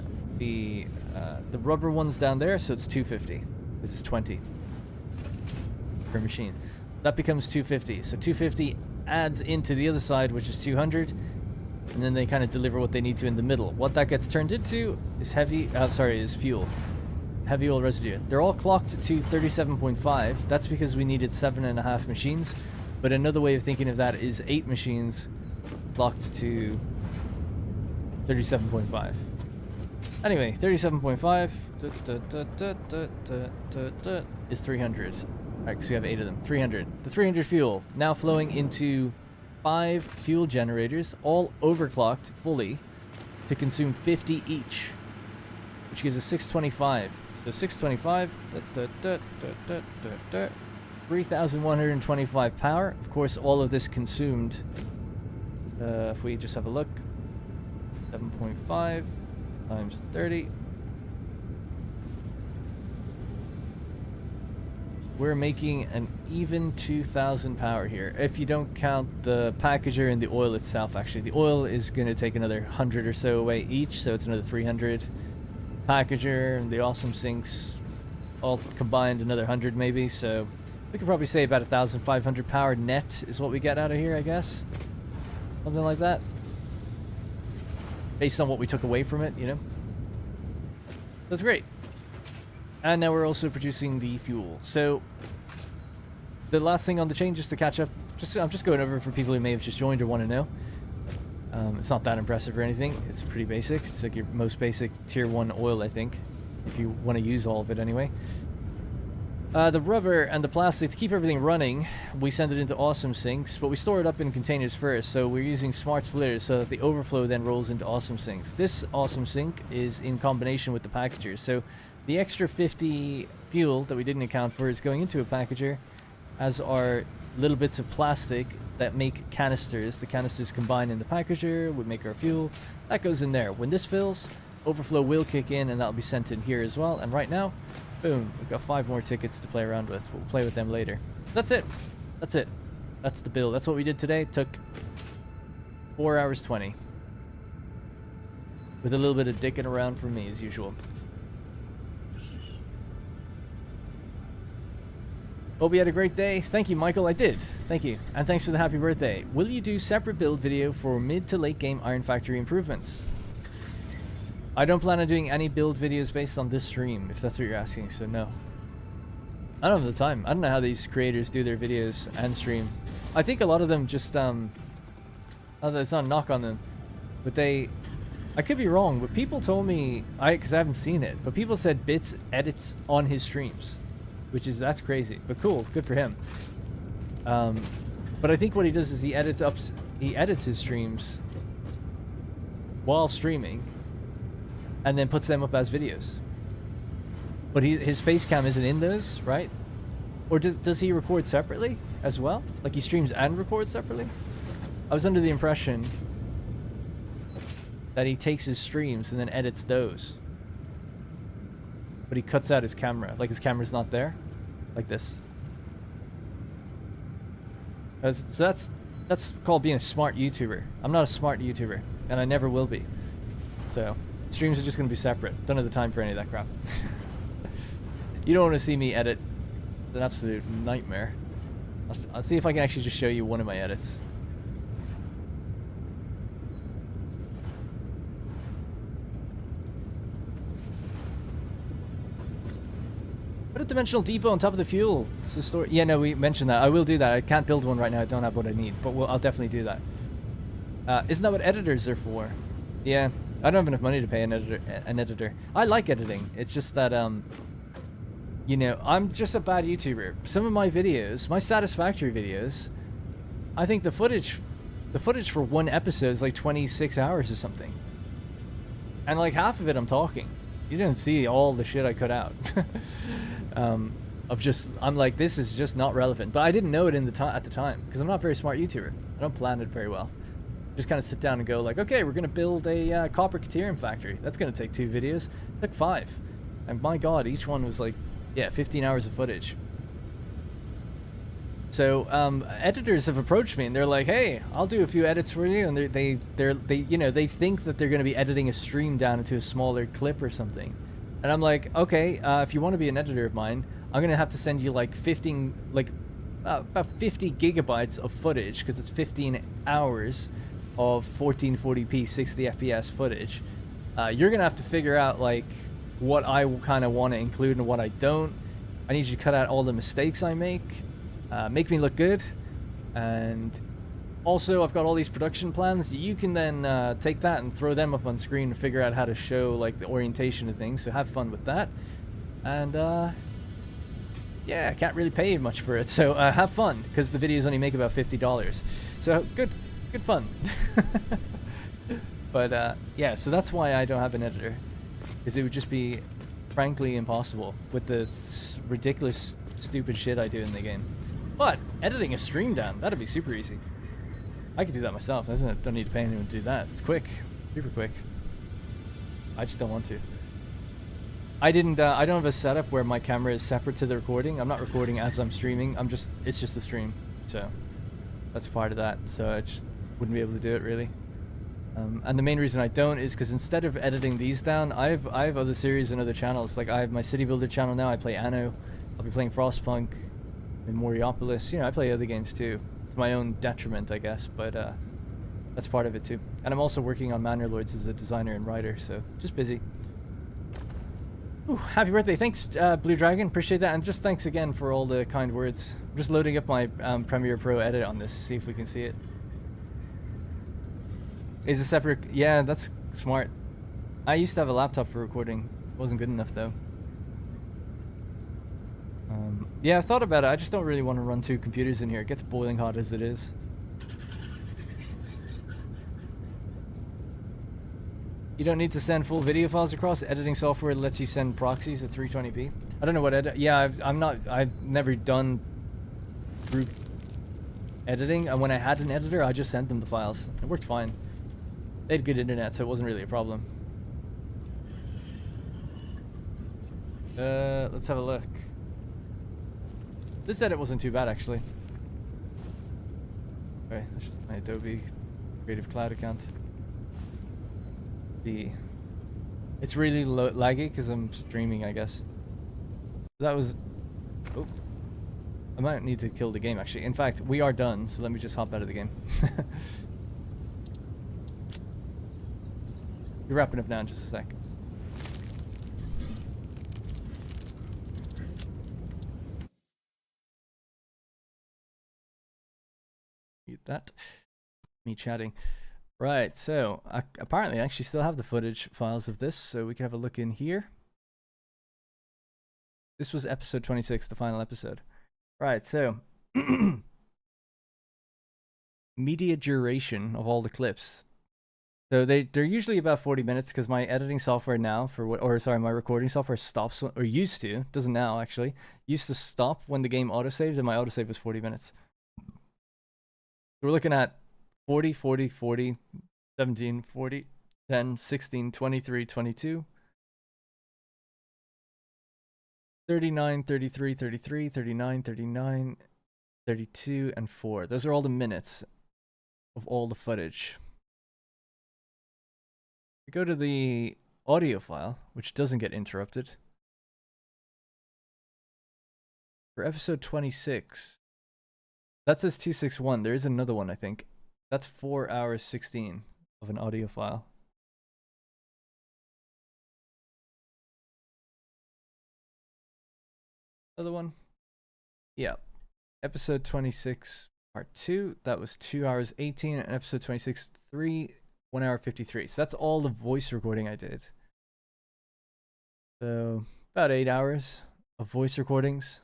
rubber ones down there, so it's 250. This is 20 per machine. That becomes 250. So 250 adds into the other side, which is 200, and then they kind of deliver what they need to in the middle. What that gets turned into is is fuel. Heavy oil residue. They're all clocked to 37.5. That's because we needed 7.5 machines. But another way of thinking of that is 8 machines clocked to 37.5. Anyway, 37.5 is 300. Alright, because we have 8 of them. 300. The 300 fuel now flowing into 5 fuel generators, all overclocked fully to consume 50 each, which gives us 625. So 625, 3,125 power. Of course, all of this consumed, if we just have a look, 7.5 times 30. we're making an even 2,000 power here. If you don't count the packager and the oil itself, actually. The oil is going to take another 100 or so away each, so it's another 300. Packager and the awesome sinks all combined another 100 maybe, so we could probably say about 1,500 power net is what we get out of here, I guess. Something like that. Based on what we took away from it, you know? That's great. And now we're also producing the fuel. So, the last thing on the chain, just to catch up, I'm just going over for people who may have just joined or want to know. It's not that impressive or anything. It's pretty basic. It's like your most basic tier 1 oil, I think, if you want to use all of it anyway. The rubber and the plastic, to keep everything running, we send it into awesome sinks, but we store it up in containers first, so we're using smart splitters so that the overflow then rolls into awesome sinks. This awesome sink is in combination with the packagers, so the extra 50 fuel that we didn't account for is going into a packager, as are little bits of plastic that make canisters. The canisters combine in the packager, would make our fuel. That goes in there. When this fills, overflow will kick in, and that'll be sent in here as well. And right now, boom, we've got 5 more tickets to play around with. We'll play with them later. That's it. That's it. That's the build. That's what we did today. It took 4 hours 20. With a little bit of dicking around from me, as usual. Hope you had a great day. Thank you, Michael. I did. Thank you. And thanks for the happy birthday. Will you do separate build video for mid to late game Iron Factory improvements? I don't plan on doing any build videos based on this stream, if that's what you're asking, so no. I don't have the time. I don't know how these creators do their videos and stream. I think a lot of them just, it's not a knock on them, but I could be wrong, but people told me, because I haven't seen it, but people said Bits edits on his streams, that's crazy, but cool, good for him. But I think what he does is he edits his streams while streaming, and then puts them up as videos. But his face cam isn't in those, right? Or does he record separately as well? Like he streams and records separately? I was under the impression that he takes his streams and then edits those. But he cuts out his camera. Like his camera's not there. Like this. So that's called being a smart YouTuber. I'm not a smart YouTuber. And I never will be. So... streams are just going to be separate. Don't have the time for any of that crap. You don't want to see me edit. It's an absolute nightmare. I'll see if I can actually just show you one of my edits. Put a dimensional depot on top of the fuel. So store. Yeah, no, we mentioned that. I will do that. I can't build one right now. I don't have what I need, but I'll definitely do that. Isn't that what editors are for? Yeah. I don't have enough money to pay an editor. I like editing. It's just that, you know, I'm just a bad YouTuber. Some of my videos, my Satisfactory videos, I think the footage for one episode is like 26 hours or something. And like half of it I'm talking. You didn't see all the shit I cut out. I'm like, this is just not relevant. But I didn't know it at the time, because I'm not a very smart YouTuber. I don't plan it very well. Just kind of sit down and go like, okay, we're going to build a copper caterium factory. That's going to take 2 videos. It took 5. And my god, each one was like, yeah, 15 hours of footage. So editors have approached me and they're like, hey, I'll do a few edits for you. And they you know, they think that they're going to be editing a stream down into a smaller clip or something. And I'm like, okay, if you want to be an editor of mine, I'm going to have to send you like about 50 gigabytes of footage, because it's 15 hours of 1440p 60 FPS footage. You're gonna have to figure out like what I kind of want to include and what I don't. I need you to cut out all the mistakes I make me look good, and also I've got all these production plans. You can then take that and throw them up on screen and figure out how to show like the orientation of things, so have fun with that. And yeah, I can't really pay you much for it, so have fun, because the videos only make about $50. So good fun. But yeah, so that's why I don't have an editor, because it would just be frankly impossible with the ridiculous stupid shit I do in the game. But editing a stream down, that'd be super easy. I could do that myself. I don't need to pay anyone to do that. It's quick, super quick. I just don't want to. I don't have a setup where my camera is separate to the recording. I'm not recording as I'm streaming. It's just a stream. So that's part of that. So I just wouldn't be able to do it really. And the main reason I don't is because instead of editing these down, I have other series and other channels. Like I have my City Builder channel now. I play Anno. I'll be playing Frostpunk and Moriopolis. You know, I play other games too. To my own detriment, I guess. But that's part of it too. And I'm also working on Manor Lords as a designer and writer. So just busy. Ooh, happy birthday. Thanks, Blue Dragon. Appreciate that. And just thanks again for all the kind words. I'm just loading up my Premiere Pro edit on this. See if we can see it. Is a separate... Yeah, that's smart. I used to have a laptop for recording. It wasn't good enough, though. Yeah, I thought about it. I just don't really want to run two computers in here. It gets boiling hot as it is. You don't need to send full video files across. Editing software lets you send proxies at 320p. I don't know what edit... Yeah, I've never done group editing. And when I had an editor, I just sent them the files. It worked fine. They had good internet, so it wasn't really a problem. Let's have a look. This edit wasn't too bad, actually. Okay, that's just my Adobe Creative Cloud account. It's really laggy because I'm streaming, I guess. That was... Oh. I might need to kill the game, actually. In fact, we are done, so let me just hop out of the game. You're wrapping up now in just a sec. Mute that. Me chatting. Right, so apparently I actually still have the footage files of this, so we can have a look in here. This was episode 26, the final episode. Right, so media duration of all the clips. So they're usually about 40 minutes because my editing software now my recording software stops or used to, doesn't now actually, used to stop when the game autosaved, and my autosave was 40 minutes. So we're looking at 40, 40, 40, 17, 40, 10, 16, 23, 22, 39, 33, 33, 39, 39, 32, and 4. Those are all the minutes of all the footage. We go to the audio file, which doesn't get interrupted. For episode 26, that says 261. There is another one, I think. That's 4 hours 16 of an audio file. Other one? Yeah. Episode 26, part 2. That was 2 hours 18. And episode 26, 1 hour 53. So that's all the voice recording I did. So about 8 hours of voice recordings.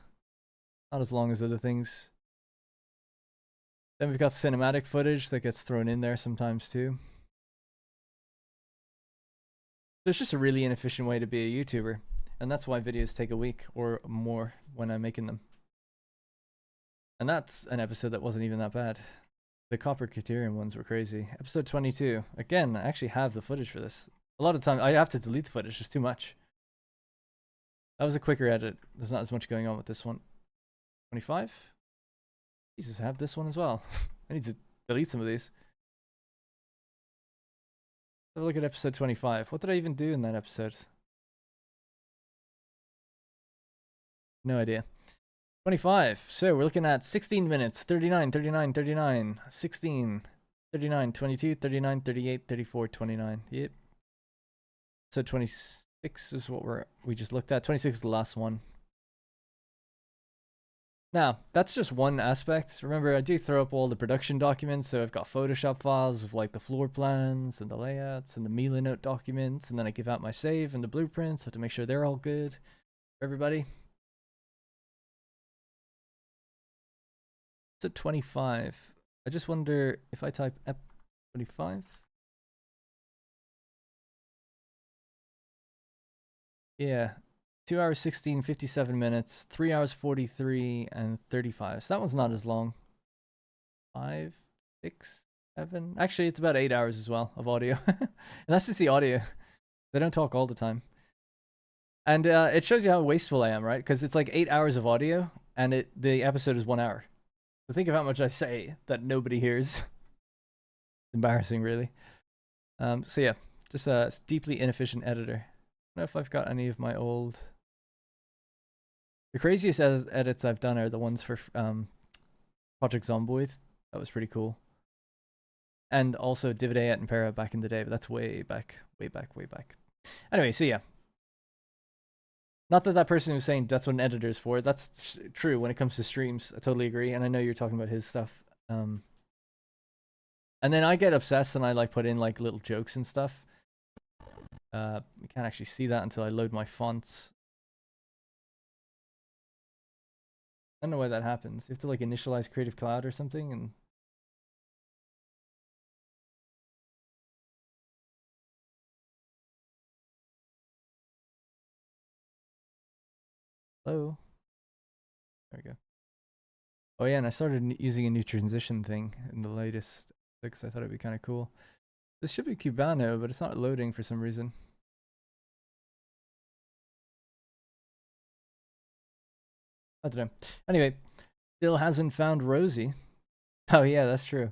Not as long as other things. Then we've got cinematic footage that gets thrown in there sometimes too. So it's just a really inefficient way to be a YouTuber. And that's why videos take a week or more when I'm making them. And that's an episode that wasn't even that bad. The Copper Criterion ones were crazy. Episode 22. Again, I actually have the footage for this. A lot of times I have to delete the footage. It's too much. That was a quicker edit. There's not as much going on with this one. 25? Jesus, I have this one as well. I need to delete some of these. Have a look at episode 25. What did I even do in that episode? No idea. 25. So we're looking at 16 minutes, 39, 39, 39, 16, 39, 22, 39, 38, 34, 29. Yep. So 26 is what we just looked at. 26 is the last one. Now, that's just one aspect. Remember, I do throw up all the production documents, so I've got Photoshop files of like the floor plans and the layouts and the Mila note documents, and then I give out my save and the blueprints, so to make sure they're all good for everybody. It's at 25. I just wonder if I type ep 25. Yeah. 2 hours 16, 57 minutes, 3 hours 43, and 35. So that one's not as long. 5, 6, 7. Actually, it's about 8 hours as well of audio. And that's just the audio. They don't talk all the time. And it shows you how wasteful I am, right? Because it's like 8 hours of audio, and the episode is 1 hour. So think of how much I say that nobody hears. It's embarrassing, really. So yeah, just a deeply inefficient editor. I don't know if I've got any of my old... The craziest edits I've done are the ones for Project Zomboid. That was pretty cool. And also Dividend and Para back in the day, but that's way back. Anyway, so yeah. Not that that person was saying that's what an editor is for. That's true when it comes to streams. I totally agree, and I know you're talking about his stuff. And then I get obsessed and I like put in like little jokes and stuff. You can't actually see that until I load my fonts. I don't know why that happens. You have to like initialize Creative Cloud or something, and hello. There we go. Oh yeah, and I started using a new transition thing in the latest because I thought it'd be kind of cool. This should be Cubano, but it's not loading for some reason. I don't know. Anyway, still hasn't found Rosie. Oh yeah, that's true.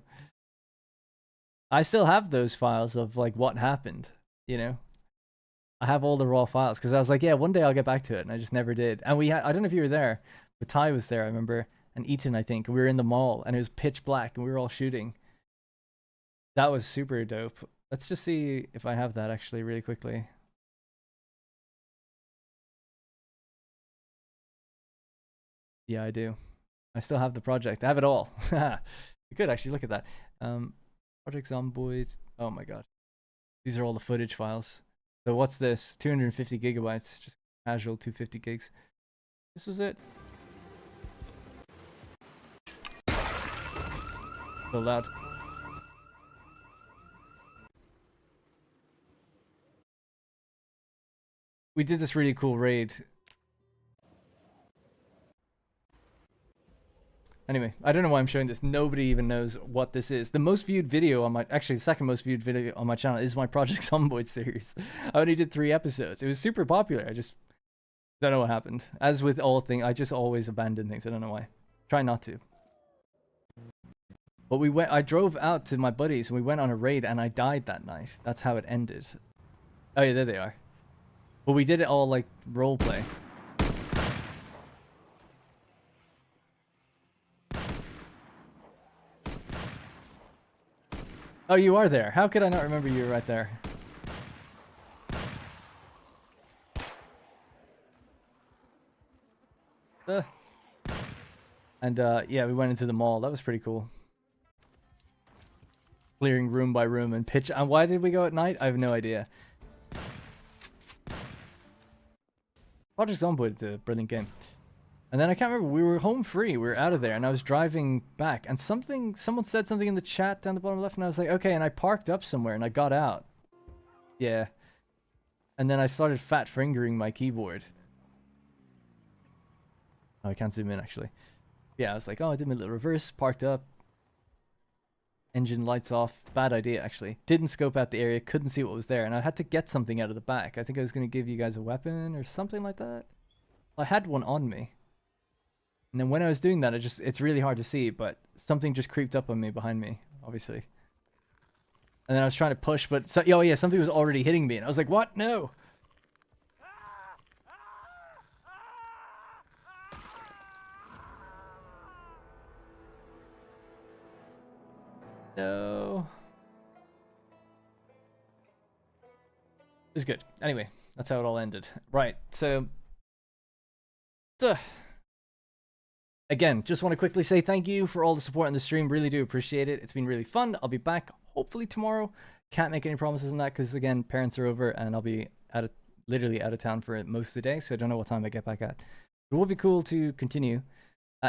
I still have those files of like what happened, you know. I have all the raw files because I was like, yeah, one day I'll get back to it, and I just never did. And I don't know if you were there, but Ty was there, I remember, and Ethan, I think. We were in the mall, and it was pitch black, and we were all shooting. That was super dope. Let's just see if I have that actually really quickly. Yeah, I do. I still have the project. I have it all. You could actually look at that. Project Zomboid. Oh my god. These are all the footage files. So what's this? 250 gigabytes. Just casual 250 gigs. This was it. So loud. We did this really cool raid. Anyway, I don't know why I'm showing this. Nobody even knows what this is. The most viewed video on my... Actually, the second most viewed video on my channel is my Project Zomboid series. I only did 3 episodes. It was super popular. I just don't know what happened. As with all things, I just always abandon things. I don't know why. Try not to. But I drove out to my buddies and we went on a raid and I died that night. That's how it ended. Oh yeah, there they are. But we did it all like roleplay. Oh, you are there. How could I not remember you were right there? And yeah, we went into the mall. That was pretty cool. Clearing room by room and pitch. And why did we go at night? I have no idea. Project Zomboid is a brilliant game. And then I can't remember, we were home free, we were out of there, and I was driving back, and someone said something in the chat down the bottom left, and I was like, okay, and I parked up somewhere, and I got out. Yeah. And then I started fat fingering my keyboard. Oh, I can't zoom in, actually. Yeah, I was like, oh, I did my little reverse, parked up. Engine lights off. Bad idea, actually. Didn't scope out the area, couldn't see what was there, and I had to get something out of the back. I think I was going to give you guys a weapon or something like that. I had one on me. And then when I was doing that, it's really hard to see, but something just creeped up on me behind me, obviously. And then I was trying to push, but oh yeah, something was already hitting me, and I was like, what? No! No. It was good. Anyway, that's how it all ended. Right, so... Again, just want to quickly say thank you for all the support on the stream. Really do appreciate it. It's been really fun. I'll be back hopefully tomorrow. Can't make any promises on that because, again, parents are over and I'll be literally out of town for most of the day. So I don't know what time I get back at. It would be cool to continue.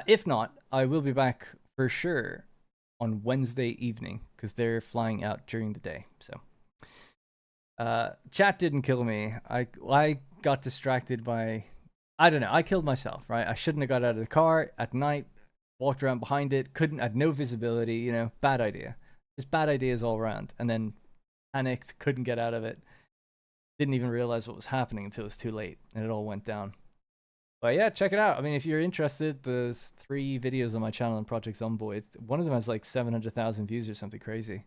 If not, I will be back for sure on Wednesday evening because they're flying out during the day. So chat didn't kill me. I got distracted by... I don't know. I killed myself, right? I shouldn't have got out of the car at night, walked around behind it, had no visibility, you know, bad idea. Just bad ideas all around. And then panicked, couldn't get out of it. didn't even realize what was happening until it was too late and it all went down. But yeah, check it out. I mean, if you're interested, there's 3 videos on my channel on Project Zomboid. One of them has like 700,000 views or something crazy.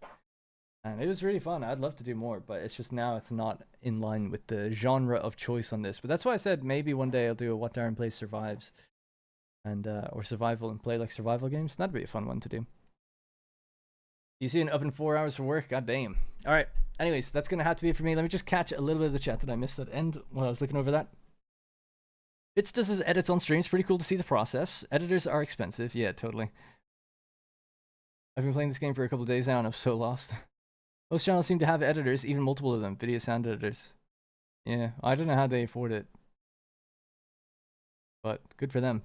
And it was really fun. I'd love to do more, but it's just now it's not in line with the genre of choice on this. But that's why I said maybe one day I'll do a What Darren Plays Survives. And or survival and play like survival games. That'd be a fun one to do. You see an up in 4 hours for work? God damn. Alright. Anyways, that's gonna have to be it for me. Let me just catch a little bit of the chat that I missed at the end while I was looking over that. Bits does his edits on stream. It's pretty cool to see the process. Editors are expensive. Yeah, totally. I've been playing this game for a couple of days now and I'm so lost. Most channels seem to have editors, even multiple of them. Video sound editors. Yeah, I don't know how they afford it. But good for them.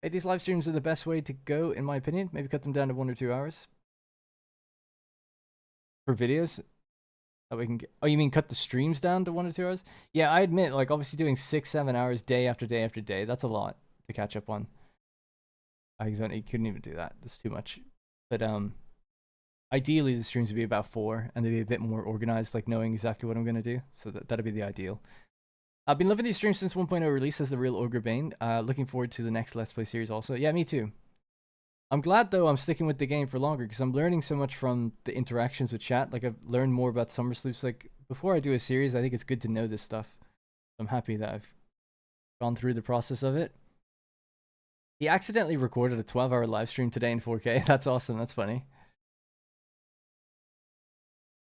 Hey, these live streams are the best way to go, in my opinion. Maybe cut them down to 1 or 2 hours. For videos? That we can get... Oh, you mean cut the streams down to 1 or 2 hours? Yeah, I admit, like, obviously doing 6-7 hours day after day after day, that's a lot to catch up on. I couldn't even do that. That's too much. But, ideally the streams would be about 4, and they'd be a bit more organized, like knowing exactly what I'm going to do. So that'd be the ideal. I've been loving these streams since 1.0 release as the real Ogre Bane. Looking forward to the next Let's Play series also. Yeah, me too. I'm glad though I'm sticking with the game for longer because I'm learning so much from the interactions with chat. Like I've learned more about Summer Sloops. Like before I do a series, I think it's good to know this stuff. I'm happy that I've gone through the process of it. He accidentally recorded a 12-hour live stream today in 4K. That's awesome. That's funny.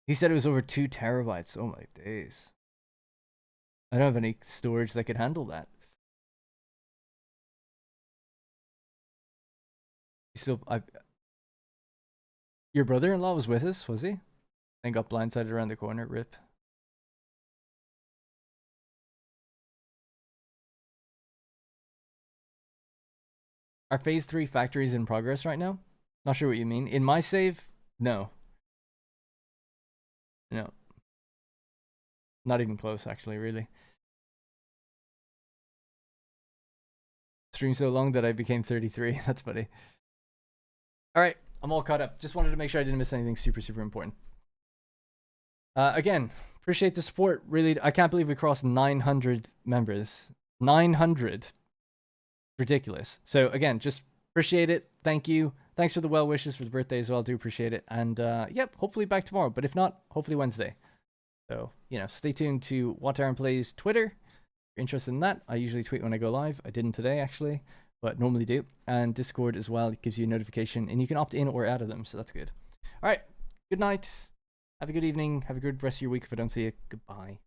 He said it was over 2 terabytes. Oh my days. I don't have any storage that could handle that. Your brother-in-law was with us, was he? And got blindsided around the corner. Rip. Are phase 3 factories in progress right now? Not sure what you mean. In my save, no. No. Not even close, actually, really. Stream so long that I became 33. That's funny. Alright, I'm all caught up. Just wanted to make sure I didn't miss anything super, super important. Again, appreciate the support. Really, I can't believe we crossed 900 members. 900. Ridiculous. So, again, just appreciate it. Thank you. Thanks for the well wishes for the birthday as well. Do appreciate it. And, yep, hopefully back tomorrow. But if not, hopefully Wednesday. So, you know, stay tuned to What Darren Plays Twitter. If you're interested in that, I usually tweet when I go live. I didn't today, actually, but normally do. And Discord as well. It gives you a notification, and you can opt in or out of them, so that's good. All right, good night. Have a good evening. Have a good rest of your week if I don't see you. Goodbye.